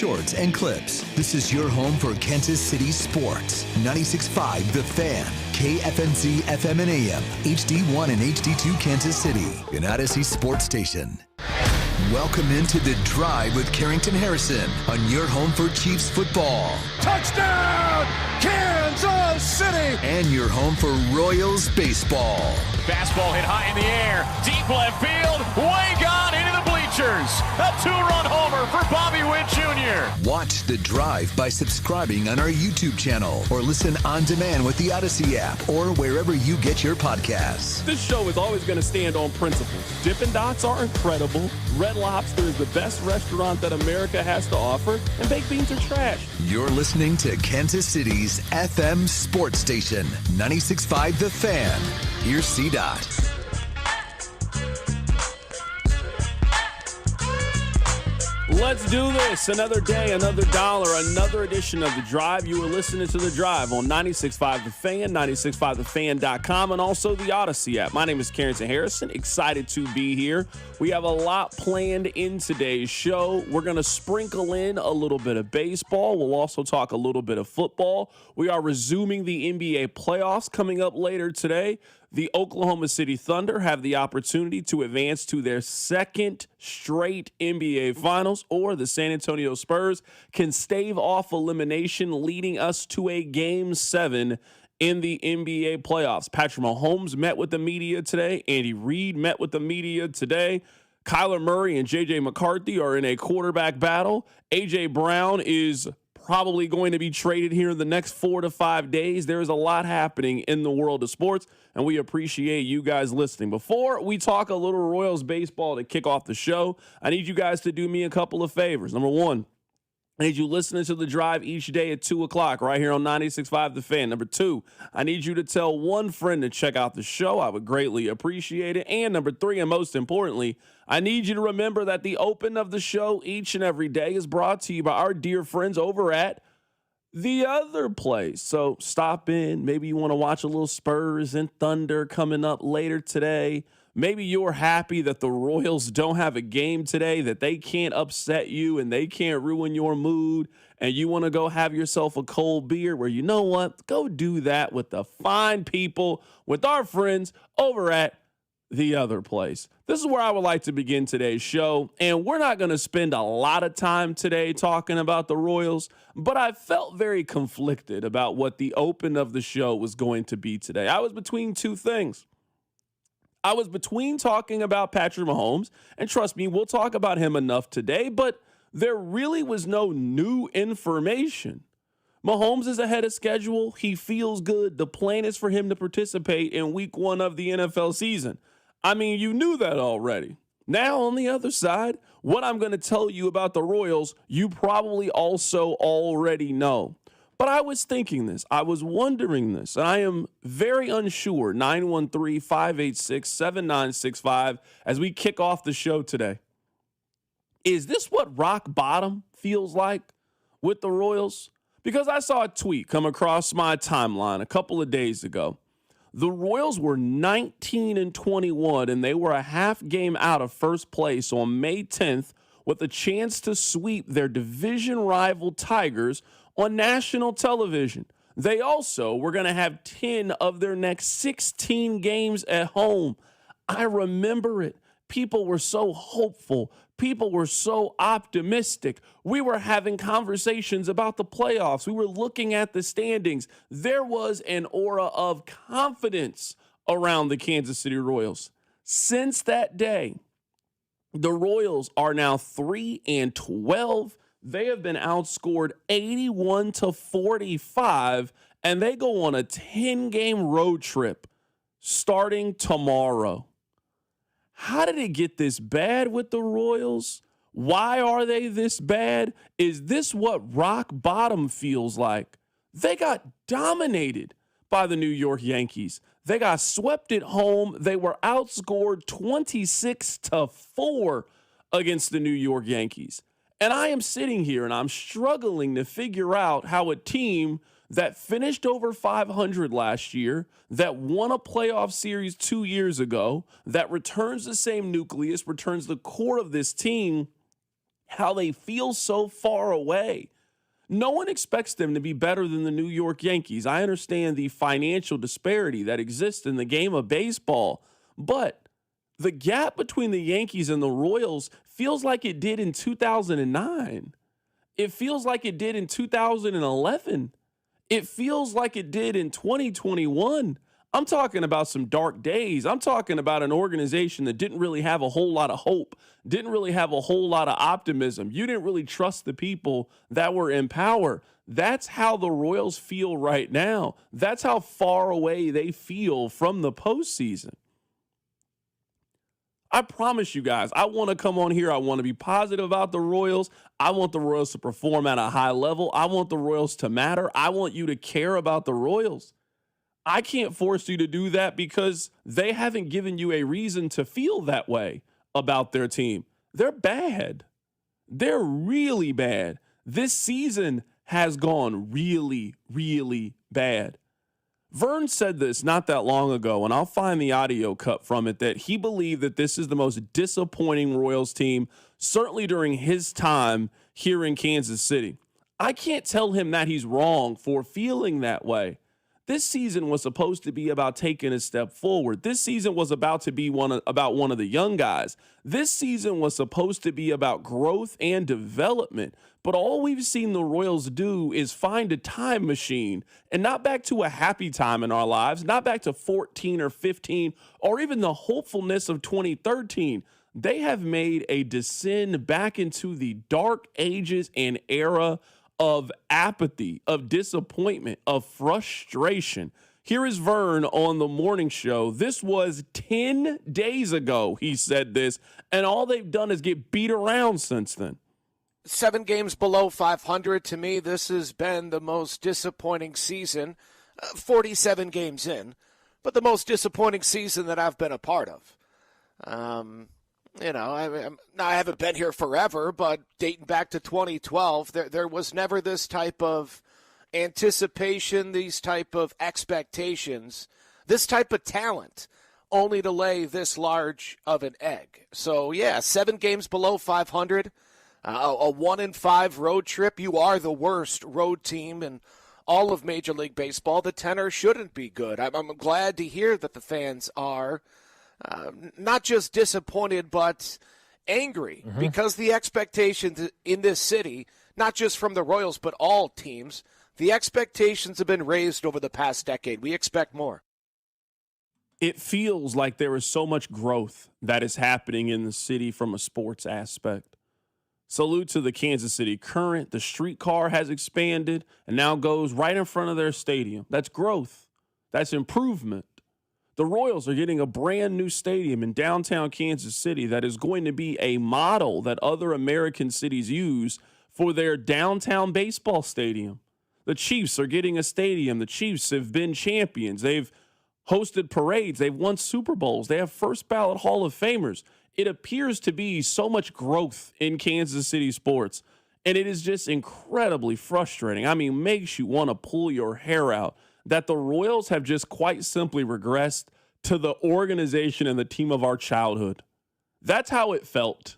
shorts, and clips. This is your home for Kansas City sports. 96.5 The Fan, KFMC FM and AM, HD1 and HD2 Kansas City, an Odyssey sports station. Welcome into The Drive with Carrington Harrison on your home for Chiefs football. Touchdown, Kansas City! And your home for Royals baseball. Fastball hit high in the air, deep left field, way gone into the bleachers. A two-run homer for Bobby Witt Jr. Watch The Drive by subscribing on our YouTube channel or listen on demand with the Odyssey app or wherever you get your podcasts. This show is always going to stand on principles. Dippin' Dots are incredible. Red Lobster is the best restaurant that America has to offer, and baked beans are trash. You're listening to Kansas City's FM sports station, 96.5 The Fan. Here's C-Dot. Let's do this. Another day, another dollar, another edition of The Drive. You are listening to The Drive on 96.5 The Fan, 96.5thefan.com, and also the Odyssey app. My name is Carrington Harrison. Excited to be here. We have a lot planned in today's show. We're going to sprinkle in a little bit of baseball. We'll also talk a little bit of football. We are resuming the NBA playoffs coming up later today. The Oklahoma City Thunder have the opportunity to advance to their second straight NBA Finals, or the San Antonio Spurs can stave off elimination, leading us to a Game 7 in the NBA playoffs. Patrick Mahomes met with the media today. Andy Reid met with the media today. Kyler Murray and J.J. McCarthy are in a quarterback battle. A.J. Brown is probably going to be traded here in the next 4 to 5 days. There is a lot happening in the world of sports, and we appreciate you guys listening. Before we talk a little Royals baseball to kick off the show, I need you guys to do me a couple of favors. Number one, I need you listening to The Drive each day at 2 o'clock right here on 96.5 The Fan. Number two, I need you to tell one friend to check out the show. I would greatly appreciate it. And number three, and most importantly, I need you to remember that the open of the show each and every day is brought to you by our dear friends over at The Other Place. So stop in. Maybe you want to watch a little Spurs and Thunder coming up later today. Maybe you're happy that the Royals don't have a game today, that they can't upset you and they can't ruin your mood, and you want to go have yourself a cold beer. Where, you know what? Go do that with the fine people, with our friends over at The Other Place. This is where I would like to begin today's show, and we're not going to spend a lot of time today talking about the Royals, but I felt very conflicted about what the open of the show was going to be today. I was between two things. I was between talking about Patrick Mahomes, and trust me, we'll talk about him enough today, but there really was no new information. Mahomes is ahead of schedule. He feels good. The plan is for him to participate in week 1 of the NFL season. I mean, you knew that already. Now, on the other side, what I'm going to tell you about the Royals, you probably also already know. But I was thinking this. I was wondering this. And I am very unsure. 913-586-7965 as we kick off the show today. Is this what rock bottom feels like with the Royals? Because I saw a tweet come across my timeline a couple of days ago. The Royals were 19-21, and they were a half game out of first place on May 10th with a chance to sweep their division rival Tigers on national television. They also were going to have 10 of their next 16 games at home. I remember it. People were so hopeful. People were so optimistic. We were having conversations about the playoffs. We were looking at the standings. There was an aura of confidence around the Kansas City Royals. Since that day, the Royals are now 3-12. They have been outscored 81-45, and they go on a 10-game road trip starting tomorrow. How did it get this bad with the Royals? Why are they this bad? Is this what rock bottom feels like? They got dominated by the New York Yankees. They got swept at home. They were outscored 26-4 against the New York Yankees. And I am sitting here and I'm struggling to figure out how a team that finished over 500 last year, that won a playoff series 2 years ago, that returns the same nucleus, returns the core of this team, how they feel so far away. No one expects them to be better than the New York Yankees. I understand the financial disparity that exists in the game of baseball, but the gap between the Yankees and the Royals feels like it did in 2009. It feels like it did in 2011. It feels like it did in 2021. I'm talking about some dark days. I'm talking about an organization that didn't really have a whole lot of hope, didn't really have a whole lot of optimism. You didn't really trust the people that were in power. That's how the Royals feel right now. That's how far away they feel from the postseason. I promise you guys, I want to come on here. I want to be positive about the Royals. I want the Royals to perform at a high level. I want the Royals to matter. I want you to care about the Royals. I can't force you to do that because they haven't given you a reason to feel that way about their team. They're bad. They're really bad. This season has gone really, really bad. Vern said this not that long ago, and I'll find the audio cut from it, that he believed that this is the most disappointing Royals team, certainly during his time here in Kansas City. I can't tell him that he's wrong for feeling that way. This season was supposed to be about taking a step forward. This season was about to be about one of the young guys. This season was supposed to be about growth and development. But all we've seen the Royals do is find a time machine, and not back to a happy time in our lives, not back to 14 or 15 or even the hopefulness of 2013. They have made a descent back into the dark ages and era of apathy, of disappointment, of frustration. Here is Vern on the morning show. This was 10 days ago he said this, and all they've done is get beat around since then. 7 games below 500. To me, this has been the most disappointing season, 47 games in, but the most disappointing season that I've been a part of. I haven't been here forever, but dating back to 2012, there was never this type of anticipation, these type of expectations, this type of talent, only to lay this large of an egg. So, 7 games below 500, a 1-5 road trip. You are the worst road team in all of Major League Baseball. The tenor shouldn't be good. I'm glad to hear that the fans are not just disappointed, but angry because the expectations in this city, not just from the Royals, but all teams, the expectations have been raised over the past decade. We expect more. It feels like there is so much growth that is happening in the city from a sports aspect. Salute to the Kansas City Current. The streetcar has expanded and now goes right in front of their stadium. That's growth. That's improvement. The Royals are getting a brand new stadium in downtown Kansas City that is going to be a model that other American cities use for their downtown baseball stadium. The Chiefs are getting a stadium. The Chiefs have been champions. They've hosted parades. They've won Super Bowls. They have first ballot Hall of Famers. It appears to be so much growth in Kansas City sports, and it is just incredibly frustrating. I mean, makes you want to pull your hair out that the Royals have just quite simply regressed to the organization and the team of our childhood. That's how it felt.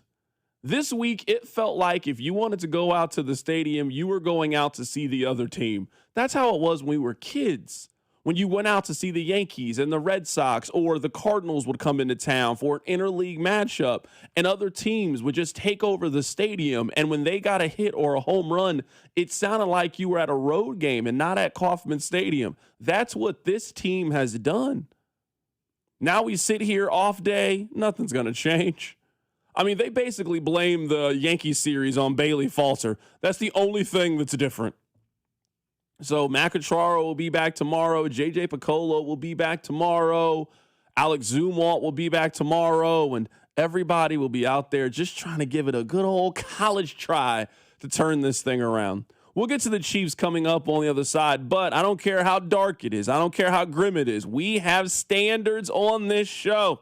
This week, it felt like if you wanted to go out to the stadium, you were going out to see the other team. That's how it was when we were kids. When you went out to see the Yankees and the Red Sox, or the Cardinals would come into town for an interleague matchup, and other teams would just take over the stadium, and when they got a hit or a home run, it sounded like you were at a road game and not at Kauffman Stadium. That's what this team has done. Now we sit here off day, nothing's going to change. I mean, they basically blame the Yankees series on Bailey Falter. That's the only thing that's different. So Macacharo will be back tomorrow. J.J. Piccolo will be back tomorrow. Alex Zumwalt will be back tomorrow. And everybody will be out there just trying to give it a good old college try to turn this thing around. We'll get to the Chiefs coming up on the other side, but I don't care how dark it is. I don't care how grim it is. We have standards on this show.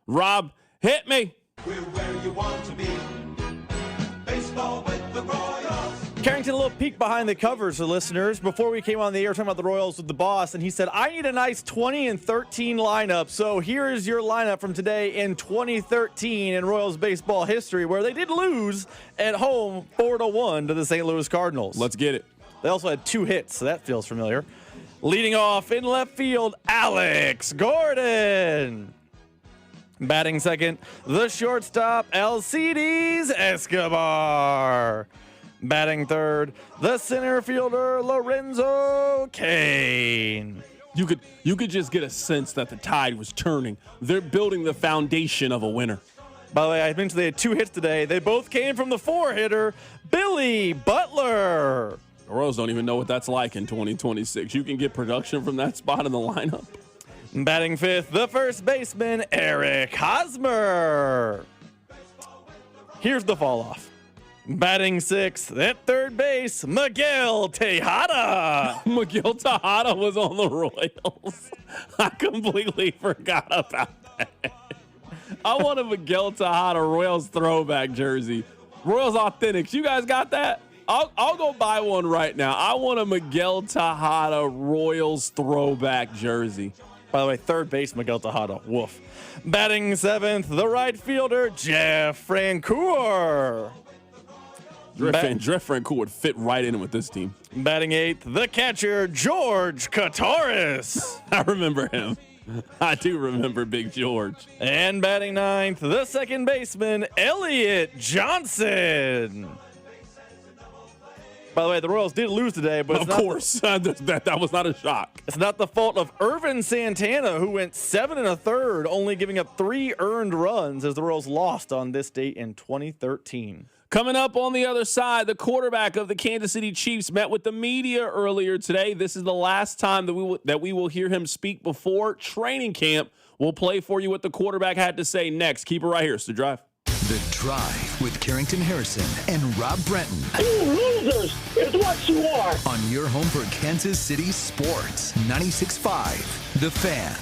Rob, hit me. We're where you want to be. Baseball with the Royals. Carrington, a little peek behind the covers for listeners. Before we came on the air, talking about the Royals with the boss, and he said, I need a nice 20-13 lineup. So here is your lineup from today in 2013 in Royals baseball history, where they did lose at home 4-1 to the St. Louis Cardinals. Let's get it. They also had 2 hits, so that feels familiar. Leading off in left field, Alex Gordon. Batting second, the shortstop, Alcides Escobar. Batting third, the center fielder, Lorenzo Cain. You could just get a sense that the tide was turning. They're building the foundation of a winner. By the way, I mentioned they had 2 hits today. They both came from the 4-hitter, Billy Butler. The Royals don't even know what that's like in 2026. You can get production from that spot in the lineup. Batting fifth, the first baseman, Eric Hosmer. Here's the fall-off. Batting sixth, at third base, Miguel Tejada. Miguel Tejada was on the Royals. I completely forgot about that. I want a Miguel Tejada Royals throwback jersey. Royals Authentics. You guys got that? I'll go buy one right now. I want a Miguel Tejada Royals throwback jersey. By the way, third base, Miguel Tejada. Woof. Batting seventh, the right fielder, Jeff Francoeur. Jeff Francoeur would fit right in with this team. Batting eighth, the catcher, George Kataris. I remember him. I do remember Big George. And batting ninth, the second baseman, Elliot Johnson. By the way, the Royals did lose today, but of course, that was not a shock. It's not the fault of Irvin Santana, who went 7 1/3, only giving up 3 earned runs as the Royals lost on this date in 2013. Coming up on the other side, the quarterback of the Kansas City Chiefs met with the media earlier today. This is the last time that we will hear him speak before training camp. We'll play for you what the quarterback had to say next. Keep it right here. It's The Drive. The Drive with Carrington Harrison and Rob Brenton. You losers is what you are. On your home for Kansas City sports. 96.5 The Fan.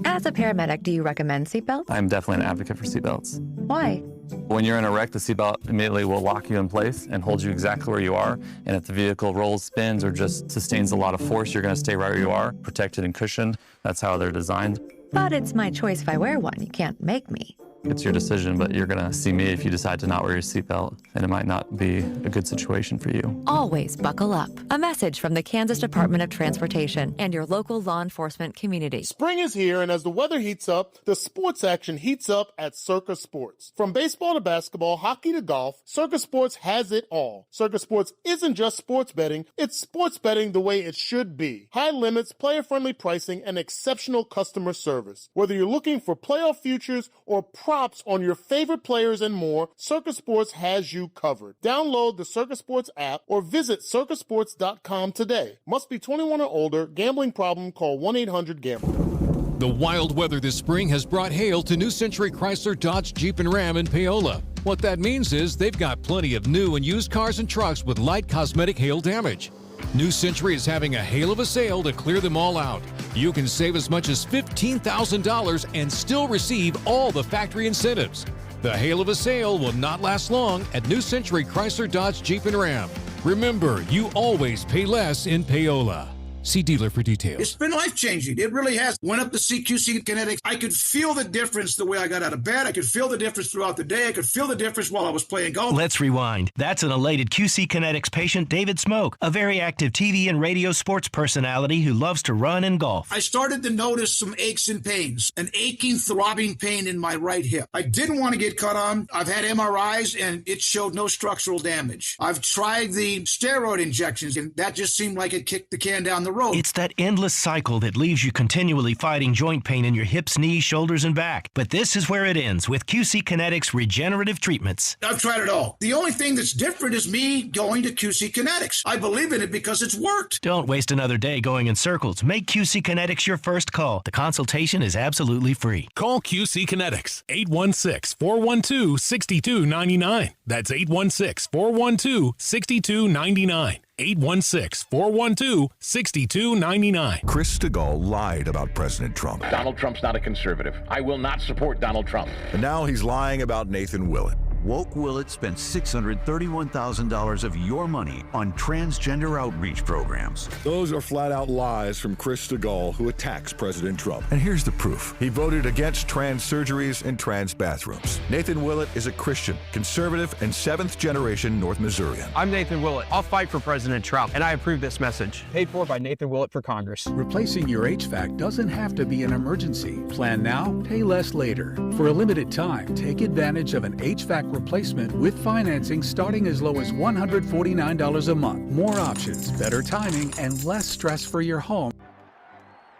As a paramedic, do you recommend seatbelts? I'm definitely an advocate for seatbelts. Why? When you're in a wreck, the seatbelt immediately will lock you in place and hold you exactly where you are. And if the vehicle rolls, spins, or just sustains a lot of force, you're going to stay right where you are, protected and cushioned. That's how they're designed. But it's my choice if I wear one. You can't make me. It's your decision, but you're going to see me if you decide to not wear your seatbelt, and it might not be a good situation for you. Always buckle up. A message from the Kansas Department of Transportation and your local law enforcement community. Spring is here, and as the weather heats up, the sports action heats up at Circa Sports. From baseball to basketball, hockey to golf, Circa Sports has it all. Circa Sports isn't just sports betting, it's sports betting the way it should be. High limits, player-friendly pricing, and exceptional customer service. Whether you're looking for playoff futures or props on your favorite players and more, Circa Sports has you covered. Download the Circa Sports app or visit circasports.com today. Must be 21 or older. Gambling problem? Call 1-800-GAMBLER. The wild weather this spring has brought hail to New Century Chrysler, Dodge, Jeep, and Ram in Paola. What that means is they've got plenty of new and used cars and trucks with light cosmetic hail damage. New Century is having a hail of a sale to clear them all out. You can save as much as $15,000 and still receive all the factory incentives. The hail of a sale will not last long at New Century Chrysler, Dodge, Jeep, and Ram. Remember, you always pay less in Paola. See dealer for details. It's been life-changing. It really has. Went up to CQC Kinetics. I could feel the difference the way I got out of bed. I could feel the difference throughout the day. I could feel the difference while I was playing golf. Let's rewind. That's an elated QC Kinetics patient, David Smoke, a very active TV and radio sports personality who loves to run and golf. I started to notice some aches and pains, an aching, throbbing pain in my right hip. I didn't want to get cut on. I've had MRIs, and it showed no structural damage. I've tried the steroid injections, and that just seemed like it kicked the can down the road. It's that endless cycle that leaves you continually fighting joint pain in your hips, knees, shoulders, and back. But this is where it ends with QC Kinetics regenerative treatments. I've tried it all. The only thing that's different is me going to QC Kinetics. I believe in it because it's worked. Don't waste another day going in circles. Make QC Kinetics your first call. The consultation is absolutely free. Call QC Kinetics, 816-412-6299. That's 816-412-6299. 816-412-6299. Chris Stegall lied about President Trump. Donald Trump's not a conservative. I will not support Donald Trump. And now he's lying about Nathan Willett. Woke Willett spent $631,000 of your money on transgender outreach programs. Those are flat-out lies from Chris Stegall, who attacks President Trump. And here's the proof. He voted against trans surgeries and trans bathrooms. Nathan Willett is a Christian, conservative, and seventh-generation North Missourian. I'm Nathan Willett. I'll fight for President Trump, and I approve this message. Paid for by Nathan Willett for Congress. Replacing your HVAC doesn't have to be an emergency. Plan now, pay less later. For a limited time, take advantage of an HVAC replacement with financing starting as low as $149 a month. More options, better timing, and less stress for your home.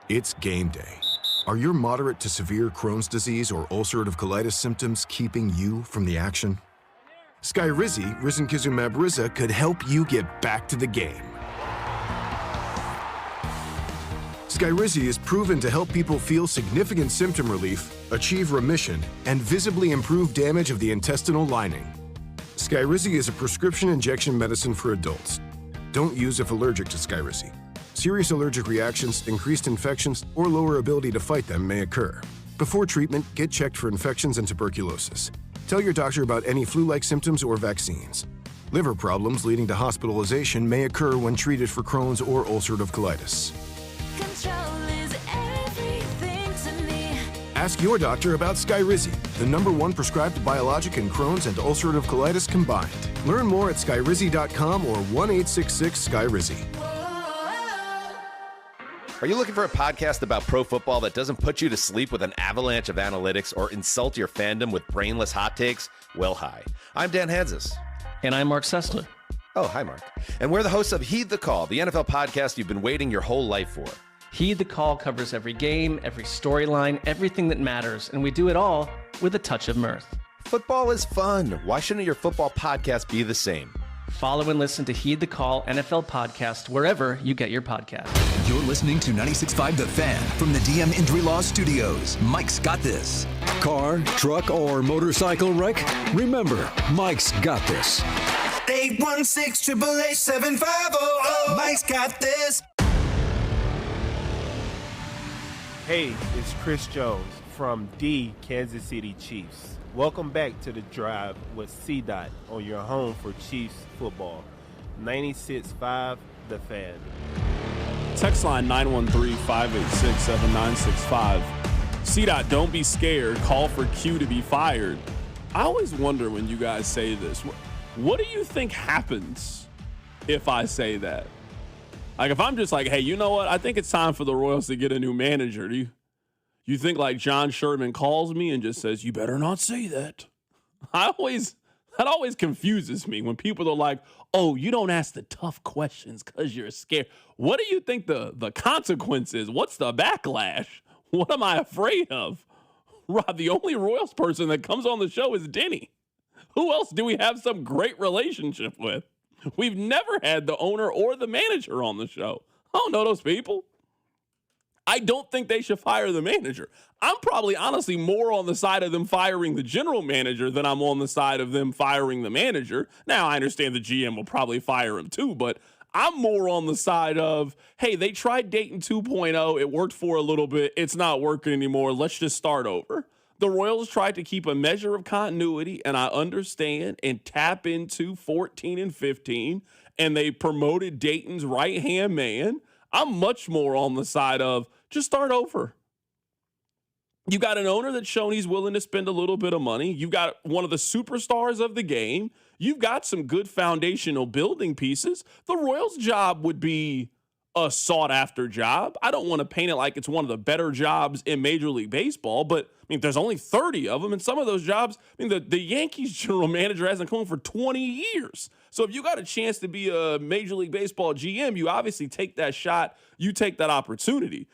It's game day. Are your moderate to severe Crohn's disease or ulcerative colitis symptoms keeping you from the action? Skyrizi, risankizumab Riza, could help you get back to the game. Skyrizi is proven to help people feel significant symptom relief, achieve remission, and visibly improve damage of the intestinal lining. Skyrizi is a prescription injection medicine for adults. Don't use if allergic to Skyrizi. Serious allergic reactions, increased infections, or lower ability to fight them may occur. Before treatment, get checked for infections and tuberculosis. Tell your doctor about any flu-like symptoms or vaccines. Liver problems leading to hospitalization may occur when treated for Crohn's or ulcerative colitis. Ask your doctor about Skyrizi, the #1 prescribed biologic in Crohn's and ulcerative colitis combined. Learn more at skyrizi.com or 1-866-SKYRIZI. Are you looking for a podcast about pro football that doesn't put you to sleep with an avalanche of analytics or insult your fandom with brainless hot takes? Well, hi. I'm Dan Hansis. And I'm Mark Sessler. Oh, hi, Mark. And we're the hosts of Heed the Call, the NFL podcast you've been waiting your whole life for. Heed the Call covers every game, every storyline, everything that matters, and we do it all with a touch of mirth. Football is fun. Why shouldn't your football podcast be the same? Follow and listen to Heed the Call NFL podcast wherever you get your podcast. You're listening to 96.5 The Fan from the DM Injury Law Studios. Mike's got this. Car, truck, or motorcycle wreck? Remember, Mike's got this. 816-888-7500. Mike's got this. Hey, it's Chris Jones from the Kansas City Chiefs. Welcome back to The Drive with C-Dot on your home for Chiefs football. 96.5 The Fan. Text line 913-586-7965. C-Dot, don't be scared. Call for Q to be fired. I always wonder when you guys say this. What do you think happens if I say that? Like, if I'm just like, hey, you know what? I think it's time for the Royals to get a new manager. Do you think, like, John Sherman calls me and just says, you better not say that? That always confuses me when people are like, oh, you don't ask the tough questions because you're scared. What do you think the consequence is? What's the backlash? What am I afraid of? Rob, the only Royals person that comes on the show is Denny. Who else do we have some great relationship with? We've never had the owner or the manager on the show. I don't know those people. I don't think they should fire the manager. I'm probably honestly more on the side of them firing the general manager than I'm on the side of them firing the manager. Now, I understand the GM will probably fire him too, but I'm more on the side of, hey, they tried Dayton 2.0. It worked for a little bit. It's not working anymore. Let's just start over. The Royals tried to keep a measure of continuity, and I understand, and tap into 14 and 15, and they promoted Dayton's right-hand man. I'm much more on the side of just start over. You got an owner that's shown he's willing to spend a little bit of money. You got one of the superstars of the game. You've got some good foundational building pieces. The Royals' job would be a sought-after job. I don't want to paint it like it's one of the better jobs in Major League Baseball, but I mean, there's only 30 of them, and some of those jobs, I mean, the Yankees general manager hasn't come for 20 years. So if you got a chance to be a Major League Baseball GM, you obviously take that shot, you take that opportunity.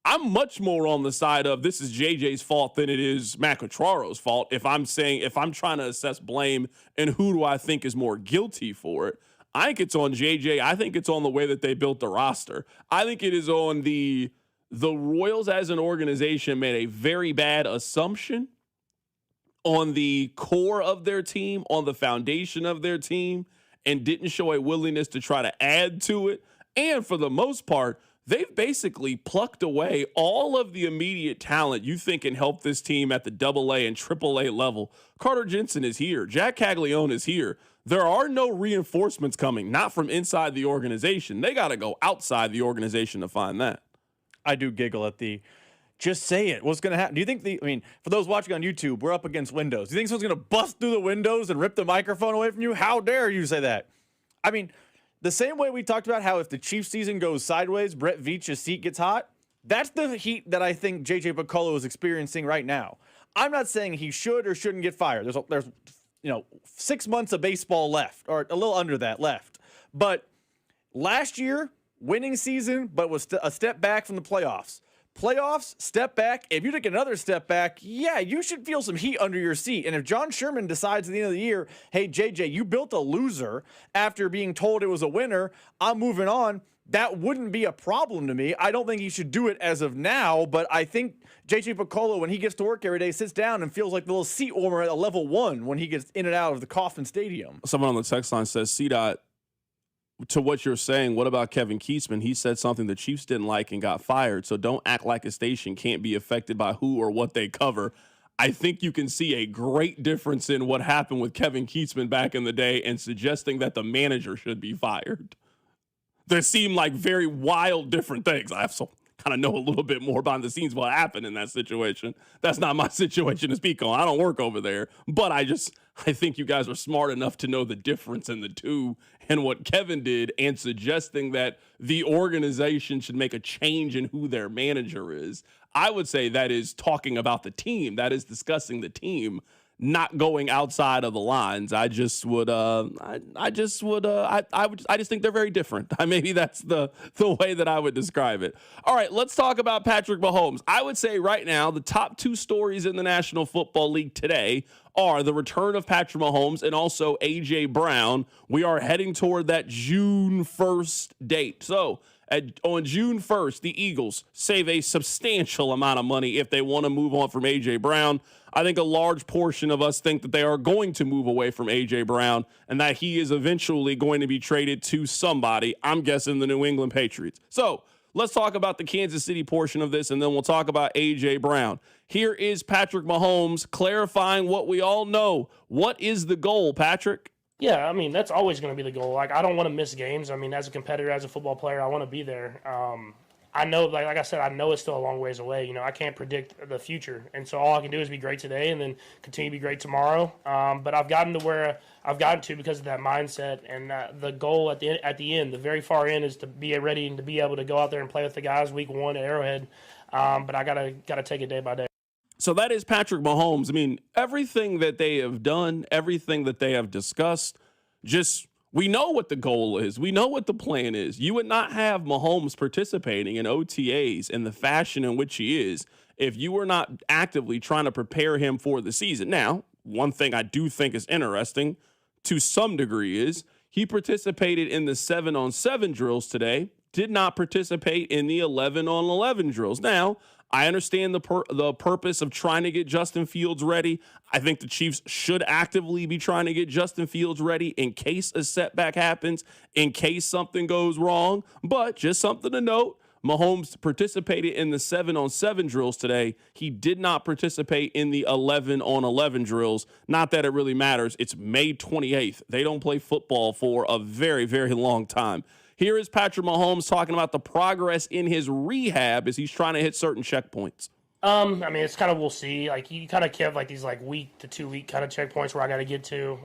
I'm much more on the side of this is JJ's fault than it is Matt Quatraro's fault. If I'm trying to assess blame and who do I think is more guilty for it, I think it's on JJ. I think it's on the way that they built the roster. I think it is on the Royals as an organization made a very bad assumption on the core of their team, on the foundation of their team, and didn't show a willingness to try to add to it. And for the most part, they've basically plucked away all of the immediate talent you think can help this team at the AA and AAA level. Carter Jensen is here. Jack Caglione is here. There are no reinforcements coming, not from inside the organization. They got to go outside the organization to find that. I do giggle at the just say it. What's going to happen? Do you think for those watching on YouTube, we're up against windows. Do you think someone's going to bust through the windows and rip the microphone away from you? How dare you say that? I mean, the same way we talked about how if the Chiefs season goes sideways, Brett Veach's seat gets hot, that's the heat that I think J.J. Piccolo is experiencing right now. I'm not saying he should or shouldn't get fired. There's 6 months of baseball left, or a little under that left. But last year, winning season, but was a step back from the playoffs. Playoffs, step back. If you take another step back, yeah, you should feel some heat under your seat. And if John Sherman decides at the end of the year, hey, JJ, you built a loser after being told it was a winner, I'm moving on, that wouldn't be a problem to me. I don't think he should do it as of now, but I think JJ Piccolo, when he gets to work every day, sits down and feels like the little seat warmer at a level 1 when he gets in and out of the Kauffman Stadium. Someone on the text line says, CDOT, to what you're saying, what about Kevin Keesman? He said something the Chiefs didn't like and got fired, so don't act like a station can't be affected by who or what they cover. I think you can see a great difference in what happened with Kevin Keesman back in the day and suggesting that the manager should be fired. They seem like very wild different things. I have to kind of know a little bit more behind the scenes what happened in that situation. That's not my situation to speak on. I don't work over there. But I think you guys are smart enough to know the difference in the two and what Kevin did and suggesting that the organization should make a change in who their manager is. I would say that is talking about the team. That is discussing the team, not going outside of the lines. I just think they're very different. Maybe that's the way that I would describe it. All right, let's talk about Patrick Mahomes. I would say right now the top 2 stories in the National Football League today are the return of Patrick Mahomes and also A.J. Brown. We are heading toward that June 1st date. So on June 1st, the Eagles save a substantial amount of money if they want to move on from A.J. Brown. I think a large portion of us think that they are going to move away from A.J. Brown and that he is eventually going to be traded to somebody. I'm guessing the New England Patriots. So let's talk about the Kansas City portion of this, and then we'll talk about A.J. Brown. Here is Patrick Mahomes clarifying what we all know. What is the goal, Patrick? Yeah, I mean, that's always going to be the goal. Like, I don't want to miss games. I mean, as a competitor, as a football player, I want to be there. I know, like I said, I know it's still a long ways away. You know, I can't predict the future. And so all I can do is be great today and then continue to be great tomorrow. But I've gotten to where I've gotten to because of that mindset. And the goal at the end, the very far end, is to be ready and to be able to go out there and play with the guys week 1 at Arrowhead. But I gotta take it day by day. So that is Patrick Mahomes. I mean, everything that they have done, everything that they have discussed, we know what the goal is. We know what the plan is. You would not have Mahomes participating in OTAs in the fashion in which he is if you were not actively trying to prepare him for the season. Now, one thing I do think is interesting to some degree is he participated in the 7-on-7 drills today, did not participate in the 11-on-11 drills. Now, I understand the purpose of trying to get Justin Fields ready. I think the Chiefs should actively be trying to get Justin Fields ready in case a setback happens, in case something goes wrong. But just something to note, Mahomes participated in the 7-on-7 drills today. He did not participate in the 11-on-11 drills. Not that it really matters. It's May 28th. They don't play football for a very, very long time. Here is Patrick Mahomes talking about the progress in his rehab as he's trying to hit certain checkpoints. I mean, it's kind of, we'll see. Like, you kind of have like these like week to 2 week kind of checkpoints where I got to get to.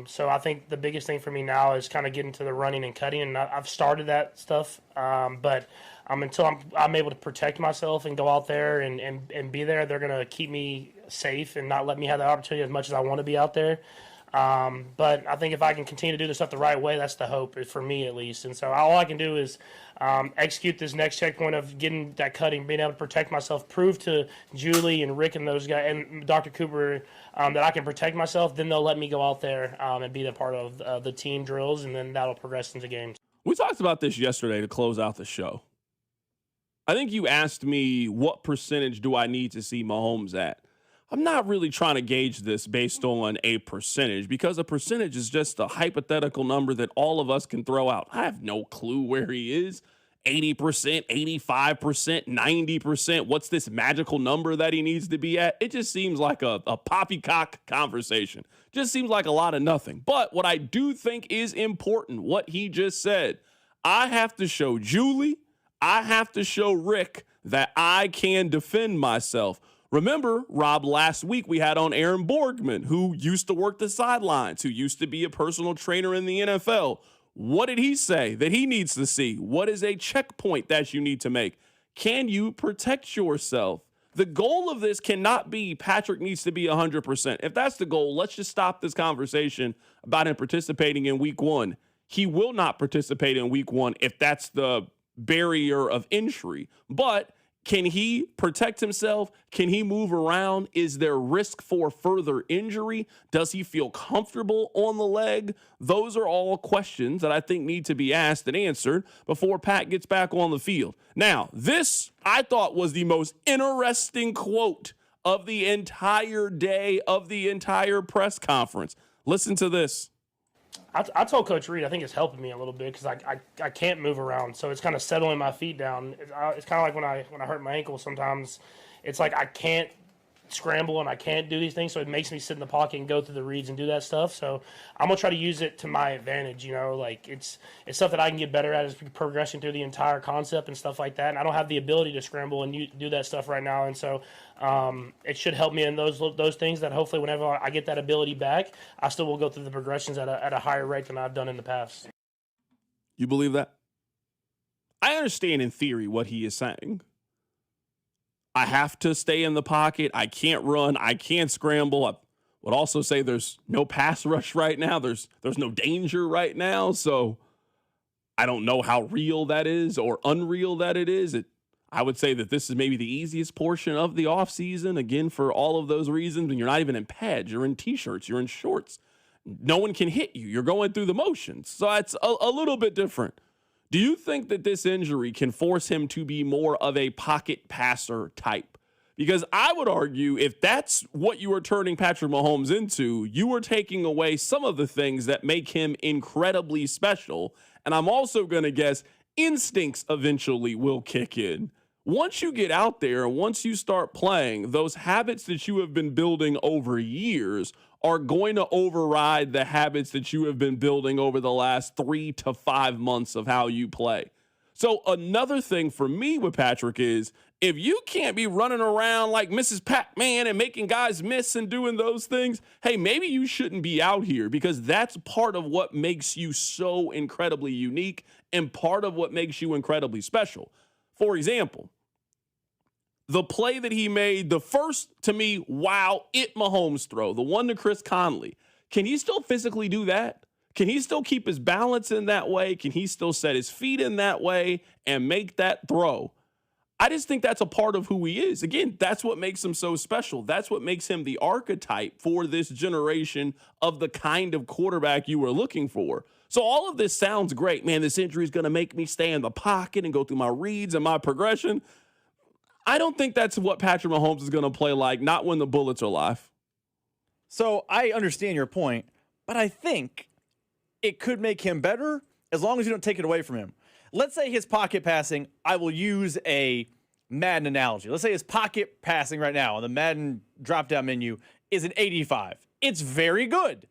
So I think the biggest thing for me now is kind of getting to the running and cutting, and I've started that stuff. But until I'm able to protect myself and go out there and be there, they're gonna keep me safe and not let me have the opportunity as much as I want to be out there. But I think if I can continue to do this stuff the right way, that's the hope for me at least. And so all I can do is execute this next checkpoint of getting that cutting, being able to protect myself, prove to Julie and Rick and those guys and Dr. Cooper that I can protect myself. Then they'll let me go out there and be a part of the team drills, and then that'll progress into games. We talked about this yesterday to close out the show. I think you asked me what percentage do I need to see Mahomes at. I'm not really trying to gauge this based on a percentage because a percentage is just a hypothetical number that all of us can throw out. I have no clue where he is. 80%, 85%, 90%. What's this magical number that he needs to be at? It just seems like a poppycock conversation. Just seems like a lot of nothing. But what I do think is important, what he just said, I have to show Julie, I have to show Rick that I can defend myself. Remember, Rob, last week we had on Aaron Borgman, who used to work the sidelines, who used to be a personal trainer in the NFL. What did he say that he needs to see? What is a checkpoint that you need to make? Can you protect yourself? The goal of this cannot be Patrick needs to be 100%. If that's the goal, let's just stop this conversation about him participating in week 1. He will not participate in week 1 if that's the barrier of injury. But can he protect himself? Can he move around? Is there risk for further injury? Does he feel comfortable on the leg? Those are all questions that I think need to be asked and answered before Pat gets back on the field. Now, this I thought was the most interesting quote of the entire day, of the entire press conference. Listen to this. I told Coach Reed I think it's helping me a little bit because I can't move around, so it's kind of settling my feet down. It's kind of like when I hurt my ankle. Sometimes it's like I can't scramble and I can't do these things, so it makes me sit in the pocket and go through the reads and do that stuff. So I'm gonna try to use it to my advantage. You know, like it's stuff that I can get better at as progression through the entire concept and stuff like that. And I don't have the ability to scramble and do that stuff right now, and so it should help me in those things that hopefully whenever I get that ability back, I still will go through the progressions at a higher rate than I've done in the past. You believe that? I understand in theory what he is saying. I have to stay in the pocket. I can't run. I can't scramble. I would also say there's no pass rush right now. There's no danger right now. So I don't know how real that is or unreal that it is. I would say that this is maybe the easiest portion of the offseason, again, for all of those reasons. And you're not even in pads. You're in T-shirts. You're in shorts. No one can hit you. You're going through the motions. So it's a little bit different. Do you think that this injury can force him to be more of a pocket passer type? Because I would argue if that's what you are turning Patrick Mahomes into, you are taking away some of the things that make him incredibly special. And I'm also going to guess instincts eventually will kick in. Once you get out there, once you start playing, those habits that you have been building over years are going to override the habits that you have been building over the last 3 to 5 months of how you play. So another thing for me with Patrick is if you can't be running around like Mrs. Pac-Man and making guys miss and doing those things, hey, maybe you shouldn't be out here because that's part of what makes you so incredibly unique and part of what makes you incredibly special. For example, the play that he made, the first, to me, Mahomes throw, the one to Chris Conley. Can he still physically do that? Can he still keep his balance in that way? Can he still set his feet in that way and make that throw? I just think that's a part of who he is. Again, that's what makes him so special. That's what makes him the archetype for this generation of the kind of quarterback you were looking for. So all of this sounds great. Man, this injury is going to make me stay in the pocket and go through my reads and my progression. I don't think that's what Patrick Mahomes is going to play like, not when the bullets are live. So I understand your point, but I think it could make him better as long as you don't take it away from him. Let's say his pocket passing, I will use a Madden analogy. Let's say his pocket passing right now on the Madden drop-down menu is an 85. It's very good.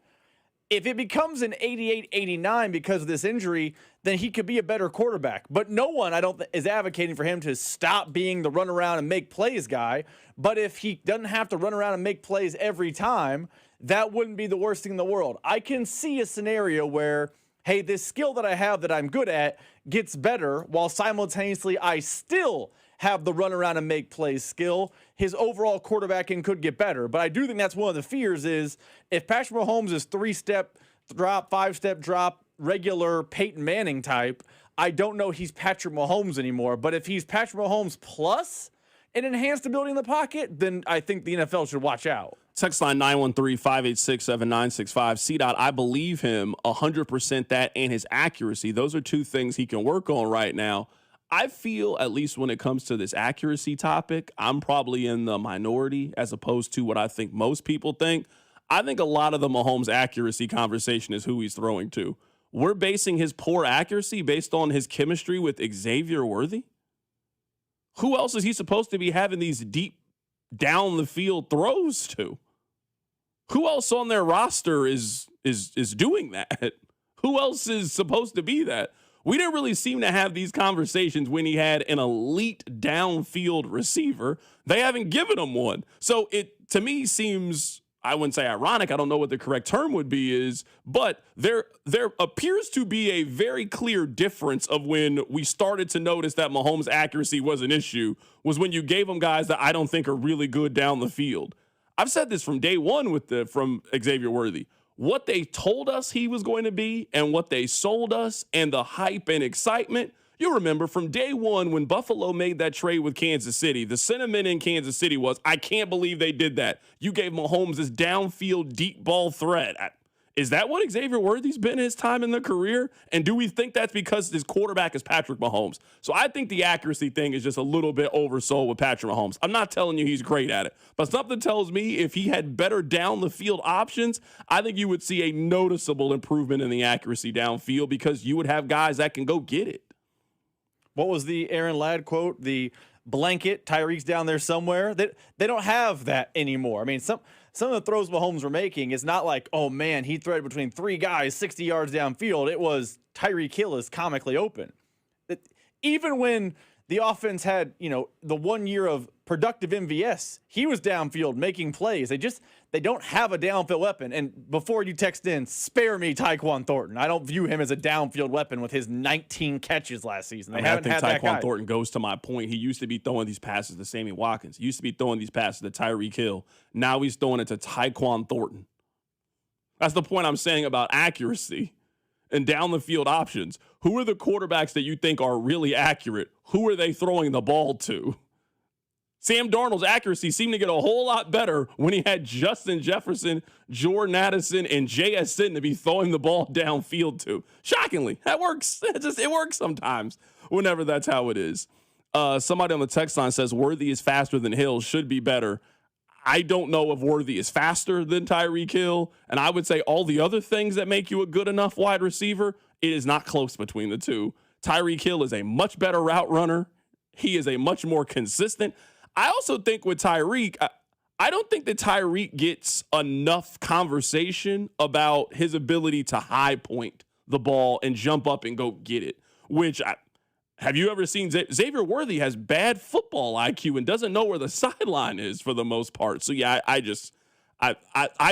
If it becomes an 88, 89 because of this injury, then he could be a better quarterback. But no one, I don't is advocating for him to stop being the run around and make plays guy. But if he doesn't have to run around and make plays every time, that wouldn't be the worst thing in the world. I can see a scenario where, hey, this skill that I have that I'm good at gets better while simultaneously I still have the run around and make plays skill. His overall quarterbacking could get better. But I do think that's one of the fears is if Patrick Mahomes is 3-step drop, 5-step drop, regular Peyton Manning type, I don't know he's Patrick Mahomes anymore. But if he's Patrick Mahomes plus an enhanced ability in the pocket, then I think the NFL should watch out. Text line 913-586-7965. C-Dot, I believe him 100% that and his accuracy. Those are two things he can work on right now. I feel, at least when it comes to this accuracy topic, I'm probably in the minority as opposed to what I think most people think. I think a lot of the Mahomes accuracy conversation is who he's throwing to. we're basing his poor accuracy based on his chemistry with Xavier Worthy? Who else is he supposed to be having these deep down the field throws to? Who else on their roster is doing that? Who else is supposed to be that? We didn't really seem to have these conversations when he had an elite downfield receiver. They haven't given him one. So it, to me, seems, I wouldn't say ironic, I don't know what the correct term would be but there appears to be a very clear difference of when we started to notice that Mahomes' accuracy was an issue, was when you gave him guys that I don't think are really good down the field. I've said this from day one from Xavier Worthy. What they told us he was going to be and what they sold us and the hype and excitement, you remember from day one when Buffalo made that trade with Kansas City, the sentiment in Kansas City was, I can't believe they did that. You gave Mahomes this downfield deep ball threat. Is that what Xavier Worthy's been his time in the career? And do we think that's because his quarterback is Patrick Mahomes? So I think the accuracy thing is just a little bit oversold with Patrick Mahomes. I'm not telling you he's great at it, but something tells me if he had better down the field options, I think you would see a noticeable improvement in the accuracy downfield because you would have guys that can go get it. What was the Aaron Ladd quote? The blanket, Tyreek's down there somewhere. They don't have that anymore. I mean, some of the throws Mahomes were making is not like, oh, man, he threaded between three guys 60 yards downfield. It was Tyreek Hill is comically open. Even when the offense had, the 1 year of productive MVS, he was downfield making plays. They don't have a downfield weapon. And before you text in, spare me Tyquan Thornton. I don't view him as a downfield weapon with his 19 catches last season. I think Tyquan Thornton goes to my point. He used to be throwing these passes to Sammy Watkins. He used to be throwing these passes to Tyreek Hill. Now he's throwing it to Tyquan Thornton. That's the point I'm saying about accuracy and down the field options. Who are the quarterbacks that you think are really accurate? Who are they throwing the ball to? Sam Darnold's accuracy seemed to get a whole lot better when he had Justin Jefferson, Jordan Addison, and JSN to be throwing the ball downfield to. Shockingly, that works. It works sometimes whenever that's how it is. Somebody on the text line says Worthy is faster than Hill, should be better. I don't know if Worthy is faster than Tyreek Hill, and I would say all the other things that make you a good enough wide receiver, it is not close between the two. Tyreek Hill is a much better route runner. He is a much more consistent. I also think with Tyreek, I don't think that Tyreek gets enough conversation about his ability to high point the ball and jump up and go get it, have you ever seen Xavier Worthy has bad football IQ and doesn't know where the sideline is for the most part. So, yeah, I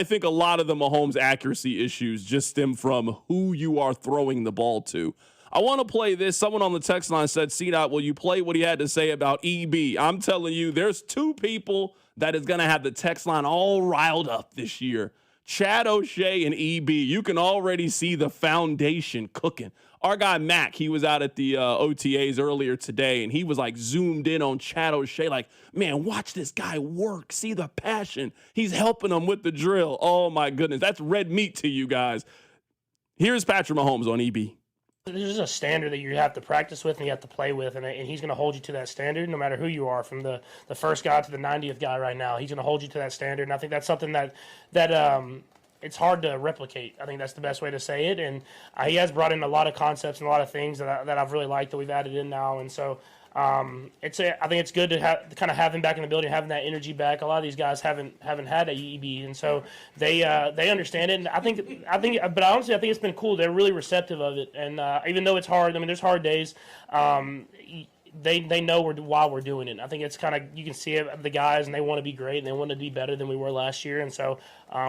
think a lot of the Mahomes accuracy issues just stem from who you are throwing the ball to. I want to play this. Someone on the text line said, C-Dot, will you play what he had to say about EB? I'm telling you, there's two people that is going to have the text line all riled up this year. Chad O'Shea and EB. You can already see the foundation cooking. Our guy Mac, he was out at the OTAs earlier today, and he was like zoomed in on Chad O'Shea, like, man, watch this guy work. See the passion. He's helping them with the drill. Oh, my goodness. That's red meat to you guys. Here's Patrick Mahomes on EB. There's a standard that you have to practice with and you have to play with, and he's going to hold you to that standard no matter who you are, from the first guy to the 90th guy right now. He's going to hold you to that standard, and I think that's something that it's hard to replicate. I think that's the best way to say it, and he has brought in a lot of concepts and a lot of things that I've really liked that we've added in now, and so I think it's good to have him back in the building, having that energy back. A lot of these guys haven't had a EB, and so they understand it. And but honestly, I think it's been cool. They're really receptive of it, and even though it's hard, I mean, there's hard days. They know why we're doing it. I think it's kind of, you can see it, the guys, and they want to be great, and they want to be better than we were last year. And so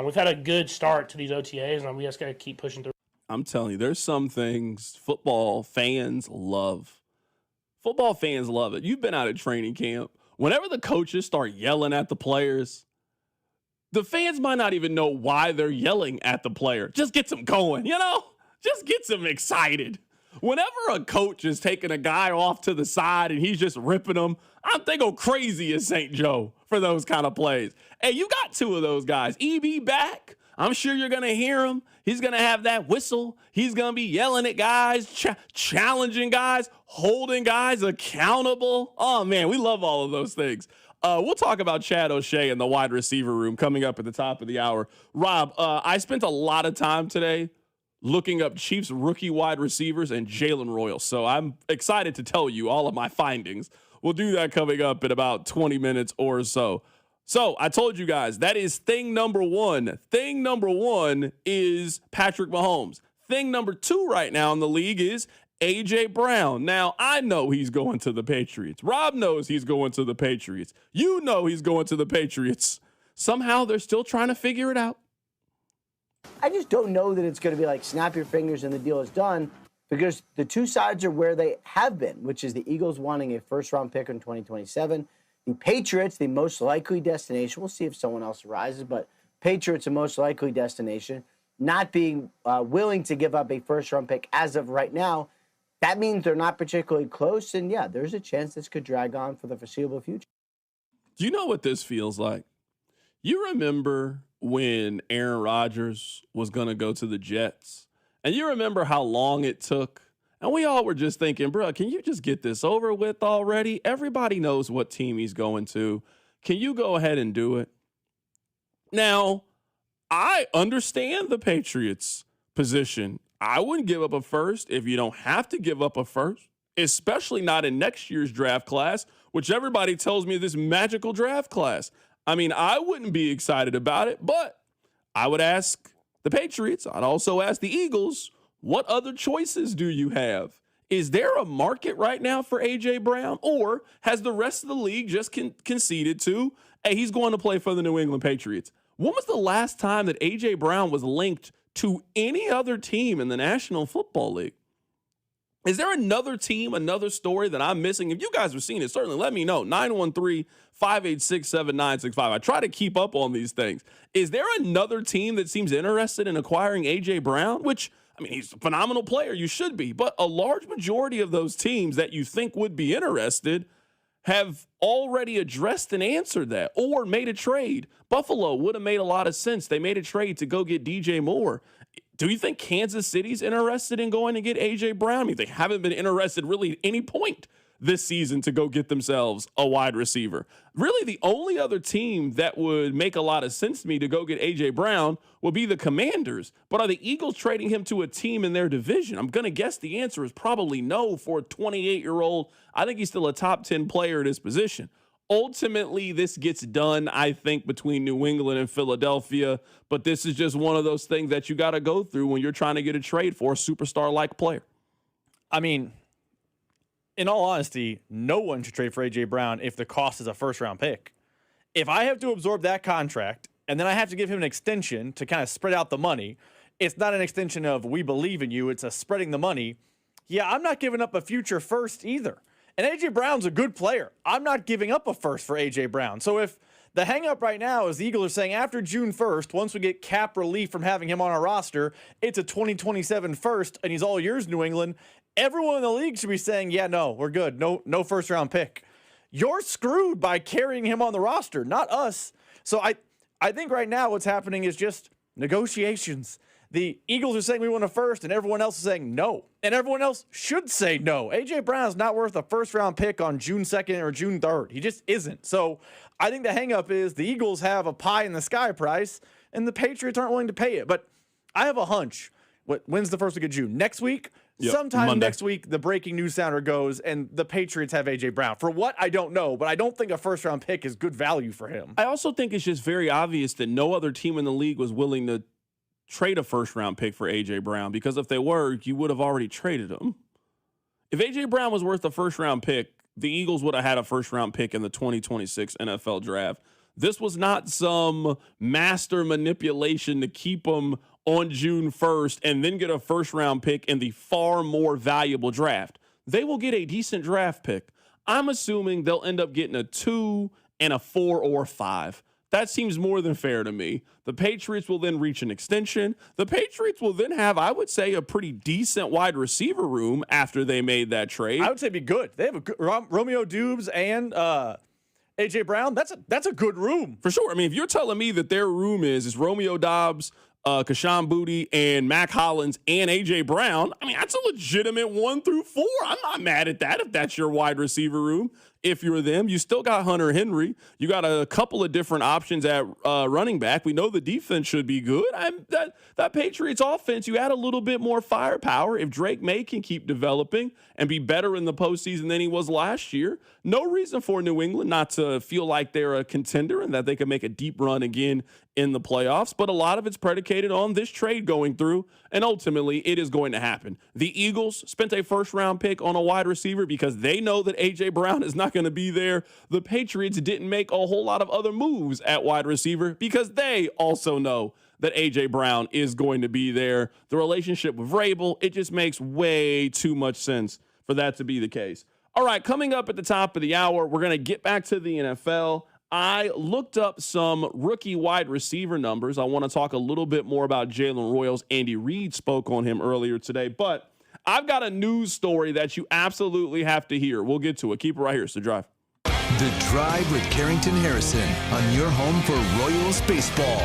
we've had a good start to these OTAs, and we just got to keep pushing through. I'm telling you, there's some things football fans love. Football fans love it. You've been out at training camp. Whenever the coaches start yelling at the players, the fans might not even know why they're yelling at the player. Just gets them going, Just gets them excited. Whenever a coach is taking a guy off to the side and he's just ripping them, they go crazy at St. Joe for those kind of plays. Hey, you got two of those guys. EB back. I'm sure you're going to hear him. He's going to have that whistle. He's going to be yelling at guys, challenging guys, holding guys accountable. Oh, man, we love all of those things. We'll talk about Chad O'Shea in the wide receiver room coming up at the top of the hour. Rob, I spent a lot of time today looking up Chiefs rookie wide receivers and Jalen Royal. So I'm excited to tell you all of my findings. We'll do that coming up in about 20 minutes or so. So I told you guys, that is thing number one. Thing number one is Patrick Mahomes. Thing number two right now in the league is A.J. Brown. Now, I know he's going to the Patriots. Rob knows he's going to the Patriots. You know he's going to the Patriots. Somehow they're still trying to figure it out. I just don't know that it's going to be like snap your fingers and the deal is done, because the two sides are where they have been, which is the Eagles wanting a first-round pick in 2027. The Patriots, the most likely destination. We'll see if someone else arises, but Patriots, the most likely destination, not being willing to give up a first-round pick as of right now. That means they're not particularly close, and yeah, there's a chance this could drag on for the foreseeable future. Do you know what this feels like? You remember when Aaron Rodgers was going to go to the Jets, and you remember how long it took? And we all were just thinking, bro, can you just get this over with already? Everybody knows what team he's going to. Can you go ahead and do it? Now, I understand the Patriots' position. I wouldn't give up a first if you don't have to give up a first, especially not in next year's draft class, which everybody tells me is this magical draft class. I mean, I wouldn't be excited about it, but I would ask the Patriots. I'd also ask the Eagles, what other choices do you have? Is there a market right now for A.J. Brown, or has the rest of the league just conceded to, hey, he's going to play for the New England Patriots? When was the last time that A.J. Brown was linked to any other team in the National Football League? Is there another team, another story that I'm missing? If you guys have seen it, certainly let me know. 913-586-7965. I try to keep up on these things. Is there another team that seems interested in acquiring A.J. Brown? Which, I mean, he's a phenomenal player. You should be. But a large majority of those teams that you think would be interested have already addressed and answered that or made a trade. Buffalo would have made a lot of sense. They made a trade to go get DJ Moore. Do you think Kansas City's interested in going to get A.J. Brown? I mean, they haven't been interested really at any point this season to go get themselves a wide receiver. Really, the only other team that would make a lot of sense to me to go get A.J. Brown would be the Commanders. But are the Eagles trading him to a team in their division? I'm going to guess the answer is probably no for a 28-year-old. I think he's still a top 10 player at his position. Ultimately, this gets done, I think, between New England and Philadelphia. But this is just one of those things that you got to go through when you're trying to get a trade for a superstar-like player. I mean, in all honesty, no one should trade for A.J. Brown if the cost is a first-round pick. If I have to absorb that contract and then I have to give him an extension to kind of spread out the money, it's not an extension of we believe in you, it's a spreading the money. Yeah, I'm not giving up a future first either. And A.J. Brown's a good player. I'm not giving up a first for A.J. Brown. So if the hang-up right now is the Eagles are saying after June 1st, once we get cap relief from having him on our roster, it's a 2027 first, and he's all yours, New England, everyone in the league should be saying, yeah, no, we're good. No first-round pick. You're screwed by carrying him on the roster, not us. So I think right now what's happening is just negotiations. The Eagles are saying we want a first, and everyone else is saying no. And everyone else should say no. A.J. Brown is not worth a first-round pick on June 2nd or June 3rd. He just isn't. So I think the hang-up is the Eagles have a pie-in-the-sky price, and the Patriots aren't willing to pay it. But I have a hunch. When's the first week of June? Next week? Yep, sometime Monday. Next week, the breaking news sounder goes, and the Patriots have A.J. Brown. For what? I don't know, but I don't think a first-round pick is good value for him. I also think it's just very obvious that no other team in the league was willing to trade a first-round pick for A.J. Brown, because if they were, you would have already traded him. If A.J. Brown was worth a first-round pick, the Eagles would have had a first-round pick in the 2026 NFL draft. This was not some master manipulation to keep him on June 1st and then get a first-round pick in the far more valuable draft. They will get a decent draft pick. I'm assuming they'll end up getting a 2 and a 4 or 5. That seems more than fair to me. The Patriots will then reach an extension. The Patriots will then have, I would say, a pretty decent wide receiver room after they made that trade. I would say be good. They have a good, Romeo Dubes and A.J. Brown. That's a good room. For sure. I mean, if you're telling me that their room is Romeo Doubs, Kashawn Boutte, and Mac Hollins, and A.J. Brown, I mean, that's a legitimate 1 through 4. I'm not mad at that if that's your wide receiver room. if you're them. You still got Hunter Henry. You got a couple of different options at running back. We know the defense should be good. That Patriots offense, you add a little bit more firepower. If Drake May can keep developing and be better in the postseason than he was last year, no reason for New England not to feel like they're a contender and that they can make a deep run again in the playoffs. But a lot of it's predicated on this trade going through, and ultimately it is going to happen. The Eagles spent a first-round pick on a wide receiver because they know that A.J. Brown is not going to be there. The Patriots didn't make a whole lot of other moves at wide receiver because they also know that A.J. Brown is going to be there. The relationship with Vrabel, it just makes way too much sense for that to be the case. All right, coming up at the top of the hour, we're going to get back to the NFL. I looked up some rookie wide receiver numbers. I want to talk a little bit more about Jalen Royals. Andy Reid spoke on him earlier today, but I've got a news story that you absolutely have to hear. We'll get to it. Keep it right here. It's The Drive. The Drive with Carrington Harrison on your home for Royals baseball.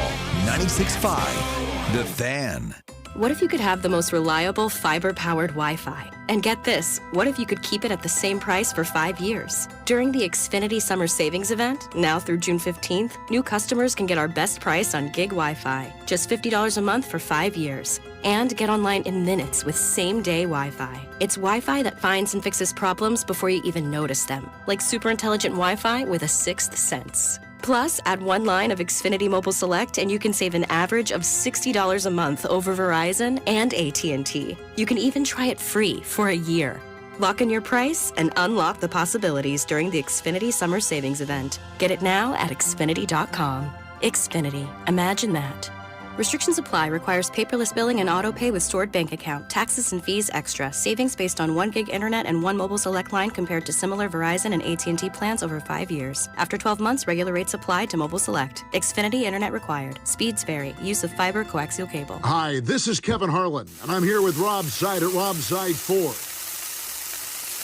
96.5 The Fan. What if you could have the most reliable fiber-powered Wi-Fi? And get this, what if you could keep it at the same price for 5 years? During the Xfinity Summer Savings Event, now through June 15th, new customers can get our best price on gig Wi-Fi, just $50 a month for 5 years. And get online in minutes with same-day Wi-Fi. It's Wi-Fi that finds and fixes problems before you even notice them, like super intelligent Wi-Fi with a sixth sense. Plus, add one line of Xfinity Mobile Select and you can save an average of $60 a month over Verizon and AT&T. You can even try it free for a year. Lock in your price and unlock the possibilities during the Xfinity Summer Savings Event. Get it now at Xfinity.com. Xfinity. Imagine that. Restrictions apply. Requires paperless billing and auto pay with stored bank account. Taxes and fees extra. Savings based on 1 gig internet and 1 mobile select line compared to similar Verizon and AT&T plans over 5 years. After 12 months, regular rates apply to mobile select. Xfinity internet required. Speeds vary. Use of fiber coaxial cable. Hi, this is Kevin Harlan, and I'm here with Rob Seid at Rob Seid Ford.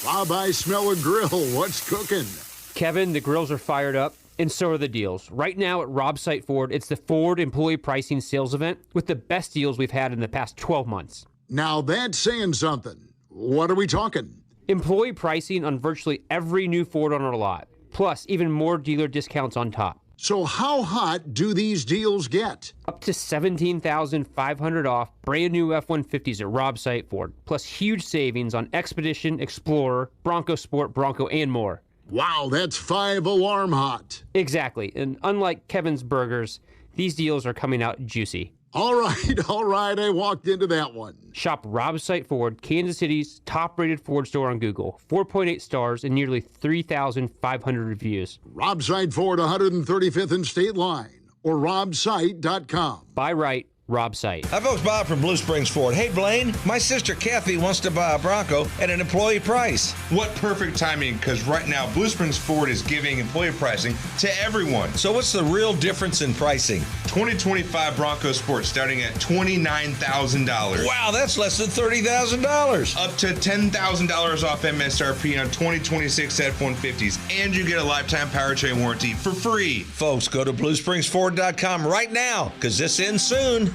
Rob, I smell a grill. What's cooking? Kevin, the grills are fired up. And so are the deals. Right now at Rob Seid Ford, it's the Ford Employee Pricing Sales Event with the best deals we've had in the past 12 months. Now that's saying something. What are we talking? Employee pricing on virtually every new Ford on our lot, plus even more dealer discounts on top. So how hot do these deals get? Up to $17,500 off brand new F-150s at Rob Seid Ford, plus huge savings on Expedition, Explorer, Bronco Sport, Bronco, and more. Wow, that's 5 alarm hot. Exactly. And unlike Kevin's Burgers, these deals are coming out juicy. All right. I walked into that one. Shop Rob Seid Ford, Kansas City's top-rated Ford store on Google. 4.8 stars and nearly 3,500 reviews. Rob Seid Ford, 135th and State Line, or robseid.com. Buy right. Rob Seid. Hi, folks. Bob from Blue Springs Ford. Hey, Blaine, my sister Kathy wants to buy a Bronco at an employee price. What perfect timing, because right now Blue Springs Ford is giving employee pricing to everyone. So what's the real difference in pricing? 2025 Bronco Sport starting at $29,000. Wow, that's less than $30,000. Up to $10,000 off MSRP on 2026 F-150s, and you get a lifetime powertrain warranty for free. Folks, go to BlueSpringsFord.com right now, because this ends soon.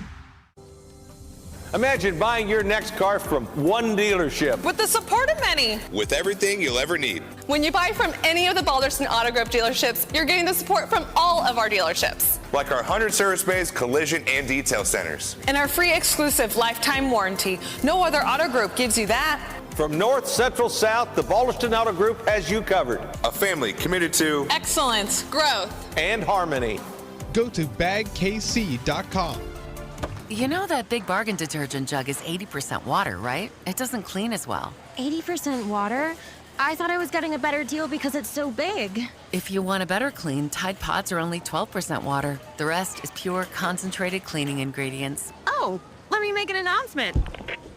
Imagine buying your next car from one dealership. With the support of many. With everything you'll ever need. When you buy from any of the Balderson Auto Group dealerships, you're getting the support from all of our dealerships. Like our 100 service bays, collision, and detail centers. And our free exclusive lifetime warranty. No other auto group gives you that. From north, central, south, the Balderson Auto Group has you covered. A family committed to excellence, growth, and harmony. Go to bagkc.com. You know that Big Bargain detergent jug is 80% water, right? It doesn't clean as well. 80% water? I thought I was getting a better deal because it's so big. If you want a better clean, Tide Pods are only 12% water. The rest is pure, concentrated cleaning ingredients. Oh, let me make an announcement.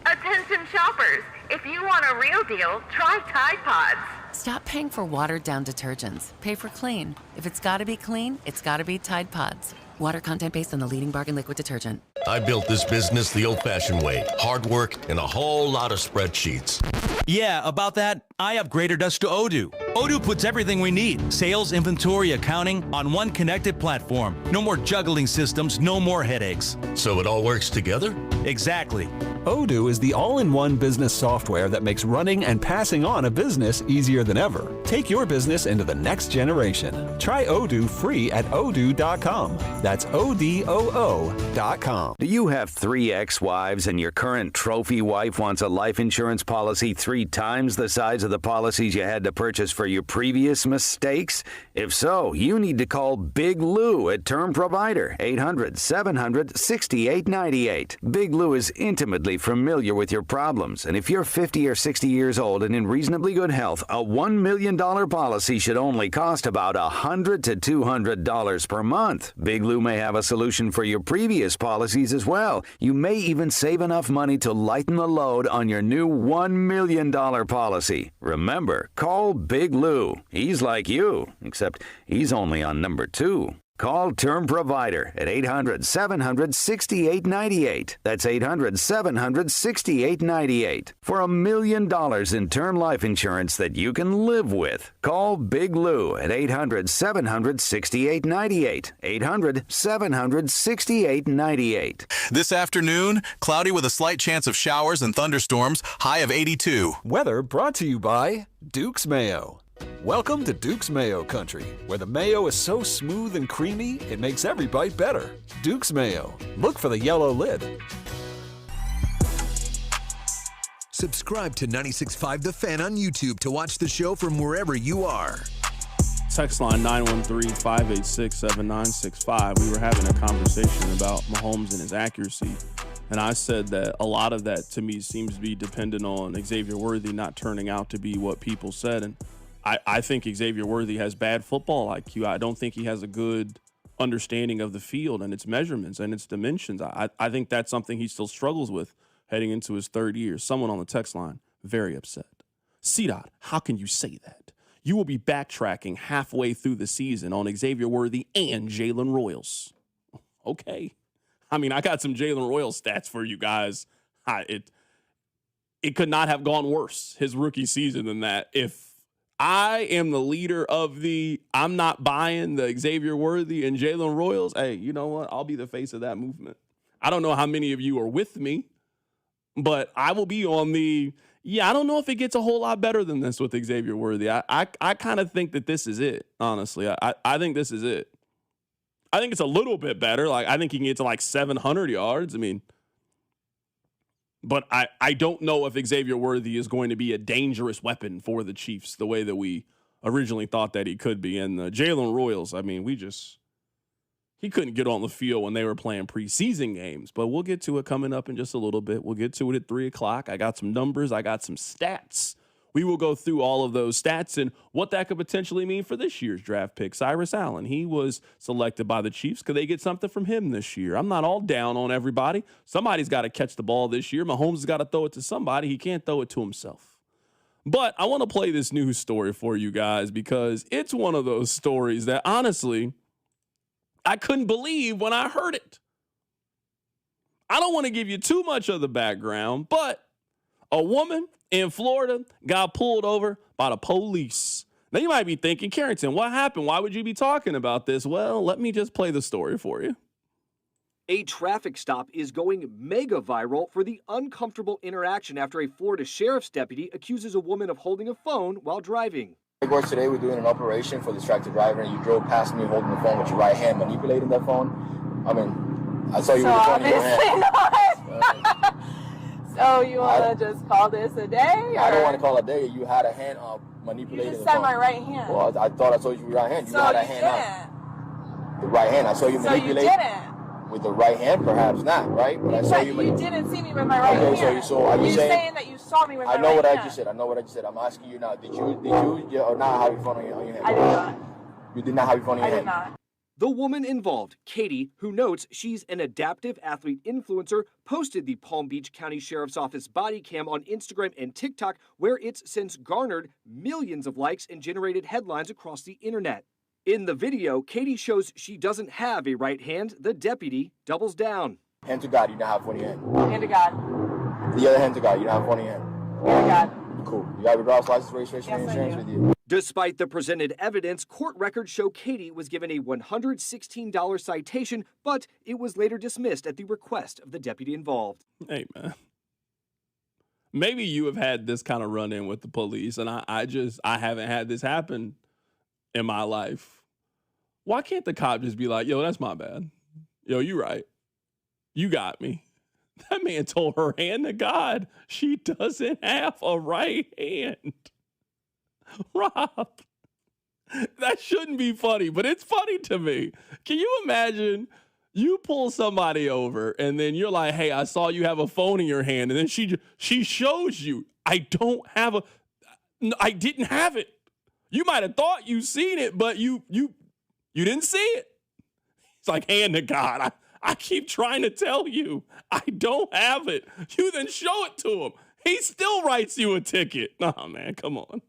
Attention shoppers, if you want a real deal, try Tide Pods. Stop paying for watered-down detergents. Pay for clean. If it's gotta be clean, it's gotta be Tide Pods. Water content based on the leading bargain liquid detergent. I built this business the old-fashioned way. Hard work and a whole lot of spreadsheets. Yeah, about that, I upgraded us to Odoo. Odoo puts everything we need, sales, inventory, accounting, on one connected platform. No more juggling systems, no more headaches. So it all works together? Exactly. Odoo is the all-in-one business software that makes running and passing on a business easier than ever. Take your business into the next generation. Try Odoo free at odoo.com. That's ODOO.com. Do you have 3 ex-wives and your current trophy wife wants a life insurance policy 3 times the size of the policies you had to purchase for your previous mistakes? If so, you need to call Big Lou at Term Provider, 800-700-6898. Big Lou is intimately familiar with your problems, and if you're 50 or 60 years old and in reasonably good health, a $1 million policy should only cost about $100 to $200 per month. Big Lou may have a solution for your previous policies as well. You may even save enough money to lighten the load on your new $1 million policy. Remember, call Big Lou. He's like you, except he's only on number 2. Call Term Provider at 800-700-6898. That's 800-700-6898. For $1 million in term life insurance that you can live with. Call Big Lou at 800-700-6898. 800-700-6898. This afternoon, cloudy with a slight chance of showers and thunderstorms, high of 82. Weather brought to you by Duke's Mayo. Welcome to Duke's Mayo Country, where the mayo is so smooth and creamy, it makes every bite better. Duke's Mayo. Look for the yellow lid. Subscribe to 96.5 The Fan on YouTube to watch the show from wherever you are. Text line 913-586-7965. We were having a conversation about Mahomes and his accuracy, and I said that a lot of that to me seems to be dependent on Xavier Worthy not turning out to be what people said. And I think Xavier Worthy has bad football IQ. I don't think he has a good understanding of the field and its measurements and its dimensions. I think that's something he still struggles with heading into his 3rd year. Someone on the text line, very upset. C-Dot, how can you say that? You will be backtracking halfway through the season on Xavier Worthy and Jalen Royals. Okay. I mean, I got some Jalen Royals stats for you guys. It could not have gone worse, his rookie season, than that. If I am the leader of I'm not buying the Xavier Worthy and Jalen Royals, hey, you know what? I'll be the face of that movement. I don't know how many of you are with me, but I will be on I don't know if it gets a whole lot better than this with Xavier Worthy. I kind of think that this is it, honestly. I think this is it. I think it's a little bit better. Like, I think he can get to like 700 yards. I mean, but I don't know if Xavier Worthy is going to be a dangerous weapon for the Chiefs the way that we originally thought that he could be. And the Jalen Royals, I mean, he couldn't get on the field when they were playing preseason games. But we'll get to it coming up in just a little bit. We'll get to it at 3 o'clock. I got some numbers. I got some stats. We will go through all of those stats and what that could potentially mean for this year's draft pick. Cyrus Allen, he was selected by the Chiefs. Could they get something from him this year? I'm not all down on everybody. Somebody's got to catch the ball this year. Mahomes has got to throw it to somebody. He can't throw it to himself. But I want to play this news story for you guys because it's one of those stories that, honestly, I couldn't believe when I heard it. I don't want to give you too much of the background, but a woman in Florida got pulled over by the police. Now, you might be thinking, Carrington, what happened? Why would you be talking about this? Well, let me just play the story for you. A traffic stop is going mega viral for the uncomfortable interaction after a Florida sheriff's deputy accuses a woman of holding a phone while driving. Of course, today we're doing an operation for distracted driver, and you drove past me holding the phone with your right hand, manipulating that phone. I mean, I saw you with the phone in your hand. So you want to just call this a day? Or? I don't want to call it a day. You had a hand manipulating you just the said phone. my right hand. Well, I thought I saw you with your right hand. You so had a you hand didn't. out. The right hand. I saw you manipulate. So you didn't. With the right hand, perhaps not, right? But I saw you. You didn't see me with my right hand. So are you saying that you saw me with my right hand? I know what I just said. I'm asking you now. Did you or not have your phone on your hand? I did not. You did not have your phone on your hand? I did not. The woman involved, Katie, who notes she's an adaptive athlete influencer, posted the Palm Beach County Sheriff's Office body cam on Instagram and TikTok, where it's since garnered millions of likes and generated headlines across the internet. In the video, Katie shows she doesn't have a right hand. The deputy doubles down. Hand to God, you don't have one in your hand. Hand to God. The other hand to God, you don't have one in your hand. Hand to God. Cool. You have your driver's license, registration, and insurance with you. Despite the presented evidence, court records show Katie was given a $116 citation, but it was later dismissed at the request of the deputy involved. Hey, man. maybe you have had this kind of run-in with the police, and I haven't had this happen in my life. Why can't the cop just be like, yo, that's my bad. Yo, you right. You got me. That man told her hand to God she doesn't have a right hand. Rob, that shouldn't be funny, but it's funny to me. Can you imagine you pull somebody over and then you're like, hey, I saw you have a phone in your hand. And then she shows you, I didn't have it. You might have thought you seen it, but you didn't see it. It's like, hand to God. I keep trying to tell you, I don't have it. You then show it to him. He still writes you a ticket. Oh, man, come on.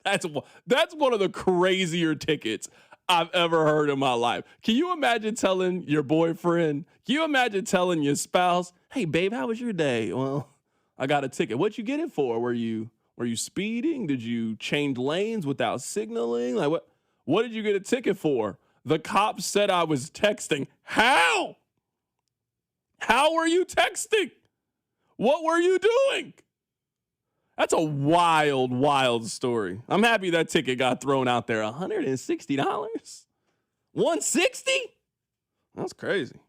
That's one of the crazier tickets I've ever heard in my life. Can you imagine telling your boyfriend, can you imagine telling your spouse, hey, babe, how was your day? Well, I got a ticket. What'd you get it for? Were you speeding? Did you change lanes without signaling? Like what did you get a ticket for? The cop said I was texting. How? How were you texting? What were you doing? That's a wild, wild story. I'm happy that ticket got thrown out there. $160? $160? That's crazy.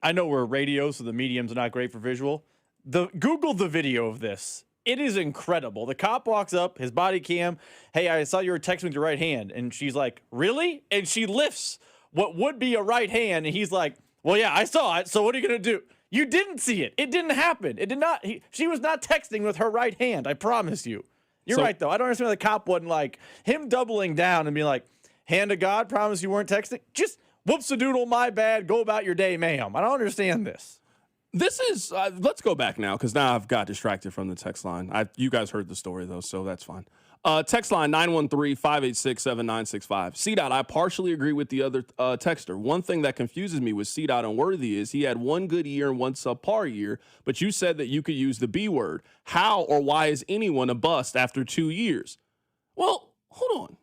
I know we're radio, so the medium's not great for visual. Google the video of this. It is incredible. The cop walks up, his body cam. Hey, I saw you were texting with your right hand. And she's like, really? And she lifts what would be a right hand. And he's like, well, yeah, I saw it. So what are you going to do? You didn't see it. It didn't happen. It did not. She was not texting with her right hand. I promise you. You're right, though. I don't understand why the cop wasn't like him doubling down and being like, hand to God, promise you weren't texting. Just whoops-a-doodle, my bad. Go about your day, ma'am. I don't understand this. This is, let's go back now, because now I've got distracted from the text line. You guys heard the story, though, so that's fine. Text line 913-586-7965. C-Dot, I partially agree with the other texter. One thing that confuses me with C-Dot and Worthy is he had one good year and one subpar year, but you said that you could use the B word. How or why is anyone a bust after 2 years? Well, hold on.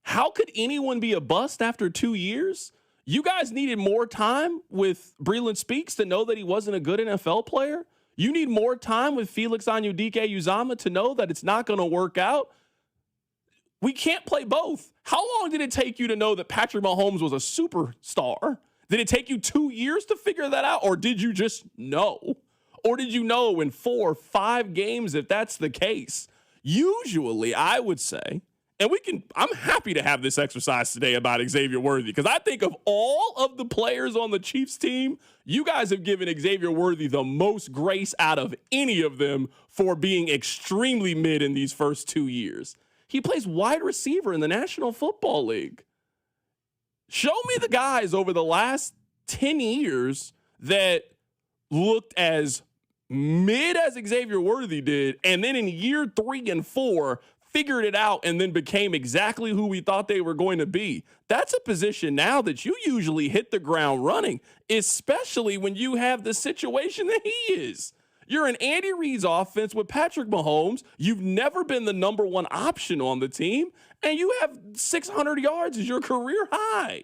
How could anyone be a bust after 2 years? You guys needed more time with Breland Speaks to know that he wasn't a good NFL player? You need more time with Felix Anudike-Uzomah to know that it's not going to work out? We can't play both. How long did it take you to know that Patrick Mahomes was a superstar? Did it take you 2 years to figure that out? Or did you just know? Or did you know in 4 or 5 games if that's the case? Usually, I would say, and I'm happy to have this exercise today about Xavier Worthy, because I think of all of the players on the Chiefs team, you guys have given Xavier Worthy the most grace out of any of them for being extremely mid in these first 2 years. He plays wide receiver in the National Football League. Show me the guys over the last 10 years that looked as mid as Xavier Worthy did, and then in year 3 and 4, figured it out and then became exactly who we thought they were going to be. That's a position now that you usually hit the ground running, especially when you have the situation that he is. You're in Andy Reid's offense with Patrick Mahomes. You've never been the number one option on the team, and you have 600 yards as your career high.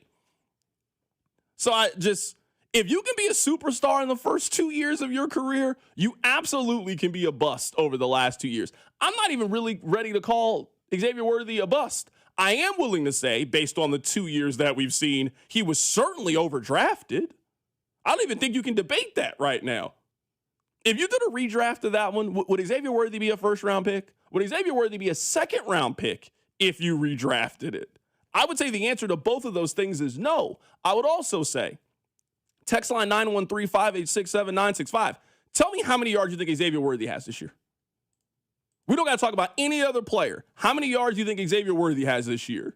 So if you can be a superstar in the first 2 years of your career, you absolutely can be a bust over the last 2 years. I'm not even really ready to call Xavier Worthy a bust. I am willing to say, based on the 2 years that we've seen, he was certainly overdrafted. I don't even think you can debate that right now. If you did a redraft of that one, would Xavier Worthy be a first-round pick? Would Xavier Worthy be a second-round pick if you redrafted it? I would say the answer to both of those things is no. I would also say, text line 913-586-7965. Tell me how many yards you think Xavier Worthy has this year. We don't got to talk about any other player. How many yards do you think Xavier Worthy has this year?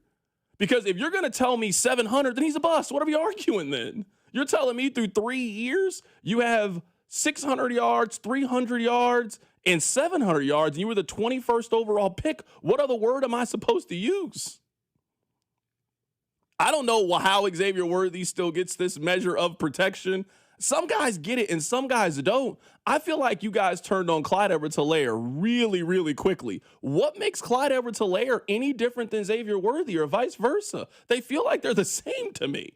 Because if you're going to tell me 700, then he's a bust. What are we arguing then? You're telling me through 3 years you have 600 yards, 300 yards, and 700 yards, and you were the 21st overall pick. What other word am I supposed to use? I don't know how Xavier Worthy still gets this measure of protection. Some guys get it and some guys don't. I feel like you guys turned on Clyde Edwards-Helaire really, really quickly. What makes Clyde Edwards-Helaire any different than Xavier Worthy or vice versa? They feel like they're the same to me.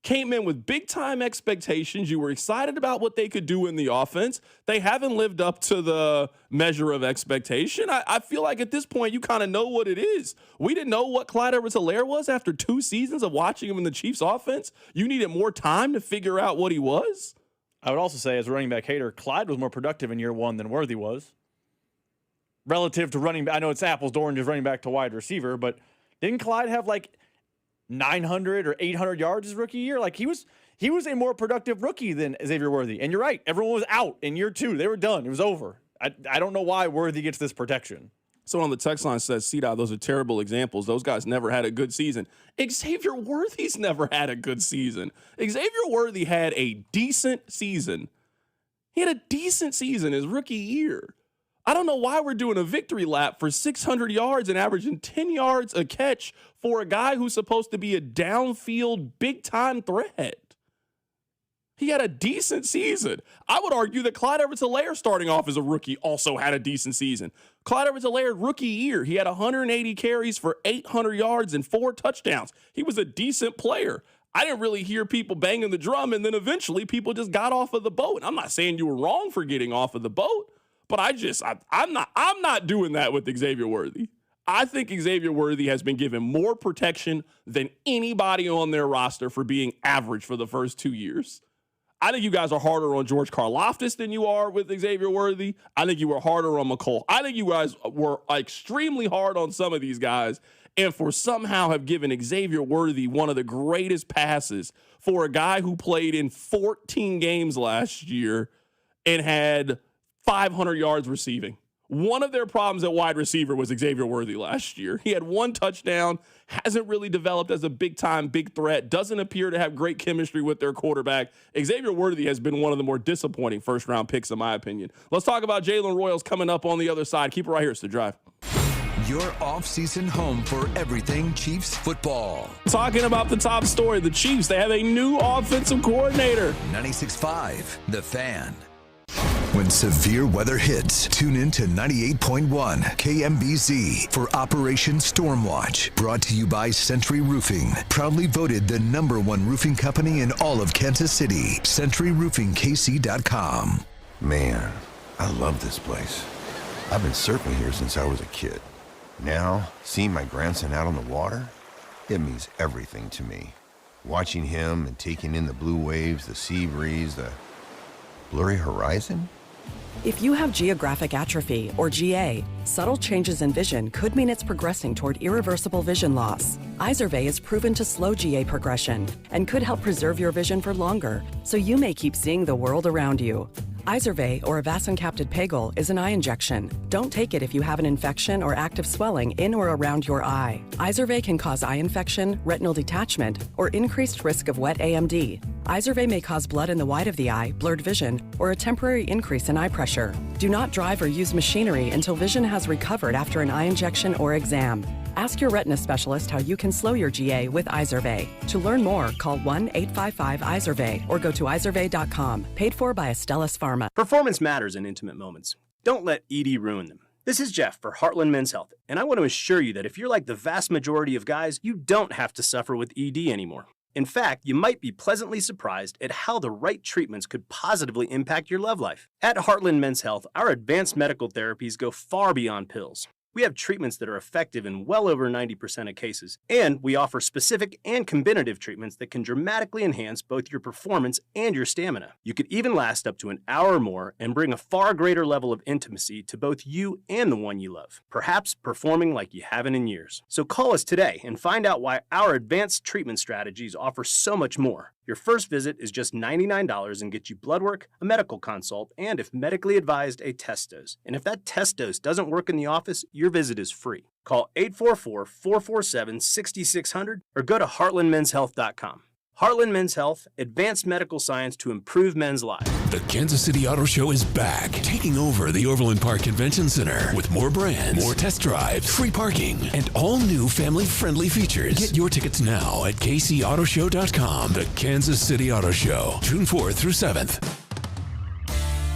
came in with big-time expectations. You were excited about what they could do in the offense. They haven't lived up to the measure of expectation. I feel like at this point, you kind of know what it is. We didn't know what Clyde Edwards-Helaire was after 2 seasons of watching him in the Chiefs offense. You needed more time to figure out what he was. I would also say, as a running back hater, Clyde was more productive in year 1 than Worthy was. Relative to running back, I know it's apples to oranges running back to wide receiver, but didn't Clyde have like 900 or 800 yards his rookie year? Like he was a more productive rookie than Xavier Worthy. And you're right, everyone was out in year 2. They were done. It was over. I don't know why Worthy gets this protection. Someone on the text line says, C-Dot, those are terrible examples. Those guys never had a good season. Xavier Worthy's never had a good season. Xavier Worthy had a decent season. He had a decent season his rookie year. I don't know why we're doing a victory lap for 600 yards and averaging 10 yards a catch for a guy who's supposed to be a downfield big-time threat. He had a decent season. I would argue that Clyde Edwards-Helaire starting off as a rookie also had a decent season. Clyde Edwards-Helaire rookie year, he had 180 carries for 800 yards and 4 touchdowns. He was a decent player. I didn't really hear people banging the drum, and then eventually people just got off of the boat. I'm not saying you were wrong for getting off of the boat, but I'm not doing that with Xavier Worthy. I think Xavier Worthy has been given more protection than anybody on their roster for being average for the first 2 years. I think you guys are harder on George Karlaftis than you are with Xavier Worthy. I think you were harder on McCole. I think you guys were extremely hard on some of these guys, and for somehow have given Xavier Worthy one of the greatest passes for a guy who played in 14 games last year and had 500 yards receiving. One of their problems at wide receiver was Xavier Worthy last year. He had 1 touchdown, hasn't really developed as a big-time, big threat, doesn't appear to have great chemistry with their quarterback. Xavier Worthy has been one of the more disappointing first-round picks, in my opinion. Let's talk about Jalen Royals coming up on the other side. Keep it right here. It's The Drive. Your off-season home for everything Chiefs football. Talking about the top story, the Chiefs, they have a new offensive coordinator. 96.5, The Fan. When severe weather hits, tune in to 98.1 KMBZ for Operation Stormwatch. Brought to you by Century Roofing. Proudly voted the #1 roofing company in all of Kansas City. CenturyRoofingKC.com. Man, I love this place. I've been surfing here since I was a kid. Now, seeing my grandson out on the water, it means everything to me. Watching him and taking in the blue waves, the sea breeze, the blurry horizon. If you have geographic atrophy, or GA, subtle changes in vision could mean it's progressing toward irreversible vision loss. Izervay is proven to slow GA progression and could help preserve your vision for longer, so you may keep seeing the world around you. Izervay, or avacincaptad pegol, is an eye injection. Don't take it if you have an infection or active swelling in or around your eye. Izervay can cause eye infection, retinal detachment, or increased risk of wet AMD. Izervay may cause blood in the white of the eye, blurred vision, or a temporary increase in eye pressure. Do not drive or use machinery until vision has recovered after an eye injection or exam. Ask your retina specialist how you can slow your GA with Izervay. To learn more, call 1-855-IZERVAY or go to izervay.com. Paid for by Astellas Pharma. Performance matters in intimate moments. Don't let ED ruin them. This is Jeff for Heartland Men's Health, and I want to assure you that if you're like the vast majority of guys, you don't have to suffer with ED anymore. In fact, you might be pleasantly surprised at how the right treatments could positively impact your love life. At Heartland Men's Health, our advanced medical therapies go far beyond pills. We have treatments that are effective in well over 90% of cases, and we offer specific and combinative treatments that can dramatically enhance both your performance and your stamina. You could even last up to an hour or more and bring a far greater level of intimacy to both you and the one you love, perhaps performing like you haven't in years. So call us today and find out why our advanced treatment strategies offer so much more. Your first visit is just $99 and gets you blood work, a medical consult, and if medically advised, a test dose. And if that test dose doesn't work in the office, your visit is free. Call 844-447-6600 or go to heartlandmenshealth.com. Heartland Men's Health, advanced medical science to improve men's lives. The Kansas City Auto Show is back, taking over the Overland Park Convention Center with more brands, more test drives, free parking, and all new family-friendly features. Get your tickets now at kcautoshow.com. The Kansas City Auto Show, June 4th through 7th.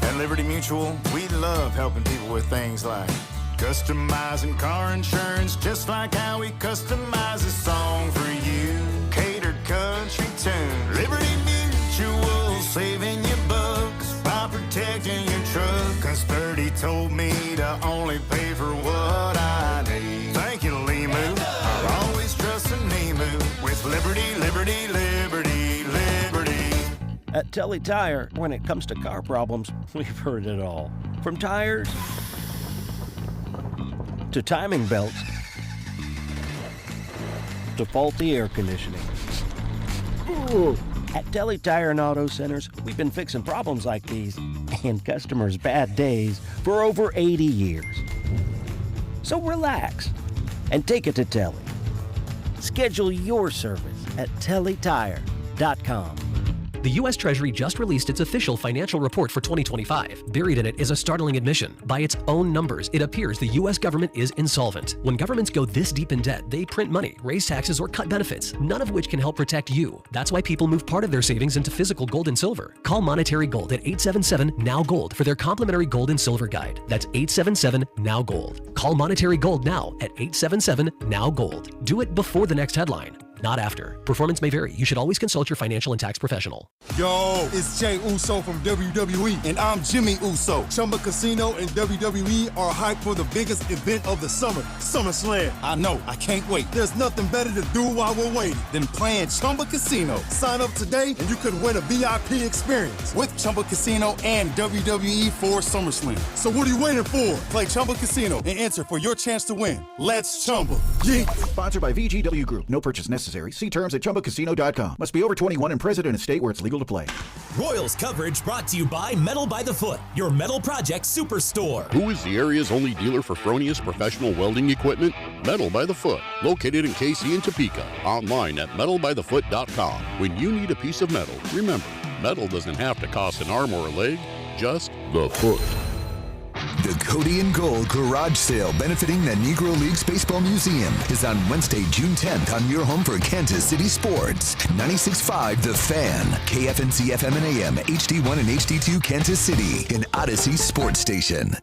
At Liberty Mutual, we love helping people with things like customizing car insurance, just like how we customize a song for you. Catered country tune. Liberty Mutual, saving you bucks by protecting your truck. Cause Birdie told me to only pay for what I need. Thank you, Limu. I'll always trust in Limu with Liberty, Liberty, Liberty, Liberty. At Telly Tire, when it comes to car problems, we've heard it all. From tires to timing belts to faulty air conditioning. Ooh. At Telly Tire and Auto Centers, we've been fixing problems like these and customers' bad days for over 80 years. So relax and take it to Telly. Schedule your service at tellytire.com. The U.S. Treasury just released its official financial report for 2025. Buried in it is a startling admission. By its own numbers, it appears the U.S. government is insolvent. When governments go this deep in debt, they print money, raise taxes, or cut benefits, none of which can help protect you. That's why people move part of their savings into physical gold and silver. Call Monetary Gold at 877-NOW-GOLD for their complimentary gold and silver guide. That's 877-NOW-GOLD. Call Monetary Gold now at 877-NOW-GOLD. Do it before the next headline, not after. Performance may vary. You should always consult your financial and tax professional. Yo, it's Jay Uso from WWE, and I'm Jimmy Uso. Chumba Casino and WWE are hyped for the biggest event of the summer, SummerSlam. I know, I can't wait. There's nothing better to do while we're waiting than playing Chumba Casino. Sign up today, and you could win a VIP experience with Chumba Casino and WWE for SummerSlam. So what are you waiting for? Play Chumba Casino and enter for your chance to win. Let's Chumba. Yeah. Sponsored by VGW Group. No purchase necessary. See terms at ChumbaCasino.com. Must be over 21 and present in a state where it's legal to play. Royals coverage brought to you by Metal by the Foot, your metal project superstore. Who is the area's only dealer for Fronius professional welding equipment? Metal by the Foot, located in KC and Topeka. Online at metalbythefoot.com. When you need a piece of metal, remember, metal doesn't have to cost an arm or a leg, just the foot. The Cody and Gold Garage Sale benefiting the Negro Leagues Baseball Museum is on Wednesday, June 10th on your home for Kansas City sports. 96.5 The Fan, KFNC FM and AM, HD1 and HD2 Kansas City, an Odyssey sports station.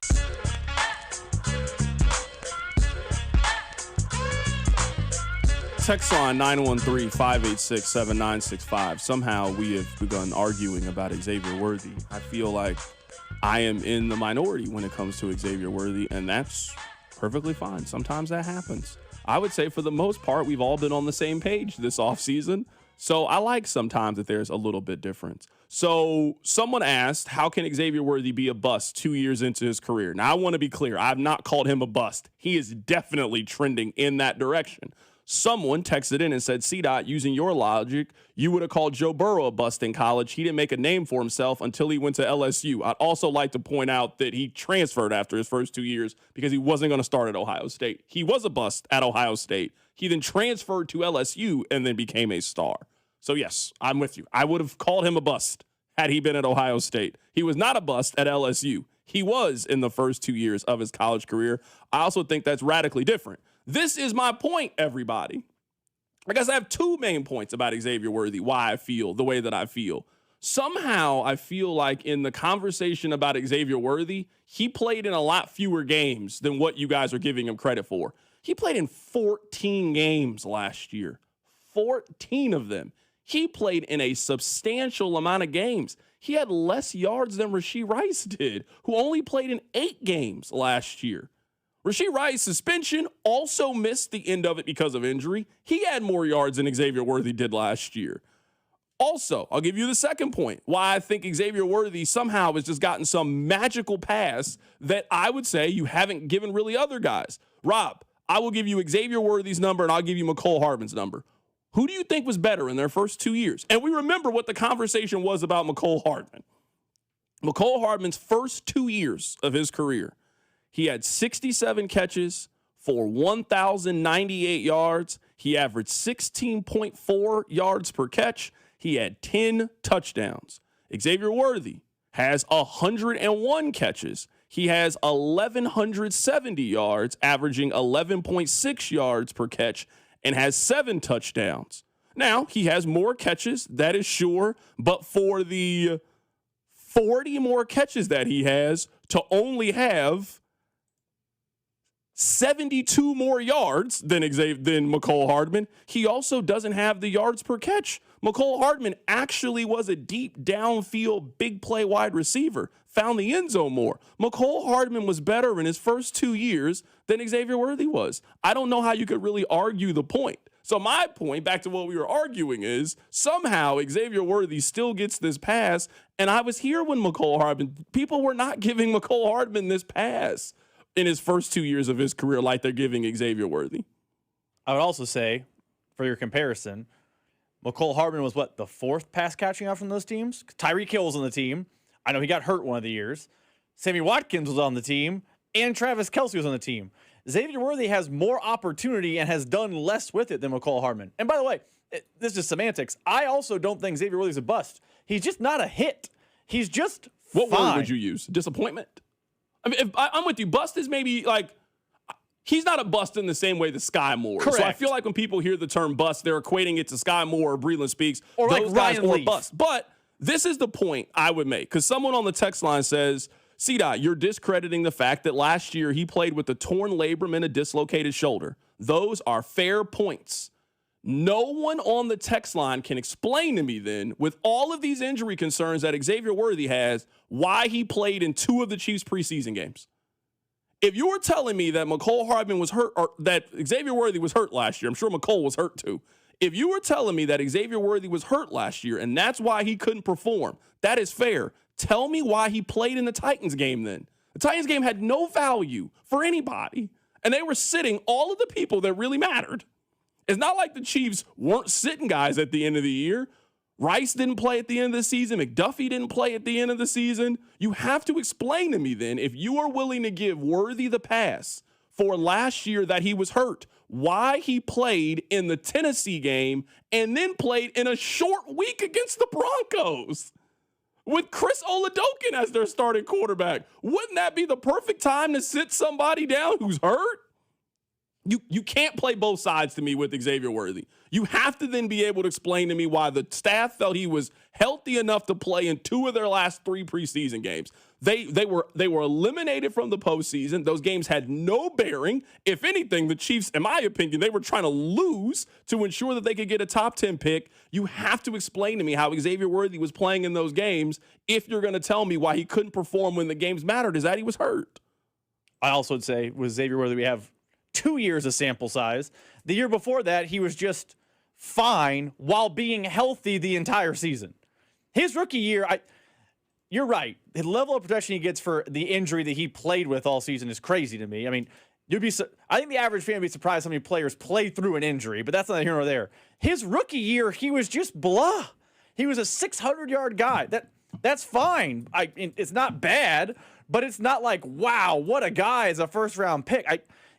Text line 913-586-7965. Somehow we have begun arguing about Xavier Worthy. I feel like I am in the minority when it comes to Xavier Worthy, and that's perfectly fine. Sometimes that happens. I would say for the most part, we've all been on the same page this offseason. So I like sometimes that there's a little bit difference. So someone asked, how can Xavier Worthy be a bust 2 years into his career? Now, I want to be clear. I've not called him a bust. He is definitely trending in that direction. Someone texted in and said, C-Dot, using your logic, you would have called Joe Burrow a bust in college. He didn't make a name for himself until he went to LSU. I'd also like to point out that he transferred after his first 2 years because he wasn't going to start at Ohio State. He was a bust at Ohio State. He then transferred to LSU and then became a star. So, yes, I'm with you. I would have called him a bust had he been at Ohio State. He was not a bust at LSU. He was in the first 2 years of his college career. I also think that's radically different. This is my point, everybody. I guess I have two main points about Xavier Worthy, why I feel the way that I feel. Somehow I feel like in the conversation about Xavier Worthy, he played in a lot fewer games than what you guys are giving him credit for. He played in 14 games last year, 14 of them. He played in a substantial amount of games. He had less yards than Rashee Rice did, who only played in 8 games last year. Rashee Rice's suspension also missed the end of it because of injury. He had more yards than Xavier Worthy did last year. Also, I'll give you the second point, why I think Xavier Worthy somehow has just gotten some magical pass that I would say you haven't given really other guys. Rob, I will give you Xavier Worthy's number, and I'll give you McCole Hardman's number. Who do you think was better in their first 2 years? And we remember what the conversation was about McCole Hardman. McCole Hardman's first 2 years of his career, he had 67 catches for 1,098 yards. He averaged 16.4 yards per catch. He had 10 touchdowns. Xavier Worthy has 101 catches. He has 1,170 yards, averaging 11.6 yards per catch, and has 7 touchdowns. Now, he has more catches, that is sure, but for the 40 more catches that he has to only have 72 more yards than McCole Hardman. He also doesn't have the yards per catch. McCole Hardman actually was a deep downfield, big play wide receiver, found the end zone more. McCole Hardman was better in his first 2 years than Xavier Worthy was. I don't know how you could really argue the point. So my point, back to what we were arguing, is somehow Xavier Worthy still gets this pass, and I was here when McCole Hardman, people were not giving McCole Hardman this pass in his first 2 years of his career like they're giving Xavier Worthy. I would also say, for your comparison, McCole Hardman was the fourth pass catching out from those teams? Tyreek Hill was on the team. I know he got hurt one of the years. Sammy Watkins was on the team, and Travis Kelce was on the team. Xavier Worthy has more opportunity and has done less with it than McCole Hardman. And by the way, this is semantics. I also don't think Xavier Worthy's a bust. He's just not a hit. He's just What fine. word would you use? Disappointment? I mean, I'm with you. Bust is maybe like, he's not a bust in the same way that Sky Moore. Correct. So I feel like when people hear the term bust, they're equating it to Sky Moore or Breland Speaks. Or those like guys Ryan are Leaf. bust. But this is the point I would make, because someone on the text line says, C-Dot, you're discrediting the fact that last year he played with a torn labrum and a dislocated shoulder. Those are fair points. No one on the text line can explain to me then, with all of these injury concerns that Xavier Worthy has, why he played in 2 of the Chiefs' preseason games. If you were telling me that McCole Hardman was hurt, or that Xavier Worthy was hurt last year, I'm sure McCole was hurt too. If you were telling me that Xavier Worthy was hurt last year and that's why he couldn't perform, that is fair. Tell me why he played in the Titans game then. The Titans game had no value for anybody, and they were sitting all of the people that really mattered. It's not like the Chiefs weren't sitting guys at the end of the year. Rice didn't play at the end of the season. McDuffie didn't play at the end of the season. You have to explain to me then, if you are willing to give Worthy the pass for last year that he was hurt, why he played in the Tennessee game and then played in a short week against the Broncos with Chris Oladokun as their starting quarterback. Wouldn't that be the perfect time to sit somebody down who's hurt? You can't play both sides to me with Xavier Worthy. You have to then be able to explain to me why the staff felt he was healthy enough to play in 2 of their last 3 preseason games. They were eliminated from the postseason. Those games had no bearing. If anything, the Chiefs, in my opinion, they were trying to lose to ensure that they could get a top 10 pick. You have to explain to me how Xavier Worthy was playing in those games if you're going to tell me why he couldn't perform when the games mattered, is that he was hurt. I also would say with Xavier Worthy, we have 2 years of sample size. The year before that, he was just fine while being healthy the entire season. His rookie year, you're right. The level of protection he gets for the injury that he played with all season is crazy to me. I mean, I think the average fan would be surprised how many players play through an injury, but that's not here nor there. His rookie year, he was just blah. He was a 600-yard guy. That's fine. It's not bad, but it's not like, wow, what a guy as a first-round pick.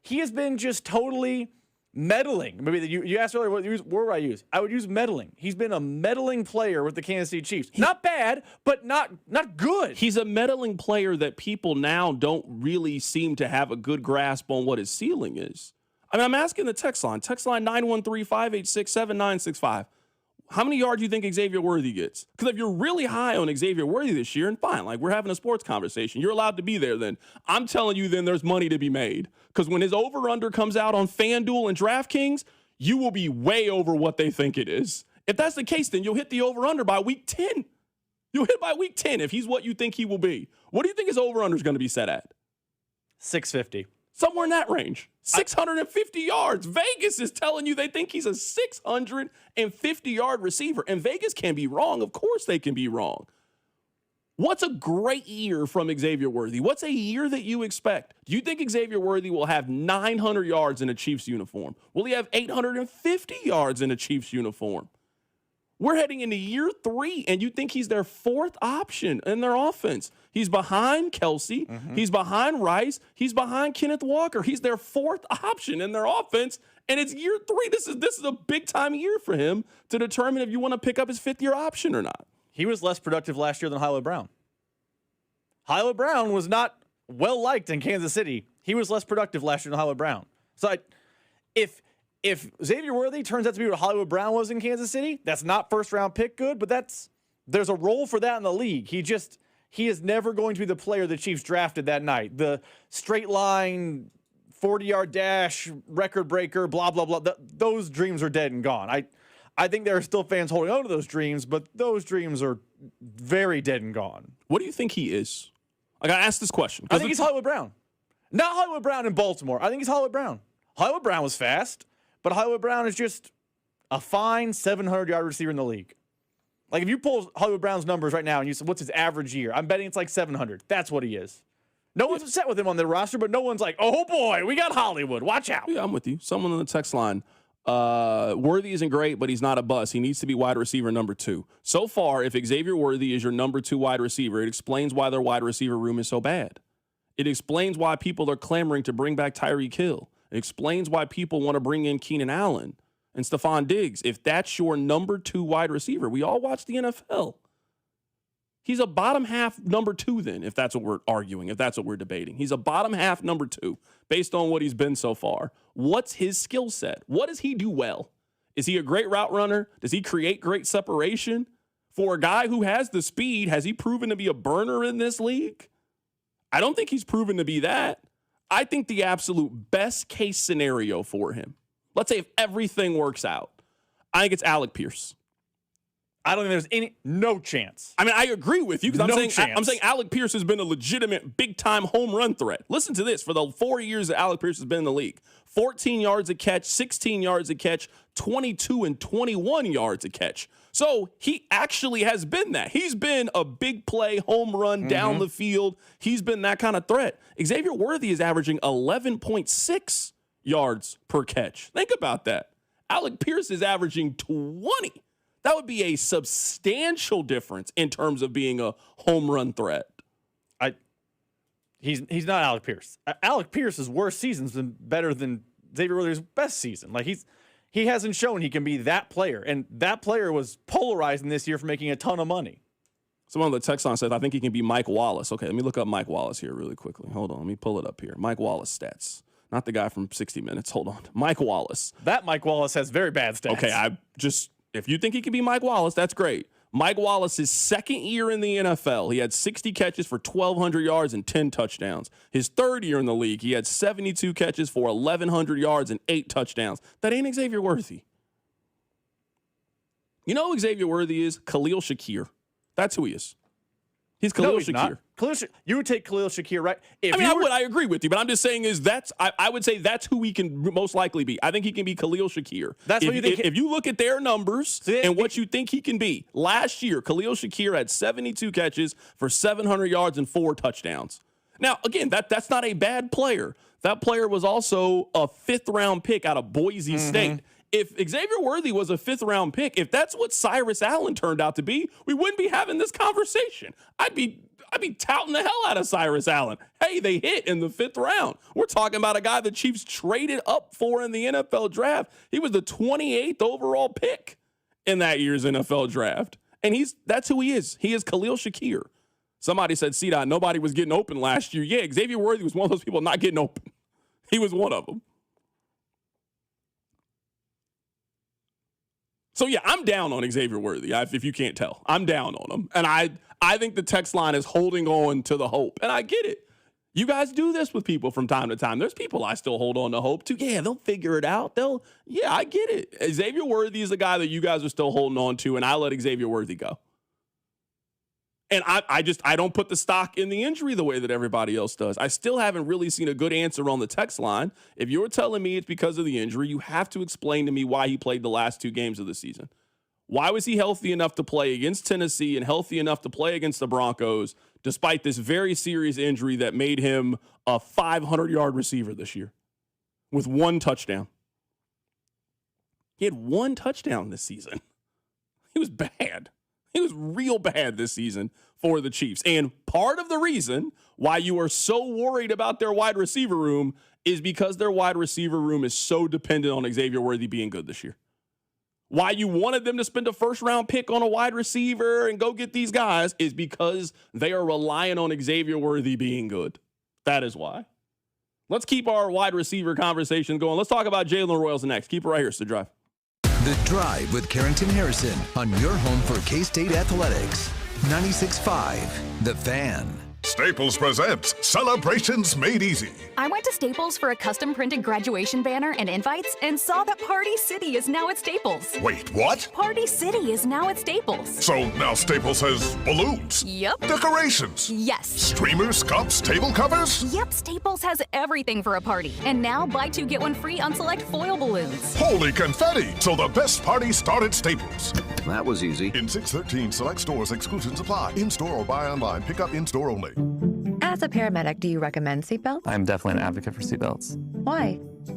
He has been just totally meddling. Maybe you asked earlier what word I use. I would use meddling. He's been a meddling player with the Kansas City Chiefs. Not bad, but not good. He's a meddling player that people now don't really seem to have a good grasp on what his ceiling is. I mean, I'm asking the text line. Text line 913-586-7965. How many yards do you think Xavier Worthy gets? Because if you're really high on Xavier Worthy this year, and fine, like we're having a sports conversation, you're allowed to be there then. I'm telling you then there's money to be made. Because when his over-under comes out on FanDuel and DraftKings, you will be way over what they think it is. If that's the case, then you'll hit the over-under by week 10. You'll hit by week 10 if he's what you think he will be. What do you think his over-under is going to be set at? 650. Somewhere in that range. 650 yards. Vegas is telling you they think he's a 650-yard receiver. And Vegas can be wrong. Of course they can be wrong. What's a great year from Xavier Worthy? What's a year that you expect? Do you think Xavier Worthy will have 900 yards in a Chiefs uniform? Will he have 850 yards in a Chiefs uniform? We're heading into year 3, and you think he's their 4th option in their offense. He's behind Kelce. Mm-hmm. He's behind Rice. He's behind Kenneth Walker. He's their 4th option in their offense, and it's year 3. This is a big-time year for him to determine if you want to pick up his 5th-year option or not. He was less productive last year than Hollywood Brown. Hollywood Brown was not well-liked in Kansas City. He was less productive last year than Hollywood Brown. So if Xavier Worthy turns out to be what Hollywood Brown was in Kansas City, that's not first-round pick good, but there's a role for that in the league. He is never going to be the player the Chiefs drafted that night. The straight line 40-yard dash, record breaker, blah, blah, blah. Those dreams are dead and gone. I think there are still fans holding on to those dreams, but those dreams are very dead and gone. What do you think he is? Like, I asked this question. I think he's Hollywood Brown. Not Hollywood Brown in Baltimore. I think he's Hollywood Brown. Hollywood Brown was fast, but Hollywood Brown is just a fine 700-yard receiver in the league. Like, if you pull Hollywood Brown's numbers right now and you said, what's his average year? I'm betting it's like 700. That's what he is. No one's upset with him on their roster, but no one's like, oh, boy, we got Hollywood. Watch out. Yeah, I'm with you. Someone on the text line. Worthy isn't great, but he's not a bust. He needs to be wide receiver number 2. So far, if Xavier Worthy is your number 2 wide receiver, it explains why their wide receiver room is so bad. It explains why people are clamoring to bring back Tyreek Hill. It explains why people want to bring in Keenan Allen and Stephon Diggs. If that's your number 2 wide receiver, we all watch the NFL. He's a bottom half number 2 then, if that's what we're arguing, if that's what we're debating. He's a bottom half number 2 based on what he's been so far. What's his skill set? What does he do well? Is he a great route runner? Does he create great separation? For a guy who has the speed, has he proven to be a burner in this league? I don't think he's proven to be that. I think the absolute best case scenario for him, let's say if everything works out, I think it's Alec Pierce. I don't think there's no chance. I mean, I agree with you because No I'm saying Alec Pierce has been a legitimate big-time home run threat. Listen to this. For the 4 years that Alec Pierce has been in the league, 14 yards a catch, 16 yards a catch, 22 and 21 yards a catch. So he actually has been that. He's been a big play, home run, down the field. He's been that kind of threat. Xavier Worthy is averaging 11.6 yards per catch. Think about that. Alec Pierce is averaging 20. That would be a substantial difference in terms of being a home run threat. He's not Alec Pierce. Alec Pierce's worst season's been better than Xavier Worthy's best season. Like he hasn't shown he can be that player, and that player was polarizing this year for making a ton of money. Someone on the text line says, I think he can be Mike Wallace. Okay, let me look up Mike Wallace here really quickly. Hold on, let me pull it up here. Mike Wallace stats. Not the guy from 60 Minutes. Hold on. Mike Wallace. That Mike Wallace has very bad stats. Okay, if you think he can be Mike Wallace, that's great. Mike Wallace's second year in the NFL, he had 60 catches for 1,200 yards and 10 touchdowns. His third year in the league, he had 72 catches for 1,100 yards and 8 touchdowns. That ain't Xavier Worthy. You know who Xavier Worthy is? Khalil Shakir. That's who he is. He's Khalil Shakir. You would take Khalil Shakir, right? I agree with you, but I'm just saying I would say that's who he can most likely be. I think he can be Khalil Shakir. That's what you think. If you look at their numbers and what you think he can be, last year, Khalil Shakir had 72 catches for 700 yards and 4 touchdowns. Now, again, that's not a bad player. That player was also a 5th-round pick out of Boise State. If Xavier Worthy was a 5th-round pick, if that's what Cyrus Allen turned out to be, we wouldn't be having this conversation. I'd be touting the hell out of Cyrus Allen. Hey, they hit in the 5th round. We're talking about a guy the Chiefs traded up for in the NFL draft. He was the 28th overall pick in that year's NFL draft. And that's who he is. He is Khalil Shakir. Somebody said, CDOT, nobody was getting open last year. Yeah, Xavier Worthy was one of those people not getting open. He was one of them. So, yeah, I'm down on Xavier Worthy, if you can't tell. I'm down on him. And I think the text line is holding on to the hope. And I get it. You guys do this with people from time to time. There's people I still hold on to hope to. Yeah, they'll figure it out. I get it. Xavier Worthy is the guy that you guys are still holding on to, and I let Xavier Worthy go. And I don't put the stock in the injury the way that everybody else does. I still haven't really seen a good answer on the text line. If you're telling me it's because of the injury, you have to explain to me why he played the last 2 games of the season. Why was he healthy enough to play against Tennessee and healthy enough to play against the Broncos despite this very serious injury that made him a 500-yard receiver this year with 1 touchdown? He had 1 touchdown this season. He was bad. He was real bad this season for the Chiefs. And part of the reason why you are so worried about their wide receiver room is because their wide receiver room is so dependent on Xavier Worthy being good this year. Why you wanted them to spend a 1st-round pick on a wide receiver and go get these guys is because they are relying on Xavier Worthy being good. That is why. Let's keep our wide receiver conversation going. Let's talk about Jalen Royals next. Keep it right here, it's The Drive. The Drive with Carrington Harrison on your home for K-State Athletics. 96.5 The Fan. Staples presents Celebrations Made Easy. I went to Staples for a custom printed graduation banner and invites and saw that Party City is now at Staples. Wait, what? Party City is now at Staples. So now Staples has balloons? Yep. Decorations? Yes. Streamers, cups, table covers? Yep, Staples has everything for a party. And now buy two, get one free on select foil balloons. Holy confetti! So the best party started at Staples. That was easy. In 613 select stores, exclusions apply. In-store or buy online. Pick up in-store only. As a paramedic, do you recommend seatbelts? I'm definitely an advocate for seatbelts. Why?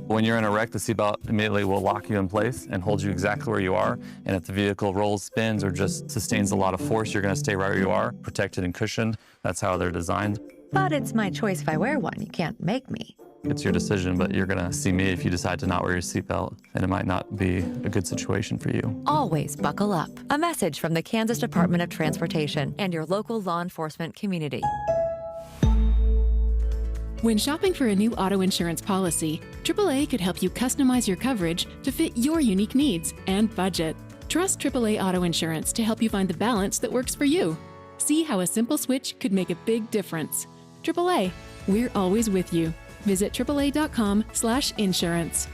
When you're in a wreck, the seatbelt immediately will lock you in place and hold you exactly where you are. And if the vehicle rolls, spins, or just sustains a lot of force, you're going to stay right where you are, protected and cushioned. That's how they're designed. But it's my choice if I wear one. You can't make me. It's your decision, but you're going to see me if you decide to not wear your seatbelt, and it might not be a good situation for you. Always buckle up. A message from the Kansas Department of Transportation and your local law enforcement community. When shopping for a new auto insurance policy, AAA could help you customize your coverage to fit your unique needs and budget. Trust AAA Auto Insurance to help you find the balance that works for you. See how a simple switch could make a big difference. AAA, we're always with you. Visit AAA.com/insurance.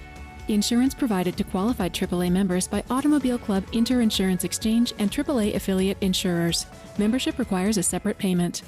Insurance provided to qualified AAA members by Automobile Club Inter-Insurance Exchange and AAA affiliate insurers. Membership requires a separate payment.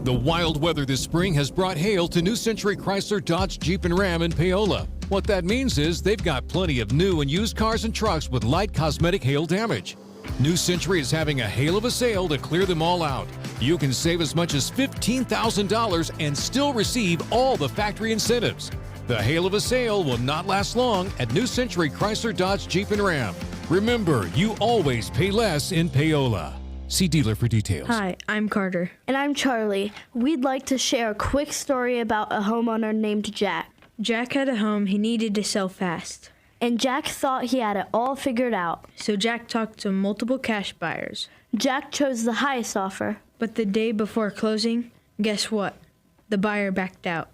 The wild weather this spring has brought hail to New Century Chrysler, Dodge, Jeep, and Ram in Paola. What that means is they've got plenty of new and used cars and trucks with light cosmetic hail damage. New Century is having a hail of a sale to clear them all out. You can save as much as $15,000 and still receive all the factory incentives. The hail of a sale will not last long at New Century Chrysler, Dodge, Jeep, and Ram. Remember, you always pay less in Paola. See dealer for details. Hi, I'm Carter. And I'm Charlie. We'd like to share a quick story about a homeowner named Jack. Jack had a home he needed to sell fast. And Jack thought he had it all figured out. So Jack talked to multiple cash buyers. Jack chose the highest offer. But the day before closing, guess what? The buyer backed out.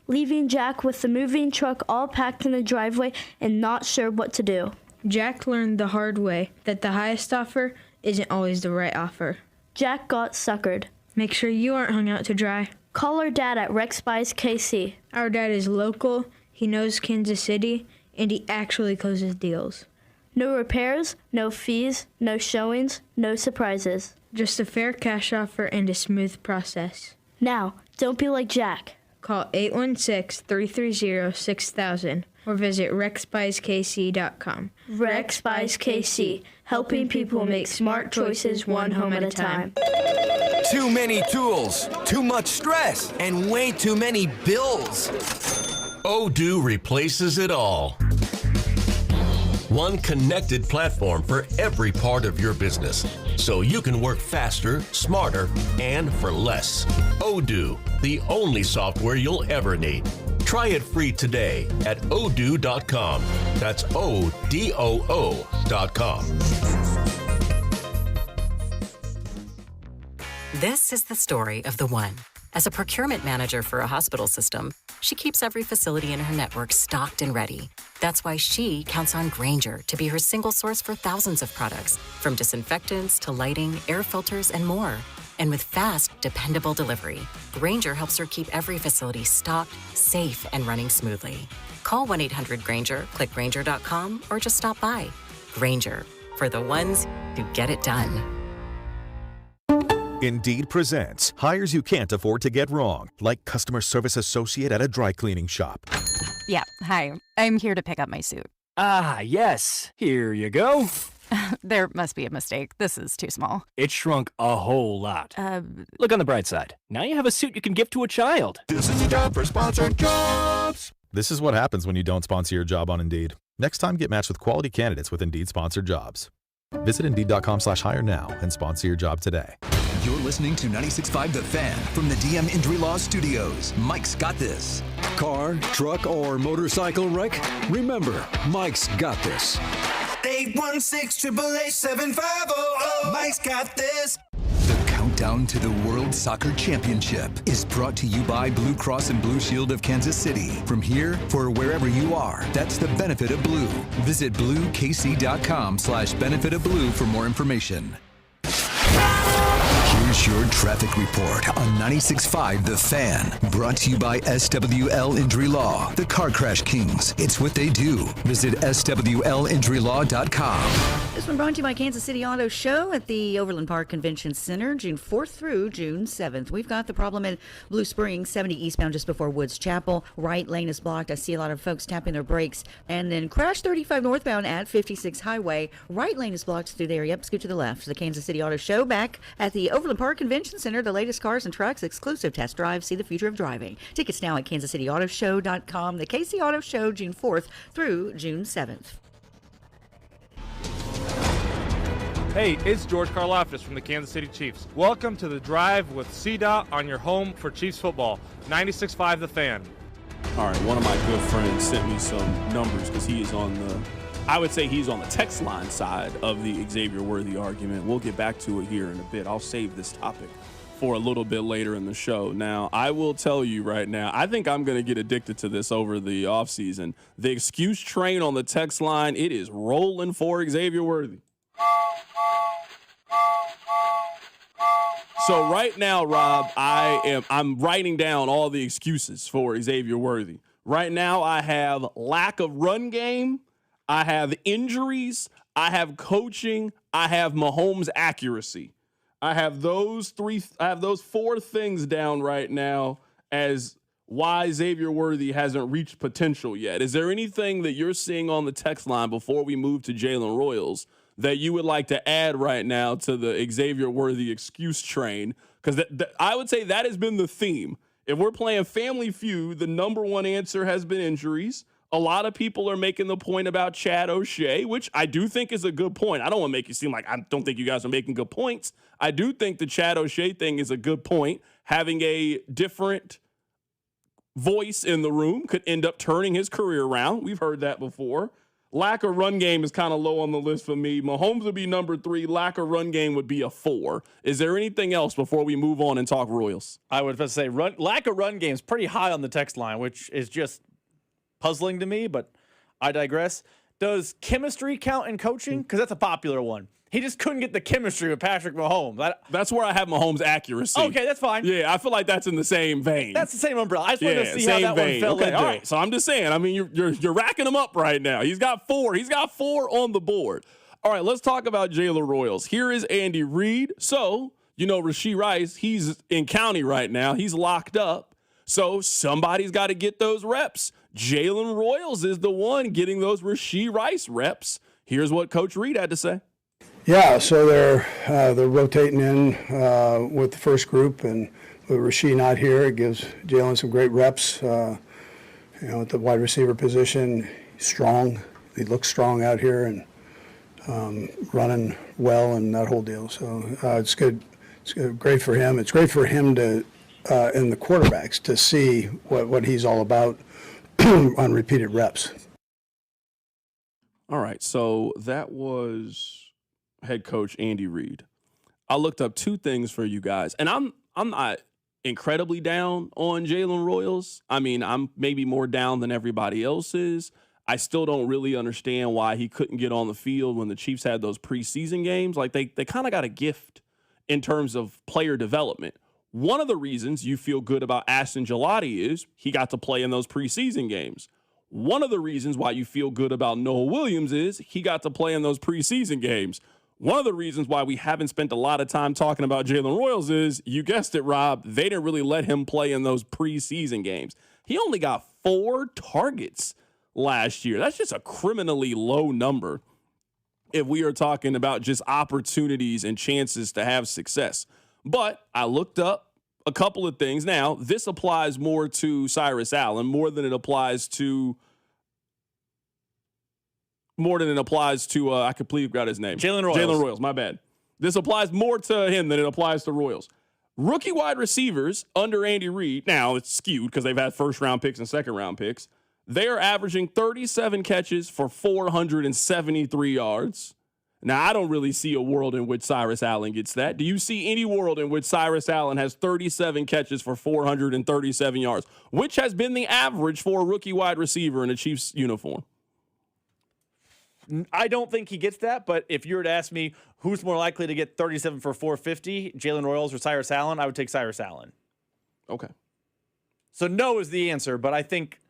Leaving Jack with the moving truck all packed in the driveway and not sure what to do. Jack learned the hard way that the highest offer isn't always the right offer. Jack got suckered. Make sure you aren't hung out to dry. Call our dad at Rex Buys KC. Our dad is local, he knows Kansas City, and he actually closes deals. No repairs, no fees, no showings, no surprises. Just a fair cash offer and a smooth process. Now, don't be like Jack. Call 816-330-6000 or visit rexbuyskc.com. Rex Buys KC, helping people make smart choices one home at a time. Too many tools, too much stress, and way too many bills. Odoo replaces it all. One connected platform for every part of your business, so you can work faster, smarter, and for less. Odoo, the only software you'll ever need. Try it free today at odoo.com. That's ODOO.com. This is the story of the one. As a procurement manager for a hospital system, she keeps every facility in her network stocked and ready. That's why she counts on Grainger to be her single source for thousands of products, from disinfectants to lighting, air filters, and more. And with fast, dependable delivery, Grainger helps her keep every facility stocked, safe, and running smoothly. Call 1-800-GRAINGER, click Grainger.com, or just stop by. Grainger, for the ones who get it done. Indeed presents hires you can't afford to get wrong, like customer service associate at a dry cleaning shop. Yeah, hi. I'm here to pick up my suit. Ah, yes. Here you go. There must be a mistake. This is too small. It shrunk a whole lot. Look on the bright side. Now you have a suit you can give to a child. This is a job for sponsored jobs. This is what happens when you don't sponsor your job on Indeed. Next time, get matched with quality candidates with Indeed sponsored jobs. Visit Indeed.com/hire now and sponsor your job today. You're listening to 96.5 The Fan from the DM Injury Law Studios. Mike's got this. Car, truck, or motorcycle wreck? Remember, Mike's got this. 816-888-7500. Mike's got this. The countdown to the World Soccer Championship is brought to you by Blue Cross and Blue Shield of Kansas City. From here, for wherever you are, that's the benefit of blue. Visit bluekc.com/benefit of blue for more information. Here's Here's your traffic report on 96.5 The Fan. Brought to you by SWL Injury Law, the Car Crash Kings. It's what they do. Visit SWLinjurylaw.com. This one brought to you by Kansas City Auto Show at the Overland Park Convention Center, June 4th through June 7th. We've got the problem in Blue Springs, 70 eastbound just before Woods Chapel. Right lane is blocked. I see a lot of folks tapping their brakes. And then crash 35 northbound at 56 Highway. Right lane is blocked through there. Yep, scoot to the left. The Kansas City Auto Show back at the Overland Park Convention Center. The latest cars and trucks, exclusive test drive. See the future of driving. Tickets now at kansascityautoshow.com. The KC Auto Show, June 4th through June 7th. Hey, it's George Karlaftis from the Kansas City Chiefs. Welcome to The Drive with CDOT on your home for Chiefs football. 96.5 The Fan. All right, one of my good friends sent me some numbers because he is on I would say he's on the text line side of the Xavier Worthy argument. We'll get back to it here in a bit. I'll save this topic for a little bit later in the show. Now, I will tell you right now, I think I'm going to get addicted to this over the offseason. The excuse train on the text line, it is rolling for Xavier Worthy. So right now, Rob, I'm writing down all the excuses for Xavier Worthy. Right now, I have lack of run game, I have injuries, I have coaching, I have Mahomes accuracy. I have those four things down right now as why Xavier Worthy hasn't reached potential yet. Is there anything that you're seeing on the text line before we move to Jalen Royals that you would like to add right now to the Xavier Worthy excuse train? Because I would say that has been the theme. If we're playing Family Feud, the number one answer has been injuries. A lot of people are making the point about Chad O'Shea, which I do think is a good point. I don't want to make you seem like I don't think you guys are making good points. I do think the Chad O'Shea thing is a good point. Having a different voice in the room could end up turning his career around. We've heard that before. Lack of run game is kind of low on the list for me. Mahomes would be number 3. Lack of run game would be a 4. Is there anything else before we move on and talk Royals? I would say lack of run game is pretty high on the text line, which is just puzzling to me, but I digress. Does chemistry count in coaching? Because that's a popular one. He just couldn't get the chemistry with Patrick Mahomes. That's where I have Mahomes' accuracy. Okay, that's fine. Yeah, I feel like that's in the same vein. That's the same umbrella. I just wanted to see how that one fell into. All right, so I'm just saying. I mean, you're racking them up right now. He's got 4. He's got 4 on the board. All right, let's talk about Jalen Royals. Here is Andy Reid. So, Rashee Rice, he's in county right now. He's locked up. So somebody's got to get those reps. Jalen Royals is the one getting those Rashee Rice reps. Here's what Coach Reid had to say. Yeah, so they're rotating in with the first group, and with Rashee not here, it gives Jalen some great reps. At the wide receiver position, he's strong. He looks strong out here and running well and that whole deal. So it's good. It's great for him. It's great for him to and the quarterbacks to see what he's all about on repeated reps. All right, so that was head coach Andy Reid. I looked up 2 things for you guys, and I'm not incredibly down on Jalen Royals. I mean, I'm maybe more down than everybody else is. I still don't really understand why he couldn't get on the field when the Chiefs had those preseason games. Like, they kind of got a gift in terms of player development. One of the reasons you feel good about Ashton Gelati is he got to play in those preseason games. One of the reasons why you feel good about Noah Williams is he got to play in those preseason games. One of the reasons why we haven't spent a lot of time talking about Jalen Royals is, you guessed it, Rob, they didn't really let him play in those preseason games. He only got 4 targets last year. That's just a criminally low number if we are talking about just opportunities and chances to have success. But I looked up a couple of things. Now, this applies more to Cyrus Allen more than it applies to I completely forgot his name. Jalen Royals. Jalen Royals, my bad. This applies more to him than it applies to Royals. Rookie wide receivers under Andy Reid, now it's skewed because they've had first-round picks and second-round picks. They are averaging 37 catches for 473 yards. Now, I don't really see a world in which Cyrus Allen gets that. Do you see any world in which Cyrus Allen has 37 catches for 437 yards, which has been the average for a rookie wide receiver in a Chiefs uniform? I don't think he gets that, but if you were to ask me who's more likely to get 37 for 450, Jalen Royals or Cyrus Allen, I would take Cyrus Allen. Okay. So no is the answer, but I think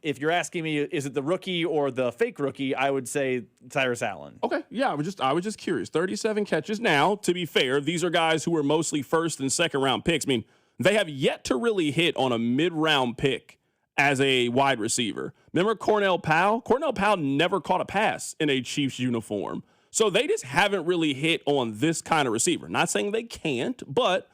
if you're asking me, is it the rookie or the fake rookie, I would say Cyrus Allen. Okay, yeah, I was just curious. 37 catches. Now, to be fair, these are guys who are mostly first and second round picks. I mean, they have yet to really hit on a mid-round pick as a wide receiver. Remember Cornell Powell? Cornell Powell never caught a pass in a Chiefs uniform. So they just haven't really hit on this kind of receiver. Not saying they can't, but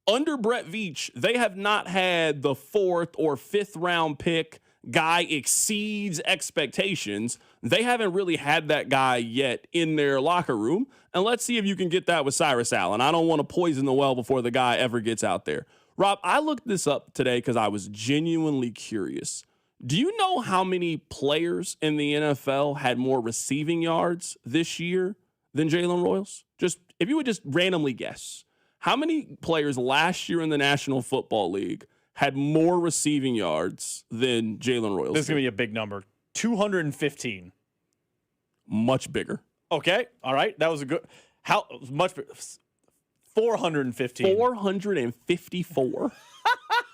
under Brett Veach, they have not had the 4th or 5th round pick guy exceeds expectations. They haven't really had that guy yet in their locker room. And let's see if you can get that with Cyrus Allen. I don't want to poison the well before the guy ever gets out there. Rob, I looked this up today because I was genuinely curious. Do you know how many players in the NFL had more receiving yards this year than Jalen Royals? Just if you would just randomly guess, how many players last year in the National Football League had more receiving yards than Jalen Royals? This is going to be a big number. 215. Much bigger. Okay. All right. That was a good. How much? 415. 454.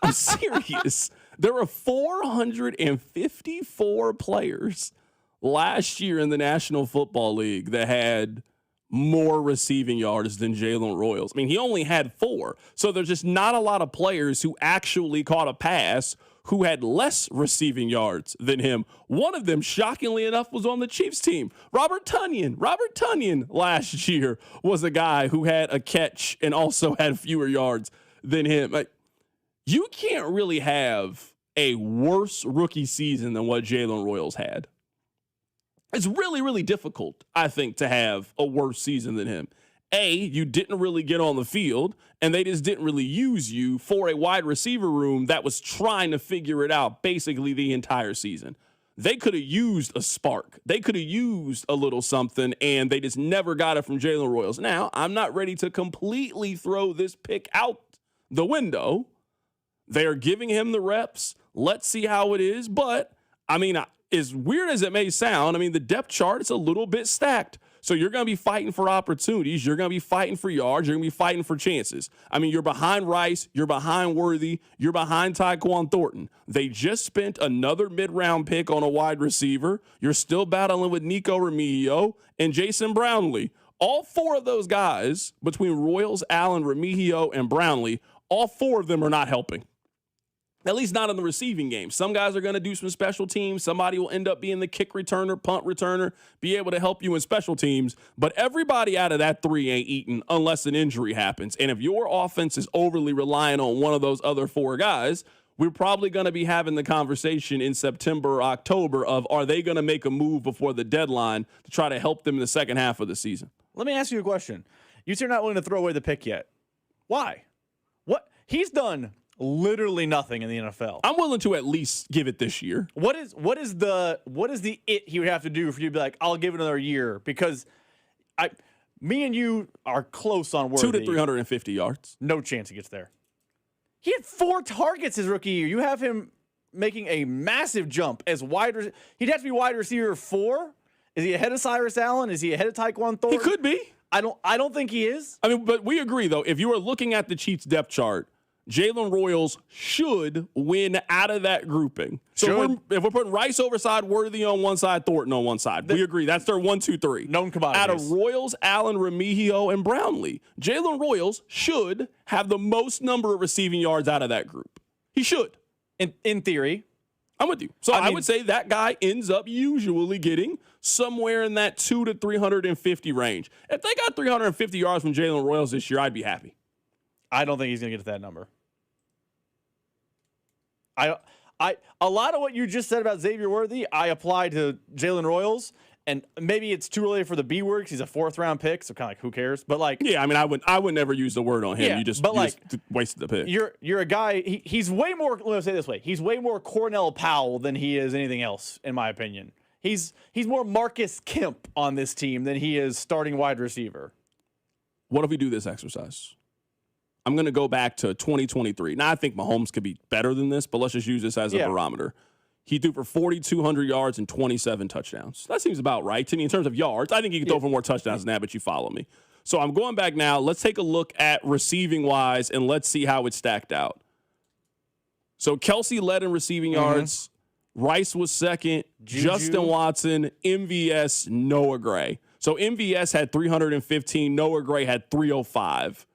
I'm serious. There were 454 players last year in the National Football League that had more receiving yards than Jalen Royals. I mean, he only had 4. So there's just not a lot of players who actually caught a pass who had less receiving yards than him. One of them, shockingly enough, was on the Chiefs team. Robert Tonyan. Robert Tonyan last year was a guy who had a catch and also had fewer yards than him. Like, you can't really have a worse rookie season than what Jalen Royals had. It's really, really difficult, I think, to have a worse season than him. A, you didn't really get on the field, and they just didn't really use you for a wide receiver room that was trying to figure it out basically the entire season. They could have used a spark. They could have used a little something, and they just never got it from Jalen Royals. Now, I'm not ready to completely throw this pick out the window. They are giving him the reps. Let's see how it is. But, I mean, as weird as it may sound, I mean, the depth chart is a little bit stacked. So you're going to be fighting for opportunities. You're going to be fighting for yards. You're going to be fighting for chances. I mean, you're behind Rice. You're behind Worthy. You're behind Tyquan Thornton. They just spent another mid-round pick on a wide receiver. You're still battling with Nico Remigio and Jason Brownlee. All 4 of those guys, between Royals, Allen, Remigio, and Brownlee, all 4 of them are not helping. At least not in the receiving game. Some guys are going to do some special teams. Somebody will end up being the kick returner, punt returner, be able to help you in special teams. But everybody out of that 3 ain't eating unless an injury happens. And if your offense is overly reliant on one of those other 4 guys, we're probably going to be having the conversation in September or October of, are they going to make a move before the deadline to try to help them in the second half of the season? Let me ask you a question. You two are not willing to throw away the pick yet. Why? What? He's done literally nothing in the NFL. I'm willing to at least give it this year. What is the it he would have to do for you to be like, I'll give it another year? Because me and you are close on Worthy. 200 to 350 yards. No chance he gets there. He had 4 targets his rookie year. You have him making a massive jump as wide. He'd have to be wide receiver 4. Is he ahead of Cyrus Allen? Is he ahead of Tyquan Thornton? He could be. I don't think he is. I mean, but we agree though. If you are looking at the Chiefs depth chart, Jalen Royals should win out of that grouping. So if we're putting Rice overside, Worthy on one side, Thornton on one side, we agree. That's their 1, 2, 3. Known commodities. Out of Royals, Allen, Remigio, and Brownlee, Jalen Royals should have the most number of receiving yards out of that group. He should. In theory. I'm with you. So I would say that guy ends up usually getting somewhere in that 200 to 350 range. If they got 350 yards from Jalen Royals this year, I'd be happy. I don't think he's going to get to that number. A lot of what you just said about Xavier Worthy, I apply to Jalen Royals, and maybe it's too early for the B word because he's a 4th-round pick, so kind of like, who cares? But like, yeah, I mean, I would never use the word on him. Yeah, you just wasted the pick. You're a guy. He's way more. Let me say it this way: he's way more Cornell Powell than he is anything else, in my opinion. He's more Marcus Kemp on this team than he is starting wide receiver. What if we do this exercise? I'm going to go back to 2023. Now, I think Mahomes could be better than this, but let's just use this as a barometer. He threw for 4,200 yards and 27 touchdowns. That seems about right to me in terms of yards. I think he can throw for more touchdowns than that, but you follow me. So I'm going back now. Let's take a look at receiving-wise, and let's see how it stacked out. So Kelsey led in receiving yards. Rice was second. Juju. Justin Watson, MVS, Noah Gray. So MVS had 315. Noah Gray had 305.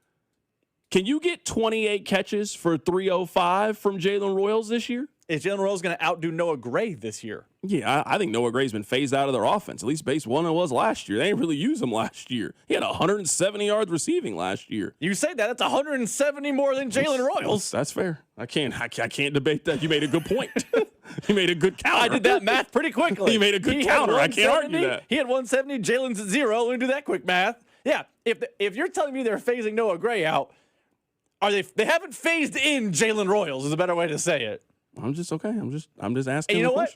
Can you get 28 catches for 305 from Jalen Royals this year? Is Jalen Royals going to outdo Noah Gray this year? Yeah, I think Noah Gray's been phased out of their offense, at least based on what it was last year. They didn't really use him last year. He had 170 yards receiving last year. You say that. That's 170 more than Jalen Royals. That's fair. I can't debate that. You made a good point. You made a good counter. I did that math pretty quickly. You made a good counter. I can't argue that. He had 170. Jalen's at 0. Let me do that quick math. Yeah, if you're telling me they're phasing Noah Gray out, they haven't phased in Jalen Royals is a better way to say it. I'm just okay. I'm just asking. And you know what?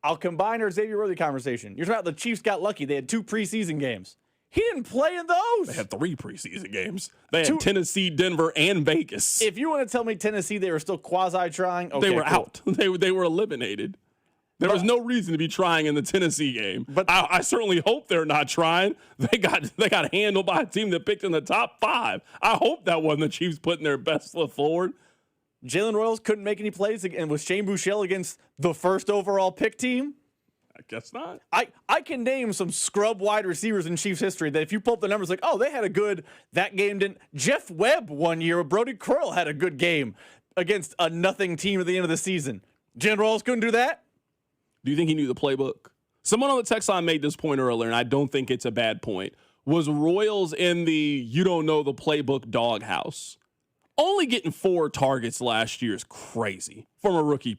I'll combine our Xavier Worthy conversation. You're talking about the Chiefs got lucky. They had 2 preseason games. He didn't play in those. They had 3 preseason games. They had Tennessee, Denver, and Vegas. If you want to tell me Tennessee, they were still quasi-trying, okay, they were cool. out. They were eliminated. There was no reason to be trying in the Tennessee game. But I certainly hope they're not trying. They got handled by a team that picked in the top 5. I hope that wasn't the Chiefs putting their best foot forward. Jalen Royals couldn't make any plays, and was Shane Buechele against the first overall pick team? I guess not. I can name some scrub wide receivers in Chiefs history that if you pull up the numbers, like, oh, they had a good, that game didn't. Jeff Webb one year, Brody Crowell had a good game against a nothing team at the end of the season. Jalen Royals couldn't do that? Do you think he knew the playbook? Someone on the text line made this point earlier, and I don't think it's a bad point. Was Royals in the you don't know the playbook doghouse? Only getting 4 targets last year is crazy from a rookie.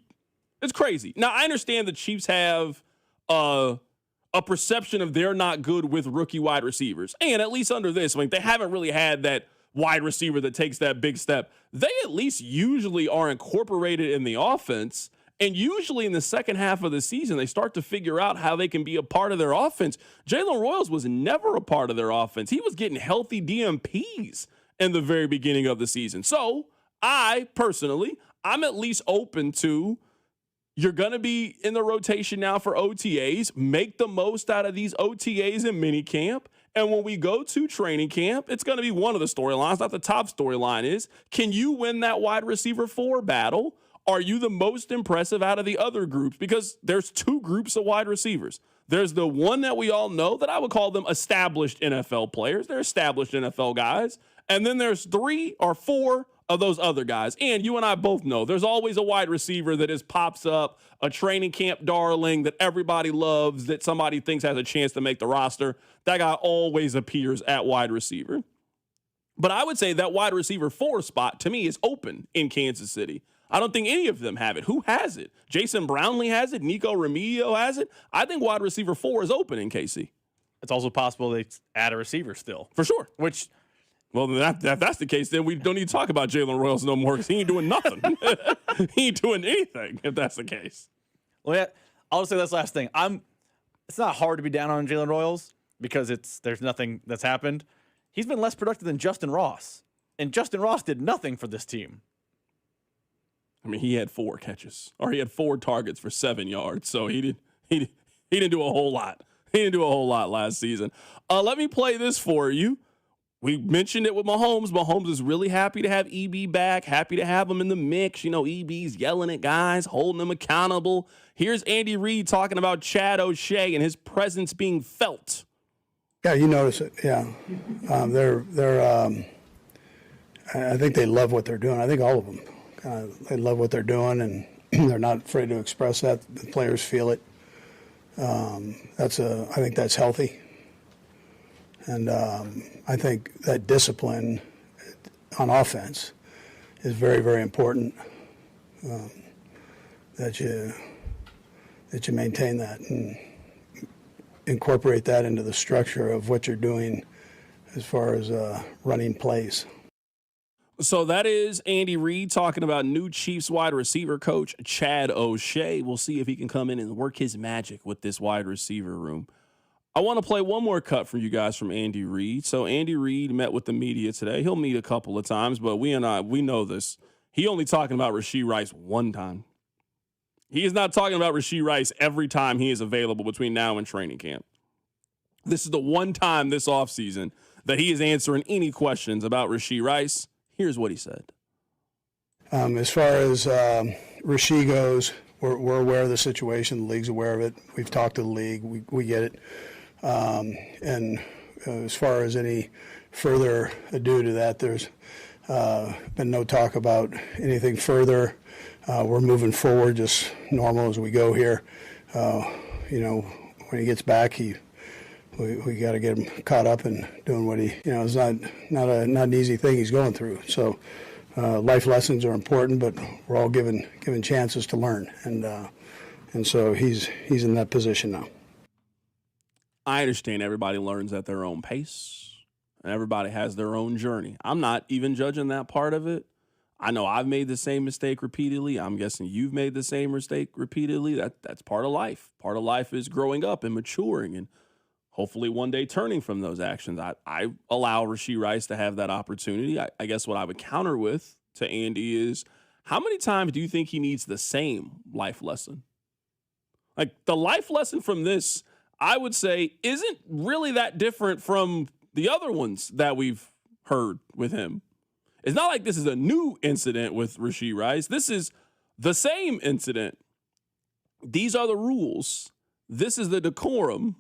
It's crazy. Now, I understand the Chiefs have a perception of they're not good with rookie wide receivers. And at least under this, I mean, they haven't really had that wide receiver that takes that big step. They at least usually are incorporated in the offense. And usually in the second half of the season, they start to figure out how they can be a part of their offense. Jalen Royals was never a part of their offense. He was getting healthy DMPs in the very beginning of the season. So I'm at least open to, you're going to be in the rotation now for OTAs. Make the most out of these OTAs in minicamp. And when we go to training camp, it's going to be one of the storylines, not the top storyline is, can you win that wide receiver 4 battle? Are you the most impressive out of the other groups? Because there's 2 groups of wide receivers. There's the one that we all know that I would call them established NFL players. They're established NFL guys. And then there's 3 or 4 of those other guys. And you and I both know there's always a wide receiver that just pops up, a training camp darling that everybody loves, that somebody thinks has a chance to make the roster. That guy always appears at wide receiver. But I would say that wide receiver 4 spot to me is open in Kansas City. I don't think any of them have it. Who has it? Jason Brownlee has it. Nico Remigio has it. I think wide receiver 4 is open in KC. It's also possible they add a receiver still. For sure. Which, well, if that's the case, then we don't need to talk about Jalen Royals no more because he ain't doing nothing. He ain't doing anything if that's the case. Well, yeah, I'll just say this last thing. It's not hard to be down on Jalen Royals because there's nothing that's happened. He's been less productive than Justin Ross. And Justin Ross did nothing for this team. I mean, he had 4 catches, or he had 4 targets for 7 yards. So he didn't do a whole lot. He didn't do a whole lot last season. Let me play this for you. We mentioned it with Mahomes. Mahomes is really happy to have EB back, happy to have him in the mix. You know, EB's yelling at guys, holding them accountable. Here's Andy Reid talking about Chad O'Shea and his presence being felt. Yeah, you notice it. Yeah, I think they love what they're doing. I think all of them. They love what they're doing, and they're not afraid to express that. The players feel it. I think that's healthy, and I think that discipline on offense is very, very important. That you maintain that and incorporate that into the structure of what you're doing as far as running plays. So that is Andy Reid talking about new Chiefs wide receiver coach Chad O'Shea. We'll see if he can come in and work his magic with this wide receiver room. I want to play one more cut for you guys from Andy Reid. So Andy Reid met with the media today. He'll meet a couple of times, but we know this. He only talking about Rashee Rice one time. He is not talking about Rashee Rice every time he is available between now and training camp. This is the one time this offseason that he is answering any questions about Rashee Rice. Here's what he said. As far as Rashee goes, we're aware of the situation. The league's aware of it. We've talked to the league. We get it. And as far as any further ado to that, there's been no talk about anything further. We're moving forward just normal as we go here. When he gets back, we got to get him caught up and doing what it's not an easy thing he's going through. So life lessons are important, but we're all given chances to learn, and so he's in that position now. I understand everybody learns at their own pace, and everybody has their own journey. I'm not even judging that part of it. I know I've made the same mistake repeatedly. I'm guessing you've made the same mistake repeatedly. That's part of life. Part of life is growing up and maturing and hopefully one day turning from those actions. I allow Rashee Rice to have that opportunity. I guess what I would counter with to Andy is, how many times do you think he needs the same life lesson? Like, the life lesson from this, I would say, isn't really that different from the other ones that we've heard with him. It's not like this is a new incident with Rashee Rice. This is the same incident. These are the rules. This is the decorum.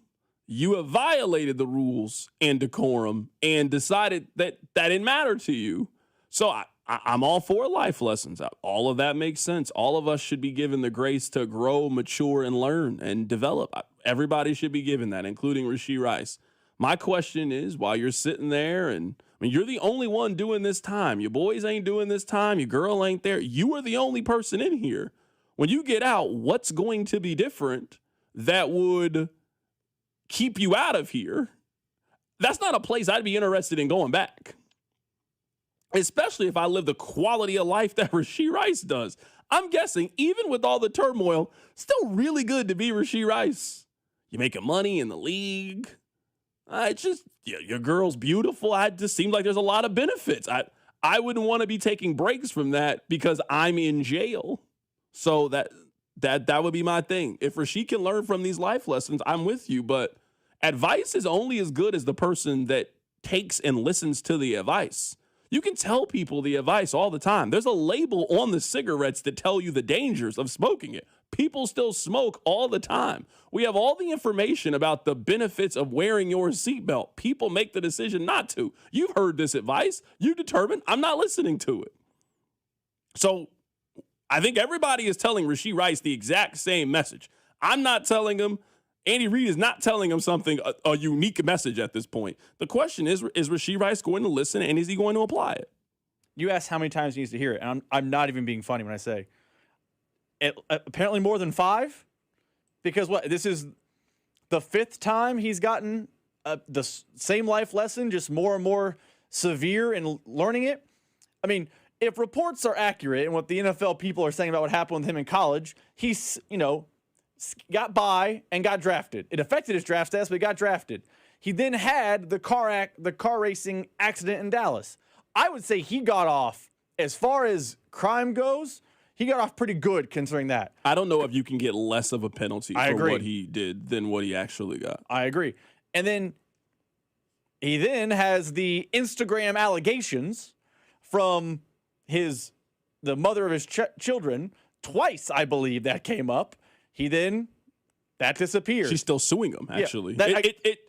You have violated the rules and decorum and decided that didn't matter to you. So I'm all for life lessons. All of that makes sense. All of us should be given the grace to grow, mature, and learn and develop. Everybody should be given that, including Rashee Rice. My question is, while you're sitting there, and I mean, you're the only one doing this time. Your boys ain't doing this time. Your girl ain't there. You are the only person in here. When you get out, what's going to be different that would keep you out of here? That's not a place I'd be interested in going back, especially if I live the quality of life that Rashee Rice does. I'm guessing, even with all the turmoil, still really good to be Rashee Rice. You're making money in the league. It's just, your girl's beautiful. It just seems like there's a lot of benefits. I wouldn't want to be taking breaks from that because I'm in jail. So that would be my thing. If Rashee can learn from these life lessons, I'm with you. But advice is only as good as the person that takes and listens to the advice. You can tell people the advice all the time. There's a label on the cigarettes that tell you the dangers of smoking it. People still smoke all the time. We have all the information about the benefits of wearing your seatbelt. People make the decision not to. You've heard this advice. You determine, I'm not listening to it. So I think everybody is telling Rashee Rice the exact same message. I'm not telling him. Andy Reid is not telling him something, a unique message at this point. The question is Rashee Rice going to listen, and is he going to apply it? You asked how many times he needs to hear it, and I'm not even being funny when I say it, apparently more than 5, because this is the 5th time he's gotten the same life lesson, just more and more severe in learning it. I mean, if reports are accurate and what the NFL people are saying about what happened with him in college, he's, got by and got drafted. It affected his draft status, but he got drafted. He then had the car racing accident in Dallas. I would say he got off, as far as crime goes, he got off pretty good considering that. I don't know if you can get less of a penalty for what he did than what he actually got. I agree. And then he has the Instagram allegations from the mother of his children. Twice, I believe, that came up. That disappeared. She's still suing him, actually. Yeah,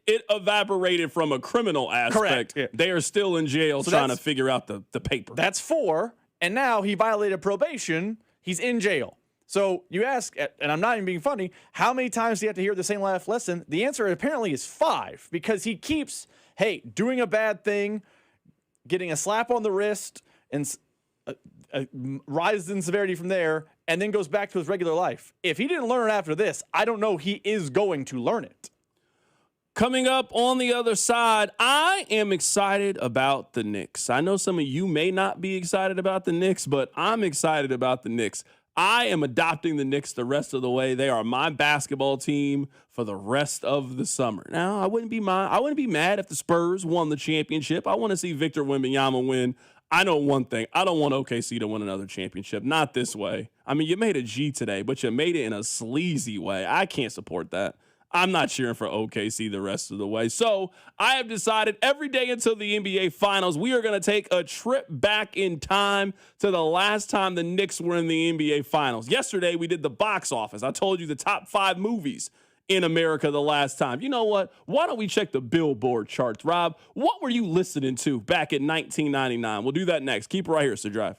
it evaporated from a criminal aspect. Correct. Yeah. They are still in jail trying to figure out the paper. That's 4, and now he violated probation. He's in jail. So you ask, and I'm not even being funny, how many times do you have to hear the same life lesson? The answer apparently is 5, because he keeps, doing a bad thing, getting a slap on the wrist, and rises in severity from there, and then goes back to his regular life. If he didn't learn it after this, I don't know he is going to learn it. Coming up on the other side, I am excited about the Knicks. I know some of you may not be excited about the Knicks, but I'm excited about the Knicks. I am adopting the Knicks the rest of the way. They are my basketball team for the rest of the summer. Now, I wouldn't be mad if the Spurs won the championship. I want to see Victor Wembanyama win I know one thing. I don't want OKC to win another championship. Not this way. I mean, you made a G today, but you made it in a sleazy way. I can't support that. I'm not cheering for OKC the rest of the way. So I have decided every day until the NBA Finals, we are going to take a trip back in time to the last time the Knicks were in the NBA Finals. Yesterday, we did the box office. I told you the top 5 movies in America the last time. You know what? Why don't we check the Billboard charts, Rob? What were you listening to back in 1999? We'll do that next. Keep it right here, it's The Drive.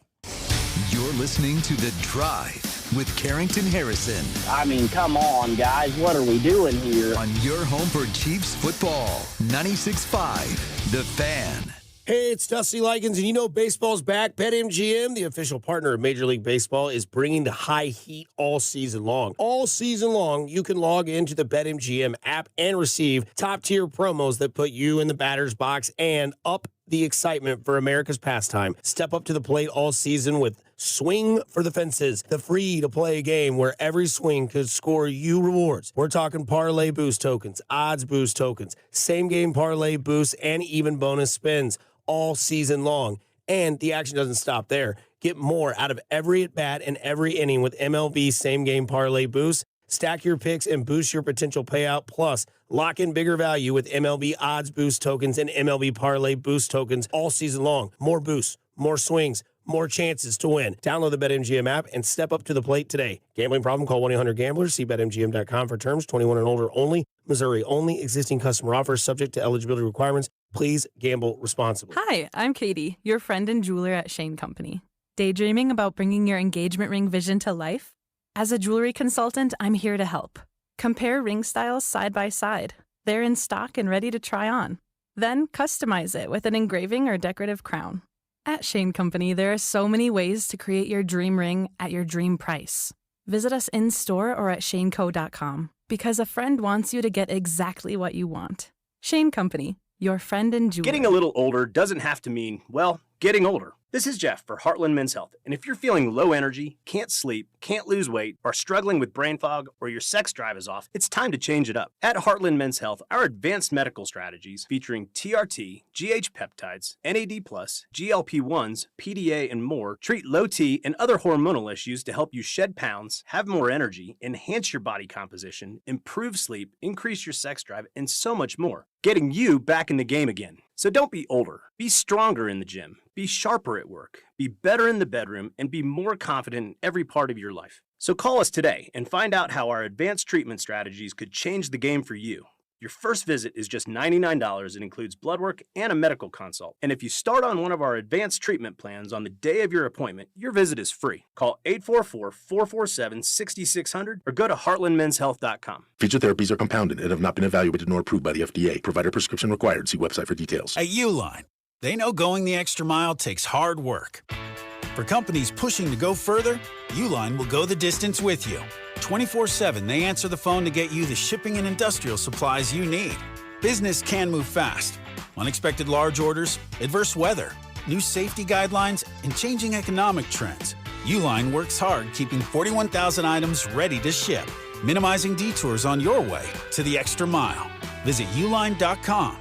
You're listening to The Drive with Carrington Harrison. I mean, come on, guys. What are we doing here? On your home for Chiefs football, 96.5 The Fan. Hey, it's Dusty Likens, and you know baseball's back. BetMGM, the official partner of Major League Baseball, is bringing the high heat all season long. All season long, you can log into the BetMGM app and receive top-tier promos that put you in the batter's box and up the excitement for America's pastime. Step up to the plate all season with Swing for the Fences, the free-to-play game where every swing could score you rewards. We're talking parlay boost tokens, odds boost tokens, same-game parlay boosts, and even bonus spins all season long. And the action doesn't stop there. Get more out of every at-bat and every inning with MLB same-game parlay boost. Stack your picks and boost your potential payout. Plus, lock in bigger value with MLB odds boost tokens and MLB parlay boost tokens all season long. More boosts, more swings, more chances to win. Download the BetMGM app and step up to the plate today. Gambling problem? Call 1-800-GAMBLER. See BetMGM.com for terms. 21 and older only. Missouri only. Existing customer offers subject to eligibility requirements. Please gamble responsibly. Hi, I'm Katie, your friend and jeweler at Shane Company. Daydreaming about bringing your engagement ring vision to life? As a jewelry consultant, I'm here to help. Compare ring styles side by side. They're in stock and ready to try on. Then customize it with an engraving or decorative crown. At Shane Company, there are so many ways to create your dream ring at your dream price. Visit us in-store or at shaneco.com because a friend wants you to get exactly what you want. Shane Company, your friend and jeweler. Getting a little older doesn't have to mean, well, getting older. This is Jeff for Heartland Men's Health, and if you're feeling low energy, can't sleep, can't lose weight, or struggling with brain fog, or your sex drive is off, it's time to change it up. At Heartland Men's Health, our advanced medical strategies featuring TRT, GH peptides, NAD+, GLP-1s, PDA, and more treat low T and other hormonal issues to help you shed pounds, have more energy, enhance your body composition, improve sleep, increase your sex drive, and so much more, getting you back in the game again. So don't be older. Be stronger in the gym. Be sharper at work. Be better in the bedroom and be more confident in every part of your life. So call us today and find out how our advanced treatment strategies could change the game for you. Your first visit is just $99 and includes blood work and a medical consult. And if you start on one of our advanced treatment plans on the day of your appointment, your visit is free. Call 844-447-6600 or go to heartlandmenshealth.com. Feature therapies are compounded and have not been evaluated nor approved by the FDA. Provider prescription required. See website for details. At Uline, they know going the extra mile takes hard work. For companies pushing to go further, Uline will go the distance with you. 24/7, they answer the phone to get you the shipping and industrial supplies you need. Business can move fast. Unexpected large orders, adverse weather, new safety guidelines, and changing economic trends. Uline works hard keeping 41,000 items ready to ship, minimizing detours on your way to the extra mile. Visit uline.com.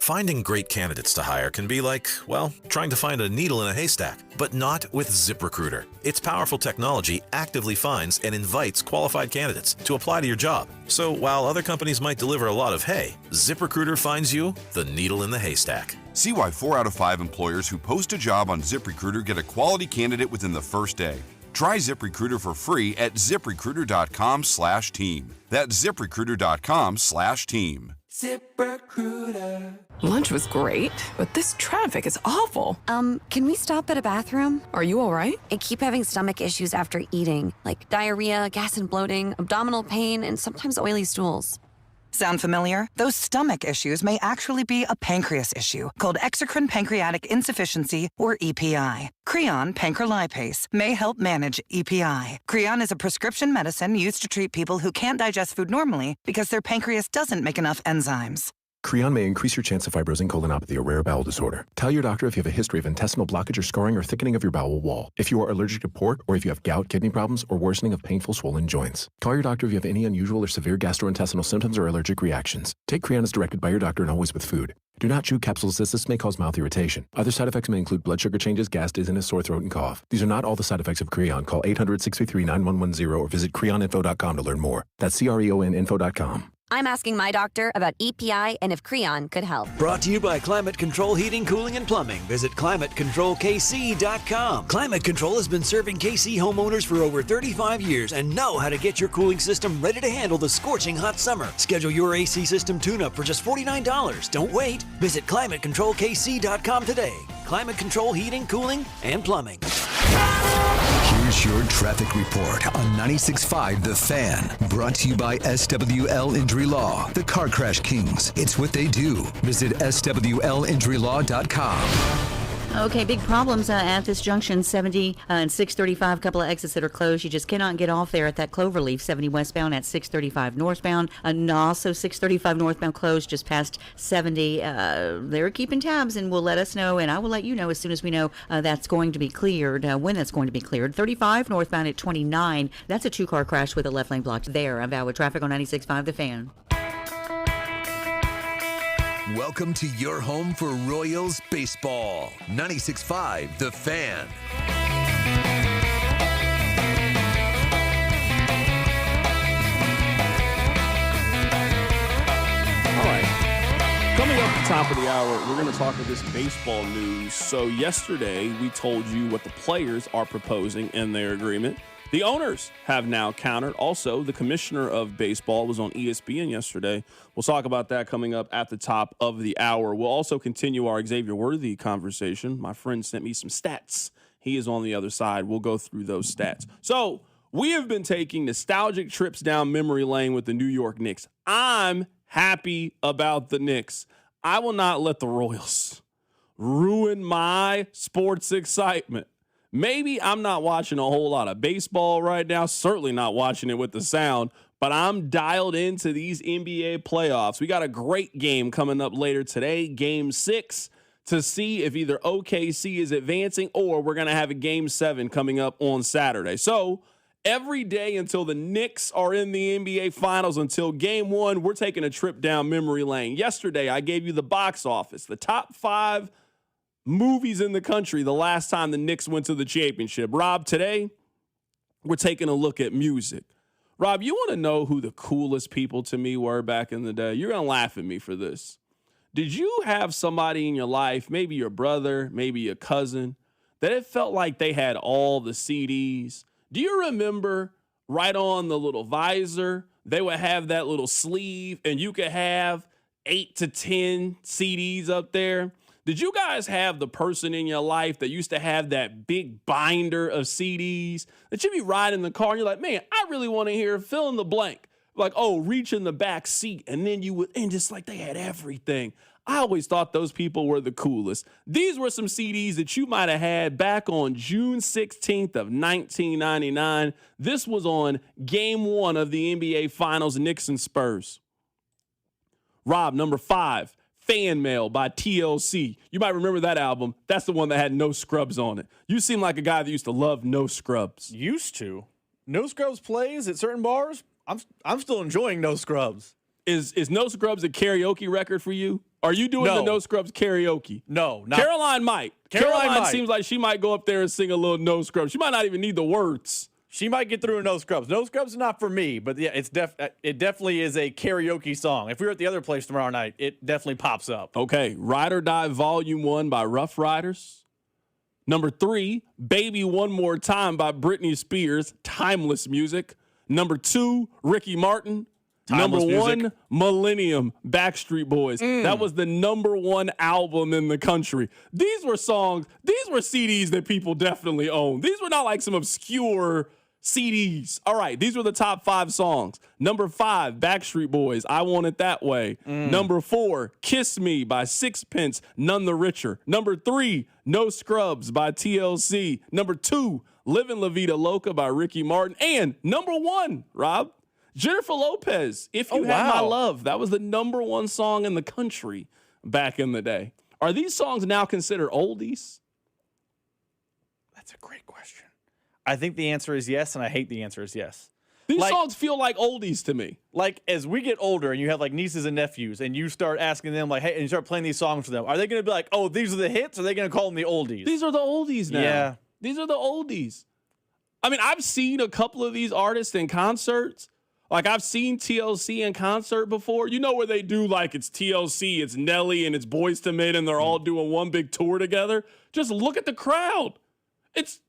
Finding great candidates to hire can be like, well, trying to find a needle in a haystack, but not with ZipRecruiter. Its powerful technology actively finds and invites qualified candidates to apply to your job. So while other companies might deliver a lot of hay, ZipRecruiter finds you the needle in the haystack. See why 4 out of 5 employers who post a job on ZipRecruiter get a quality candidate within the first day. Try ZipRecruiter for free at ZipRecruiter.com/team. That's ZipRecruiter.com/team. ZipRecruiter. Lunch was great, but this traffic is awful. Can we stop at a bathroom? Are you all right? I keep having stomach issues after eating, like diarrhea, gas and bloating, abdominal pain, and sometimes oily stools. Sound familiar? Those stomach issues may actually be a pancreas issue called exocrine pancreatic insufficiency, or EPI. Creon pancrelipase may help manage EPI. Creon is a prescription medicine used to treat people who can't digest food normally because their pancreas doesn't make enough enzymes. Creon may increase your chance of fibrosing colonopathy or rare bowel disorder. Tell your doctor if you have a history of intestinal blockage or scarring or thickening of your bowel wall. If you are allergic to pork, or if you have gout, kidney problems, or worsening of painful swollen joints. Call your doctor if you have any unusual or severe gastrointestinal symptoms or allergic reactions. Take Creon as directed by your doctor and always with food. Do not chew capsules as this may cause mouth irritation. Other side effects may include blood sugar changes, gas, dizziness, sore throat, and cough. These are not all the side effects of Creon. Call 800-633-9110 or visit creoninfo.com to learn more. That's creoninfo.com. I'm asking my doctor about EPI and if Creon could help. Brought to you by Climate Control Heating, Cooling, and Plumbing. Visit ClimateControlKC.com. Climate Control has been serving KC homeowners for over 35 years and know how to get your cooling system ready to handle the scorching hot summer. Schedule your AC system tune-up for just $49. Don't wait. Visit ClimateControlKC.com today. Climate Control Heating, Cooling, and Plumbing. Here's your traffic report on 96.5 The Fan. Brought to you by SWL Injury Law, the Car Crash Kings. It's what they do. Visit SWLInjuryLaw.com. Okay, big problems at this junction, 70 and 635. A couple of exits that are closed. You just cannot get off there at that Cloverleaf, 70 westbound at 635 northbound. And also 635 northbound closed just past 70. They're keeping tabs and will let us know, and I will let you know as soon as we know that's going to be cleared, when that's going to be cleared. 35 northbound at 29. That's a two-car crash with a left lane blocked there. I'm Val with traffic on 96.5 The Fan. Welcome to your home for Royals baseball. 96.5 The Fan. All right. Coming up at the top of the hour, we're going to talk about this baseball news. So yesterday, we told you what the players are proposing in their agreement. The owners have now countered. Also, the commissioner of baseball was on ESPN yesterday. We'll talk about that coming up at the top of the hour. We'll also continue our Xavier Worthy conversation. My friend sent me some stats. He is on the other side. We'll go through those stats. So we have been taking nostalgic trips down memory lane with the New York Knicks. I'm happy about the Knicks. I will not let the Royals ruin my sports excitement. Maybe I'm not watching a whole lot of baseball right now, certainly not watching it with the sound, but I'm dialed into these NBA playoffs. We got a great game coming up later today, Game 6, to see if either OKC is advancing or we're going to have a Game 7 coming up on Saturday. So every day until the Knicks are in the NBA Finals, until Game 1, we're taking a trip down memory lane. Yesterday, I gave you the box office, the top 5 movies in the country the last time the Knicks went to the championship. Rob, today we're taking a look at music. Rob, you want to know who the coolest people to me were back in the day? You're going to laugh at me for this. Did you have somebody in your life, maybe your brother, maybe your cousin, that it felt like they had all the CDs? Do you remember right on the little visor, they would have that little sleeve and you could have 8 to 10 CDs up there? Did you guys have the person in your life that used to have that big binder of CDs that you'd be riding in the car and you're like, man, I really want to hear fill in the blank. Like, oh, reach in the back seat. And then you would, and just like they had everything. I always thought those people were the coolest. These were some CDs that you might have had back on June 16th of 1999. This was on Game 1 of the NBA Finals, Knicks and Spurs. Rob, number 5. Fan Mail by TLC. You might remember that album. That's the one that had No Scrubs on it. You seem like a guy that used to love No Scrubs. Used to. No Scrubs plays at certain bars. I'm still enjoying No Scrubs. Is No Scrubs a karaoke record for you? Are you doing the No Scrubs karaoke? No. Not Caroline might. Caroline seems like she might go up there and sing a little No Scrubs. She might not even need the words. She might get through a No Scrubs. No Scrubs is not for me, but yeah, it definitely is a karaoke song. If we were at the other place tomorrow night, it definitely pops up. Okay, Ride or Die Volume 1 by Rough Riders. Number 3, Baby One More Time by Britney Spears, timeless music. Number 2, Ricky Martin. Timeless number 1, music. Millennium, Backstreet Boys. That was the number 1 album in the country. These were songs, these were CDs that people definitely owned. These were not like some obscure CDs. All right, these were the top 5 songs. Number 5, Backstreet Boys, I Want It That Way. Number 4, Kiss Me by Sixpence, None the Richer. Number 3, No Scrubs by TLC. Number 2, Livin' La Vida Loca by Ricky Martin. And number 1, Rob, Jennifer Lopez, If You Had My Love. That was the #1 song in the country back in the day. Are these songs now considered oldies? That's a great question. I think the answer is yes, and I hate the answer is yes. These songs feel like oldies to me. Like, as we get older and you have, like, nieces and nephews, and you start asking them, like, hey, and you start playing these songs for them, are they going to be like, oh, these are the hits, or are they going to call them the oldies? These are the oldies now. Yeah. These are the oldies. I mean, I've seen a couple of these artists in concerts. Like, I've seen TLC in concert before. You know where they do, like, it's TLC, it's Nelly, and it's Boyz II Men, and they're all doing one big tour together. Just look at the crowd. It's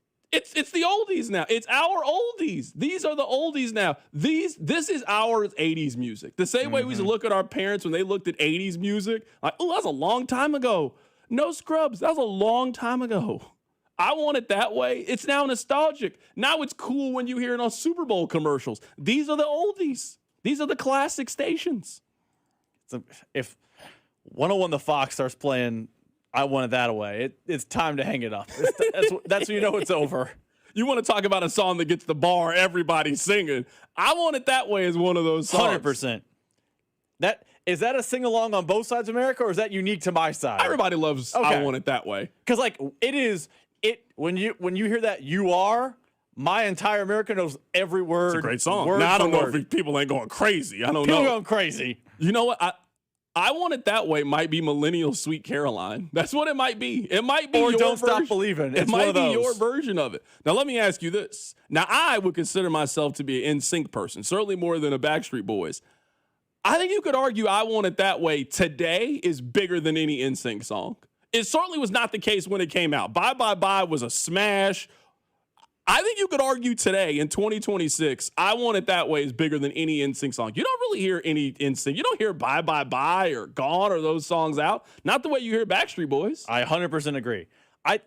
the oldies now. It's our oldies. These are the oldies now. This is our 80s music. The same way we used to look at our parents when they looked at 80s music. Like, oh, that's a long time ago. No Scrubs. That was a long time ago. I want it that way. It's now nostalgic. Now it's cool when you hear it on Super Bowl commercials. These are the oldies. These are the classic stations. So if 101 The Fox starts playing I Want It That Way, it's time to hang it up. That's when you know it's over. You want to talk about a song that gets the bar, everybody's singing. I Want It That Way is one of those songs. 100%. Is that a sing-along on both sides of America, or is that unique to my side? Everybody loves I Want It That Way. Because, like, when you hear that You Are, my entire America knows every word. It's a great song. Now, I don't know if people ain't going crazy. I don't know. People going crazy. You know what? I Want It That Way might be millennial Sweet Caroline. That's what it might be. It might be or your Don't version. Stop Believing. It might be your version of it. Now, let me ask you this. Now, I would consider myself to be an NSYNC person, certainly more than a Backstreet Boys. I think you could argue I Want It That Way today is bigger than any NSYNC song. It certainly was not the case when it came out. Bye Bye Bye was a smash. I think you could argue today in 2026, I Want It That Way is bigger than any NSYNC song. You don't really hear any NSYNC. You don't hear Bye Bye Bye or Gone or those songs out. Not the way you hear Backstreet Boys. I 100% agree. I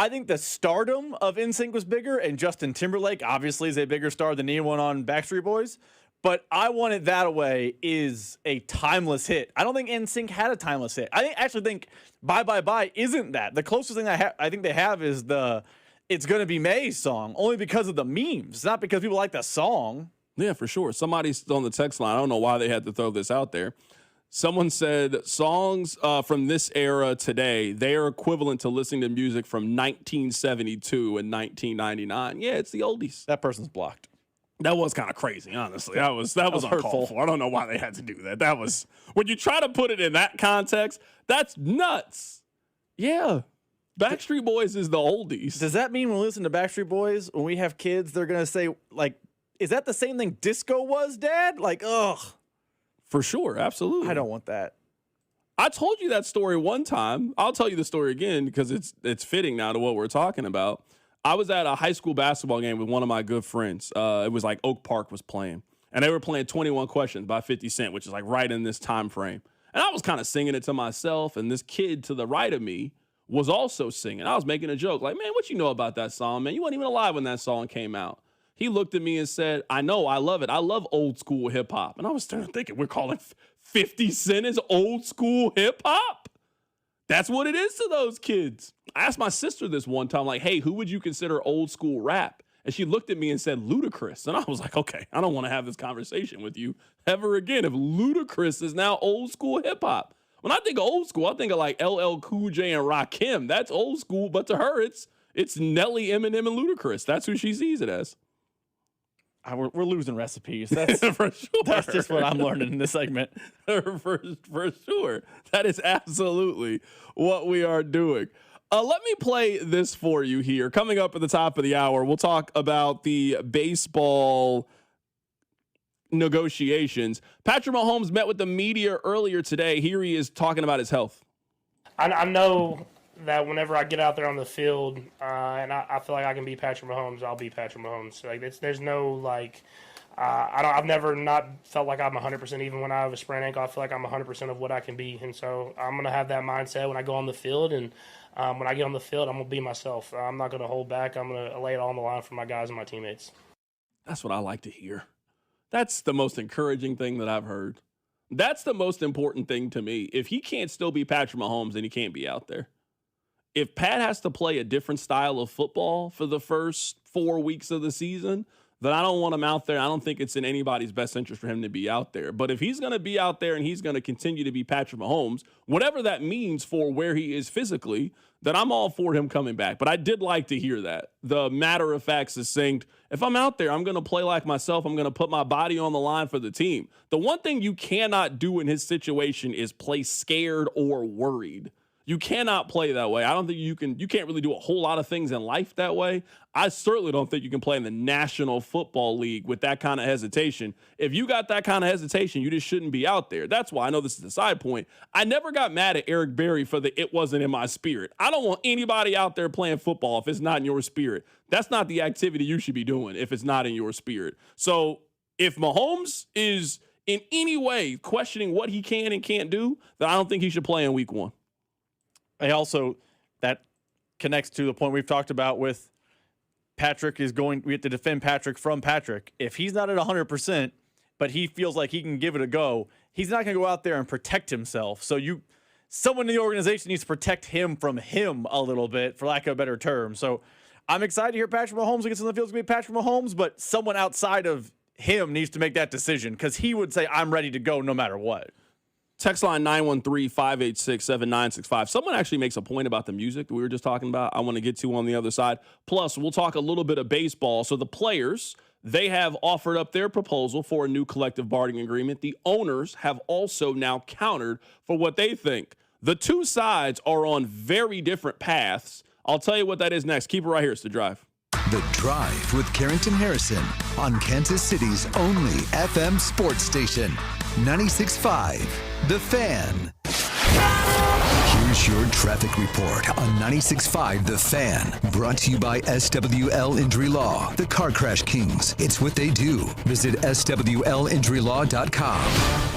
think the stardom of NSYNC was bigger, and Justin Timberlake obviously is a bigger star than anyone on Backstreet Boys. But I Want It That Way is a timeless hit. I don't think NSYNC had a timeless hit. I actually think Bye Bye Bye isn't that. The closest thing I think they have is the It's Gonna Be May song, only because of the memes, not because people like the song. Yeah, for sure. Somebody's on the text line. I don't know why they had to throw this out there. Someone said songs from this era today, they are equivalent to listening to music from 1972 and 1999. Yeah, it's the oldies. That person's blocked. That was kind of crazy, honestly. That was hurtful. I don't know why they had to do that. That was, when you try to put it in that context, that's nuts. Yeah. Backstreet Boys is the oldies. Does that mean when we listen to Backstreet Boys, when we have kids, they're going to say, like, is that the same thing disco was, Dad? Like, ugh. For sure. Absolutely. I don't want that. I told you that story one time. I'll tell you the story again because it's fitting now to what we're talking about. I was at a high school basketball game with one of my good friends. It was like Oak Park was playing. And they were playing 21 Questions by 50 Cent, which is like right in this time frame. And I was kind of singing it to myself. And this kid to the right of me was also singing. I was making a joke like, man, what you know about that song, man? You weren't even alive when that song came out. He looked at me and said, I know, I love it. I love old school hip hop. And I was thinking, we're calling 50 Cent as old school hip hop? That's what it is to those kids. I asked my sister this one time, like, hey, who would you consider old school rap? And she looked at me and said, Ludacris. And I was like, okay, I don't want to have this conversation with you ever again if Ludacris is now old school hip hop. When I think of old school, I think of like LL Cool J and Rakim. That's old school, but to her, it's Nelly, Eminem, and Ludacris. That's who she sees it as. We're losing recipes. That's for sure. That's just what I'm learning in this segment. for sure. That is absolutely what we are doing. Let me play this for you here. Coming up at the top of the hour, we'll talk about the baseball negotiations. Patrick Mahomes met with the media earlier today. Here he is talking about his health. I know that whenever I get out there on the field and I feel like I can be Patrick Mahomes, I'll be Patrick Mahomes. Like there's no like I've never not felt like I'm 100%. Even when I have a sprained ankle, I feel like I'm 100% of what I can be. And so I'm gonna have that mindset when I go on the field. And when I get on the field, I'm gonna be myself. I'm not gonna hold back. I'm gonna lay it all on the line for my guys and my teammates. That's what I like to hear. That's the most encouraging thing that I've heard. That's the most important thing to me. If he can't still be Patrick Mahomes, then he can't be out there. If Pat has to play a different style of football for the first 4 weeks of the season, then I don't want him out there. I don't think it's in anybody's best interest for him to be out there. But if he's going to be out there and he's going to continue to be Patrick Mahomes, whatever that means for where he is physically, then I'm all for him coming back. But I did like to hear that. The matter-of-fact, succinct, if I'm out there, I'm going to play like myself. I'm going to put my body on the line for the team. The one thing you cannot do in his situation is play scared or worried. You cannot play that way. I don't think you can't really do a whole lot of things in life that way. I certainly don't think you can play in the National Football League with that kind of hesitation. If you got that kind of hesitation, you just shouldn't be out there. That's why I know this is a side point. I never got mad at Eric Berry for the "it wasn't in my spirit." I don't want anybody out there playing football if it's not in your spirit. That's not the activity you should be doing if it's not in your spirit. So if Mahomes is in any way questioning what he can and can't do, then I don't think he should play in week 1. And also, that connects to the point we've talked about with Patrick we have to defend Patrick from Patrick. If he's not at 100%, but he feels like he can give it a go, he's not going to go out there and protect himself. So someone in the organization needs to protect him from him a little bit, for lack of a better term. So I'm excited to hear Patrick Mahomes gets in the field. It's going to be Patrick Mahomes, but someone outside of him needs to make that decision because he would say, I'm ready to go no matter what. Text line 913-586-7965. Someone actually makes a point about the music that we were just talking about. I want to get to on the other side. Plus, we'll talk a little bit of baseball. So the players, they have offered up their proposal for a new collective bargaining agreement. The owners have also now countered for what they think. The two sides are on very different paths. I'll tell you what that is next. Keep it right here. It's The Drive. The Drive with Carrington Harrison on Kansas City's only FM sports station, 96.5 The Fan. Here's your traffic report on 96.5 The Fan. Brought to you by SWL Injury Law, the Car Crash Kings. It's what they do. Visit SWLinjurylaw.com.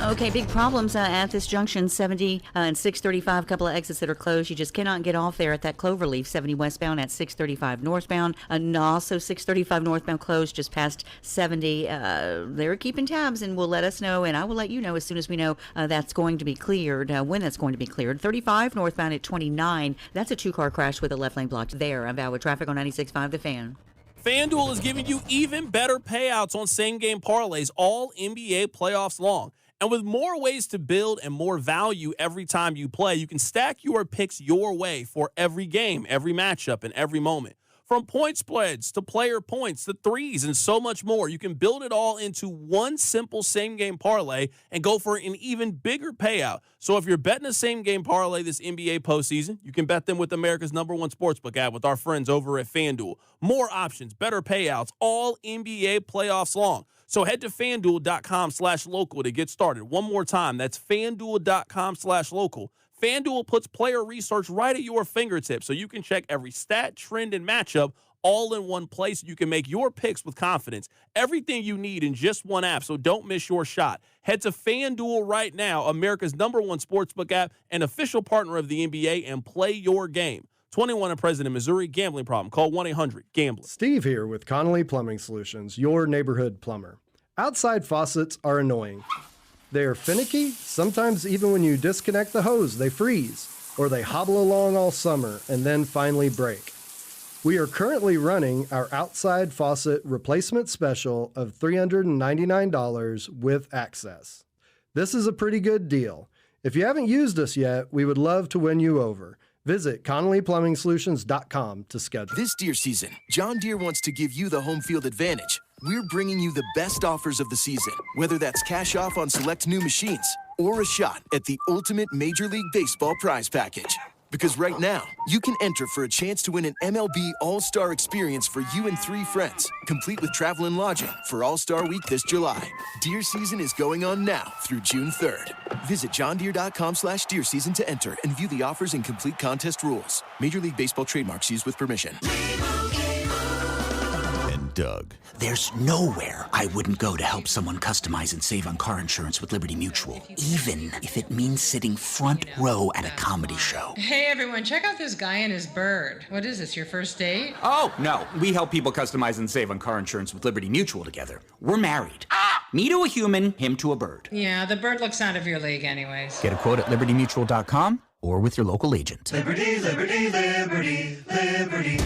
Okay, big problems at this junction, 70 and 635, a couple of exits that are closed. You just cannot get off there at that Cloverleaf, 70 westbound at 635 northbound. And also 635 northbound closed just past 70. They're keeping tabs and will let us know, and I will let you know as soon as we know that's going to be cleared, when that's going to be cleared. 35 northbound at 29. That's a two-car crash with a left lane blocked there. I'm Val with traffic on 96.5 The Fan. FanDuel is giving you even better payouts on same-game parlays all NBA playoffs long. And with more ways to build and more value every time you play, you can stack your picks your way for every game, every matchup, and every moment. From point spreads to player points to threes and so much more, you can build it all into one simple same-game parlay and go for an even bigger payout. So if you're betting a same-game parlay this NBA postseason, you can bet them with America's #1 sportsbook app with our friends over at FanDuel. More options, better payouts, all NBA playoffs long. So head to FanDuel.com/local to get started. One more time, that's FanDuel.com/local. FanDuel puts player research right at your fingertips so you can check every stat, trend, and matchup all in one place. You can make your picks with confidence. Everything you need in just one app, so don't miss your shot. Head to FanDuel right now, America's #1 sportsbook app and official partner of the NBA, and play your game. 21 and present in Missouri. Gambling problem. Call 1-800-GAMBLER. Steve here with Connolly Plumbing Solutions, your neighborhood plumber. Outside faucets are annoying. They are finicky. Sometimes even when you disconnect the hose, they freeze, or they hobble along all summer and then finally break. We are currently running our outside faucet replacement special of $399 with access. This is a pretty good deal. If you haven't used us yet, we would love to win you over. Visit ConnollyPlumbingSolutions.com to schedule. This deer season, John Deere wants to give you the home field advantage. We're bringing you the best offers of the season, whether that's cash off on select new machines or a shot at the ultimate Major League Baseball prize package. Because right now, you can enter for a chance to win an MLB All-Star experience for you and 3 friends, complete with travel and lodging for All-Star Week this July. Deer season is going on now through June 3rd. Visit johndeere.com/deer season to enter and view the offers and complete contest rules. Major League Baseball trademarks used with permission. Doug. There's nowhere I wouldn't go to help someone customize and save on car insurance with Liberty Mutual, even if it means sitting front row at a comedy show. Hey everyone, check out this guy and his bird. What is this, your first date? Oh, no. We help people customize and save on car insurance with Liberty Mutual together. We're married. Me to a human, him to a bird. Yeah, the bird looks out of your league anyways. Get a quote at libertymutual.com or with your local agent. Liberty, liberty, liberty, liberty.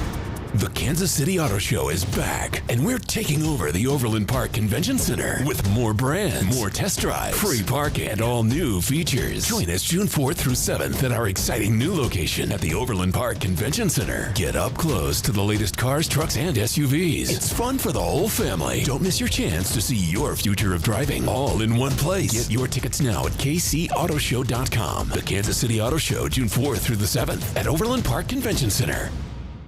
The Kansas City Auto Show is back, and we're taking over the Overland Park Convention Center with more brands, more test drives, free parking, and all new features. Join us June 4th through 7th at our exciting new location at the Overland Park Convention Center. Get up close to the latest cars, trucks, and SUVs. It's fun for the whole family. Don't miss your chance to see your future of driving all in one place. Get your tickets now at kcautoshow.com. The Kansas City Auto Show, June 4th through the 7th at Overland Park Convention Center.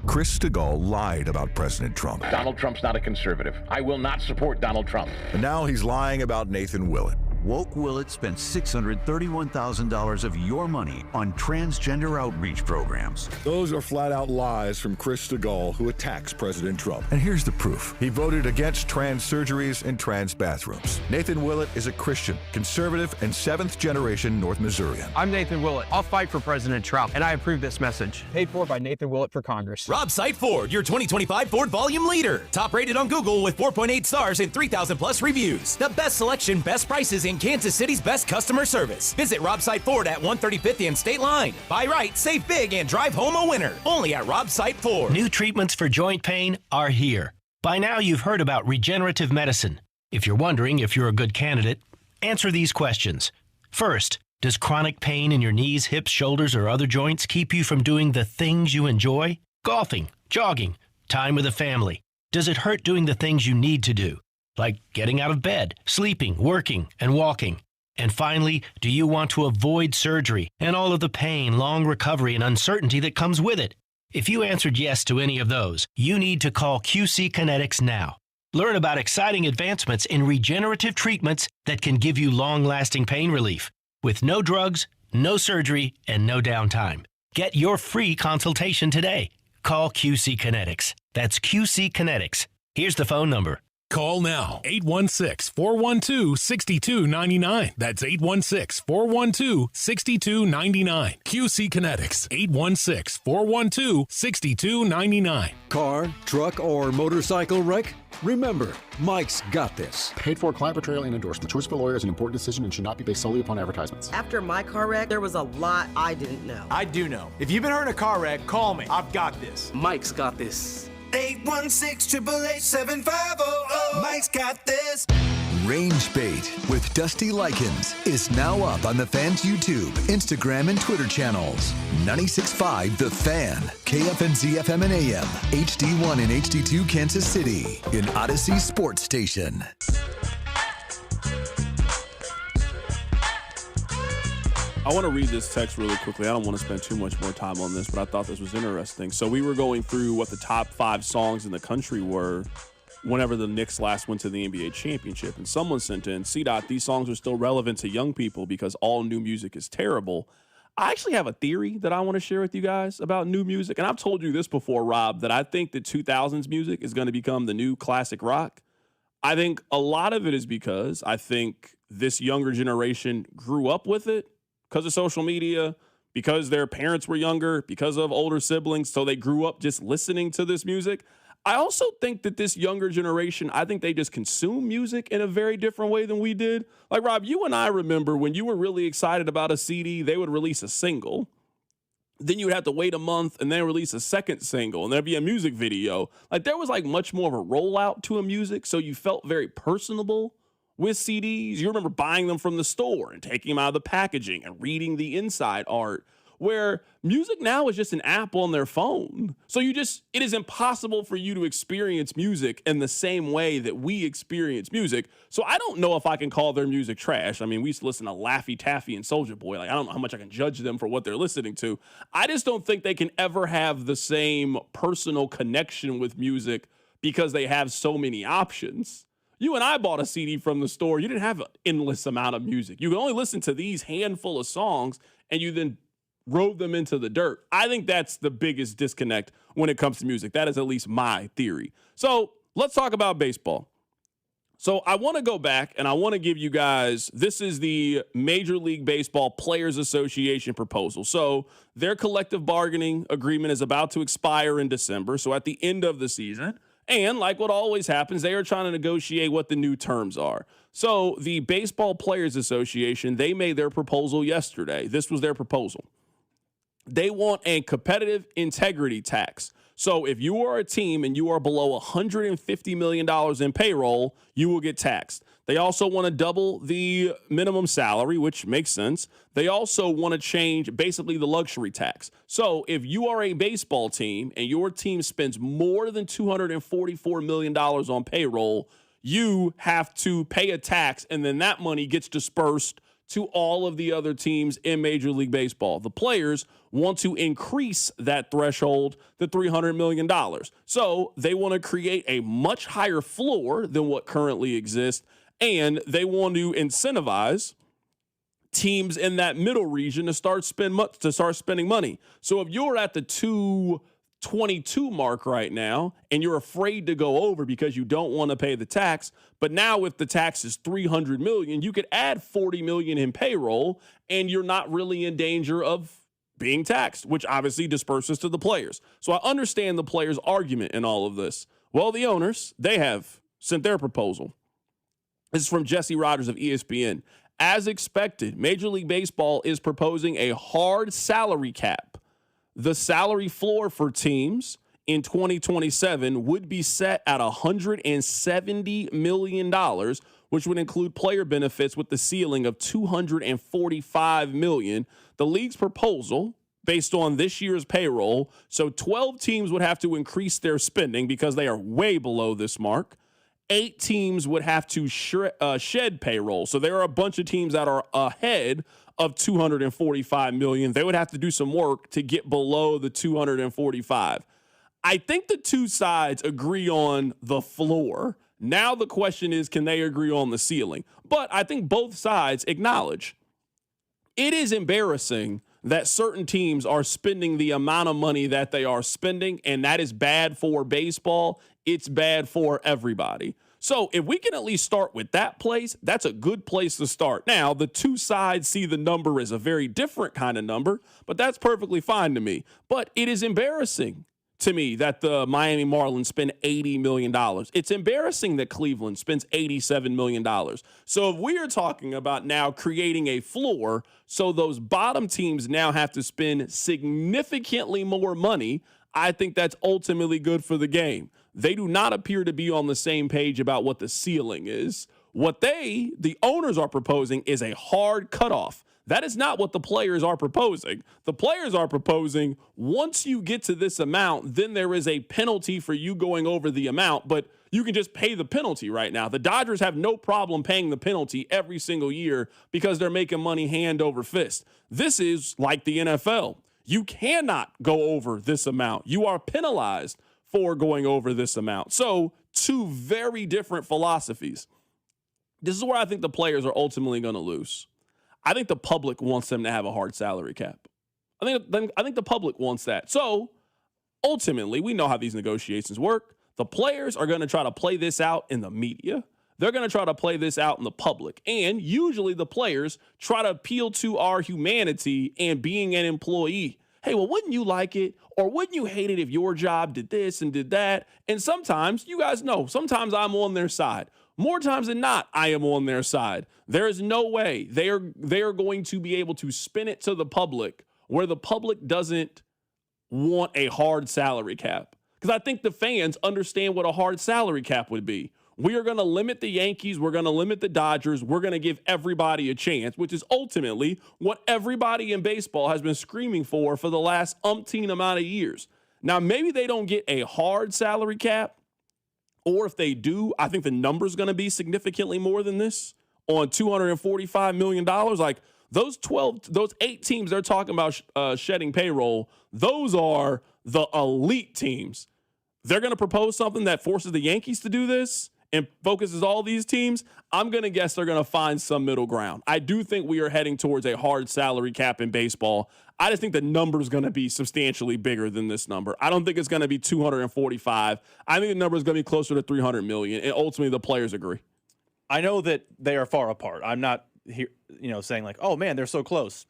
Chris Stegall lied about President Trump. Donald Trump's not a conservative. I will not support Donald Trump. And now he's lying about Nathan Willett. Woke Willett spent $631,000 of your money on transgender outreach programs. Those are flat-out lies from Chris Stegall, who attacks President Trump. And here's the proof. He voted against trans surgeries and trans bathrooms. Nathan Willett is a Christian, conservative, and seventh-generation North Missourian. I'm Nathan Willett. I'll fight for President Trump, and I approve this message. Paid for by Nathan Willett for Congress. Rob Sight Ford, your 2025 Ford volume leader. Top rated on Google with 4.8 stars and 3,000 plus reviews. The best selection, best prices in Kansas City's best customer service. Visit Rob Sight Ford at 135th and State Line. Buy right, save big, and drive home a winner. Only at Rob Sight Ford. New treatments for joint pain are here. By now, you've heard about regenerative medicine. If you're wondering if you're a good candidate, answer these questions. First, does chronic pain in your knees, hips, shoulders, or other joints keep you from doing the things you enjoy? Golfing, jogging, time with the family. Does it hurt doing the things you need to do? Like getting out of bed, sleeping, working, and walking. And finally, do you want to avoid surgery and all of the pain, long recovery, and uncertainty that comes with it? If you answered yes to any of those, you need to call QC Kinetics now. Learn about exciting advancements in regenerative treatments that can give you long-lasting pain relief with no drugs, no surgery, and no downtime. Get your free consultation today. Call QC Kinetics. That's QC Kinetics. Here's the phone number. Call now, 816-412-6299. That's 816-412-6299. QC Kinetics, 816-412-6299. Car, truck, or motorcycle wreck? Remember, Mike's got this. Paid for client portrayal and endorsement. Choice of a lawyer is an important decision and should not be based solely upon advertisements. After my car wreck, there was a lot I didn't know. I do know. If you've been hurt in a car wreck, call me. I've got this. Mike's got this. 816-888-7500. Mike's got this. Range Bait with Dusty Likens is now up on the Fan's YouTube, Instagram, and Twitter channels. 96.5 The Fan, KFNZ FM and AM, HD1 and HD2 Kansas City, an Odyssey Sports Station. I want to read this text really quickly. I don't want to spend too much more time on this, but I thought this was interesting. So we were going through what the top 5 songs in the country were whenever the Knicks last went to the NBA championship. And someone sent in, C-Dot, these songs are still relevant to young people because all new music is terrible. I actually have a theory that I want to share with you guys about new music. And I've told you this before, Rob, that I think the 2000s music is going to become the new classic rock. I think a lot of it is because I think this younger generation grew up with it because of social media, because their parents were younger, because of older siblings, so they grew up just listening to this music. I also think that this younger generation, I think they just consume music in a very different way than we did. Like, Rob, you and I remember when you were really excited about a CD, they would release a single. Then you would have to wait a month and then release a second single, and there'd be a music video. Like, there was like much more of a rollout to a music, so you felt very personable with CDs. You remember buying them from the store and taking them out of the packaging and reading the inside art, where music now is just an app on their phone. So it is impossible for you to experience music in the same way that we experience music. So I don't know if I can call their music trash. I mean, we used to listen to Laffy Taffy and Soulja Boy. Like, I don't know how much I can judge them for what they're listening to. I just don't think they can ever have the same personal connection with music because they have so many options. You and I bought a CD from the store. You didn't have an endless amount of music. You could only listen to these handful of songs, and you then rode them into the dirt. I think that's the biggest disconnect when it comes to music. That is at least my theory. So let's talk about baseball. So I want to go back, and I want to give you guys, this is the Major League Baseball Players Association proposal. So their collective bargaining agreement is about to expire in December. So at the end of the season, and like what always happens, they are trying to negotiate what the new terms are. So the Baseball Players Association, they made their proposal yesterday. This was their proposal. They want a competitive integrity tax. So if you are a team and you are below $150 million in payroll, you will get taxed. They also want to double the minimum salary, which makes sense. They also want to change basically the luxury tax. So if you are a baseball team and your team spends more than $244 million on payroll, you have to pay a tax, and then that money gets dispersed to all of the other teams in Major League Baseball. The players want to increase that threshold to $300 million. So they want to create a much higher floor than what currently exists, and they want to incentivize teams in that middle region to start spending money. So if you're at the 222 mark right now and you're afraid to go over because you don't want to pay the tax, but now if the tax is $300 million, you could add $40 million in payroll and you're not really in danger of being taxed, which obviously disperses to the players. So I understand the players' argument in all of this. Well, the owners, they have sent their proposal. This is from Jesse Rogers of ESPN. As expected, Major League Baseball is proposing a hard salary cap. The salary floor for teams in 2027 would be set at $170 million, which would include player benefits with the ceiling of $245 million. The league's proposal, based on this year's payroll, so 12 teams would have to increase their spending because they are way below this mark. 8 teams would have to shed payroll. So there are a bunch of teams that are ahead of $245 million. They would have to do some work to get below the $245. I think the two sides agree on the floor. Now the question is, can they agree on the ceiling? But I think both sides acknowledge it is embarrassing that certain teams are spending the amount of money that they are spending, and that is bad for baseball. It's bad for everybody. So if we can at least start with that place, that's a good place to start. Now, the two sides see the number as a very different kind of number, but that's perfectly fine to me. But it is embarrassing to me that the Miami Marlins spend $80 million. It's embarrassing that Cleveland spends $87 million. So if we are talking about now creating a floor so those bottom teams now have to spend significantly more money, I think that's ultimately good for the game. They do not appear to be on the same page about what the ceiling is. What the owners are proposing is a hard cutoff. That is not what the players are proposing. The players are proposing once you get to this amount, then there is a penalty for you going over the amount, but you can just pay the penalty right now. The Dodgers have no problem paying the penalty every single year because they're making money hand over fist. This is like the NFL. You cannot go over this amount. You are penalized for going over this amount. So, two very different philosophies. This is where I think the players are ultimately going to lose. I think the public wants them to have a hard salary cap. I think the public wants that. So, ultimately, we know how these negotiations work. The players are going to try to play this out in the media. They're going to try to play this out in the public. And usually the players try to appeal to our humanity and being an employee. Hey, well, wouldn't you like it? Or wouldn't you hate it if your job did this and did that? And sometimes, you guys know, sometimes I'm on their side. More times than not, I am on their side. There is no way they are going to be able to spin it to the public where the public doesn't want a hard salary cap. Because I think the fans understand what a hard salary cap would be. We are going to limit the Yankees. We're going to limit the Dodgers. We're going to give everybody a chance, which is ultimately what everybody in baseball has been screaming for the last umpteen amount of years. Now, maybe they don't get a hard salary cap, or if they do, I think the number's going to be significantly more than this on $245 million. Like those 8 teams they're talking about shedding payroll, those are the elite teams. They're going to propose something that forces the Yankees to do this and focuses all these teams. I'm going to guess they're going to find some middle ground. I do think we are heading towards a hard salary cap in baseball. I just think the number is going to be substantially bigger than this number. I don't think it's going to be 245. I think the number is going to be closer to 300 million, and ultimately the players agree. I know that they are far apart. I'm not here, saying like, oh man, they're so close.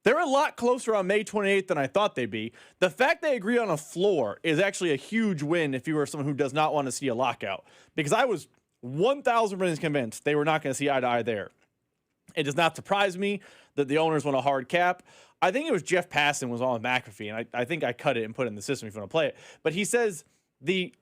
They're a lot closer on May 28th than I thought they'd be. The fact they agree on a floor is actually a huge win if you were someone who does not want to see a lockout. Because I was 1,000% convinced they were not going to see eye to eye there. It does not surprise me that the owners want a hard cap. I think it was Jeff Passan was on McAfee, and I think I cut it and put it in the system if you want to play it. But he says the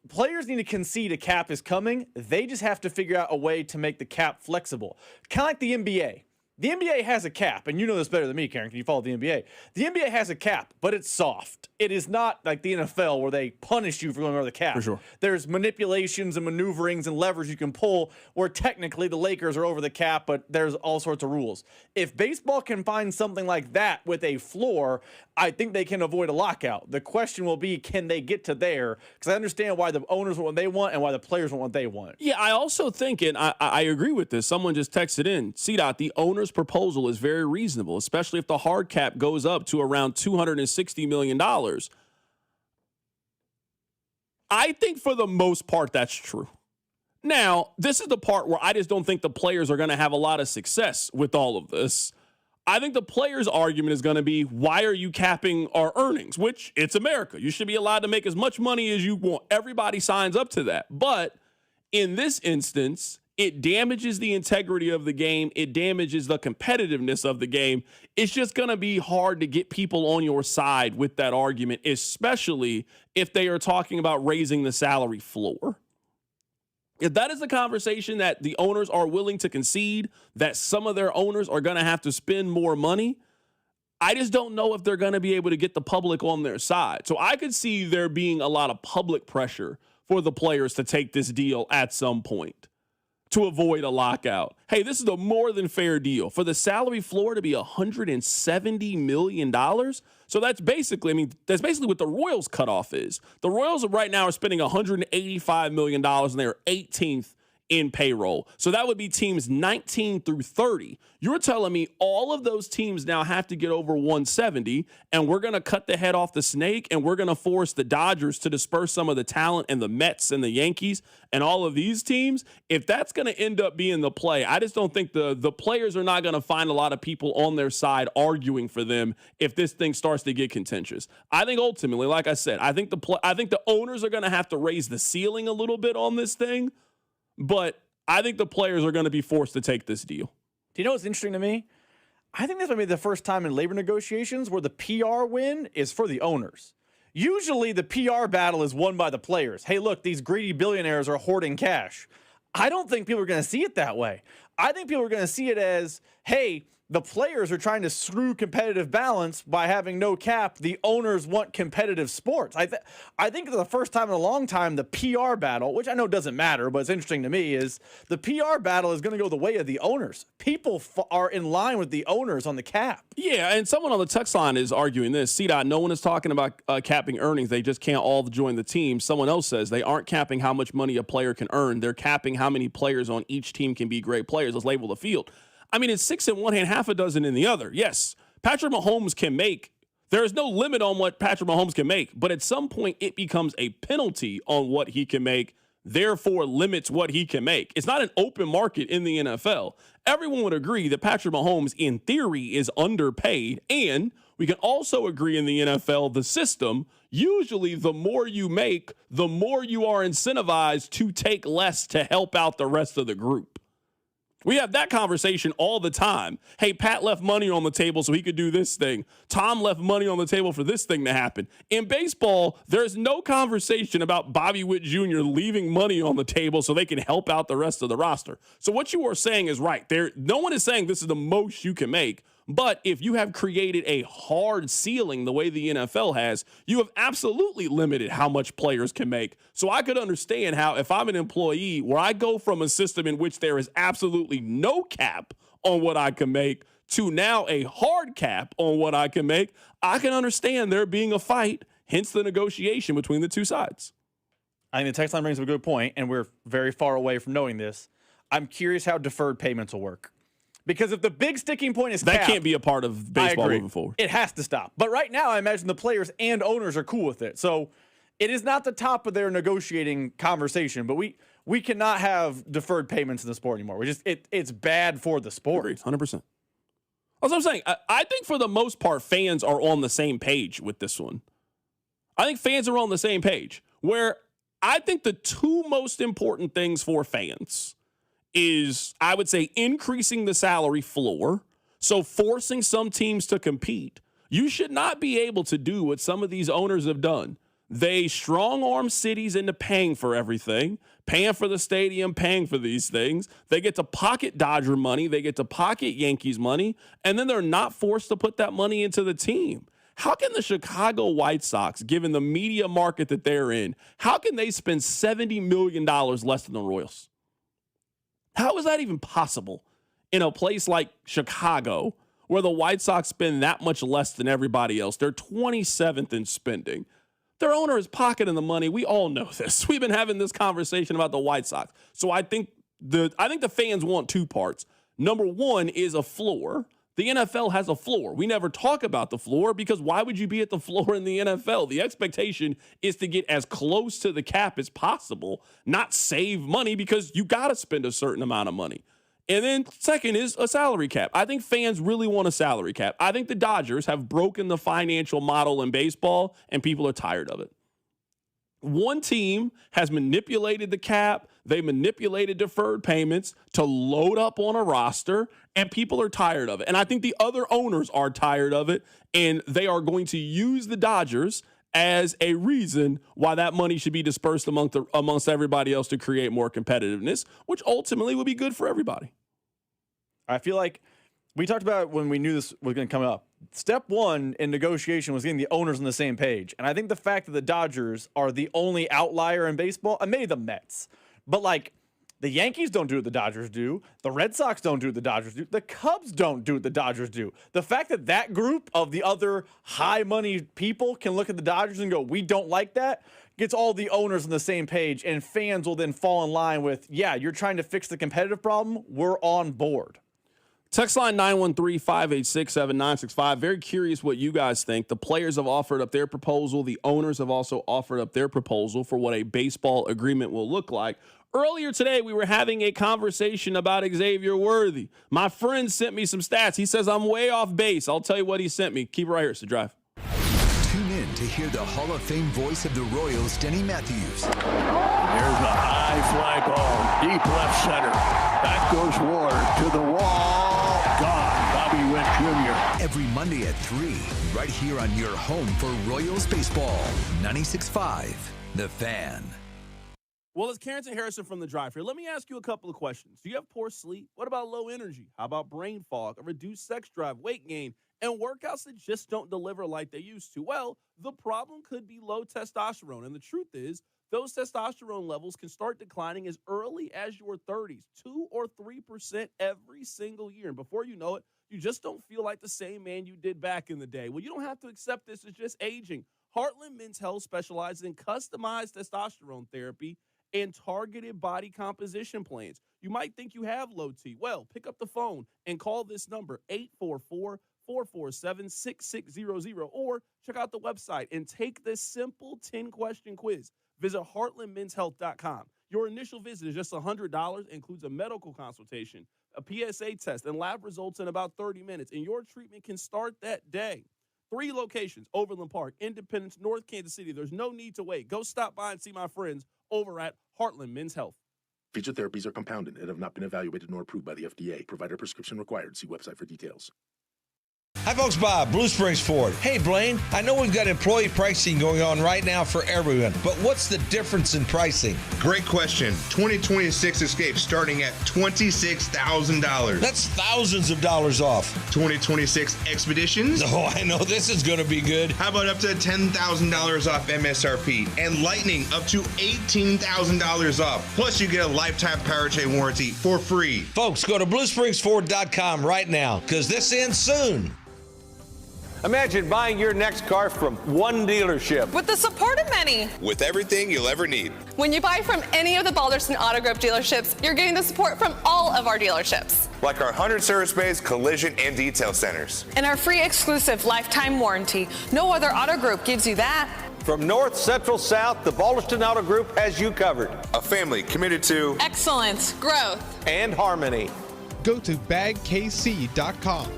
players need to concede a cap is coming. They just have to figure out a way to make the cap flexible. Kind of like the NBA. The NBA has a cap, and you know this better than me, Carrington. You follow the NBA. The NBA has a cap, but it's soft. It is not like the NFL where they punish you for going over the cap. For sure. There's manipulations and maneuverings and levers you can pull where technically the Lakers are over the cap, but there's all sorts of rules. If baseball can find something like that with a floor, I think they can avoid a lockout. The question will be, can they get to there? Because I understand why the owners want what they want and why the players want what they want. Yeah, I also think, and I agree with this. Someone just texted in, CDOT, the owner's proposal is very reasonable, especially if the hard cap goes up to around $260 million. I think for the most part, that's true. Now, this is the part where I just don't think the players are going to have a lot of success with all of this. I think the players' argument is going to be, why are you capping our earnings? Which, it's America. You should be allowed to make as much money as you want. Everybody signs up to that. But in this instance, it damages the integrity of the game. It damages the competitiveness of the game. It's just going to be hard to get people on your side with that argument, especially if they are talking about raising the salary floor. If that is the conversation that the owners are willing to concede, that some of their owners are going to have to spend more money, I just don't know if they're going to be able to get the public on their side. So I could see there being a lot of public pressure for the players to take this deal at some point to avoid a lockout. Hey, this is a more than fair deal. For the salary floor to be $170 million, so that's basically what the Royals cutoff is. The Royals right now are spending $185 million, and they're 18th in payroll. So that would be teams 19 through 30. You're telling me all of those teams now have to get over 170, and we're going to cut the head off the snake, and we're going to force the Dodgers to disperse some of the talent, and the Mets and the Yankees and all of these teams? If that's going to end up being the play, I just don't think the players are not going to find a lot of people on their side arguing for them if this thing starts to get contentious. I think ultimately, like I said, I think the owners are going to have to raise the ceiling a little bit on this thing. But I think the players are going to be forced to take this deal. Do you know what's interesting to me? I think this might be the first time in labor negotiations where the PR win is for the owners. Usually the PR battle is won by the players. Hey, look, these greedy billionaires are hoarding cash. I don't think people are going to see it that way. I think people are going to see it as, hey, the players are trying to screw competitive balance by having no cap. The owners want competitive sports. I think for the first time in a long time, the PR battle, which I know doesn't matter, but it's interesting to me, is the PR battle is going to go the way of the owners. People are in line with the owners on the cap. Yeah, and someone on the text line is arguing this. CDOT, no one is talking about capping earnings. They just can't all join the team. Someone else says they aren't capping how much money a player can earn. They're capping how many players on each team can be great players. Let's label the field. I mean, it's 6 in one hand, half a dozen in the other. Yes, Patrick Mahomes can make. There is no limit on what Patrick Mahomes can make, but at some point it becomes a penalty on what he can make, therefore limits what he can make. It's not an open market in the NFL. Everyone would agree that Patrick Mahomes, in theory, is underpaid, and we can also agree in the NFL, the system, usually the more you make, the more you are incentivized to take less to help out the rest of the group. We have that conversation all the time. Hey, Pat left money on the table so he could do this thing. Tom left money on the table for this thing to happen. In baseball, there's no conversation about Bobby Witt Jr. leaving money on the table so they can help out the rest of the roster. So what you are saying is right. No one is saying this is the most you can make. But if you have created a hard ceiling the way the NFL has, you have absolutely limited how much players can make. So I could understand how if I'm an employee where I go from a system in which there is absolutely no cap on what I can make to now a hard cap on what I can make, I can understand there being a fight, hence the negotiation between the two sides. I think the text line brings up a good point, and we're very far away from knowing this. I'm curious how deferred payments will work. Because if the big sticking point is that cap, can't be a part of baseball moving forward. It has to stop. But right now, I imagine the players and owners are cool with it. So it is not the top of their negotiating conversation. But we cannot have deferred payments in the sport anymore. It's bad for the sport. Agreed, 100%. That's what I'm saying. I think for the most part, fans are on the same page with this one. I think fans are on the same page. Where I think the two most important things for fans is, I would say, increasing the salary floor, so forcing some teams to compete. You should not be able to do what some of these owners have done. They strong-arm cities into paying for everything, paying for the stadium, paying for these things. They get to pocket Dodger money. They get to pocket Yankees money, and then they're not forced to put that money into the team. How can the Chicago White Sox, given the media market that they're in, how can they spend $70 million less than the Royals? How is that even possible in a place like Chicago where the White Sox spend that much less than everybody else? They're 27th in spending. Their owner is pocketing the money. We all know this. We've been having this conversation about the White Sox. So I think the fans want two parts. Number one is a floor. The NFL has a floor. We never talk about the floor because why would you be at the floor in the NFL? The expectation is to get as close to the cap as possible, not save money because you got to spend a certain amount of money. And then second is a salary cap. I think fans really want a salary cap. I think the Dodgers have broken the financial model in baseball, and people are tired of it. One team has manipulated the cap. They manipulated deferred payments to load up on a roster, and people are tired of it. And I think the other owners are tired of it, and they are going to use the Dodgers as a reason why that money should be dispersed amongst everybody else to create more competitiveness, which ultimately would be good for everybody. I feel like we talked about when we knew this was going to come up. Step one in negotiation was getting the owners on the same page. And I think the fact that the Dodgers are the only outlier in baseball, and maybe the Mets, but like the Yankees don't do what the Dodgers do. The Red Sox don't do what the Dodgers do. The Cubs don't do what the Dodgers do. The fact that that group of the other high money people can look at the Dodgers and go, we don't like that, gets all the owners on the same page, and fans will then fall in line with, yeah, you're trying to fix the competitive problem. We're on board. Text line 913-586-7965. Very curious what you guys think. The players have offered up their proposal. The owners have also offered up their proposal for what a baseball agreement will look like. Earlier today, we were having a conversation about Xavier Worthy. My friend sent me some stats. He says I'm way off base. I'll tell you what he sent me. Keep it right here. It's The Drive. Tune in to hear the Hall of Fame voice of the Royals, Denny Matthews. There's a high fly ball, deep left center. Back goes Ward to the wall. Gone. Bobby Witt Jr. Every Monday at 3, right here on your home for Royals baseball. 96.5, The Fan. Well, it's Carrington Harrison from The Drive here. Let me ask you a couple of questions. Do you have poor sleep? What about low energy? How about brain fog, a reduced sex drive, weight gain, and workouts that just don't deliver like they used to? Well, the problem could be low testosterone. And the truth is, those testosterone levels can start declining as early as your 30s, 2 or 3% every single year. And before you know it, you just don't feel like the same man you did back in the day. Well, you don't have to accept this as just aging. Heartland Men's Health specializes in customized testosterone therapy and targeted body composition plans. You might think you have low T. Well, pick up the phone and call this number, 844-447-6600, or check out the website and take this simple 10-question quiz. Visit heartlandmenshealth.com. Your initial visit is just $100, includes a medical consultation, a PSA test, and lab results in about 30 minutes, and your treatment can start that day. 3 locations, Overland Park, Independence, North Kansas City. There's no need to wait. Go stop by and see my friends over at Heartland Men's Health. Featured therapies are compounded and have not been evaluated nor approved by the FDA. Provider prescription required. See website for details. Hi, folks. Bob, Blue Springs Ford. Hey, Blaine, I know we've got employee pricing going on right now for everyone, but what's the difference in pricing? Great question. 2026 Escape starting at $26,000. That's thousands of dollars off. 2026 Expeditions? Oh, I know this is going to be good. How about up to $10,000 off MSRP? And Lightning up to $18,000 off. Plus, you get a lifetime powertrain warranty for free. Folks, go to BlueSpringsFord.com right now, because this ends soon. Imagine buying your next car from one dealership. With the support of many. With everything you'll ever need. When you buy from any of the Balderston Auto Group dealerships, you're getting the support from all of our dealerships. Like our 100 service bays, collision, and detail centers. And our free exclusive lifetime warranty. No other auto group gives you that. From north, central, south, the Balderston Auto Group has you covered. A family committed to excellence, growth, and harmony. Go to bagkc.com.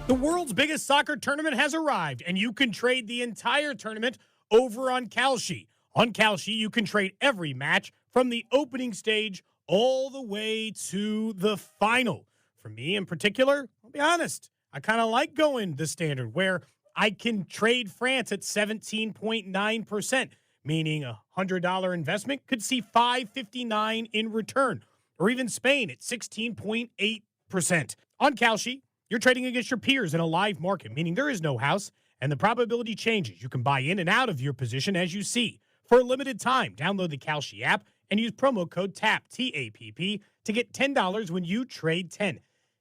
The world's biggest soccer tournament has arrived, and you can trade the entire tournament over on Kalshi. On Kalshi, you can trade every match from the opening stage all the way to the final. For me in particular, I'll be honest, I kind of like going the standard where I can trade France at 17.9%, meaning a $100 investment could see $5.59 in return, or even Spain at 16.8%. On Kalshi, you're trading against your peers in a live market, meaning there is no house, and the probability changes. You can buy in and out of your position as you see. For a limited time, download the Kalshi app and use promo code TAPP, T-A-P-P, to get $10 when you trade 10.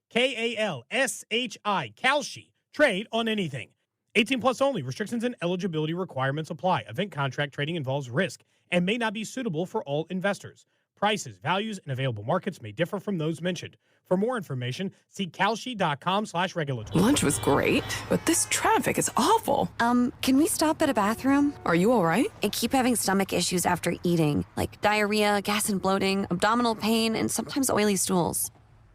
K-A-L-S-H-I, Kalshi. Trade on anything. 18 plus only. Restrictions and eligibility requirements apply. Event contract trading involves risk and may not be suitable for all investors. Prices, values, and available markets may differ from those mentioned. For more information, see kalshi.com/regulatory. Lunch was great, but this traffic is awful. Can we stop at a bathroom? Are you all right? I keep having stomach issues after eating, like diarrhea, gas and bloating, abdominal pain, and sometimes oily stools.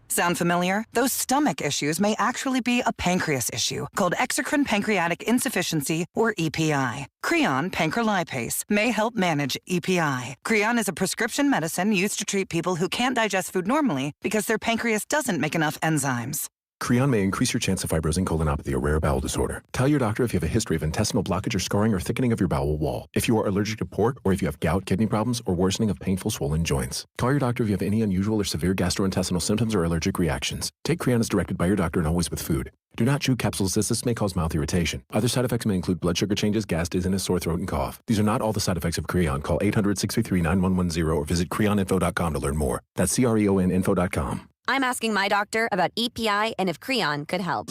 Sound familiar? Those stomach issues may actually be a pancreas issue called exocrine pancreatic insufficiency, or EPI. Creon pancrelipase may help manage EPI. Creon is a prescription medicine used to treat people who can't digest food normally because their pancreas doesn't make enough enzymes. Creon may increase your chance of fibrosing colonopathy, a rare bowel disorder. Tell your doctor if you have a history of intestinal blockage or scarring or thickening of your bowel wall, if you are allergic to pork, or if you have gout, kidney problems, or worsening of painful swollen joints. Call your doctor if you have any unusual or severe gastrointestinal symptoms or allergic reactions. Take Creon as directed by your doctor and always with food. Do not chew capsules as this may cause mouth irritation. Other side effects may include blood sugar changes, gas, dizziness, sore throat, and cough. These are not all the side effects of Creon. Call 800-633-9110 or visit creoninfo.com to learn more. That's CREONinfo.com. I'm asking my doctor about EPI and if Creon could help.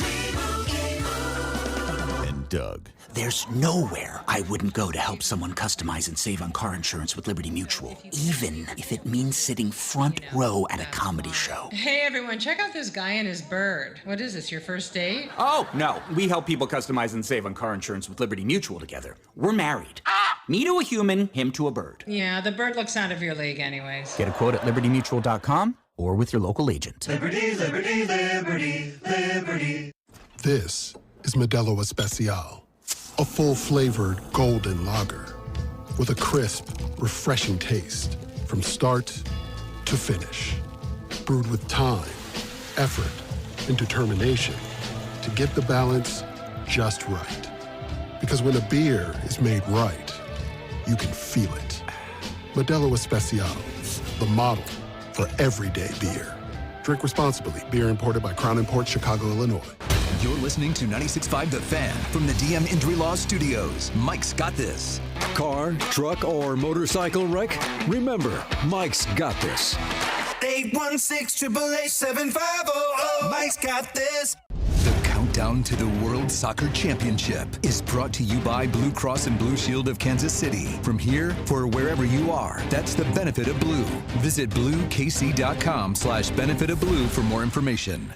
And Doug. There's nowhere I wouldn't go to help someone customize and save on car insurance with Liberty Mutual, even if it means sitting front row at a comedy show. Hey everyone, check out this guy and his bird. What is this, your first date? Oh, no. We help people customize and save on car insurance with Liberty Mutual together. We're married. Me to a human, him to a bird. Yeah, the bird looks out of your league anyways. Get a quote at libertymutual.com or with your local agent. Liberty, liberty, liberty, liberty. This is Modelo Especial, a full-flavored golden lager with a crisp, refreshing taste from start to finish. Brewed with time, effort, and determination to get the balance just right. Because when a beer is made right, you can feel it. Modelo Especial, the model for everyday beer. Drink responsibly. Beer imported by Crown Imports, Chicago, Illinois. You're listening to 96.5 The Fan from the DM Injury Law Studios. Mike's got this. Car, truck, or motorcycle wreck? Remember, Mike's got this. 816-888-7500. Mike's got this. The countdown to the World Soccer Championship is brought to you by Blue Cross and Blue Shield of Kansas City. From here, for wherever you are, that's the benefit of blue. Visit bluekc.com/benefit of blue for more information.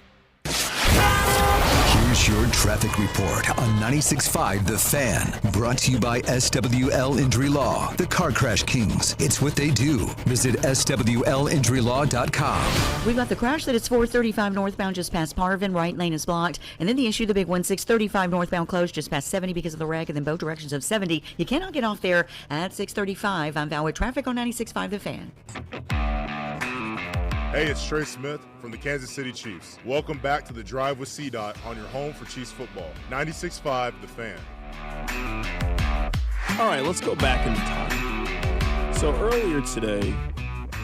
Here's your traffic report on 96.5 The Fan. Brought to you by SWL Injury Law, the Car Crash Kings. It's what they do. Visit SWLinjurylaw.com. We've got the crash that it's 435 northbound just past Parvin. Right lane is blocked. And then the issue, the big one, 635 northbound closed just past 70 because of the wreck. And then both directions of 70. You cannot get off there at 635. I'm Val with traffic on 96.5 The Fan. Hey, it's Trey Smith from the Kansas City Chiefs. Welcome back to the Drive with CDOT on your home for Chiefs football. 96.5 The Fan. All right, let's go back in time. So earlier today,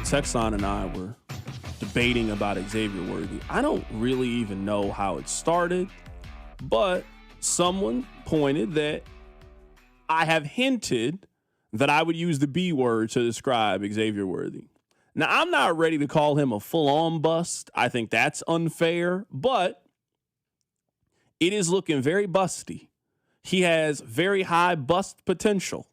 Texan and I were debating about Xavier Worthy. I don't really even know how it started, but someone pointed that I have hinted that I would use the B word to describe Xavier Worthy. Now, I'm not ready to call him a full-on bust. I think that's unfair, but it is looking very busty. He has very high bust potential.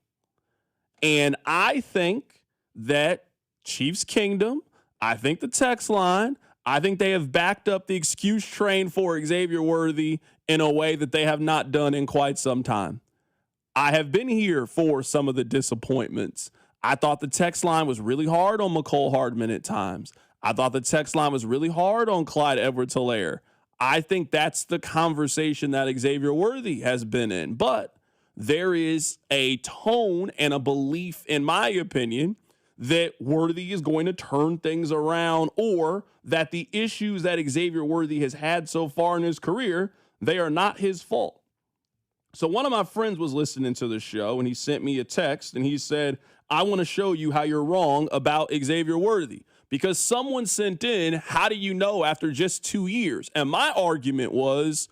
And I think that Chiefs Kingdom, I think the text line, I think they have backed up the excuse train for Xavier Worthy in a way that they have not done in quite some time. I have been here for some of the disappointments. I thought the text line was really hard on McCole Hardman at times. I thought the text line was really hard on Clyde Edwards-Helaire. I think that's the conversation that Xavier Worthy has been in. But there is a tone and a belief, in my opinion, that Worthy is going to turn things around, or that the issues that Xavier Worthy has had so far in his career, they are not his fault. So one of my friends was listening to the show, and he sent me a text, and he said, I want to show you how you're wrong about Xavier Worthy. Because someone sent in, how do you know after just 2 years? And my argument was,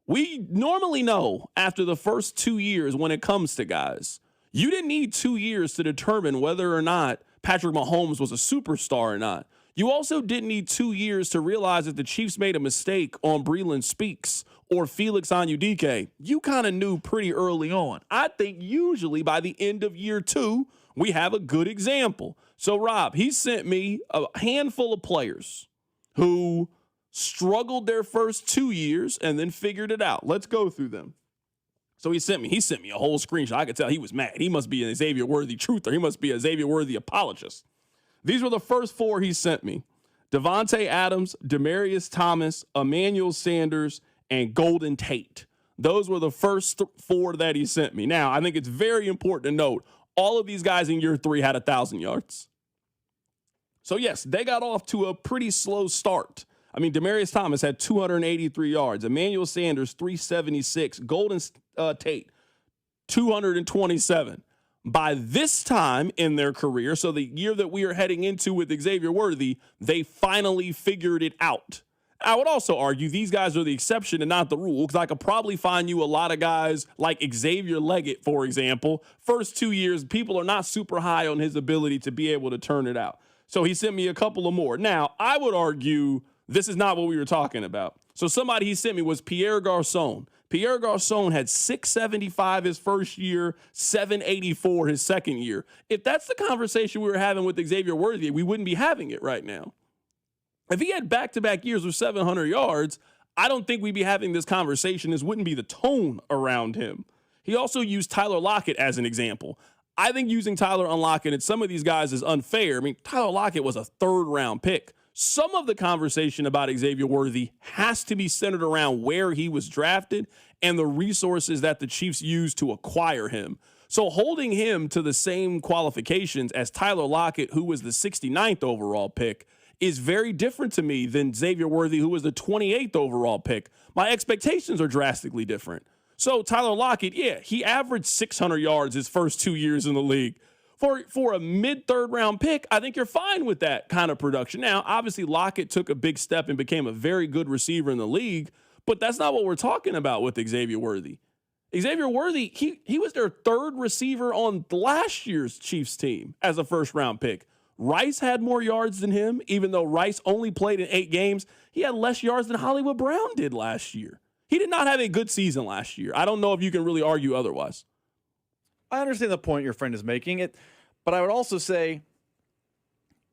we normally know after the first 2 years when it comes to guys. You didn't need 2 years to determine whether or not Patrick Mahomes was a superstar or not. You also didn't need 2 years to realize that the Chiefs made a mistake on Breland Speaks or Felix Onudike. You kind of knew pretty early on. I think usually by the end of year 2, we have a good example. So, Rob, he sent me a handful of players who struggled their first 2 years and then figured it out. Let's go through them. So he sent me a whole screenshot. I could tell he was mad. He must be an Xavier Worthy truther. He must be a Xavier Worthy apologist. These were the first 4 he sent me: Devontae Adams, Demaryius Thomas, Emmanuel Sanders, and Golden Tate. Those were the first 4 that he sent me. Now, I think it's very important to note, all of these guys in year 3 had 1,000 yards. So, yes, they got off to a pretty slow start. I mean, Demaryius Thomas had 283 yards. Emmanuel Sanders, 376. Golden Tate, 227. By this time in their career, so the year that we are heading into with Xavier Worthy, they finally figured it out. I would also argue these guys are the exception and not the rule, because I could probably find you a lot of guys like Xavier Leggett, for example. First 2 years, people are not super high on his ability to be able to turn it out. So he sent me a couple of more. Now, I would argue this is not what we were talking about. So somebody he sent me was Pierre Garçon. Pierre Garçon had 675 his first year, 784 his second year. If that's the conversation we were having with Xavier Worthy, we wouldn't be having it right now. If he had back-to-back years with 700 yards, I don't think we'd be having this conversation. This wouldn't be the tone around him. He also used Tyler Lockett as an example. I think using Tyler Lockett and some of these guys is unfair. I mean, Tyler Lockett was a third-round pick. Some of the conversation about Xavier Worthy has to be centered around where he was drafted and the resources that the Chiefs used to acquire him. So holding him to the same qualifications as Tyler Lockett, who was the 69th overall pick, is very different to me than Xavier Worthy, who was the 28th overall pick. My expectations are drastically different. So Tyler Lockett, yeah, he averaged 600 yards his first 2 years in the league. For a mid-third round pick, I think you're fine with that kind of production. Now, obviously, Lockett took a big step and became a very good receiver in the league, but that's not what we're talking about with Xavier Worthy. Xavier Worthy, he was their third receiver on last year's Chiefs team as a first-round pick. Rice had more yards than him, even though Rice only played in 8 games. He had less yards than Hollywood Brown did last year. He did not have a good season last year. I don't know if you can really argue otherwise. I understand the point your friend is making, but I would also say,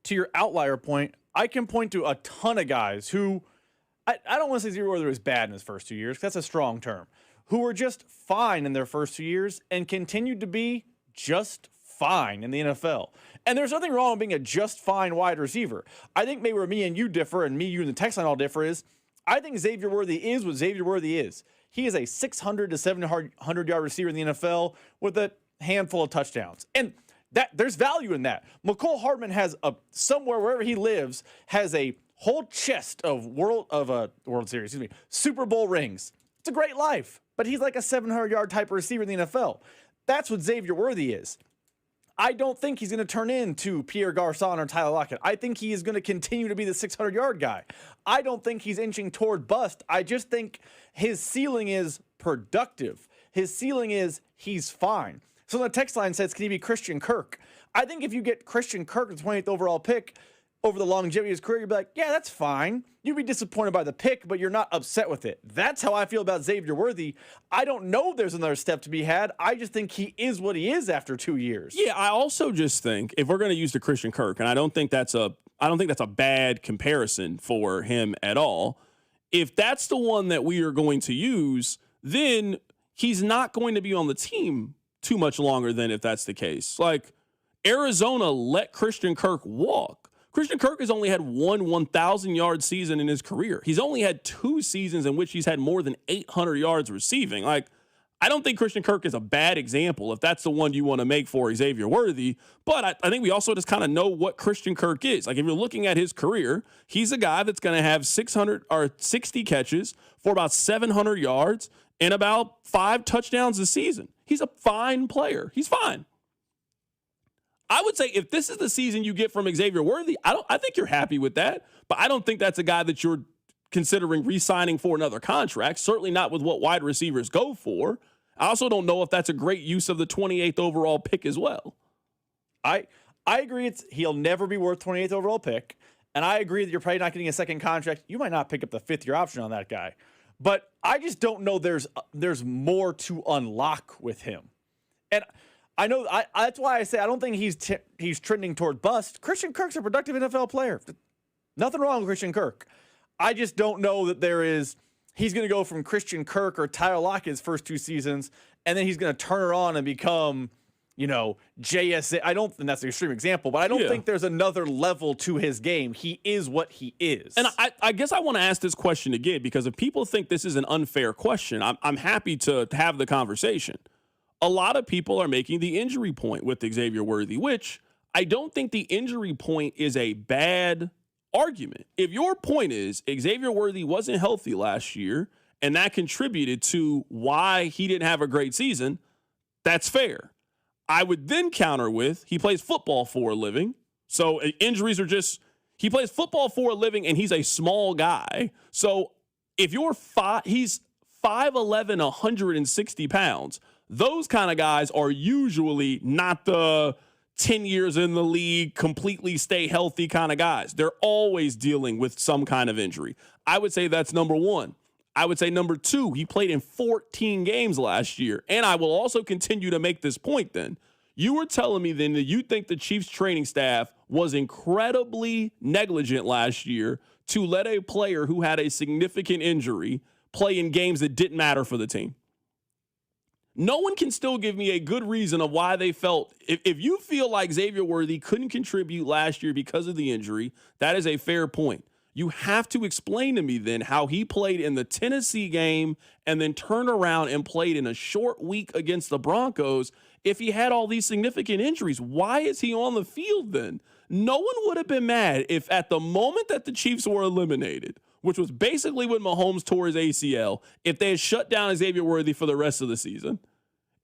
to your outlier point, I can point to a ton of guys who, I don't want to say Xavier Worthy was bad in his first 2 years, because that's a strong term, who were just fine in their first 2 years and continued to be just fine in the NFL. And there's nothing wrong with being a just fine wide receiver. I think maybe where me and you differ, and me, you, and the text line all differ, is I think Xavier Worthy is what Xavier Worthy is. He is a 600 to 700 yard receiver in the NFL with a handful of touchdowns. And that there's value in that. McCole Hardman has somewhere wherever he lives has a whole chest of Super Bowl rings. It's a great life, but he's like a 700 yard type of receiver in the NFL. That's what Xavier Worthy is. I don't think he's going to turn into Pierre Garçon or Tyler Lockett. I think he is going to continue to be the 600 yard guy. I don't think he's inching toward bust. I just think his ceiling is productive. His ceiling is he's fine. So the text line says, can he be Christian Kirk? I think if you get Christian Kirk, the 28th overall pick, over the longevity of his career, you'd be like, yeah, that's fine. You'd be disappointed by the pick, but you're not upset with it. That's how I feel about Xavier Worthy. I don't know if there's another step to be had. I just think he is what he is after 2 years. Yeah, I also just think if we're going to use the Christian Kirk, and I don't think that's a bad comparison for him at all. If that's the one that we are going to use, then he's not going to be on the team too much longer than if that's the case. Like, Arizona let Christian Kirk walk. Christian Kirk has only had one 1,000-yard season in his career. He's only had 2 seasons in which he's had more than 800 yards receiving. Like, I don't think Christian Kirk is a bad example if that's the one you want to make for Xavier Worthy, but I think we also just kind of know what Christian Kirk is. Like, if you're looking at his career, he's a guy that's going to have 60 catches for about 700 yards and about 5 touchdowns a season. He's a fine player. He's fine. I would say if this is the season you get from Xavier Worthy, I think you're happy with that, but I don't think that's a guy that you're considering re-signing for another contract, certainly not with what wide receivers go for. I also don't know if that's a great use of the 28th overall pick as well. I agree he'll never be worth 28th overall pick, and I agree that you're probably not getting a second contract. You might not pick up the 5th-year option on that guy, but I just don't know there's more to unlock with him. And I know that's why I say I don't think he's trending toward bust. Christian Kirk's a productive NFL player. Nothing wrong with Christian Kirk. I just don't know that he's going to go from Christian Kirk or Tyler Lockett's first 2 seasons, and then he's going to turn it on and become, JSA. And that's an extreme example, but I don't think there's another level to his game. He is what he is. And I guess I want to ask this question again, because if people think this is an unfair question, I'm happy to have the conversation. A lot of people are making the injury point with Xavier Worthy, which I don't think the injury point is a bad argument. If your point is Xavier Worthy wasn't healthy last year and that contributed to why he didn't have a great season, that's fair. I would then counter with he plays football for a living. So injuries are he plays football for a living and he's a small guy. So if he's 5'11", 160 pounds, those kind of guys are usually not the 10 years in the league, completely stay healthy kind of guys. They're always dealing with some kind of injury. I would say that's number one. I would say number two, he played in 14 games last year. And I will also continue to make this point then. You were telling me then that you think the Chiefs training staff was incredibly negligent last year to let a player who had a significant injury play in games that didn't matter for the team. No one can still give me a good reason of why they felt. If you feel like Xavier Worthy couldn't contribute last year because of the injury, that is a fair point. You have to explain to me then how he played in the Tennessee game and then turned around and played in a short week against the Broncos if he had all these significant injuries. Why is he on the field then? No one would have been mad if at the moment that the Chiefs were eliminated, which was basically when Mahomes tore his ACL, if they had shut down Xavier Worthy for the rest of the season.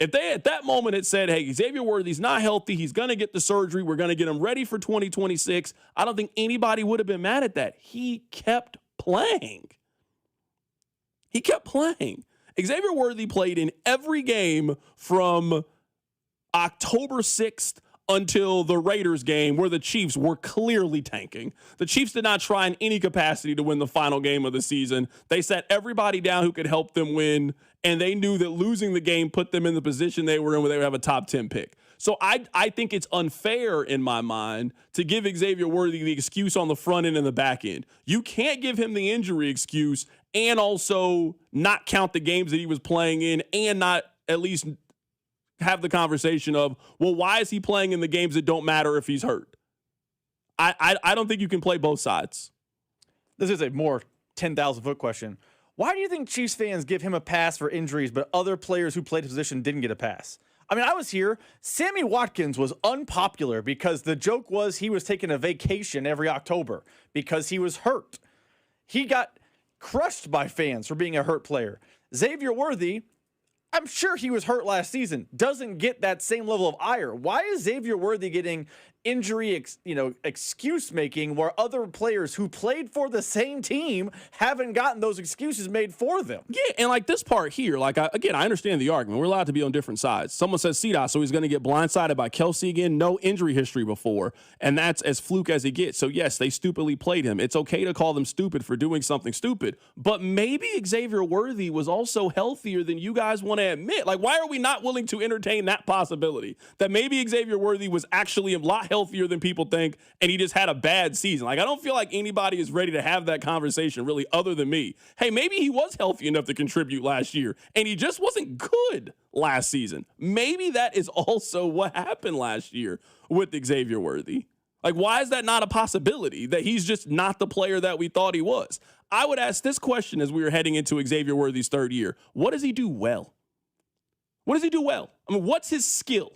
If they at that moment had said, hey, Xavier Worthy's not healthy, he's going to get the surgery, we're going to get him ready for 2026, I don't think anybody would have been mad at that. He kept playing. Xavier Worthy played in every game from October 6th until the Raiders game where the Chiefs were clearly tanking. The Chiefs did not try in any capacity to win the final game of the season. They sat everybody down who could help them win, and they knew that losing the game put them in the position they were in where they would have a top 10 pick. So I think it's unfair in my mind to give Xavier Worthy the excuse on the front end and the back end. You can't give him the injury excuse and also not count the games that he was playing in and not at least have the conversation of, well, why is he playing in the games that don't matter if he's hurt? I don't think you can play both sides. This is a more 10,000-foot question. Why do you think Chiefs fans give him a pass for injuries, but other players who played his position didn't get a pass? I mean, I was here. Sammy Watkins was unpopular because the joke was he was taking a vacation every October because he was hurt. He got crushed by fans for being a hurt player. Xavier Worthy, I'm sure he was hurt last season, doesn't get that same level of ire. Why is Xavier Worthy getting injury, excuse making where other players who played for the same team haven't gotten those excuses made for them? Yeah, and like this part here, I understand the argument. We're allowed to be on different sides. Someone says CDOT, so he's going to get blindsided by Kelsey again. No injury history before, and that's as fluke as he gets. So yes, they stupidly played him. It's okay to call them stupid for doing something stupid, but maybe Xavier Worthy was also healthier than you guys want to admit. Like, why are we not willing to entertain that possibility that maybe Xavier Worthy was actually a lot healthier than people think, and he just had a bad season? Like, I don't feel like anybody is ready to have that conversation really other than me. Hey, maybe he was healthy enough to contribute last year, and he just wasn't good last season. Maybe that is also what happened last year with Xavier Worthy. Like, why is that not a possibility that he's just not the player that we thought he was? I would ask this question as we were heading into Xavier Worthy's third year. What does he do well? What does he do well? I mean, what's his skill?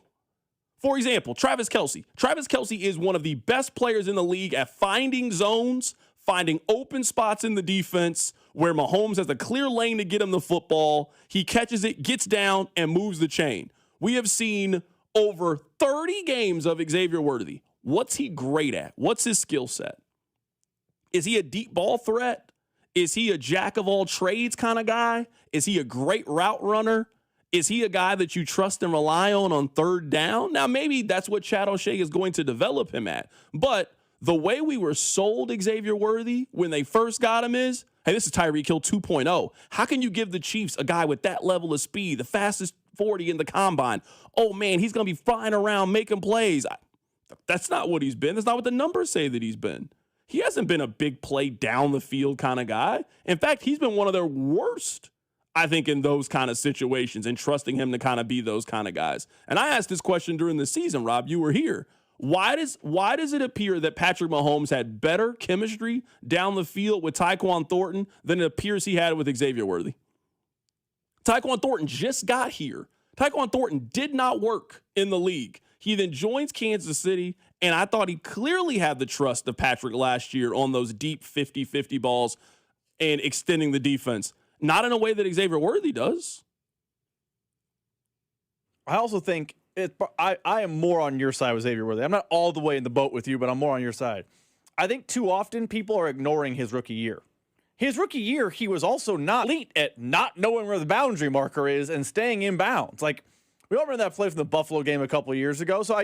For example, Travis Kelce. Travis Kelce is one of the best players in the league at finding zones, finding open spots in the defense where Mahomes has a clear lane to get him the football. He catches it, gets down, and moves the chain. We have seen over 30 games of Xavier Worthy. What's he great at? What's his skill set? Is he a deep ball threat? Is he a jack of all trades kind of guy? Is he a great route runner? Is he a guy that you trust and rely on third down? Now, maybe that's what Chad O'Shea is going to develop him at. But the way we were sold Xavier Worthy when they first got him is, hey, this is Tyreek Hill 2.0. How can you give the Chiefs a guy with that level of speed, the fastest 40 in the combine? Oh, man, he's going to be flying around making plays. That's not what he's been. That's not what the numbers say that he's been. He hasn't been a big play down the field kind of guy. In fact, he's been one of their worst, I think, in those kind of situations and trusting him to kind of be those kind of guys. And I asked this question during the season, Rob. You were here. Why does it appear that Patrick Mahomes had better chemistry down the field with Tyquan Thornton than it appears he had with Xavier Worthy? Tyquan Thornton just got here. Tyquan Thornton did not work in the league. He then joins Kansas City, and I thought he clearly had the trust of Patrick last year on those deep 50-50 balls and extending the defense. Not in a way that Xavier Worthy does. I also think I am more on your side with Xavier Worthy. I'm not all the way in the boat with you, but I'm more on your side. I think too often people are ignoring his rookie year. His rookie year, he was also not elite at not knowing where the boundary marker is and staying in bounds. Like, we all remember that play from the Buffalo game a couple of years ago. So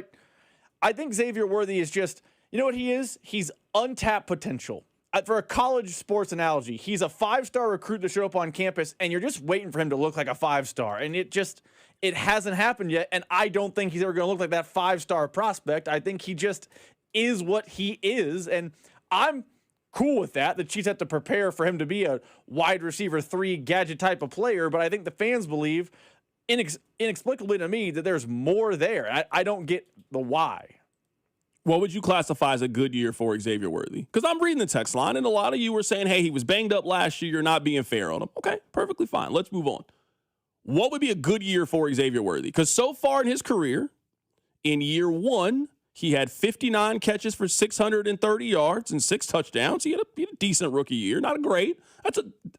I think Xavier Worthy is just, you know what he is? He's untapped potential. For a college sports analogy, he's a 5-star recruit to show up on campus, and you're just waiting for him to look like a 5-star. And it hasn't happened yet, and I don't think he's ever going to look like that 5-star prospect. I think he just is what he is, and I'm cool with that. The Chiefs have to prepare for him to be a wide receiver 3 gadget type of player, but I think the fans believe inexplicably to me that there's more there. I don't get the why. What would you classify as a good year for Xavier Worthy? Because I'm reading the text line, and a lot of you were saying, hey, he was banged up last year. You're not being fair on him. Okay, perfectly fine. Let's move on. What would be a good year for Xavier Worthy? Because so far in his career, in year 1, he had 59 catches for 630 yards and 6 touchdowns. He had a decent rookie year. Not a great.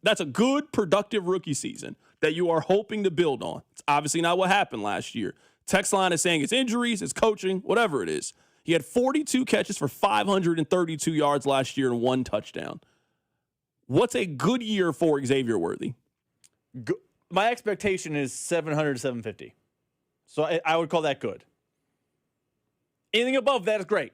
That's a good, productive rookie season that you are hoping to build on. It's obviously not what happened last year. Text line is saying it's injuries, it's coaching, whatever it is. He had 42 catches for 532 yards last year and 1 touchdown. What's a good year for Xavier Worthy? My expectation is 700 to 750. So I would call that good. Anything above that is great.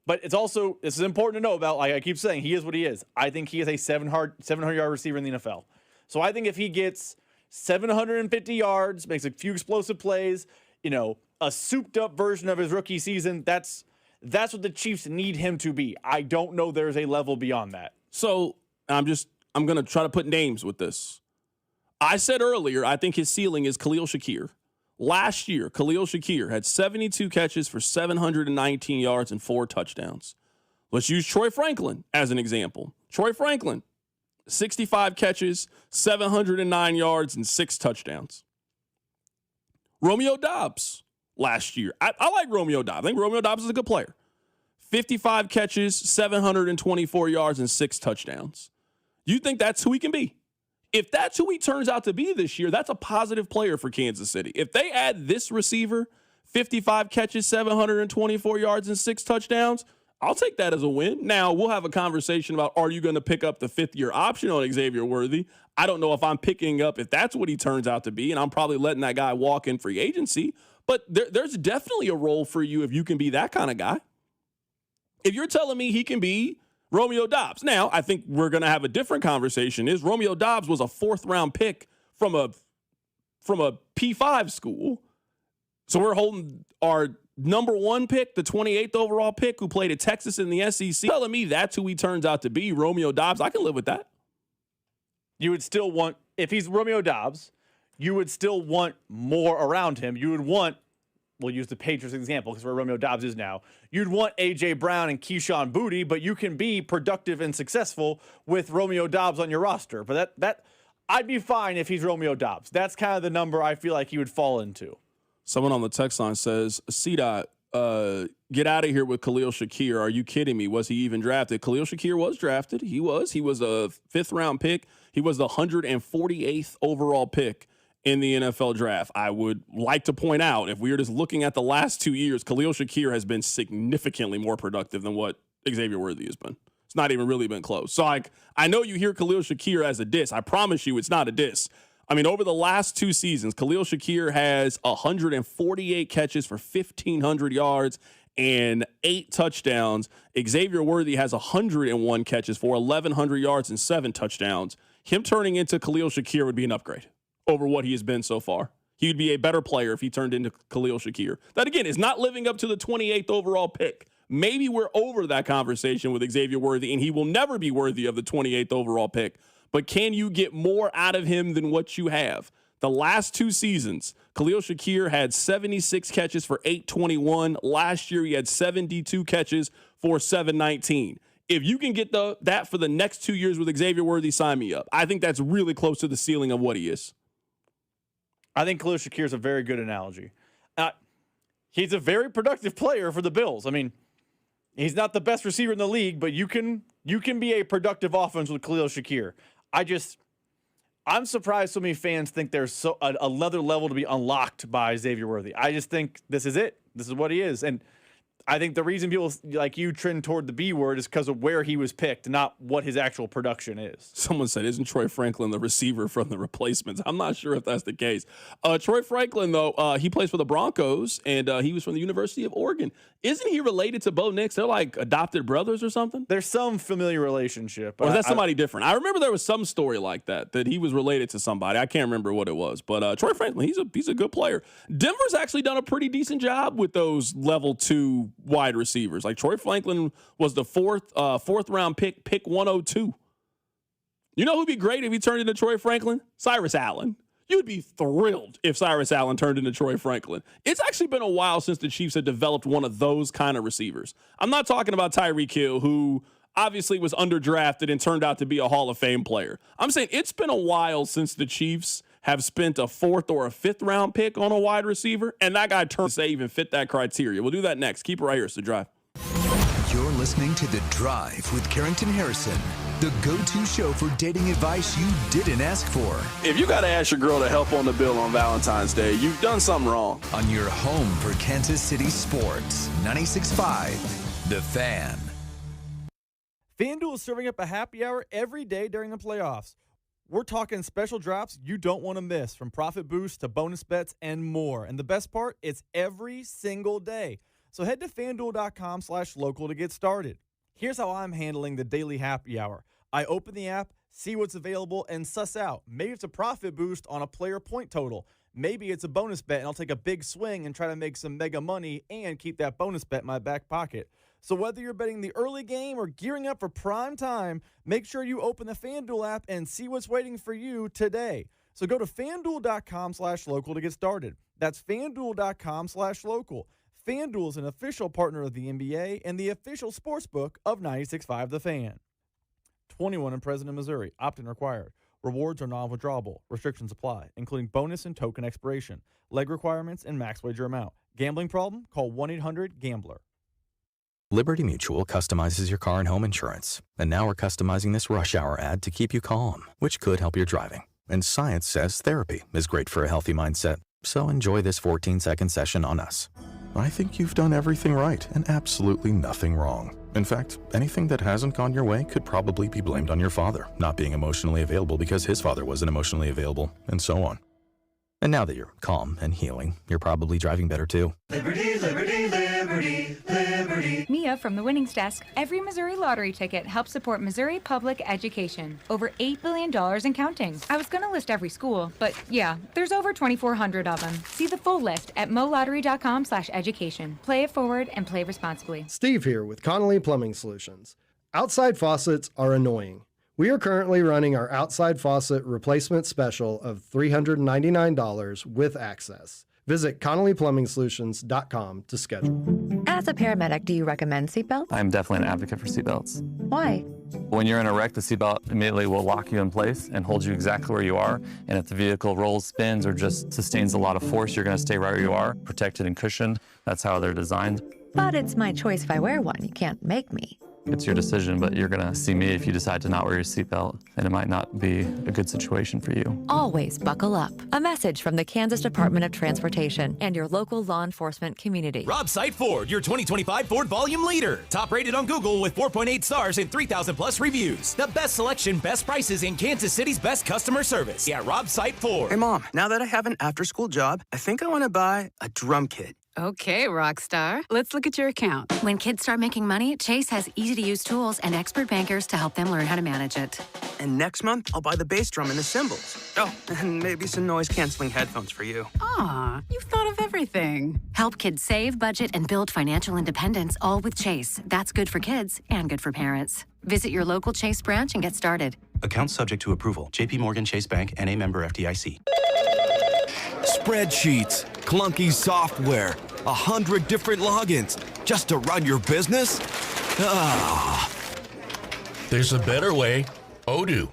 But it's also, this is important to know about, like I keep saying, he is what he is. I think he is a 700-yard receiver in the NFL. So I think if he gets 750 yards, makes a few explosive plays, a souped-up version of his rookie season, that's what the Chiefs need him to be. I don't know there's a level beyond that. So I'm going to try to put names with this. I said earlier, I think his ceiling is Khalil Shakir. Last year, Khalil Shakir had 72 catches for 719 yards and 4 touchdowns. Let's use Troy Franklin as an example. Troy Franklin, 65 catches, 709 yards, and 6 touchdowns. Romeo Doubs last year. I like Romeo Doubs. I think Romeo Doubs is a good player. 55 catches, 724 yards, and 6 touchdowns. You think that's who he can be? If that's who he turns out to be this year, that's a positive player for Kansas City. If they add this receiver, 55 catches, 724 yards, and 6 touchdowns, I'll take that as a win. Now, we'll have a conversation about, are you going to pick up the 5th-year option on Xavier Worthy? I don't know if I'm picking up if that's what he turns out to be, and I'm probably letting that guy walk in free agency. But there's definitely a role for you if you can be that kind of guy. If you're telling me he can be Romeo Doubs. Now, I think we're going to have a different conversation. Is Romeo Doubs was a 4th-round pick from a P5 school. So we're holding our number 1 pick, the 28th overall pick, who played at Texas in the SEC. Telling me that's who he turns out to be, Romeo Doubs. I can live with that. You would still want, if he's Romeo Doubs, you would still want more around him. You would want, we'll use the Patriots example because where Romeo Doubs is now. You'd want A.J. Brown and Keyshawn Boutte, but you can be productive and successful with Romeo Doubs on your roster. But I'd be fine if he's Romeo Doubs. That's kind of the number I feel like he would fall into. Someone on the text line says, C-Dot, get out of here with Khalil Shakir. Are you kidding me? Was he even drafted? Khalil Shakir was drafted. He was a fifth-round pick. He was the 148th overall pick in the NFL draft. I would like to point out, if we were just looking at the last 2 years, Khalil Shakir has been significantly more productive than what Xavier Worthy has been. It's not even really been close. So, I know you hear Khalil Shakir as a diss. I promise you it's not a diss. I mean, over the last 2 seasons, Khalil Shakir has 148 catches for 1,500 yards and 8 touchdowns. Xavier Worthy has 101 catches for 1,100 yards and 7 touchdowns. Him turning into Khalil Shakir would be an upgrade over what he has been so far. He would be a better player if he turned into Khalil Shakir. That, again, is not living up to the 28th overall pick. Maybe we're over that conversation with Xavier Worthy, and he will never be worthy of the 28th overall pick. But can you get more out of him than what you have? The last 2 seasons, Khalil Shakir had 76 catches for 821. Last year, he had 72 catches for 719. If you can get that for the next 2 years with Xavier Worthy, sign me up. I think that's really close to the ceiling of what he is. I think Khalil Shakir is a very good analogy. He's a very productive player for the Bills. I mean, he's not the best receiver in the league, but you can be a productive offense with Khalil Shakir. I'm surprised so many fans think there's another level to be unlocked by Xavier Worthy. I just think this is it. This is what he is. And I think the reason people like you trend toward the B word is because of where he was picked, not what his actual production is. Someone said, isn't Troy Franklin the receiver from the replacements? I'm not sure if that's the case. Troy Franklin, though, he plays for the Broncos, and he was from the University of Oregon. Isn't he related to Bo Nix? They're like adopted brothers or something? There's some familiar relationship. Or is that somebody different? I remember there was some story like that he was related to somebody. I can't remember what it was. But Troy Franklin, he's a good player. Denver's actually done a pretty decent job with those level 2 wide receivers. Like Troy Franklin was the fourth round pick 102. You know who'd be great if he turned into Troy Franklin? Cyrus Allen. You'd be thrilled if Cyrus Allen turned into Troy Franklin. It's actually been a while since the Chiefs had developed one of those kind of receivers. I'm not talking about Tyreek Hill, who obviously was underdrafted and turned out to be a Hall of Fame player. I'm saying it's been a while since the Chiefs have spent a 4th or a 5th round pick on a wide receiver, and that guy turned to even fit that criteria. We'll do that next. Keep it right here. It's The Drive. You're listening to The Drive with Carrington Harrison, the go-to show for dating advice you didn't ask for. If you got to ask your girl to help on the bill on Valentine's Day, you've done something wrong. On your home for Kansas City sports, 96.5, The Fan. FanDuel is serving up a happy hour every day during the playoffs. We're talking special drops you don't want to miss, from profit boosts to bonus bets and more. And the best part, it's every single day. So head to FanDuel.com/local to get started. Here's how I'm handling the daily happy hour. I open the app, see what's available, and suss out. Maybe it's a profit boost on a player point total. Maybe it's a bonus bet, and I'll take a big swing and try to make some mega money and keep that bonus bet in my back pocket. So whether you're betting the early game or gearing up for prime time, make sure you open the FanDuel app and see what's waiting for you today. So go to FanDuel.com/local to get started. That's FanDuel.com/local. FanDuel is an official partner of the NBA and the official sportsbook of 96.5 The Fan. 21 and present in Missouri. Opt-in required. Rewards are non-withdrawable. Restrictions apply, including bonus and token expiration, leg requirements, and max wager amount. Gambling problem? Call 1-800-GAMBLER. Liberty Mutual customizes your car and home insurance. And now we're customizing this rush hour ad to keep you calm, which could help your driving. And science says therapy is great for a healthy mindset. So enjoy this 14-second session on us. I think you've done everything right and absolutely nothing wrong. In fact, anything that hasn't gone your way could probably be blamed on your father not being emotionally available because his father wasn't emotionally available, and so on. And now that you're calm and healing, you're probably driving better too. Liberty, liberty, liberty, liberty. Mia from the Winnings Desk. Every Missouri lottery ticket helps support Missouri public education. Over $8 billion and counting. I was going to list every school, but yeah, there's over 2,400 of them. See the full list at molottery.com/education. Play it forward and play responsibly. Steve here with Connolly Plumbing Solutions. Outside faucets are annoying. We are currently running our outside faucet replacement special of $399 with access. Visit ConnollyPlumbingSolutions.com to schedule. As a paramedic, do you recommend seatbelts? I'm definitely an advocate for seatbelts. Why? When you're in a wreck, the seatbelt immediately will lock you in place and hold you exactly where you are. And if the vehicle rolls, spins, or just sustains a lot of force, you're going to stay right where you are, protected and cushioned. That's how they're designed. But it's my choice if I wear one. You can't make me. It's your decision, but you're going to see me if you decide to not wear your seatbelt, and it might not be a good situation for you. Always buckle up. A message from the Kansas Department of Transportation and your local law enforcement community. Rob Sight Ford, your 2025 Ford volume leader. Top rated on Google with 4.8 stars and 3,000 plus reviews. The best selection, best prices, and Kansas City's best customer service. Yeah, Rob Sight Ford. Hey, Mom, now that I have an after-school job, I think I want to buy a drum kit. Okay, Rockstar. Let's look at your account. When kids start making money, Chase has easy-to-use tools and expert bankers to help them learn how to manage it. And next month, I'll buy the bass drum and the cymbals. Oh, and maybe some noise-canceling headphones for you. Aw, you've thought of everything. Help kids save, budget, and build financial independence, all with Chase. That's good for kids and good for parents. Visit your local Chase branch and get started. Account subject to approval. J.P. Morgan Chase Bank, N.A. member FDIC. Spreadsheets, clunky software, 100 different logins just to run your business? Ah. There's a better way. Odoo.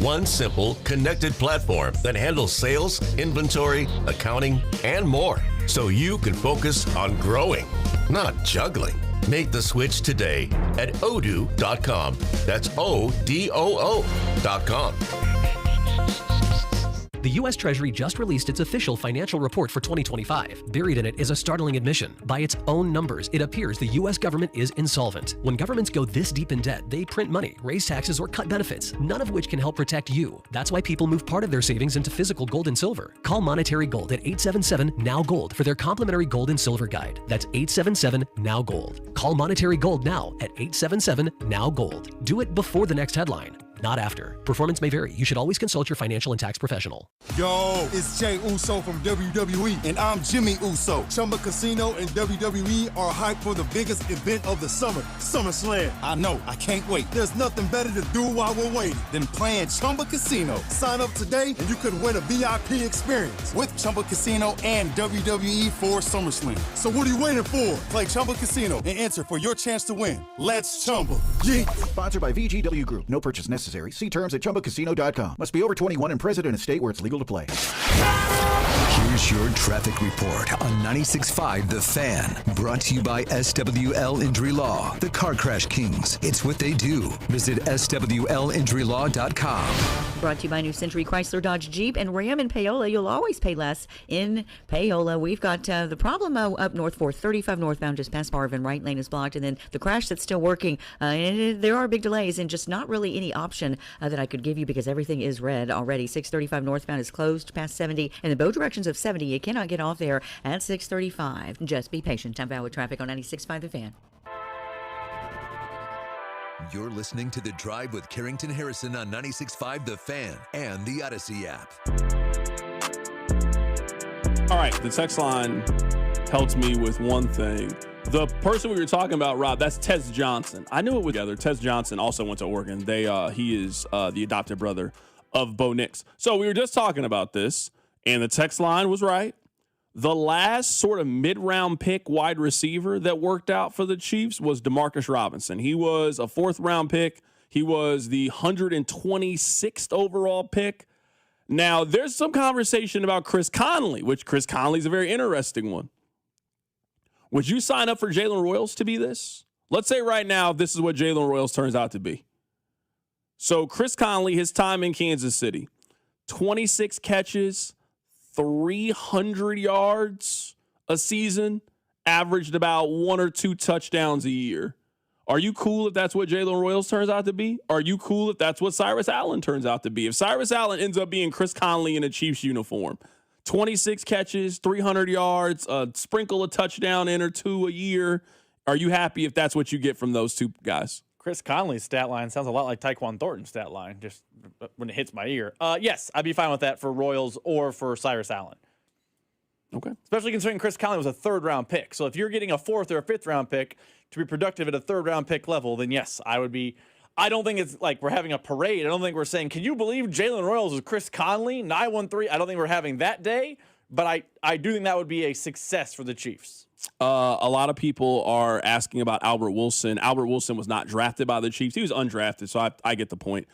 One simple, connected platform that handles sales, inventory, accounting, and more, so you can focus on growing, not juggling. Make the switch today at odoo.com. That's ODOO.com. The U.S. Treasury just released its official financial report for 2025. Buried in it is a startling admission. By its own numbers, it appears the U.S. government is insolvent. When governments go this deep in debt, they print money, raise taxes, or cut benefits, none of which can help protect you. That's why people move part of their savings into physical gold and silver. Call Monetary Gold at 877-NOW-GOLD for their complimentary gold and silver guide. That's 877-NOW-GOLD. Call Monetary Gold now at 877-NOW-GOLD. Do it before the next headline, not after. Performance may vary. You should always consult your financial and tax professional. Yo, it's Jay Uso from WWE, and I'm Jimmy Uso. Chumba Casino and WWE are hyped for the biggest event of the summer, SummerSlam. I know, I can't wait. There's nothing better to do while we're waiting than playing Chumba Casino. Sign up today, and you could win a VIP experience with Chumba Casino and WWE for SummerSlam. So what are you waiting for? Play Chumba Casino and enter for your chance to win. Let's Chumba. Yeah. Sponsored by VGW Group. No purchase necessary. See terms at ChumbaCasino.com. Must be over 21 and present in a state where it's legal to play. Here's your traffic report on 96.5 The Fan. Brought to you by SWL Injury Law, the Car Crash Kings. It's what they do. Visit SWLinjurylaw.com. Brought to you by New Century Chrysler Dodge Jeep and Ram in Paola. You'll always pay less in Paola. We've got the problem up north 435 northbound just past Marvin. Right lane is blocked. And then the crash that's still working. And there are big delays and just not really any option that I could give you because everything is red already. 635 northbound is closed past 70. And in both directions of 70, you cannot get off there at 635. Just be patient. Time out with traffic on 96.5 The Fan. You're listening to The Drive with Carrington Harrison on 96.5 The Fan and the Odyssey app. All right, the text line helped me with one thing. The person we were talking about, Rob, that's Tez Johnson. I knew it was together. Tez Johnson also went to Oregon. He is the adopted brother of Bo Nix. So we were just talking about this, and the text line was right. The last sort of mid-round pick wide receiver that worked out for the Chiefs was Demarcus Robinson. He was a fourth-round pick. He was the 126th overall pick. Now, there's some conversation about Chris Conley, which Chris Conley is a very interesting one. Would you sign up for Jalen Royals to be this? Let's say right now this is what Jalen Royals turns out to be. So Chris Conley, his time in Kansas City, 26 catches, 300 yards a season, averaged about 1 or 2 touchdowns a year. Are you cool if that's what Jalen Royals turns out to be? Are you cool if that's what Cyrus Allen turns out to be? If Cyrus Allen ends up being Chris Conley in a Chiefs uniform, 26 catches, 300 yards, a sprinkle a touchdown in or 2 a year, are you happy if that's what you get from those two guys? Chris Conley's stat line sounds a lot like Tyquan Thornton's stat line, just when it hits my ear. Yes, I'd be fine with that for Royals or for Cyrus Allen. Okay. Especially considering Chris Conley was a third-round pick. So if you're getting a fourth or a fifth-round pick to be productive at a third-round pick level, then yes, I would be. I don't think it's like we're having a parade. I don't think we're saying, can you believe Jalen Royals is Chris Conley, 913? I don't think we're having that day, but I do think that would be a success for the Chiefs. A lot of people are asking about Albert Wilson. Albert Wilson was not drafted by the Chiefs. He was undrafted, so I get the point.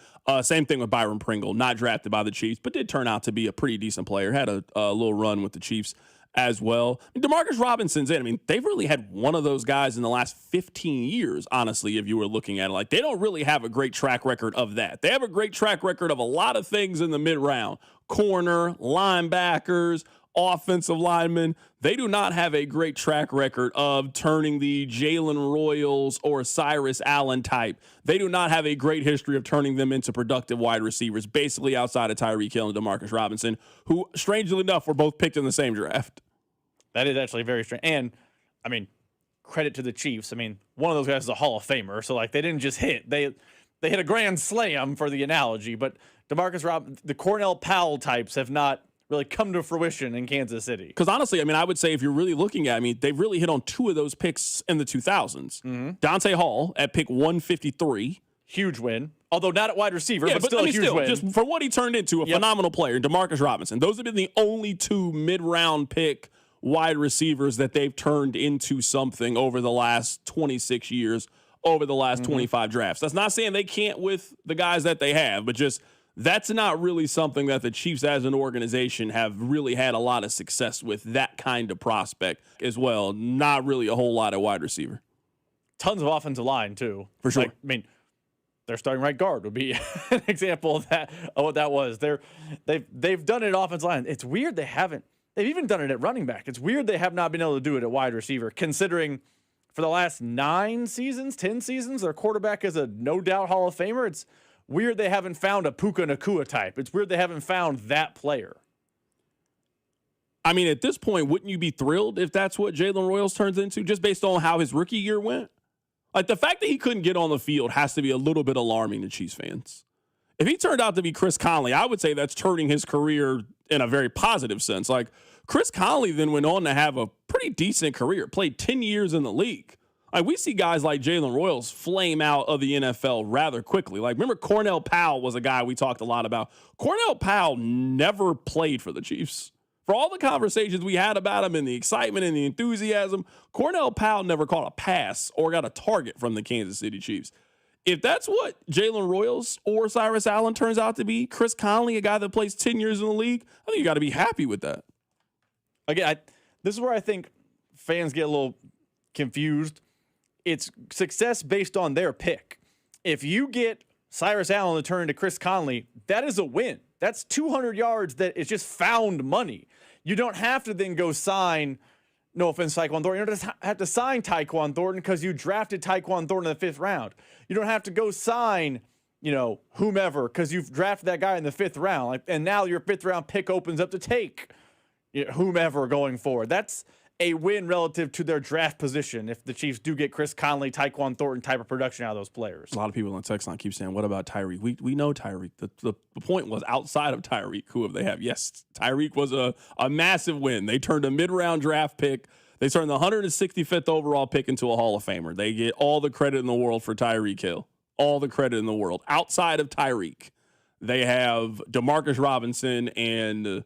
Same thing with Byron Pringle, not drafted by the Chiefs, but did turn out to be a pretty decent player. Had a little run with the Chiefs as well. DeMarcus Robinson's in. I mean, they've really had one of those guys in the last 15 years, honestly, if you were looking at it. Like, they don't really have a great track record of that. They have a great track record of a lot of things in the mid-round. Corner, linebackers, offensive linemen. They do not have a great track record of turning the Jalen Royals or Cyrus Allen type. They do not have a great history of turning them into productive wide receivers, basically outside of Tyreek Hill and DeMarcus Robinson, who, strangely enough, were both picked in the same draft. That is actually very strange. And, I mean, credit to the Chiefs. I mean, one of those guys is a Hall of Famer, so, like, they didn't just hit. They hit a grand slam, for the analogy, but DeMarcus Robinson, the Cornell Powell types have not really come to fruition in Kansas City. Because honestly, I mean, I would say if you're really looking at, I mean, they've really hit on two of those picks in the 2000s. Mm-hmm. Dante Hall at pick 153. Huge win. Although not at wide receiver, but still a huge win. Just for what he turned into, a phenomenal player, DeMarcus Robinson. Those have been the only two mid-round pick wide receivers that they've turned into something over the last 26 years, over the last 25 drafts. That's not saying they can't with the guys that they have, but just that's not really something that the Chiefs as an organization have really had a lot of success with, that kind of prospect as well. Not really a whole lot of wide receiver. Tons of offensive line, too. For sure. Like, I mean, their starting right guard would be an example of that, of what that was. They've done it at offensive line. It's weird they've even done it at running back. It's weird they have not been able to do it at wide receiver, considering for the last 10 seasons, their quarterback is a no-doubt Hall of Famer. It's weird they haven't found a Puka Nacua type. It's weird they haven't found that player. I mean, at this point, wouldn't you be thrilled if that's what Jalen Royals turns into, just based on how his rookie year went? Like, the fact that he couldn't get on the field has to be a little bit alarming to Chiefs fans. If he turned out to be Chris Conley, I would say that's turning his career in a very positive sense. Like, Chris Conley then went on to have a pretty decent career, played 10 years in the league. Like, we see guys like Jalen Royals flame out of the NFL rather quickly. Like, remember Cornell Powell was a guy we talked a lot about. Cornell Powell never played for the Chiefs. For all the conversations we had about him and the excitement and the enthusiasm, Cornell Powell never caught a pass or got a target from the Kansas City Chiefs. If that's what Jalen Royals or Cyrus Allen turns out to be, Chris Conley, a guy that plays 10 years in the league, I think you got to be happy with that. Again, this is where I think fans get a little confused. It's success based on their pick. If you get Cyrus Allen to turn into Chris Conley, that is a win. That's 200 yards that is just found money. You don't have to then go sign, no offense, Tyquan Thornton. You don't just have to sign Tyquan Thornton because you drafted Tyquan Thornton in the 5th round. You don't have to go sign, whomever, because you've drafted that guy in the 5th round. And now your 5th round pick opens up to take whomever going forward. That's a win relative to their draft position if the Chiefs do get Chris Conley, Tyquan Thornton type of production out of those players. A lot of people on text line keep saying, what about Tyreek? We know Tyreek. The point was outside of Tyreek, who have they have? Yes, Tyreek was a massive win. They turned a mid-round draft pick. They turned the 165th overall pick into a Hall of Famer. They get all the credit in the world for Tyreek Hill. All the credit in the world. Outside of Tyreek, they have DeMarcus Robinson and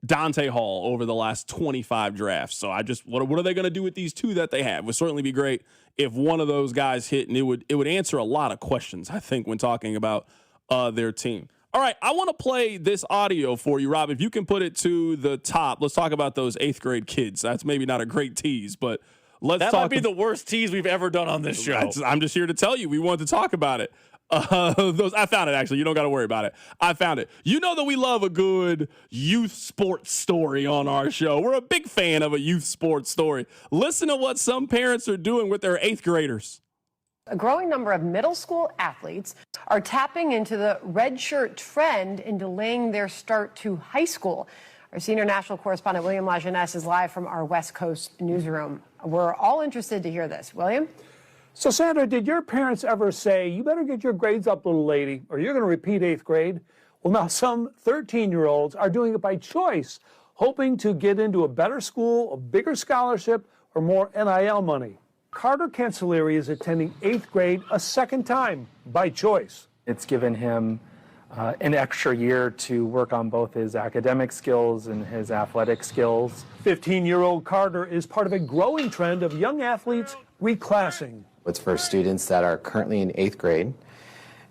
Dante Hall over the last 25 drafts. So what are they going to do with these two that they have? It would certainly be great if one of those guys hit, and it would answer a lot of questions, I think, when talking about their team. All right, I want to play this audio for you, Rob. If you can put it to the top, let's talk about those 8th grade kids. That's maybe not a great tease, but let's talk. That might be the worst tease we've ever done on this show. I'm just here to tell you, we wanted to talk about it. I found it, actually. You don't got to worry about it. I found it. You know that we love a good youth sports story on our show. We're a big fan of a youth sports story. Listen to what some parents are doing with their 8th graders. A growing number of middle school athletes are tapping into the red shirt trend and delaying their start to high school. Our senior national correspondent, William Lajeunesse, is live from our West Coast newsroom. We're all interested to hear this. William? So, Sandra, did your parents ever say, you better get your grades up, little lady, or you're going to repeat 8th grade? Well, now some 13-year-olds are doing it by choice, hoping to get into a better school, a bigger scholarship, or more NIL money. Carter Cancellieri is attending 8th grade a second time by choice. It's given him an extra year to work on both his academic skills and his athletic skills. 15-year-old Carter is part of a growing trend of young athletes reclassing. It's for students that are currently in 8th grade,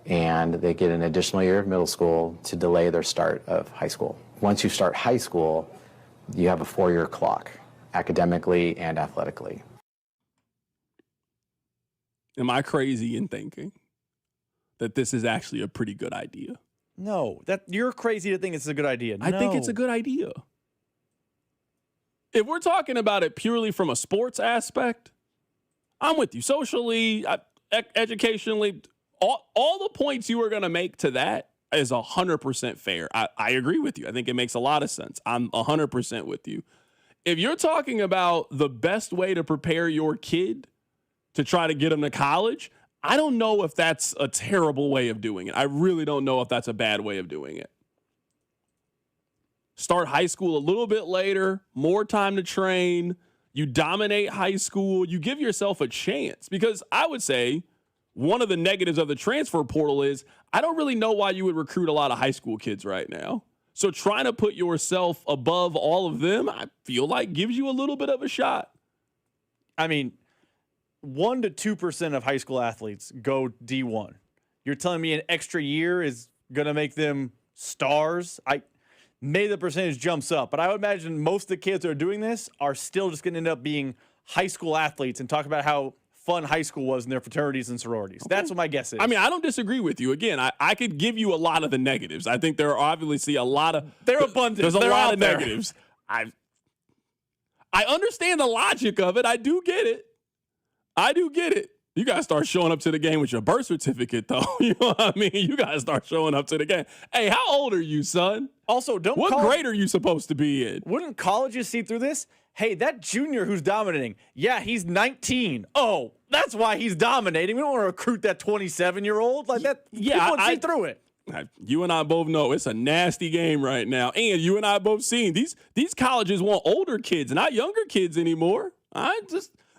and they get an additional year of middle school to delay their start of high school. Once you start high school, you have a 4-year clock, academically and athletically. Am I crazy in thinking that this is actually a pretty good idea? No, that you're crazy to think it's a good idea. I think it's a good idea. If we're talking about it purely from a sports aspect, I'm with you. Socially, educationally, all the points you were going to make to that is 100% fair. I agree with you. I think it makes a lot of sense. I'm 100% with you. If you're talking about the best way to prepare your kid to try to get them to college, I don't know if that's a terrible way of doing it. I really don't know if that's a bad way of doing it. Start high school a little bit later, more time to train. You dominate high school. You give yourself a chance, because I would say one of the negatives of the transfer portal is I don't really know why you would recruit a lot of high school kids right now. So trying to put yourself above all of them, I feel like gives you a little bit of a shot. I mean, 1 to 2% of high school athletes go D1. You're telling me an extra year is going to make them stars? Maybe the percentage jumps up, but I would imagine most of the kids that are doing this are still just going to end up being high school athletes and talk about how fun high school was in their fraternities and sororities. Okay. That's what my guess is. I mean, I don't disagree with you. Again, I could give you a lot of the negatives. I think there are obviously a lot of... They're abundant. There's a lot of negatives. I understand the logic of it. I do get it. You got to start showing up to the game with your birth certificate, though. You know what I mean? You got to start showing up to the game. Hey, how old are you, son? Also, what grade are you supposed to be in? Wouldn't colleges see through this? Hey, that junior who's dominating, yeah, he's 19. Oh, that's why he's dominating. We don't want to recruit that 27-year-old like that. Yeah, people would see through it. You and I both know it's a nasty game right now. And you and I both seen these colleges want older kids, not younger kids anymore.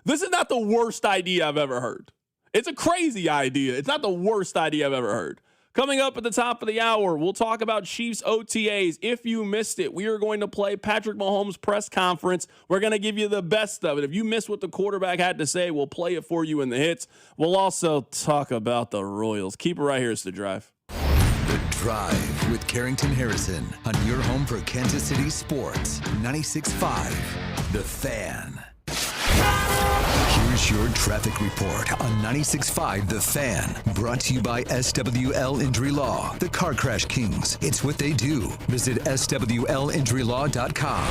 This is not the worst idea I've ever heard. It's a crazy idea. It's not the worst idea I've ever heard. Coming up at the top of the hour, we'll talk about Chiefs OTAs. If you missed it, we are going to play Patrick Mahomes' press conference. We're going to give you the best of it. If you missed what the quarterback had to say, we'll play it for you in the hits. We'll also talk about the Royals. Keep it right here. It's The Drive. The Drive with Carrington Harrison on your home for Kansas City sports. 96.5 The Fan. Here's your traffic report on 96.5 The Fan. Brought to you by SWL Injury Law, the Car Crash Kings. It's what they do. Visit SWLinjurylaw.com.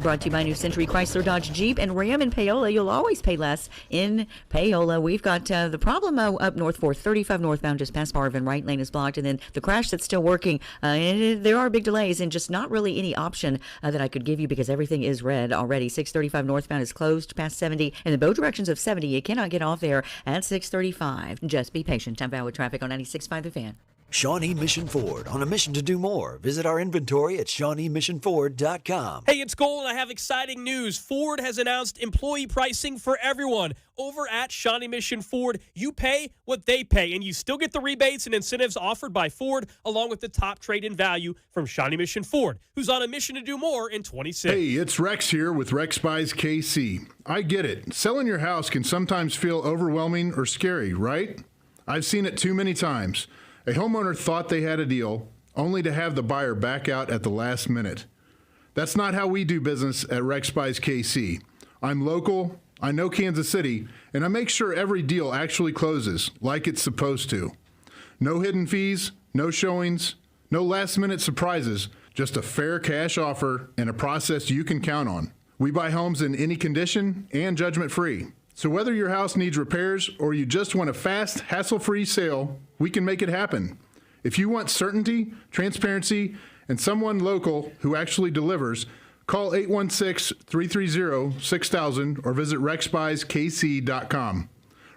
Brought to you by New Century Chrysler, Dodge, Jeep, and Ram in Paola. You'll always pay less in Paola. We've got the problem up north 435 northbound just past Marvin. Right lane is blocked, and then the crash that's still working. And there are big delays and just not really any option that I could give you because everything is red already. 635 northbound is closed past 70, and in both directions of 70. You cannot get off there at 635. Just be patient. Time for traffic on 96.5 The Fan. Shawnee Mission Ford, on a mission to do more. Visit our inventory at ShawneeMissionFord.com. Hey, it's Cole, and I have exciting news. Ford has announced employee pricing for everyone. Over at Shawnee Mission Ford, you pay what they pay, and you still get the rebates and incentives offered by Ford, along with the top trade-in value from Shawnee Mission Ford, who's on a mission to do more in 26. Hey, it's Rex here with Rex Buys KC. I get it. Selling your house can sometimes feel overwhelming or scary, right? I've seen it too many times. A homeowner thought they had a deal, only to have the buyer back out at the last minute. That's not how we do business at Rex Buys KC. I'm local, I know Kansas City, and I make sure every deal actually closes like it's supposed to. No hidden fees, no showings, no last-minute surprises, just a fair cash offer and a process you can count on. We buy homes in any condition and judgment-free. So whether your house needs repairs or you just want a fast, hassle-free sale, we can make it happen. If you want certainty, transparency, and someone local who actually delivers, call 816-330-6000 or visit rexbuyskc.com.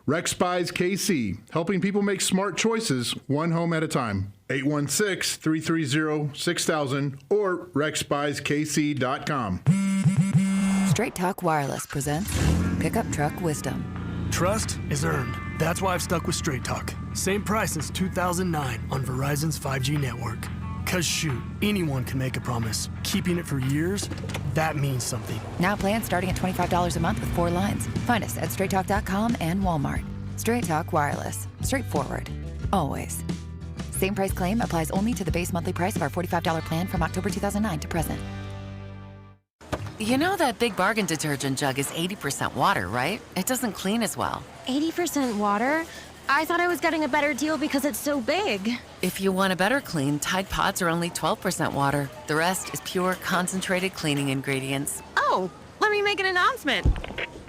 Rex Buys KC, helping people make smart choices one home at a time. 816-330-6000 or rexbuyskc.com. Straight Talk Wireless presents Pickup Truck Wisdom. Trust is earned, That's why I've stuck with Straight Talk. Same price since 2009 on Verizon's 5G network. Cause shoot, anyone can make a promise. Keeping it for years, that means something. Now plans starting at $25 a month with 4 lines. Find us at straighttalk.com and Walmart. Straight Talk Wireless. Straightforward. Always. Same price claim applies only to the base monthly price of our $45 plan from October 2009 to present. You know that Big Bargain detergent jug is 80% water, right? It doesn't clean as well. 80% water? I thought I was getting a better deal because it's so big. If you want a better clean, Tide Pods are only 12% water. The rest is pure, concentrated cleaning ingredients. Oh, let me make an announcement.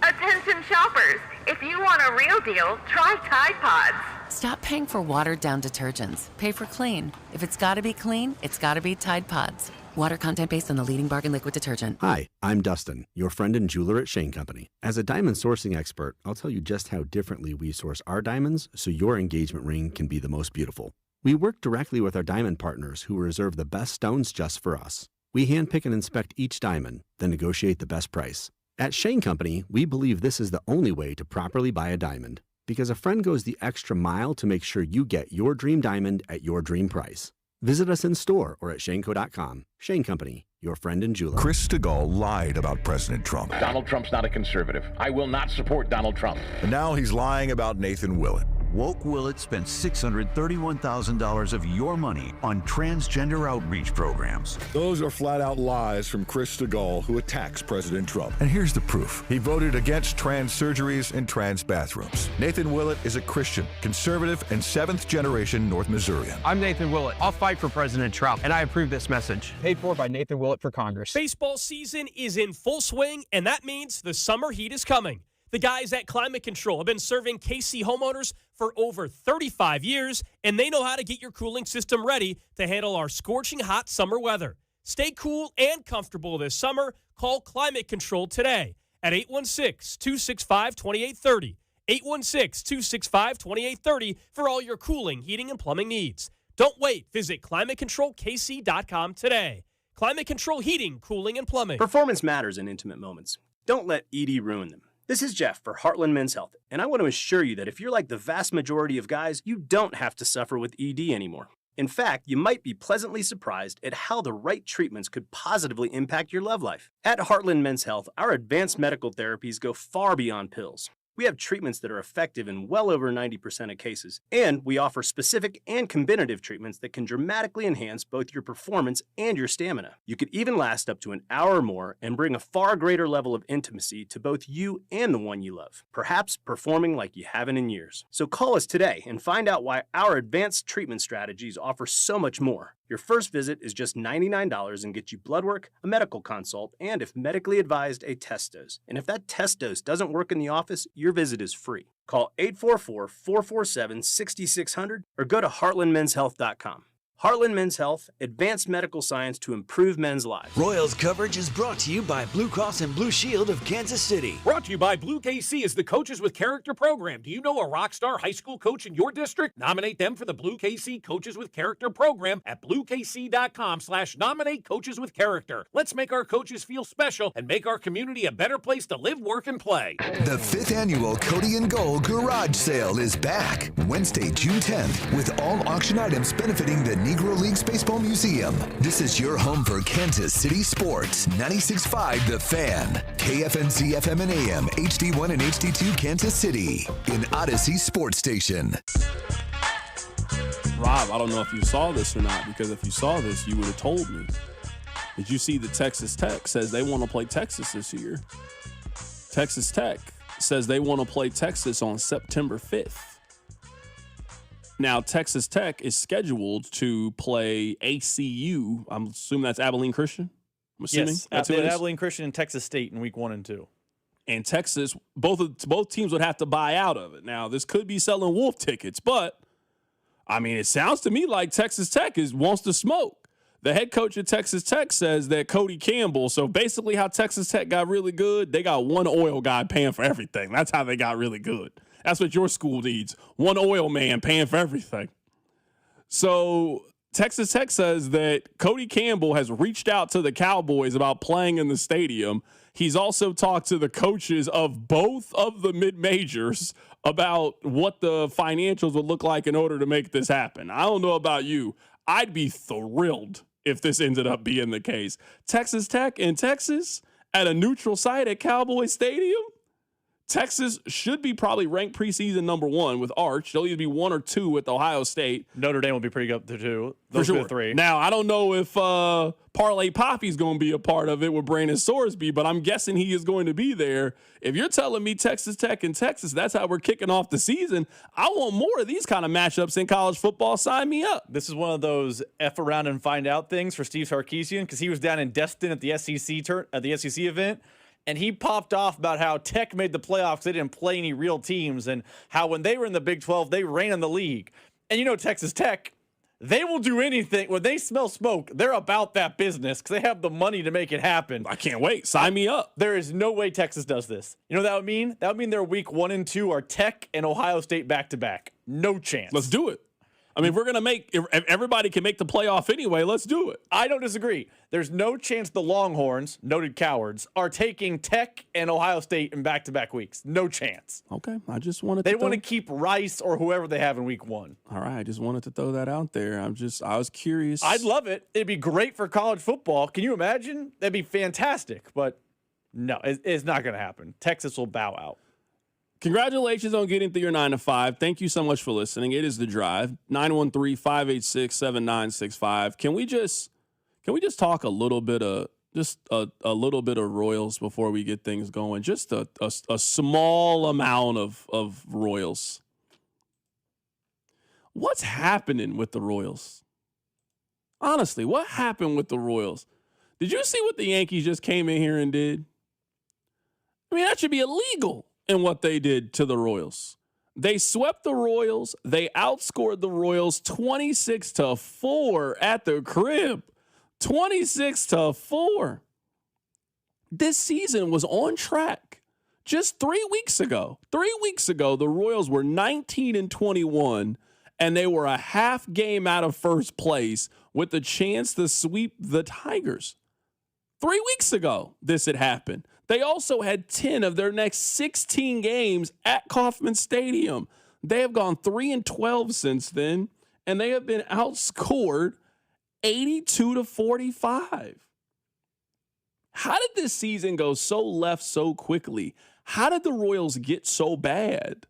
Attention shoppers, if you want a real deal, try Tide Pods. Stop paying for watered-down detergents. Pay for clean. If it's gotta be clean, it's gotta be Tide Pods. Water content based on the leading bargain liquid detergent. Hi, I'm Dustin, your friend and jeweler at Shane Company. As a diamond sourcing expert, I'll tell you just how differently we source our diamonds so your engagement ring can be the most beautiful. We work directly with our diamond partners who reserve the best stones just for us. We handpick and inspect each diamond, then negotiate the best price. At Shane Company, we believe this is the only way to properly buy a diamond, because a friend goes the extra mile to make sure you get your dream diamond at your dream price. Visit us in store or at shaneco.com. Shane Company, your friend and jeweler. Chris Stegall lied about President Trump. Donald Trump's not a conservative. I will not support Donald Trump. And now he's lying about Nathan Willett. Woke Willett spent $631,000 of your money on transgender outreach programs. Those are flat-out lies from Chris Stegall, who attacks President Trump. And here's the proof. He voted against trans surgeries and trans bathrooms. Nathan Willett is a Christian, conservative, and seventh-generation North Missourian. I'm Nathan Willett. I'll fight for President Trump, and I approve this message. Paid for by Nathan Willett for Congress. Baseball season is in full swing, and that means the summer heat is coming. The guys at Climate Control have been serving KC homeowners for over 35 years, and they know how to get your cooling system ready to handle our scorching hot summer weather. Stay cool and comfortable this summer. Call Climate Control today at 816-265-2830. 816-265-2830 for all your cooling, heating, and plumbing needs. Don't wait. Visit ClimateControlKC.com today. Climate Control Heating, Cooling, and Plumbing. Performance matters in intimate moments. Don't let ED ruin them. This is Jeff for Heartland Men's Health, and I want to assure you that if you're like the vast majority of guys, you don't have to suffer with ED anymore. In fact, you might be pleasantly surprised at how the right treatments could positively impact your love life. At Heartland Men's Health, our advanced medical therapies go far beyond pills. We have treatments that are effective in well over 90% of cases, and we offer specific and combinative treatments that can dramatically enhance both your performance and your stamina. You could even last up to an hour or more and bring a far greater level of intimacy to both you and the one you love, perhaps performing like you haven't in years. So call us today and find out why our advanced treatment strategies offer so much more. Your first visit is just $99 and gets you blood work, a medical consult, and if medically advised, a test dose. And if that test dose doesn't work in the office, your visit is free. Call 844-447-6600 or go to heartlandmenshealth.com. Heartland Men's Health, advanced medical science to improve men's lives. Royals coverage is brought to you by Blue Cross and Blue Shield of Kansas City. Brought to you by Blue KC is the Coaches with Character program. Do you know a rock star high school coach in your district? Nominate them for the Blue KC Coaches with Character program at bluekc.com/nominate coaches with character. Let's make our coaches feel special and make our community a better place to live, work, and play. The 5th annual Cody and Gold Garage Sale is back Wednesday, June 10th, with all auction items benefiting the Negro Leagues Baseball Museum. This is your home for Kansas City sports. 96.5 The Fan, KFNC FM and AM, HD1 and HD2 Kansas City, in Odyssey Sports Station. Rob, I don't know if you saw this or not, because if you saw this, you would have told me. Did you see the Texas Tech says they want to play Texas this year? Texas Tech says they want to play Texas on September 5th. Now, Texas Tech is scheduled to play ACU. I'm assuming that's Abilene Christian? I'm assuming. Yes, that's Abilene Christian and Texas State in week 1 and 2. And Texas, both teams would have to buy out of it. Now, this could be selling wolf tickets, but, I mean, it sounds to me like Texas Tech wants to smoke. The head coach at Texas Tech says that Cody Campbell, so basically how Texas Tech got really good, they got one oil guy paying for everything. That's how they got really good. That's what your school needs. One oil man paying for everything. So Texas Tech says that Cody Campbell has reached out to the Cowboys about playing in the stadium. He's also talked to the coaches of both of the mid-majors about what the financials would look like in order to make this happen. I don't know about you. I'd be thrilled if this ended up being the case. Texas Tech in Texas at a neutral site at Cowboy Stadium. Texas should be probably ranked preseason number 1 with Arch. They'll either be 1 or 2 with Ohio State. Notre Dame will be pretty good to 2. For sure. 3. Now, I don't know if Parlay Poppy's going to be a part of it with Brandon Sorsby, but I'm guessing he is going to be there. If you're telling me Texas Tech and Texas, that's how we're kicking off the season, I want more of these kind of matchups in college football. Sign me up. This is one of those F around and find out things for Steve Sarkisian because he was down in Destin at the SEC event. And he popped off about how Tech made the playoffs. They didn't play any real teams and how when they were in the Big 12, they ran in the league. And you know, Texas Tech, they will do anything. When they smell smoke, they're about that business because they have the money to make it happen. I can't wait. Sign me up. There is no way Texas does this. You know what that would mean? That would mean their week 1 and 2 are Tech and Ohio State back-to-back. No chance. Let's do it. I mean, if everybody can make the playoff anyway, let's do it. I don't disagree. There's no chance the Longhorns, noted cowards, are taking Tech and Ohio State in back-to-back weeks. No chance. Okay, I just wanted They want to keep Rice or whoever they have in week 1. All right, I just wanted to throw that out there. I was curious. I'd love it. It'd be great for college football. Can you imagine? That'd be fantastic. But no, it's not going to happen. Texas will bow out. Congratulations on getting through your 9 to 5. Thank you so much for listening. It is The Drive. 913-586-7965. Can we just talk a little bit of a little bit of Royals before we get things going? Just a small amount of Royals. What's happening with the Royals? Honestly, what happened with the Royals? Did you see what the Yankees just came in here and did? I mean, that should be illegal. And what they did to the Royals. They swept the Royals. They outscored the Royals 26-4 at the crib. 26-4. This season was on track. Just 3 weeks ago. 3 weeks ago, the Royals were 19-21, and they were a half game out of first place with the chance to sweep the Tigers. 3 weeks ago, this had happened. They also had 10 of their next 16 games at Kauffman Stadium. They have gone 3-12 since then, and they have been outscored 82-45. How did this season go so left so quickly? How did the Royals get so bad?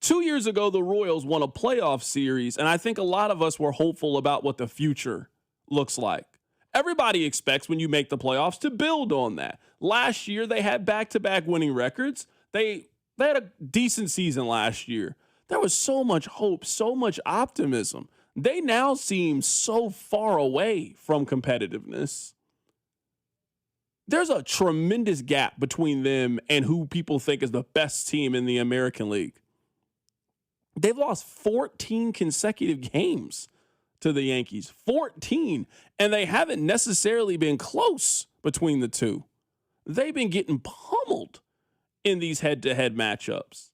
2 years ago, the Royals won a playoff series, and I think a lot of us were hopeful about what the future looks like. Everybody expects when you make the playoffs to build on that. Last year, they had back-to-back winning records. They had a decent season last year. There was so much hope, so much optimism. They now seem so far away from competitiveness. There's a tremendous gap between them and who people think is the best team in the American League. They've lost 14 consecutive games to the Yankees. 14. And they haven't necessarily been close between the two. They've been getting pummeled in these head-to-head matchups.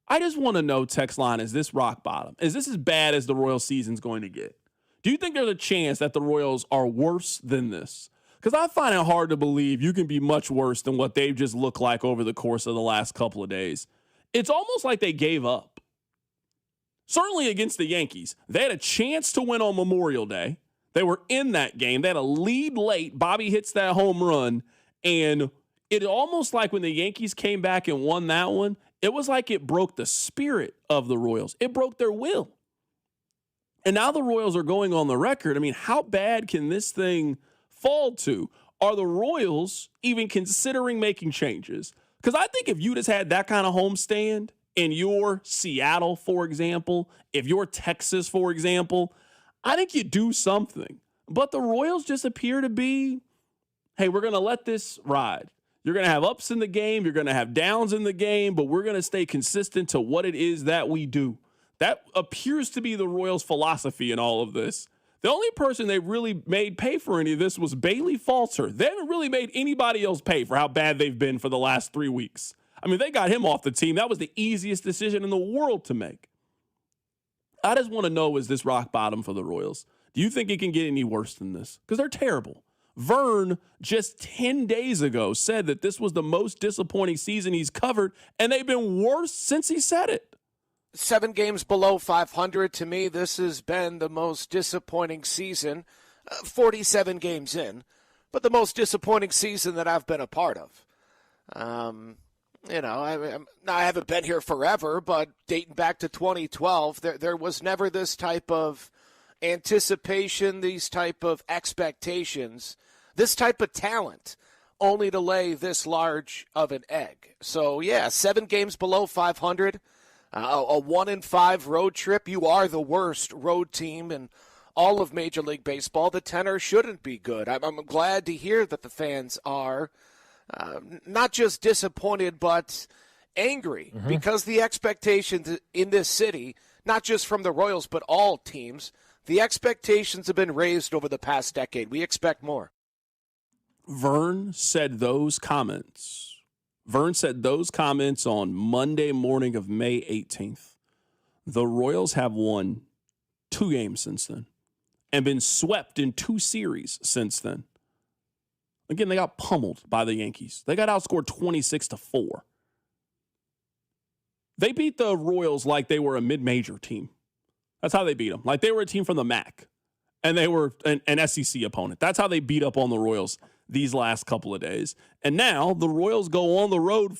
I just want to know, text line, is this rock bottom? Is this as bad as the Royals season's going to get? Do you think there's a chance that the Royals are worse than this? Because I find it hard to believe you can be much worse than what they've just looked like over the course of the last couple of days. It's almost like they gave up. Certainly against the Yankees. They had a chance to win on Memorial Day. They were in that game. They had a lead late. Bobby hits that home run. And it almost like when the Yankees came back and won that one, it was like it broke the spirit of the Royals. It broke their will. And now the Royals are going on the record. I mean, how bad can this thing fall to? Are the Royals even considering making changes? Because I think if you just had that kind of homestand in your Seattle, for example, if you're Texas, for example, I think you do something. But the Royals just appear to be, hey, we're going to let this ride. You're going to have ups in the game. You're going to have downs in the game, but we're going to stay consistent to what it is that we do. That appears to be the Royals' philosophy in all of this. The only person they really made pay for any of this was Bailey Falter. They haven't really made anybody else pay for how bad they've been for the last 3 weeks. I mean, they got him off the team. That was the easiest decision in the world to make. I just want to know, is this rock bottom for the Royals? Do you think it can get any worse than this? Because they're terrible. Vern just 10 days ago said that this was the most disappointing season he's covered, and they've been worse since he said it. 7 games below 500. To me, this has been the most disappointing season, 47 games in, but the most disappointing season that I've been a part of. I haven't been here forever, but dating back to 2012, there was never this type of anticipation, these type of expectations, this type of talent, only to lay this large of an egg. So, 7 games below 500, a 1-5 road trip. You are the worst road team in all of Major League Baseball. The tenor shouldn't be good. I'm glad to hear that the fans are not just disappointed, but angry, because the expectations in this city, not just from the Royals, but all teams, the expectations have been raised over the past decade. We expect more. Vern said those comments on Monday morning of May 18th. The Royals have won 2 games since then and been swept in 2 series since then. Again, they got pummeled by the Yankees. They got outscored 26-4. They beat the Royals like they were a mid-major team. That's how they beat them. Like they were a team from the MAC, and they were an SEC opponent. That's how they beat up on the Royals these last couple of days. And now the Royals go on the road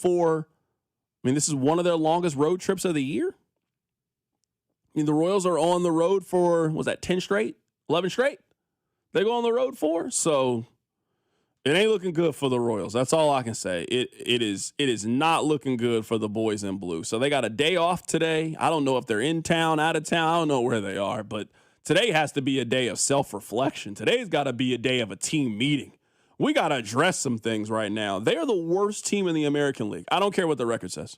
this is one of their longest road trips of the year. The Royals are on the road for, 10 straight? 11 straight? They go on the road for? So it ain't looking good for the Royals. That's all I can say. It is not looking good for the boys in blue. So they got a day off today. I don't know if they're in town, out of town. I don't know where they are. But today has to be a day of self-reflection. Today's got to be a day of a team meeting. We got to address some things right now. They are the worst team in the American League. I don't care what the record says.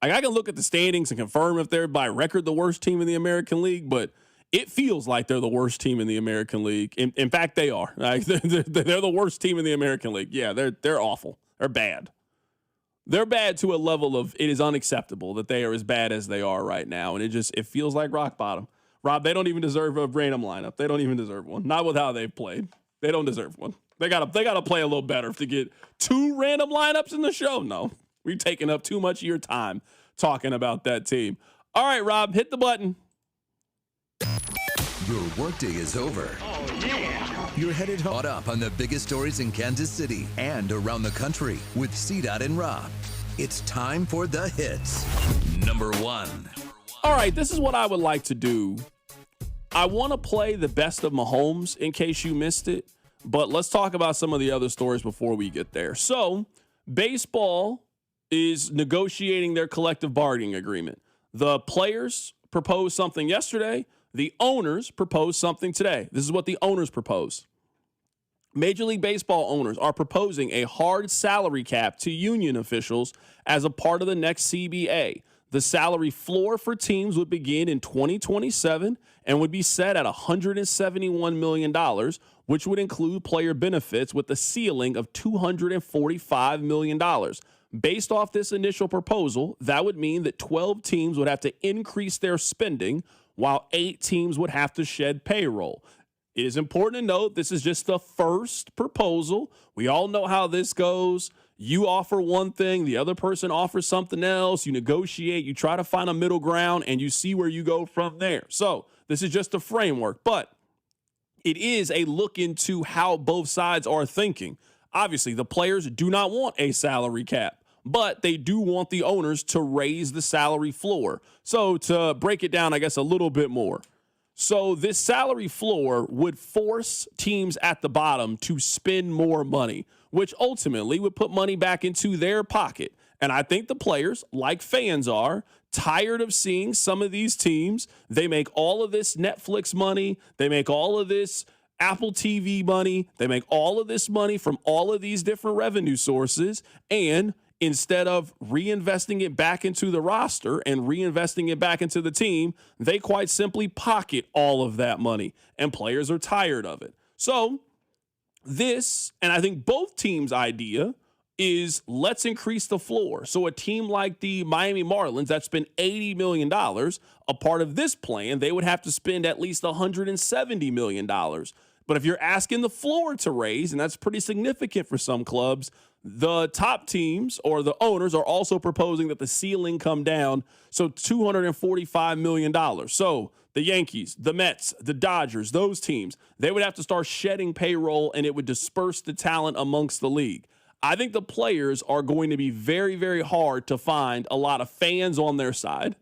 I can look at the standings and confirm if they're by record the worst team in the American League, but it feels like they're the worst team in the American League. In fact, they are. They're the worst team in the American League. Yeah, they're awful. They're bad. They're bad to a level of it is unacceptable that they are as bad as they are right now, and it feels like rock bottom. Rob, they don't even deserve a random lineup. They don't even deserve one. Not with how they've played. They don't deserve one. They gotta play a little better to get 2 random lineups in the show. No, we're taking up too much of your time talking about that team. All right, Rob, hit the button. Your workday is over. Oh, yeah. You're headed home. Caught up on the biggest stories in Kansas City and around the country with CDOT and Rob. It's time for the hits. Number 1. All right, this is what I would like to do. I want to play the best of Mahomes in case you missed it, but let's talk about some of the other stories before we get there. So, baseball is negotiating their collective bargaining agreement. The players proposed something yesterday. The owners proposed something today. This is what the owners proposed. Major League Baseball owners are proposing a hard salary cap to union officials as a part of the next CBA. The salary floor for teams would begin in 2027 and would be set at $171 million, which would include player benefits with a ceiling of $245 million. Based off this initial proposal, that would mean that 12 teams would have to increase their spending while 8 teams would have to shed payroll. It is important to note this is just the first proposal. We all know how this goes. You offer one thing, the other person offers something else. You negotiate, you try to find a middle ground, and you see where you go from there. So this is just a framework, but it is a look into how both sides are thinking. Obviously, the players do not want a salary cap, but they do want the owners to raise the salary floor. So to break it down, I guess, a little bit more. So this salary floor would force teams at the bottom to spend more money, which ultimately would put money back into their pocket. And I think the players, like fans are, tired of seeing some of these teams. They make all of this Netflix money. They make all of this Apple TV money. They make all of this money from all of these different revenue sources. And instead of reinvesting it back into the roster and reinvesting it back into the team, they quite simply pocket all of that money, and players are tired of it. So this, and I think both teams' idea is let's increase the floor. So a team like the Miami Marlins that spent $80 million, a part of this plan, they would have to spend at least $170 million. But if you're asking the floor to raise, and that's pretty significant for some clubs, the top teams or the owners are also proposing that the ceiling come down, so $245 million. So the Yankees, the Mets, the Dodgers, those teams, they would have to start shedding payroll, and it would disperse the talent amongst the league. I think the players are going to be very, very hard to find a lot of fans on their side.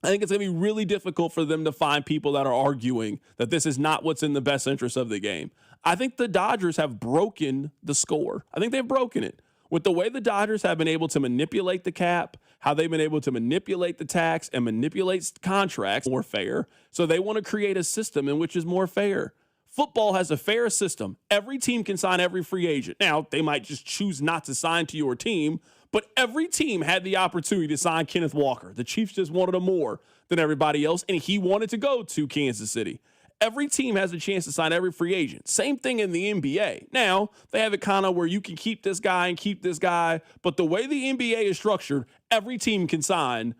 I think it's going to be really difficult for them to find people that are arguing that this is not what's in the best interest of the game. I think the Dodgers have broken the score. I think they've broken it. With the way the Dodgers have been able to manipulate the cap, how they've been able to manipulate the tax and manipulate contracts more fair. So they want to create a system in which is more fair. Football has a fair system. Every team can sign every free agent. Now, they might just choose not to sign to your team, but every team had the opportunity to sign Kenneth Walker. The Chiefs just wanted him more than everybody else, and he wanted to go to Kansas City. Every team has a chance to sign every free agent. Same thing in the NBA. Now, they have it kind of where you can keep this guy and keep this guy, but the way the NBA is structured, every team can sign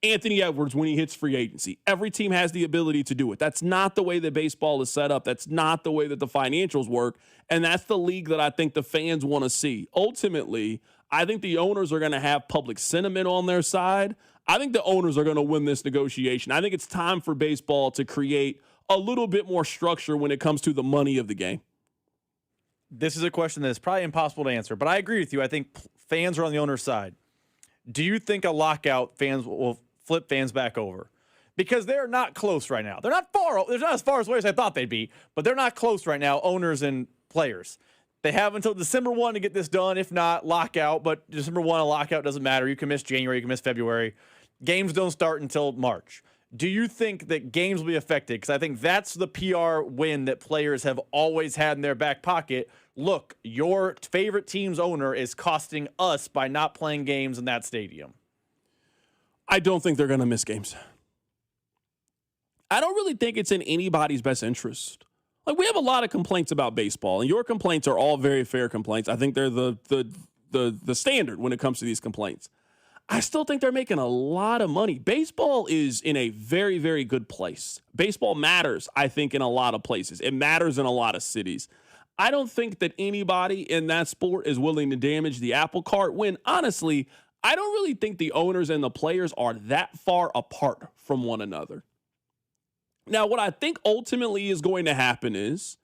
Anthony Edwards when he hits free agency. Every team has the ability to do it. That's not the way that baseball is set up. That's not the way that the financials work, and that's the league that I think the fans want to see. Ultimately, I think the owners are going to have public sentiment on their side. I think the owners are going to win this negotiation. I think it's time for baseball to create a little bit more structure when it comes to the money of the game. This is a question that is probably impossible to answer, but I agree with you. I think fans are on the owner's side. Do you think a lockout fans will flip fans back over? Because they're not close right now. They're not as far away as I thought they'd be, but they're not close right now, owners and players. They have until December 1 to get this done. If not, lockout. But December 1, a lockout doesn't matter. You can miss January. You can miss February. Games don't start until March. Do you think that games will be affected? Because I think that's the PR win that players have always had in their back pocket. Look, your favorite team's owner is costing us by not playing games in that stadium. I don't think they're going to miss games. I don't really think it's in anybody's best interest. Like, we have a lot of complaints about baseball, and your complaints are all very fair complaints. I think they're the standard when it comes to these complaints. I still think they're making a lot of money. Baseball is in a very, very good place. Baseball matters, I think, in a lot of places. It matters in a lot of cities. I don't think that anybody in that sport is willing to damage the apple cart when, honestly, I don't really think the owners and the players are that far apart from one another. Now, what I think ultimately is going to happen is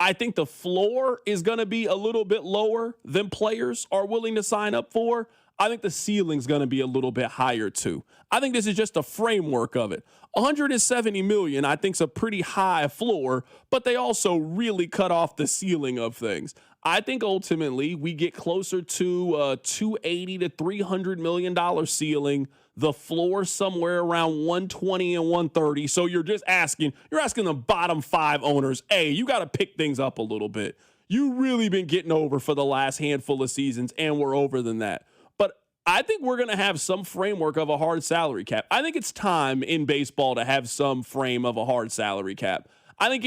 I think the floor is going to be a little bit lower than players are willing to sign up for. I think the ceiling's going to be a little bit higher too. I think this is just a framework of it. $170 million, I think, is a pretty high floor, but they also really cut off the ceiling of things. I think ultimately we get closer to $280 to $300 million ceiling. The floor somewhere around 120 and 130. So you're asking the bottom five owners, hey, you got to pick things up a little bit. You've really been getting over for the last handful of seasons, and we're over than that. But I think we're going to have some framework of a hard salary cap. I think it's time in baseball to have some frame of a hard salary cap. I think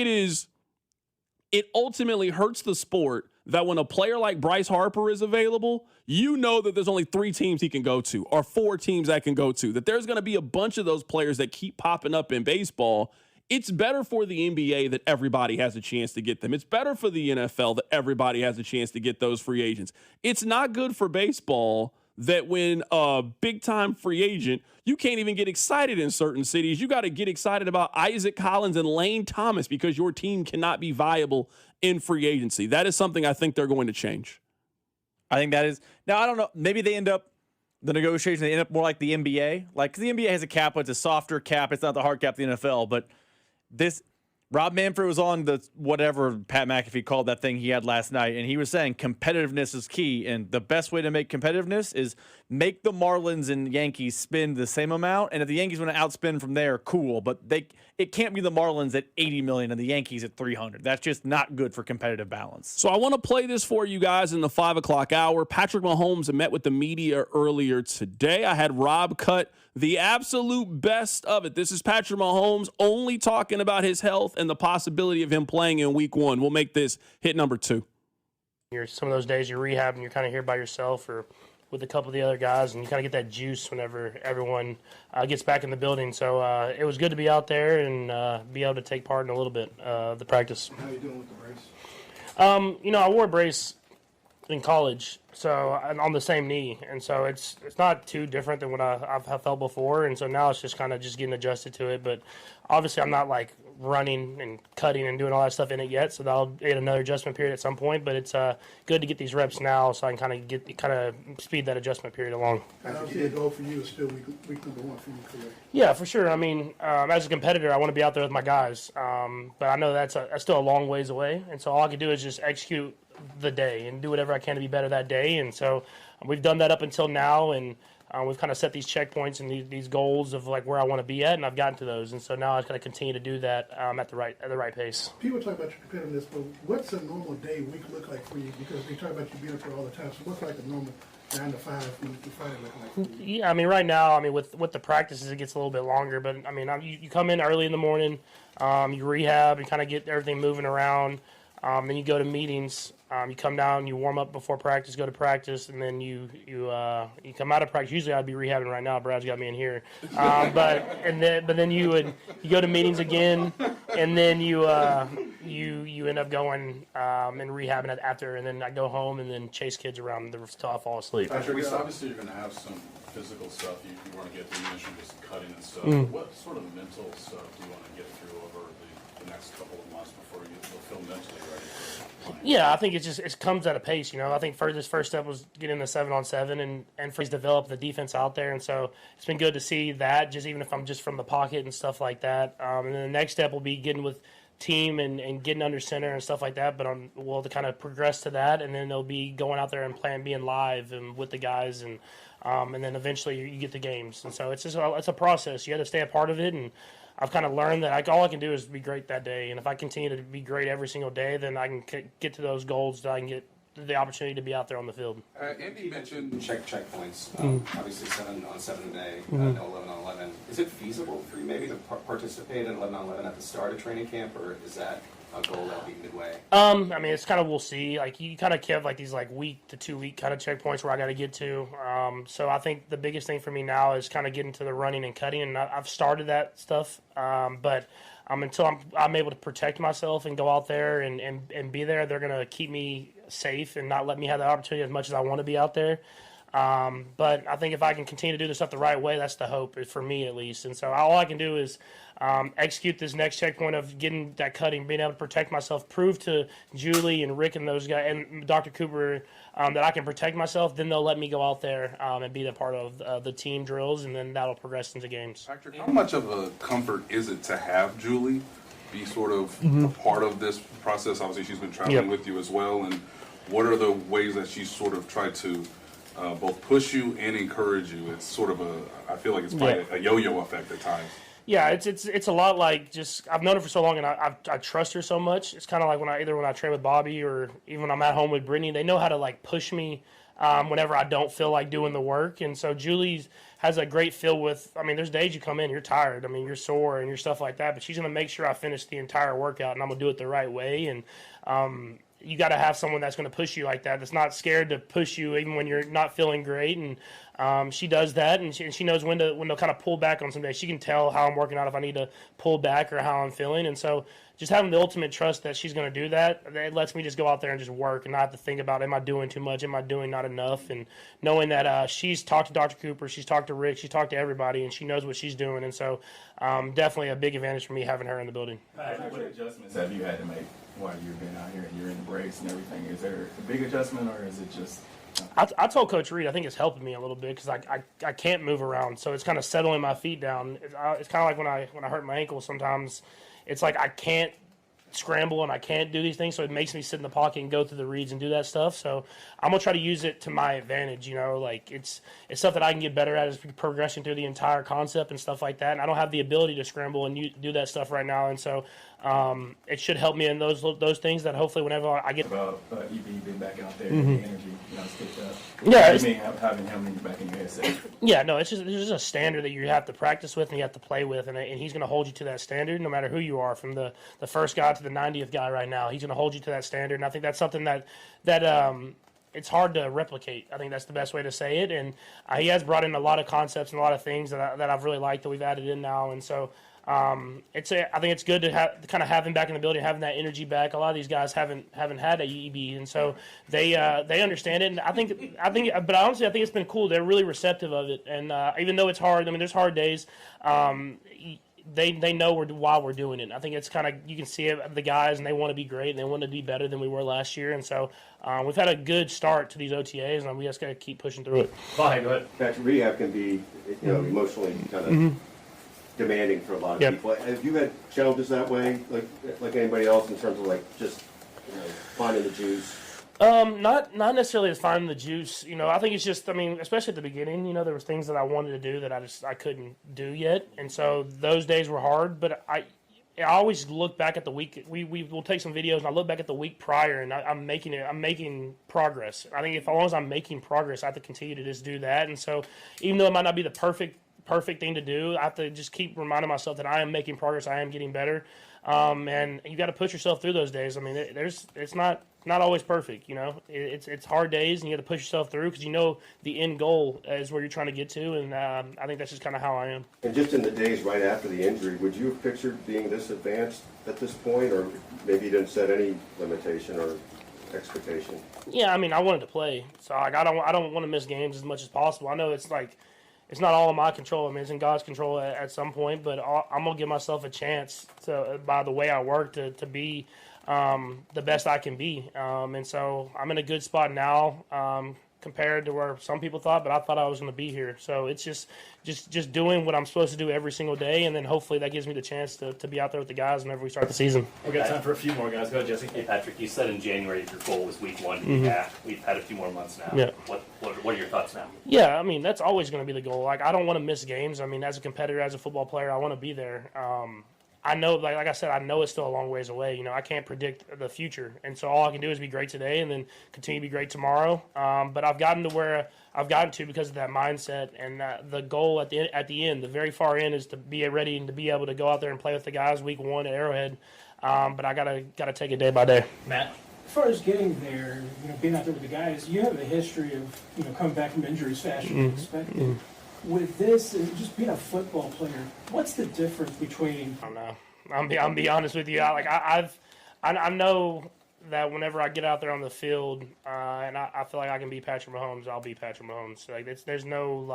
it ultimately hurts the sport that when a player like Bryce Harper is available, you know that there's only 3 teams he can go to or 4 teams that can go to, that there's going to be a bunch of those players that keep popping up in baseball. It's better for the NBA that everybody has a chance to get them. It's better for the NFL that everybody has a chance to get those free agents. It's not good for baseball that when a big-time free agent, you can't even get excited in certain cities. You got to get excited about Isaac Collins and Lane Thomas because your team cannot be viable in free agency. That is something I think they're going to change. I think that is. Now, I don't know. Maybe they end up more like the NBA. Like, 'cause the NBA has a cap, but it's a softer cap. It's not the hard cap of the NFL. But Rob Manfred was on the whatever Pat McAfee called that thing he had last night, and he was saying competitiveness is key, and the best way to make competitiveness is make the Marlins and Yankees spend the same amount, and if the Yankees want to outspend from there, cool, but it can't be the Marlins at $80 million and the Yankees at $300 million. That's just not good for competitive balance. So I want to play this for you guys in the 5 o'clock hour. Patrick Mahomes met with the media earlier today. I had Rob cut the absolute best of it. This is Patrick Mahomes only talking about his health and the possibility of him playing in week 1. We'll make this hit number 2. Some of those days you're rehabbing, you're kind of here by yourself, or with a couple of the other guys, and you kind of get that juice whenever everyone gets back in the building. So it was good to be out there and be able to take part in a little bit of the practice. How are you doing with the brace? I wore a brace in college, so on the same knee, and so it's not too different than what I've felt before, and so now it's just kind of just getting adjusted to it. But obviously, I'm not like running and cutting and doing all that stuff in it yet, so that'll get another adjustment period at some point. But it's good to get these reps now, so I can kind of speed that adjustment period along. I think the goal for you is still week number 1 for you, correct? Yeah, for sure. I mean, as a competitor, I want to be out there with my guys, but I know that's still a long ways away, and so all I can do is just execute the day and do whatever I can to be better that day. And so we've done that up until now, and we've kind of set these checkpoints and these goals of like where I want to be at, and I've gotten to those. And so now I kind of continue to do that at the right pace. People talk about your competitiveness, but what's a normal day, week look like for you? Because they talk about you being up there all the time. So what's like a normal 9 to 5 when you Friday look like for you? Yeah, I mean, right now, with the practices, it gets a little bit longer. But I mean, you come in early in the morning, you rehab and kind of get everything moving around. Then you go to meetings. You come down, you warm up before practice, go to practice, and then you come out of practice. Usually I'd be rehabbing right now. Brad's got me in here, but then you go to meetings again, and then you end up going and rehabbing after, and then I go home and then chase kids around until I fall asleep. Patrick, obviously you're going to have some physical stuff you want to get through. You mentioned just cutting and stuff. What sort of mental stuff do you want to get through over the next couple of months before you feel mentally ready for it? Yeah, I think it comes at a pace. I think this first step was getting the 7-on-7 and for develop the defense out there, and so it's been good to see that. Just even if I'm just from the pocket and stuff like that, and then the next step will be getting with team and getting under center and stuff like that. But we'll to kind of progress to that, and then they'll be going out there and playing, being live and with the guys, and then eventually you get the games. And so it's a process. You have to stay a part of it, and I've kind of learned that all I can do is be great that day. And if I continue to be great every single day, then I can get to those goals, that I can get the opportunity to be out there on the field. Andy mentioned checkpoints. Obviously 7-on-7 a day, no 11-on-11. Is it feasible for you maybe to participate in 11-on-11 at the start of training camp, or is that a goal that'll be midway? I mean, it's kind of, we'll see. Like, you kind of have like these like week to 2 week kind of checkpoints where I got to get to. So I think the biggest thing for me now is kind of getting to the running and cutting, and I've started that stuff. But until I'm able to protect myself and go out there and be there, they're going to keep me safe and not let me have the opportunity as much as I want to be out there. But I think if I can continue to do this stuff the right way, that's the hope, for me at least. And so all I can do is execute this next checkpoint of getting that cutting, being able to protect myself, prove to Julie and Rick and those guys and Dr. Cooper that I can protect myself. Then they'll let me go out there and be a part of the team drills, and then that'll progress into games. Patrick, how much of a comfort is it to have Julie be sort of a part of this process? Obviously, she's been traveling with you as well. And what are the ways that she's sort of tried to both push you and encourage you? It's sort of I feel like it's probably a yo-yo effect at times. Yeah, it's a lot like just, I've known her for so long, and I trust her so much. It's kind of like when I train with Bobby, or even when I'm at home with Brittany, they know how to like push me whenever I don't feel like doing the work. And so Julie has a great feel with, I mean, there's days you come in, you're tired, I mean, you're sore and you're stuff like that, but she's going to make sure I finish the entire workout, and I'm going to do it the right way. And you got to have someone that's going to push you like that, that's not scared to push you even when you're not feeling great. And she does that, and she knows when to kind of pull back on some days. She can tell how I'm working out, if I need to pull back or how I'm feeling. And so just having the ultimate trust that she's going to do that, it lets me just go out there and just work and not have to think about, am I doing too much, am I doing not enough? And knowing that she's talked to Dr. Cooper, she's talked to Rick, she's talked to everybody, and she knows what she's doing. And so definitely a big advantage for me having her in the building. What adjustments have you had to make while you've been out here and you're in the brace and everything? Is there a big adjustment, or is it just... I told Coach Reed I think it's helping me a little bit, because I can't move around, so it's kind of settling my feet down. It's kind of like when I hurt my ankle sometimes. It's like I can't scramble and I can't do these things, so it makes me sit in the pocket and go through the reads and do that stuff. So I'm gonna try to use it to my advantage. Like it's stuff that I can get better at as progression through the entire concept and stuff like that. And I don't have the ability to scramble and do that stuff right now, and so it should help me in those things that hopefully whenever I get about EB being back out there, the energy picked up. Yeah, I mean, having him back in your headset. Yeah, no, it's just a standard that you have to practice with and you have to play with, and he's going to hold you to that standard no matter who you are, from the first guy to the 90th guy right now. He's going to hold you to that standard, and I think that's something that it's hard to replicate. I think that's the best way to say it. And he has brought in a lot of concepts and a lot of things that I've really liked that we've added in now. And so I think it's good to have him back in the building, having that energy back. A lot of these guys haven't had a EB, and so they understand it. And but honestly, I think it's been cool. They're really receptive of it. And even though it's hard, I mean, there's hard days. They know why we're doing it. I think it's kind of, you can see it, the guys, and they want to be great, and they want to be better than we were last year. And so we've had a good start to these OTAs, and we just got to keep pushing through it. Go ahead. Patrick, rehab can be, emotionally kind of demanding for a lot of people. Have you had challenges that way, like anybody else, in terms of just finding the juice? Not necessarily as finding the juice. I think it's just, especially at the beginning, there was things that I wanted to do that I couldn't do yet, and so those days were hard. But I always look back at the week. We will take some videos, and I look back at the week prior, and I'm making progress. I think as long as I'm making progress, I have to continue to just do that. And so even though it might not be the perfect thing to do, I have to just keep reminding myself that I am making progress. I am getting better, and you got to push yourself through those days. It's not always perfect, It's hard days, and you got to push yourself through because the end goal is where you're trying to get to, and I think that's just kind of how I am. And just in the days right after the injury, would you have pictured being this advanced at this point, or maybe you didn't set any limitation or expectation? Yeah, I wanted to play, so I don't want to miss games as much as possible. I know it's not all in my control. It's in God's control at some point, but I'm gonna give myself a chance by the way I work to be the best I can be. And so I'm in a good spot now compared to where some people thought, but I thought I was going to be here. So it's just doing what I'm supposed to do every single day, and then hopefully that gives me the chance to be out there with the guys whenever we start the season. We've got time for a few more guys. Go ahead, Jesse. Hey, Patrick, you said in January your goal was week 1 to be back. We've had a few more months now. Yeah. What are your thoughts now? Yeah, that's always going to be the goal. I don't want to miss games. As a competitor, as a football player, I want to be there. I know, like I said, I know it's still a long ways away. I can't predict the future, and so all I can do is be great today and then continue to be great tomorrow. But I've gotten to where I've gotten to because of that mindset, and the goal at the end, the very far end, is to be ready and to be able to go out there and play with the guys week 1 at Arrowhead. But I gotta take it day by day. Matt? As far as getting there, being out there with the guys, you have a history of coming back from injuries faster than expected. With this, just being a football player, what's the difference between? I don't know. I'm be honest with you. I know that whenever I get out there on the field, and I feel like I can be Patrick Mahomes, I'll be Patrick Mahomes. There's no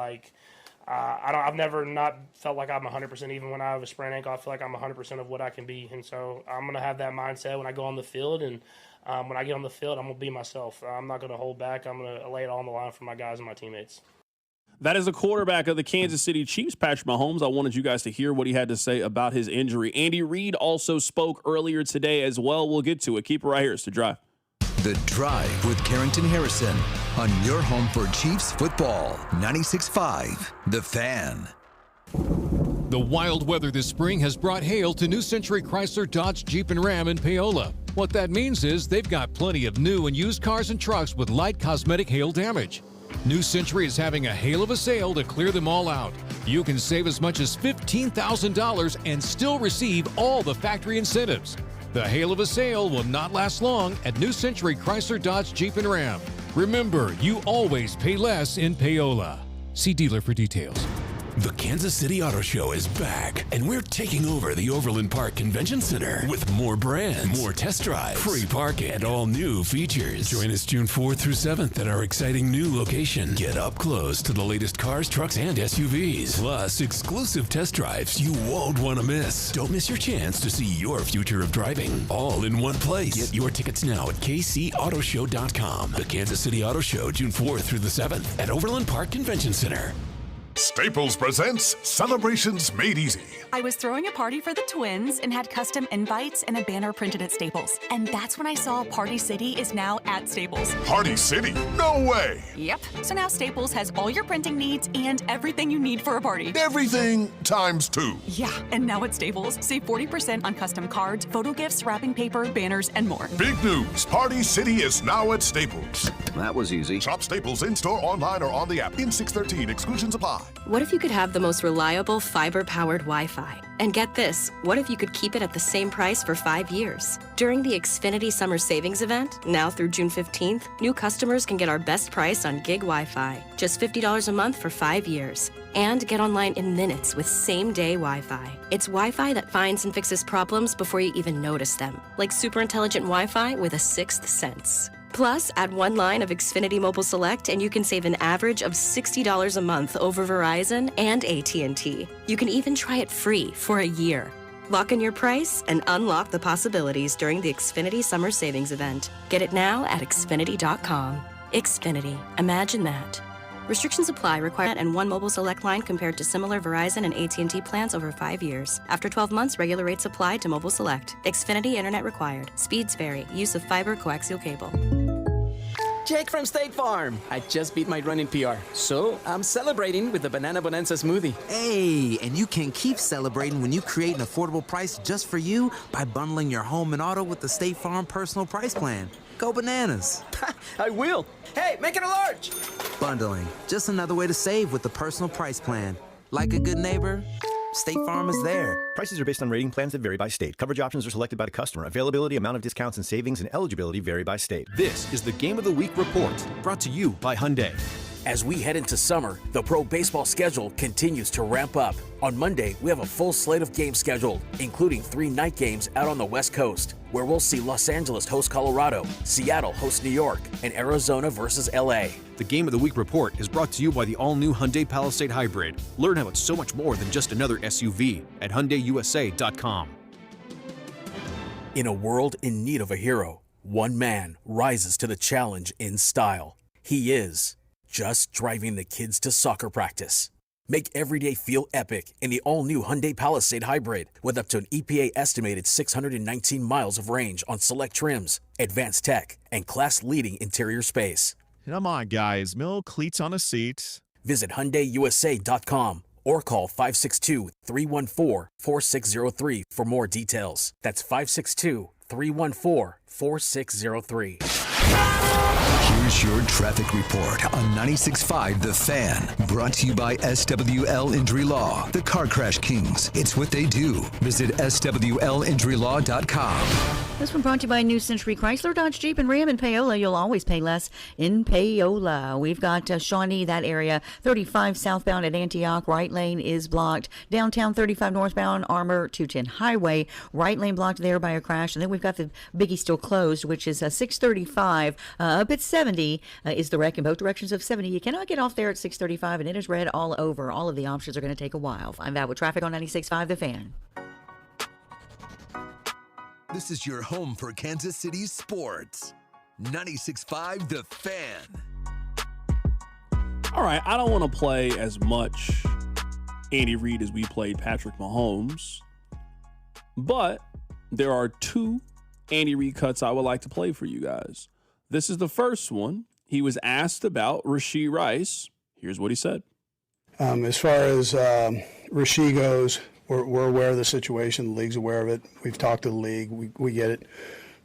I've never not felt like I'm 100%. Even when I have a sprained ankle, I feel like I'm 100% of what I can be, and so I'm gonna have that mindset when I go on the field. And when I get on the field, I'm gonna be myself. I'm not gonna hold back. I'm gonna lay it all on the line for my guys and my teammates. That is the quarterback of the Kansas City Chiefs, Patrick Mahomes. I wanted you guys to hear what he had to say about his injury. Andy Reid also spoke earlier today as well. We'll get to it. Keep it right here. It's The Drive. The Drive with Carrington Harrison on your home for Chiefs football. 96.5 The Fan. The wild weather this spring has brought hail to New Century Chrysler, Dodge, Jeep, and Ram in Paola. What that means is they've got plenty of new and used cars and trucks with light cosmetic hail damage. New Century is having a hail of a sale to clear them all out. You can save as much as $15,000 and still receive all the factory incentives. The hail of a sale will not last long at New Century Chrysler, Dodge, Jeep, and Ram. Remember, you always pay less in Paola. See dealer for details. The Kansas City Auto Show is back, and we're taking over the Overland Park Convention Center with more brands, more test drives, free parking, and all new features. Join us June 4th through 7th at our exciting new location. Get up close to the latest cars, trucks, and SUVs, plus exclusive test drives you won't want to miss. Don't miss your chance to see your future of driving, all in one place. Get your tickets now at kcautoshow.com. The Kansas City Auto Show, June 4th through the 7th at Overland Park Convention Center. Staples presents Celebrations Made Easy. I was throwing a party for the twins and had custom invites and a banner printed at Staples. And that's when I saw Party City is now at Staples. Party City? No way! Yep. So now Staples has all your printing needs and everything you need for a party. Everything times 2. Yeah, and now at Staples, save 40% on custom cards, photo gifts, wrapping paper, banners, and more. Big news! Party City is now at Staples. That was easy. Shop Staples in-store, online, or on the app. In 613, exclusions apply. What if you could have the most reliable fiber-powered Wi-Fi And get this, what if you could keep it at the same price for 5 years? During the Xfinity Summer Savings Event, now through June 15th, new customers can get our best price on gig Wi-Fi, just $50 a month for 5 years. And get online in minutes with same-day Wi-Fi. It's Wi-Fi that finds and fixes problems before you even notice them, like super intelligent Wi-Fi with a sixth sense. Plus, add one line of Xfinity Mobile Select and you can save an average of $60 a month over Verizon and AT&T. You can even try it free for a year. Lock in your price and unlock the possibilities during the Xfinity Summer Savings Event. Get it now at Xfinity.com. Xfinity. Imagine that. Restrictions apply. Require and one Mobile Select line compared to similar Verizon and AT&T plans over 5 years. After 12 months, regular rates apply to Mobile Select. Xfinity Internet required. Speeds vary. Use of fiber coaxial cable. Jake from State Farm. I just beat my running PR, so I'm celebrating with the Banana Bonanza smoothie. Hey, and you can keep celebrating when you create an affordable price just for you by bundling your home and auto with the State Farm Personal Price Plan. Go bananas. I will. Hey, make it a large. Bundling, just another way to save with the Personal Price Plan. Like a good neighbor, State Farm is there. Prices are based on rating plans that vary by state. Coverage options are selected by the customer. Availability, amount of discounts and savings, and eligibility vary by state. This is the Game of the Week report, brought to you by Hyundai. As we head into summer, the pro baseball schedule continues to ramp up. On Monday, we have a full slate of games scheduled, including 3 night games out on the West Coast, where we'll see Los Angeles host Colorado, Seattle host New York, and Arizona versus LA. The Game of the Week report is brought to you by the all-new Hyundai Palisade Hybrid. Learn how it's so much more than just another SUV at HyundaiUSA.com. In a world in need of a hero, one man rises to the challenge in style. He is just driving the kids to soccer practice. Make every day feel epic in the all-new Hyundai Palisade Hybrid with up to an EPA-estimated 619 miles of range on select trims, advanced tech, and class-leading interior space. Come on, guys. No cleats on a seat. Visit HyundaiUSA.com or call 562-314-4603 for more details. That's 562-314-4603. Here's your traffic report on 96.5 The Fan. Brought to you by SWL Injury Law, the Car Crash Kings. It's what they do. Visit SWLinjurylaw.com. This one brought to you by New Century Chrysler, Dodge, Jeep, and Ram in Paola. You'll always pay less in Paola. We've got Shawnee, that area. 35 southbound at Antioch. Right lane is blocked. Downtown 35 northbound, Armour 210 Highway. Right lane blocked there by a crash. And then we've got the Biggie still closed, which is 635. Up at 70 is the wreck in both directions of 70. You cannot get off there at 635, and it is red all over. All of the options are going to take a while. Find out with traffic on 96.5 The Fan. This is your home for Kansas City sports. 96.5 The Fan. All right, I don't want to play as much Andy Reid as we played Patrick Mahomes, but there are 2 Andy Reid cuts I would like to play for you guys. This is the first one. He was asked about Rashee Rice. Here's what he said. As far as Rashee goes, we're aware of the situation. The league's aware of it. We've talked to the league. We get it.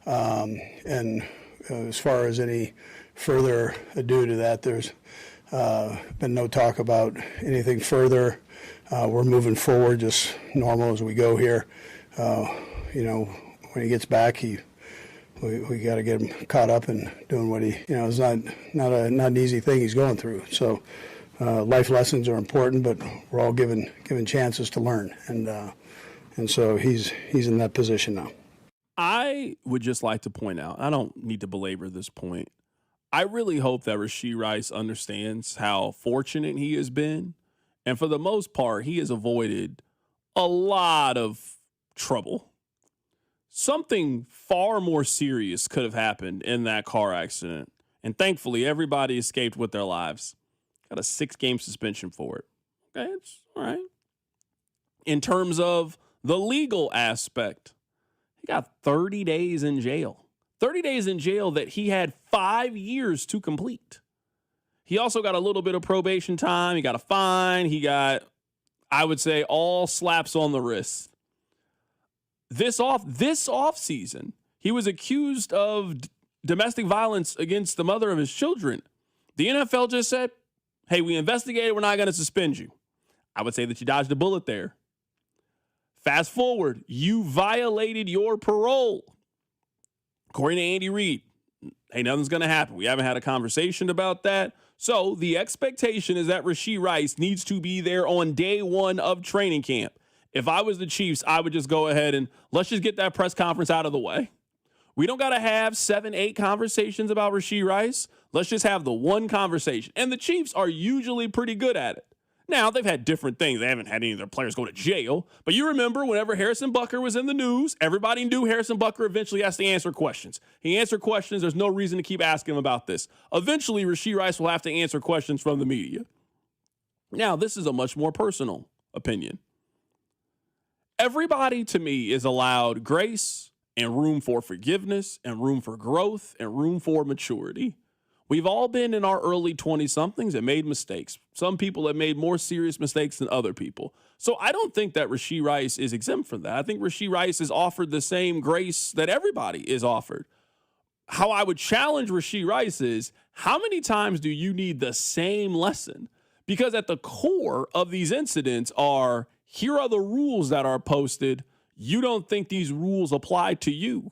And as far as any further ado to that, there's been no talk about anything further. We're moving forward just normal as we go here. When he gets back, we got to get him caught up and doing what he, it's not an easy thing he's going through. So life lessons are important, but we're all given chances to learn, and so he's in that position now. I would just like to point out, I don't need to belabor this point, I really hope that Rashee Rice understands how fortunate he has been, and for the most part, he has avoided a lot of trouble. Something far more serious could have happened in that car accident. And thankfully, everybody escaped with their lives. Got a 6-game suspension for it. Okay, it's all right. In terms of the legal aspect, he got 30 days in jail. 30 days in jail that he had 5 years to complete. He also got a little bit of probation time. He got a fine. He got, I would say, all slaps on the wrist. This off season, he was accused of domestic violence against the mother of his children. The NFL just said, hey, we investigated. We're not going to suspend you. I would say that you dodged a bullet there. Fast forward, you violated your parole. According to Andy Reid, hey, nothing's going to happen. We haven't had a conversation about that. So the expectation is that Rashee Rice needs to be there on day one of training camp. If I was the Chiefs, I would just go ahead and let's just get that press conference out of the way. We don't got to have 7, 8 conversations about Rashee Rice. Let's just have the one conversation. And the Chiefs are usually pretty good at it. Now, they've had different things. They haven't had any of their players go to jail. But you remember whenever Harrison Butker was in the news, everybody knew Harrison Butker eventually has to answer questions. He answered questions. There's no reason to keep asking him about this. Eventually, Rashee Rice will have to answer questions from the media. Now, this is a much more personal opinion. Everybody, to me, is allowed grace and room for forgiveness and room for growth and room for maturity. We've all been in our early 20-somethings and made mistakes. Some people have made more serious mistakes than other people. So I don't think that Rashee Rice is exempt from that. I think Rashee Rice is offered the same grace that everybody is offered. How I would challenge Rashee Rice is, how many times do you need the same lesson? Because at the core of these incidents are, here are the rules that are posted. You don't think these rules apply to you.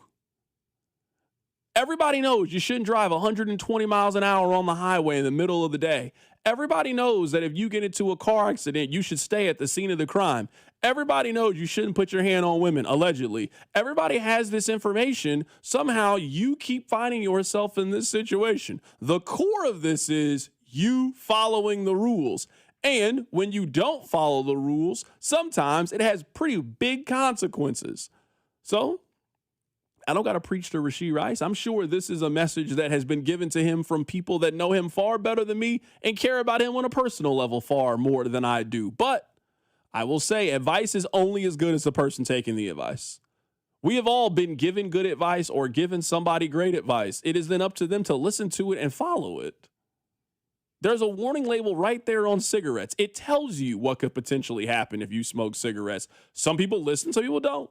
Everybody knows you shouldn't drive 120 miles an hour on the highway in the middle of the day. Everybody knows that if you get into a car accident, you should stay at the scene of the crime. Everybody knows you shouldn't put your hand on women, allegedly. Everybody has this information. Somehow you keep finding yourself in this situation. The core of this is you following the rules. And when you don't follow the rules, sometimes it has pretty big consequences. So I don't got to preach to Rashee Rice. I'm sure this is a message that has been given to him from people that know him far better than me and care about him on a personal level far more than I do. But I will say advice is only as good as the person taking the advice. We have all been given good advice or given somebody great advice. It is then up to them to listen to it and follow it. There's a warning label right there on cigarettes. It tells you what could potentially happen if you smoke cigarettes. Some people listen, some people don't.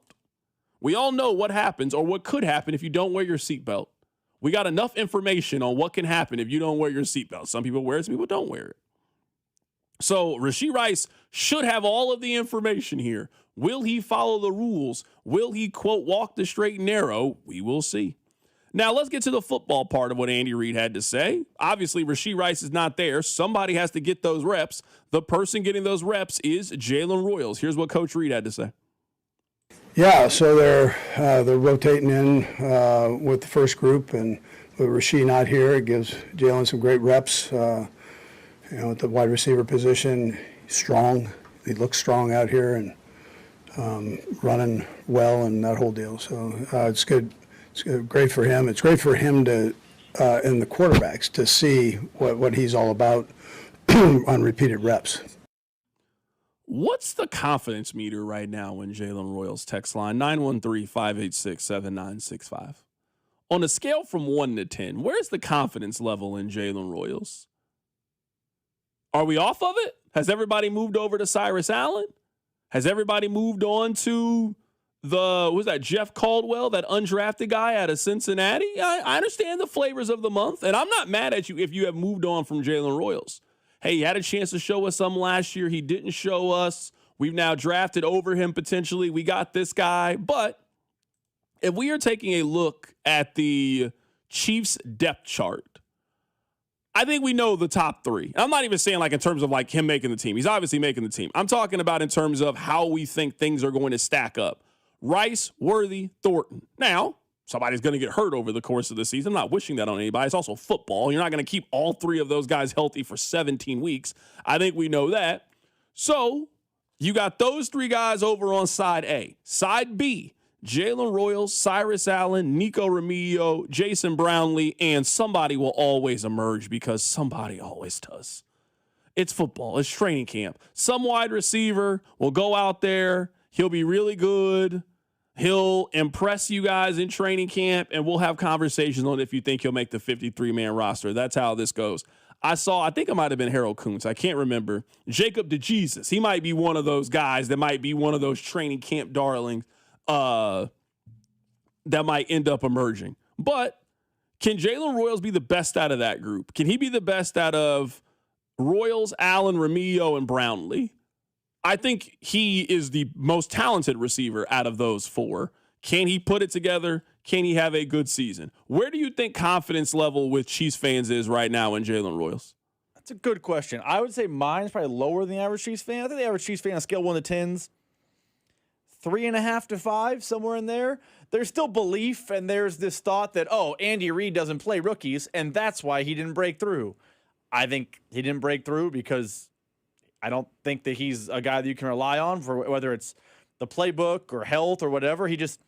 We all know what happens or what could happen if you don't wear your seatbelt. We got enough information on what can happen if you don't wear your seatbelt. Some people wear it, some people don't wear it. So Rashee Rice should have all of the information here. Will he follow the rules? Will he, quote, walk the straight and narrow? We will see. Now, let's get to the football part of what Andy Reid had to say. Obviously, Rashee Rice is not there. Somebody has to get those reps. The person getting those reps is Jalen Royals. Here's what Coach Reid had to say. Yeah, so they're rotating in with the first group, and with Rashee not here, it gives Jalen some great reps. At the wide receiver position, he's strong. He looks strong out here and running well and that whole deal. So it's good. It's great for him. It's great for him to and the quarterbacks to see what he's all about on repeated reps. What's the confidence meter right now in Jalen Royals' text line? 913-586-7965. On a scale from 1 to 10, where's the confidence level in Jalen Royals? Are we off of it? Has everybody moved over to Cyrus Allen? Has everybody moved on to Jeff Caldwell, that undrafted guy out of Cincinnati? I understand the flavors of the month, and I'm not mad at you if you have moved on from Jalen Royals. Hey, he had a chance to show us some last year. He didn't show us. We've now drafted over him potentially. We got this guy. But if we are taking a look at the Chiefs depth chart, I think we know the top three. I'm not even saying like in terms of like him making the team. He's obviously making the team. I'm talking about in terms of how we think things are going to stack up. Rice, Worthy, Thornton. Now, somebody's going to get hurt over the course of the season. I'm not wishing that on anybody. It's also football. You're not going to keep all three of those guys healthy for 17 weeks. I think we know that. So you got those three guys over on side A. Side B, Jalen Royals, Cyrus Allen, Nico Remigio, Jason Brownlee, and somebody will always emerge because somebody always does. It's football. It's training camp. Some wide receiver will go out there. He'll be really good. He'll impress you guys in training camp, and we'll have conversations on if you think he'll make the 53-man roster. That's how this goes. I think it might have been Harold Kuntz. I can't remember. Jacob DeJesus. He might be one of those guys that might be one of those training camp darlings that might end up emerging. But can Jalen Royals be the best out of that group? Can he be the best out of Royals, Allen, Remigio, and Brownlee? I think he is the most talented receiver out of those four. Can he put it together? Can he have a good season? Where do you think confidence level with Chiefs fans is right now in Jalen Royals? That's a good question. I would say mine's probably lower than the average Chiefs fan. I think the average Chiefs fan on a scale of 1 to 10's 3.5 to 5, somewhere in there. There's still belief, and there's this thought that, Andy Reid doesn't play rookies, and that's why he didn't break through. I think he didn't break through because I don't think that he's a guy that you can rely on for whether it's the playbook or health or whatever. He just,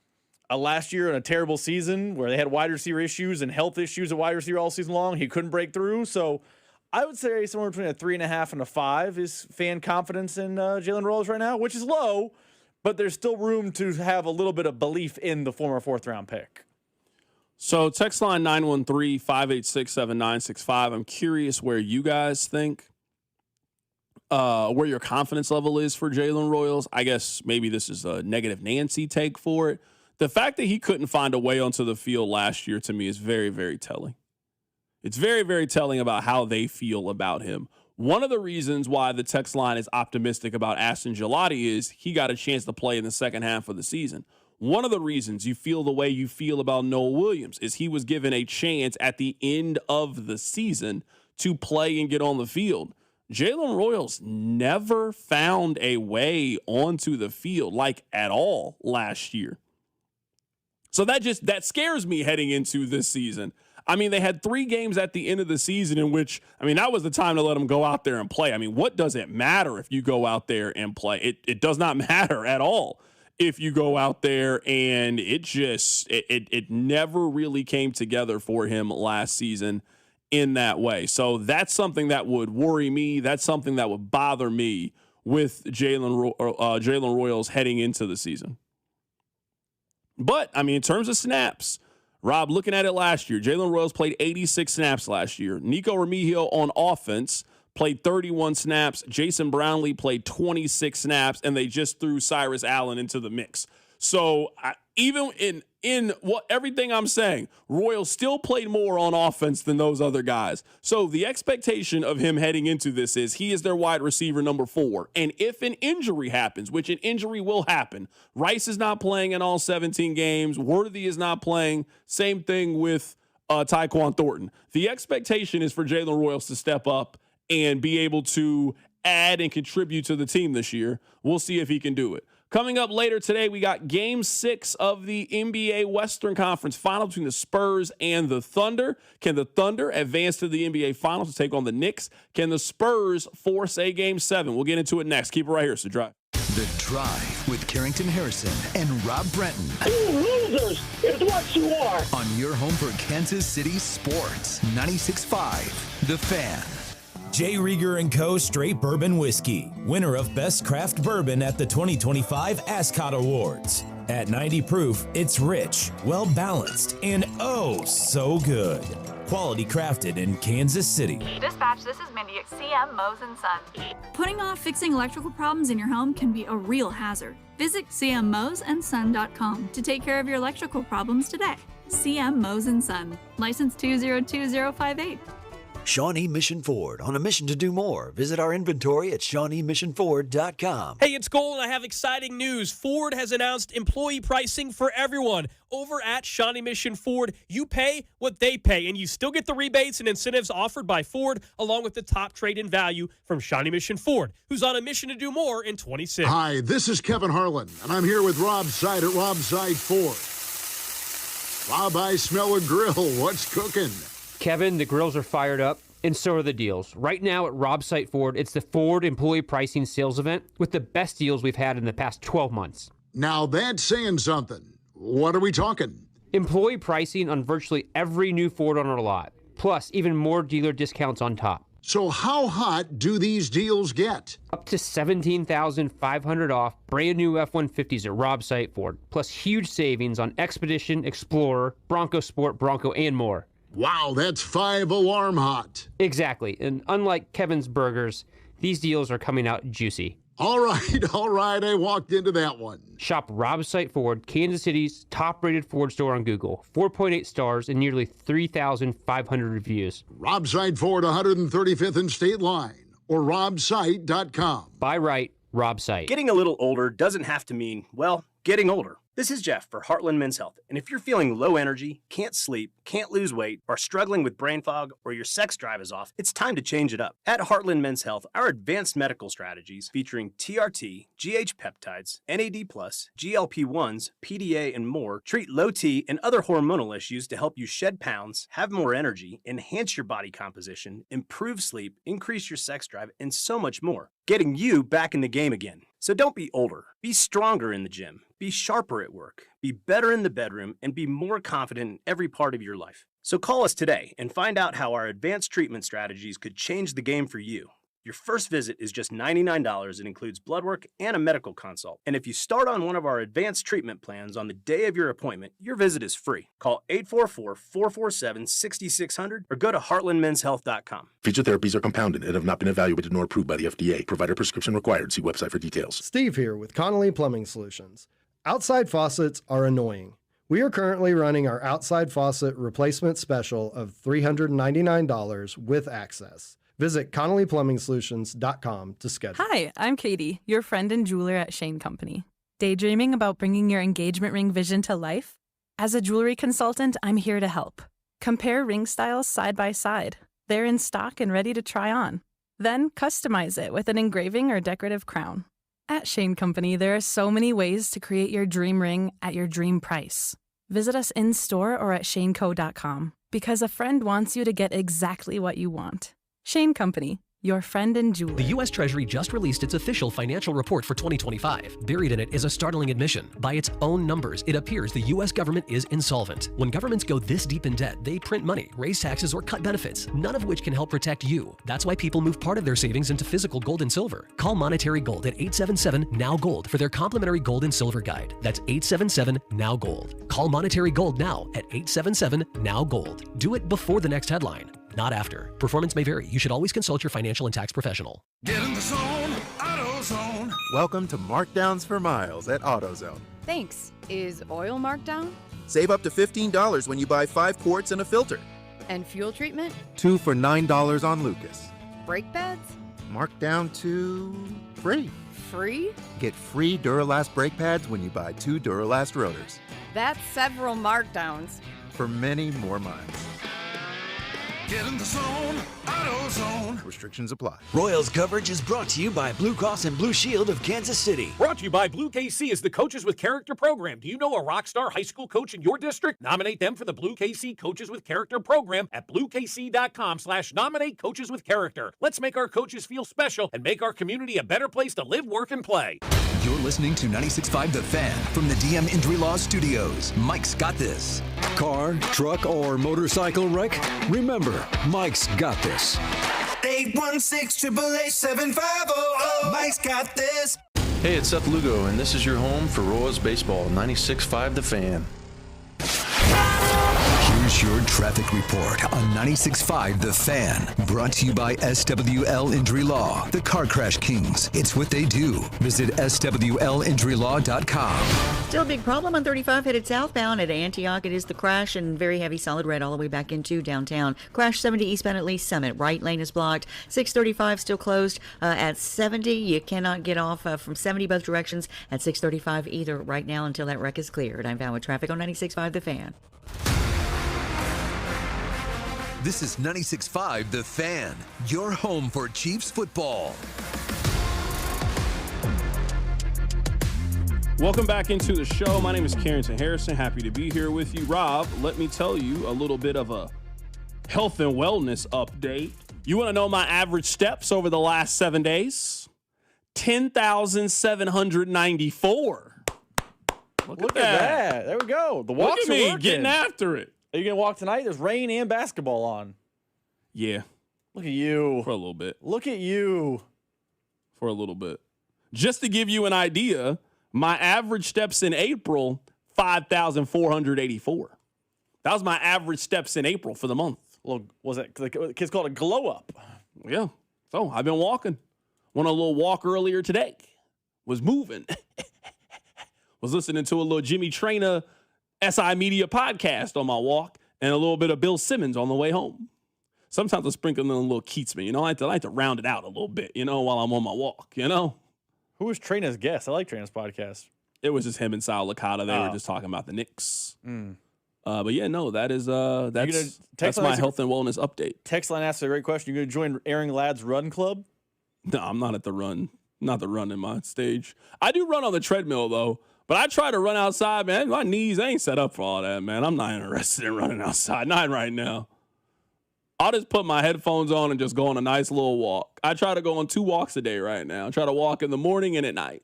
last year in a terrible season where they had wide receiver issues and health issues at wide receiver all season long, he couldn't break through. So I would say somewhere between a 3.5 and a 5 is fan confidence in Jalen Royals right now, which is low, but there's still room to have a little bit of belief in the former 4th-round pick. So text line 913-586-7965. I'm curious where you guys think, where your confidence level is for Jalen Royals. I guess maybe this is a negative Nancy take for it. The fact that he couldn't find a way onto the field last year to me is very, very telling. It's very, very telling about how they feel about him. One of the reasons why the text line is optimistic about Ashton Gillotte is he got a chance to play in the second half of the season. One of the reasons you feel the way you feel about Noah Williams is he was given a chance at the end of the season to play and get on the field. Jalen Royals never found a way onto the field, like at all, last year. So that scares me heading into this season. I mean, they had 3 games at the end of the season in which, that was the time to let them go out there and play. What does it matter if you go out there and play? It does not matter at all if you go out there, and it never really came together for him last season in that way. So that's something that would worry me. That's something that would bother me with Jalen Royals heading into the season. But, in terms of snaps, Rob, looking at it last year, Jalen Royals played 86 snaps last year. Nico Remigio on offense played 31 snaps. Jason Brownlee played 26 snaps, and they just threw Cyrus Allen into the mix. So even in what everything I'm saying, Royals still played more on offense than those other guys. So the expectation of him heading into this is he is their wide receiver number 4. And if an injury happens, which an injury will happen, Rice is not playing in all 17 games. Worthy is not playing. Same thing with Tyquan Thornton. The expectation is for Jalen Royals to step up and be able to add and contribute to the team this year. We'll see if he can do it. Coming up later today, we got Game 6 of the NBA Western Conference Final between the Spurs and the Thunder. Can the Thunder advance to the NBA Finals to take on the Knicks? Can the Spurs force a Game 7? We'll get into it next. Keep it right here. It's The Drive. The Drive with Carrington Harrison and Rob Brenton. You losers! It's what you are! On your home for Kansas City sports. 96.5 The Fan. J. Rieger & Co. Straight Bourbon Whiskey, winner of Best Craft Bourbon at the 2025 Ascot Awards. At 90 proof, it's rich, well-balanced, and oh so good. Quality crafted in Kansas City. Dispatch, this is Mindy at CM Moes & Son. Putting off fixing electrical problems in your home can be a real hazard. Visit cmmosandson.com to take care of your electrical problems today. CM Moes & Son, license 202058. Shawnee Mission Ford, on a mission to do more. Visit our inventory at ShawneeMissionFord.com. Hey, it's Cole, and I have exciting news. Ford has announced employee pricing for everyone. Over at Shawnee Mission Ford, you pay what they pay, and you still get the rebates and incentives offered by Ford, along with the top trade-in value from Shawnee Mission Ford, who's on a mission to do more in 26. Hi, this is Kevin Harlan, and I'm here with Rob Side at Rob Side Ford. Rob, I smell a grill. What's cooking? Kevin, the grills are fired up, and so are the deals. Right now at Rob Site Ford, it's the Ford Employee Pricing Sales Event with the best deals we've had in the past 12 months. Now that's saying something. What are we talking? Employee pricing on virtually every new Ford on our lot, plus even more dealer discounts on top. So how hot do these deals get? Up to $17,500 off brand new F-150s at Rob Site Ford, plus huge savings on Expedition, Explorer, Bronco Sport, Bronco, and more. Wow, that's 5 alarm hot. Exactly, and unlike Kevin's Burgers, these deals are coming out juicy. All right, I walked into that one. Shop Rob Site Ford, Kansas City's top-rated Ford store on Google. 4.8 stars and nearly 3,500 reviews. Rob Site Ford, 135th and State Line, or robsite.com. Buy right, Rob Site. Getting a little older doesn't have to mean, well, getting older. This is Jeff for Heartland Men's Health, and if you're feeling low energy, can't sleep, can't lose weight, are struggling with brain fog, or your sex drive is off, it's time to change it up. At Heartland Men's Health, our advanced medical strategies featuring TRT, GH peptides, NAD+, GLP-1s, PDA, and more treat low T and other hormonal issues to help you shed pounds, have more energy, enhance your body composition, improve sleep, increase your sex drive, and so much more. Getting you back in the game again. So don't be older. Be stronger in the gym. Be sharper at work. Be better in the bedroom and be more confident in every part of your life. So call us today and find out how our advanced treatment strategies could change the game for you. Your first visit is just $99 and includes blood work and a medical consult. And if you start on one of our advanced treatment plans on the day of your appointment, your visit is free. Call 844-447-6600 or go to heartlandmenshealth.com. Future therapies are compounded and have not been evaluated nor approved by the FDA. Provider prescription required. See website for details. Steve here with Connolly Plumbing Solutions. Outside faucets are annoying. We are currently running our outside faucet replacement special of $399 with access. Visit ConnollyPlumbingSolutions.com to schedule. Hi, I'm Katie, your friend and jeweler at Shane Company. Daydreaming about bringing your engagement ring vision to life? As a jewelry consultant, I'm here to help. Compare ring styles side by side. They're in stock and ready to try on. Then customize it with an engraving or decorative crown. At Shane Company, there are so many ways to create your dream ring at your dream price. Visit us in-store or at shaneco.com because a friend wants you to get exactly what you want. Shane Company, your friend and jeweler. The U.S. Treasury just released its official financial report for 2025. Buried in it is a startling admission. By its own numbers, it appears the U.S. government is insolvent. When governments go this deep in debt, they print money, raise taxes, or cut benefits, none of which can help protect you. That's why people move part of their savings into physical gold and silver. Call Monetary Gold at 877-NOW-GOLD for their complimentary gold and silver guide. That's 877-NOW-GOLD. Call Monetary Gold now at 877-NOW-GOLD. Do it before the next headline, not after. Performance may vary. You should always consult your financial and tax professional. Get in the zone, AutoZone. Welcome to Markdowns for Miles at AutoZone. Thanks. Is oil marked down? Save up to $15 when you buy 5 quarts and a filter. And fuel treatment? 2 for $9 on Lucas. Brake pads? Marked down to free. Free? Get free Duralast brake pads when you buy 2 Duralast rotors. That's several markdowns. For many more miles. Get in the zone, AutoZone. Restrictions apply. Royals coverage is brought to you by Blue Cross and Blue Shield of Kansas City. Brought to you by Blue KC is the Coaches with Character program. Do you know a rock star high school coach in your district? Nominate them for the Blue KC Coaches with Character program at bluekc.com/nominate coaches with character. Let's make our coaches feel special and make our community a better place to live, work, and play. You're listening to 96.5 The Fan from the DM Injury Law Studios. Mike's got this. Car, truck, or motorcycle wreck? Remember, Mike's got this. 816-888-7500. Mike's got this. Hey, it's Seth Lugo, and this is your home for Royals Baseball, 96.5 The Fan. Here's your traffic report on 96.5 The Fan. Brought to you by SWL Injury Law, the Car Crash Kings. It's what they do. Visit SWLinjurylaw.com. Still a big problem on 35 headed southbound at Antioch. It is the crash and very heavy solid red all the way back into downtown. Crash 70 eastbound at Lee Summit. Right lane is blocked. 635 still closed at 70. You cannot get off from 70 both directions at 635 either right now until that wreck is cleared. I'm found with traffic on 96.5 The Fan. This is 96.5 The Fan, your home for Chiefs football. Welcome back into the show. My name is Carrington Harrison. Happy to be here with you. Rob, let me tell you a little bit of a health and wellness update. You want to know my average steps over the last 7 days? 10,794. Look at that. There we go. The walks Look at me are working. getting after it. Are you going to walk tonight? There's rain and basketball on. Yeah. Look at you. For a little bit. Look at you. For a little bit. Just to give you an idea, my average steps in April, 5,484. That was my average steps in April for the month. Was it, the kids call it a glow up. Yeah. So I've been walking. Went on a little walk earlier today. Was moving. Was listening to a little Jimmy Trainer SI Media podcast on my walk and a little bit of Bill Simmons on the way home. Sometimes I sprinkle in a little Keatsman, I like to round it out a little bit, while I'm on my walk, Who was Trina's guest? I like Trina's podcast. It was just him and Sal Licata. They were just talking about the Knicks. But yeah, no, that's my health and wellness update. Text line asked a great question. You going to join Aaron Ladd's run club? No, I'm not at the run. Not the run in my stage. I do run on the treadmill though, but I try to run outside, man. My knees ain't set up for all that, man. I'm not interested in running outside. Not right now. I'll just put my headphones on and just go on a nice little walk. I try to go on 2 walks a day right now. I try to walk in the morning and at night.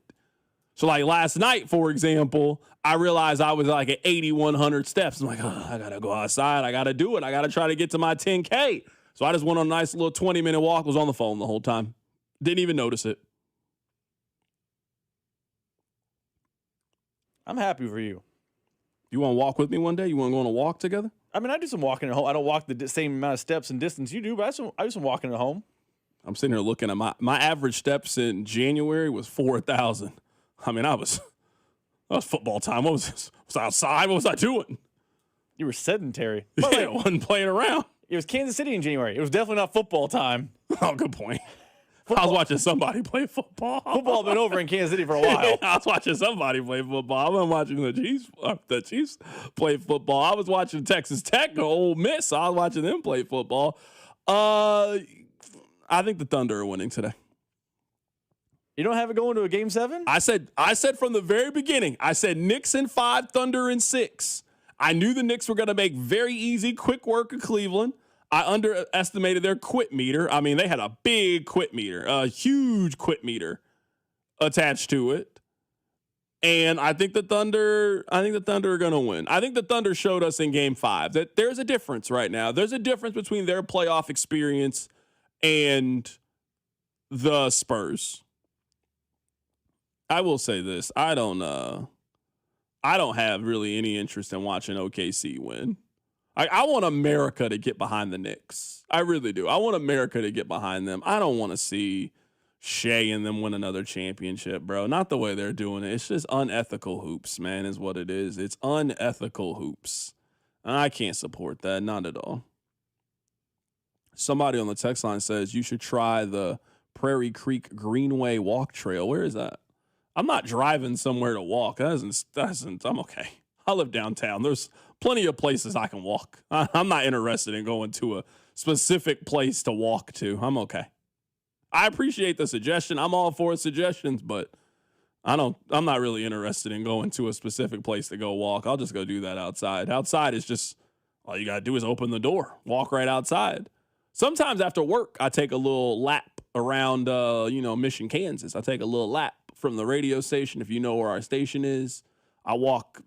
So like last night, for example, I realized I was like at 8,100 steps. I'm like, oh, I got to go outside. I got to do it. I got to try to get to my 10K. So I just went on a nice little 20-minute walk, was on the phone the whole time. Didn't even notice it. I'm happy for you. You want to walk with me one day? You want to go on a walk together? I mean, I do some walking at home. I don't walk the same amount of steps and distance you do, but I do some walking at home. I'm sitting here looking at my average steps in January was 4,000. I mean, that was football time. What was this? Was I outside? What was I doing? You were sedentary. Yeah, I wasn't playing around. It was Kansas City in January. It was definitely not football time. Oh, good point. I was watching somebody play football. Football been over in Kansas City for a while. I was watching somebody play football. I wasn't watching the Chiefs play football. I was watching Texas Tech or Ole Miss. I was watching them play football. I think the Thunder are winning today. You don't have it going to a Game 7? I said from the very beginning, I said Knicks in 5, Thunder in 6. I knew the Knicks were going to make very easy, quick work of Cleveland. I underestimated their quit meter. I mean, they had a big quit meter, a huge quit meter attached to it. And I think the Thunder are going to win. I think the Thunder showed us in Game 5 that there's a difference right now. There's a difference between their playoff experience and the Spurs. I will say this. I don't have really any interest in watching OKC win. I want America to get behind the Knicks. I really do. I want America to get behind them. I don't want to see Shea and them win another championship, bro. Not the way they're doing it. It's just unethical hoops, man, is what it is. It's unethical hoops. And I can't support that. Not at all. Somebody on the text line says you should try the Prairie Creek Greenway Walk Trail. Where is that? I'm not driving somewhere to walk. I'm okay. I live downtown. There's plenty of places I can walk. I'm not interested in going to a specific place to walk to. I'm okay. I appreciate the suggestion. I'm all for suggestions, but I'm not really interested in going to a specific place to go walk. I'll just go do that outside. Outside is just, all you got to do is open the door, walk right outside. Sometimes after work, I take a little lap around, Mission, Kansas. I take a little lap from the radio station, if you know where our station is. I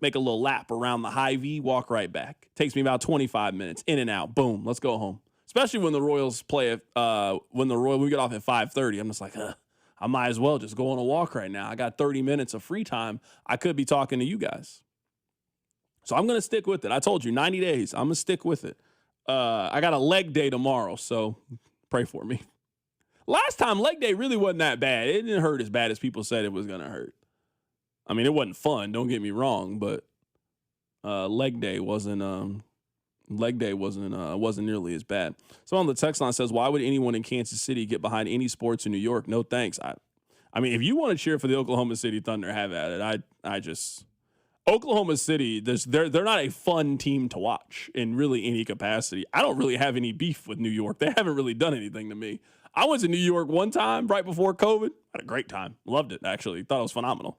make a little lap around the Hy-Vee, walk right back. Takes me about 25 minutes, in and out. Boom, let's go home. Especially when the Royals play, we get off at 5:30. I'm just like, I might as well just go on a walk right now. I got 30 minutes of free time. I could be talking to you guys. So I'm going to stick with it. I told you, 90 days. I'm going to stick with it. I got a leg day tomorrow, so pray for me. Last time, leg day really wasn't that bad. It didn't hurt as bad as people said it was going to hurt. I mean, it wasn't fun, don't get me wrong, but leg day wasn't nearly as bad. So on the text line says, why would anyone in Kansas City get behind any sports in New York? No thanks. I mean, if you want to cheer for the Oklahoma City Thunder, have at it. Oklahoma City, they're not a fun team to watch in really any capacity. I don't really have any beef with New York. They haven't really done anything to me. I went to New York one time right before COVID. Had a great time. Loved it, actually. Thought it was phenomenal.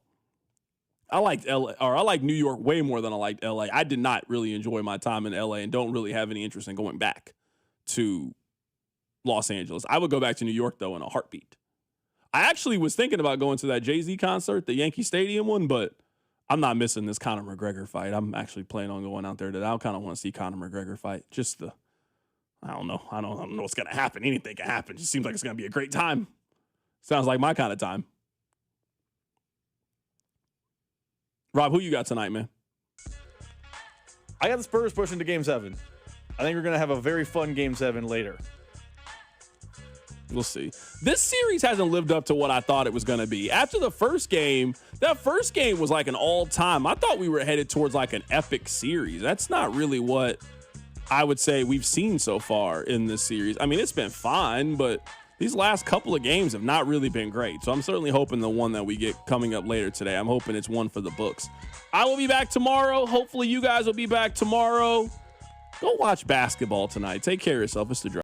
I liked New York way more than I liked LA. I did not really enjoy my time in LA and don't really have any interest in going back to Los Angeles. I would go back to New York, though, in a heartbeat. I actually was thinking about going to that Jay-Z concert, the Yankee Stadium one, but I'm not missing this Conor McGregor fight. I'm actually planning on going out there today. I kind of want to see Conor McGregor fight. I don't know. I don't know what's going to happen. Anything can happen. It just seems like it's going to be a great time. Sounds like my kind of time. Rob, who you got tonight, man? I got the Spurs pushing to Game 7. I think we're going to have a very fun Game 7 later. We'll see. This series hasn't lived up to what I thought it was going to be. After the first game, that first game was like an all-time. I thought we were headed towards like an epic series. That's not really what I would say we've seen so far in this series. I mean, it's been fine, but these last couple of games have not really been great. So I'm certainly hoping the one that we get coming up later today, I'm hoping it's one for the books. I will be back tomorrow. Hopefully you guys will be back tomorrow. Go watch basketball tonight. Take care of yourself. It's The Drive.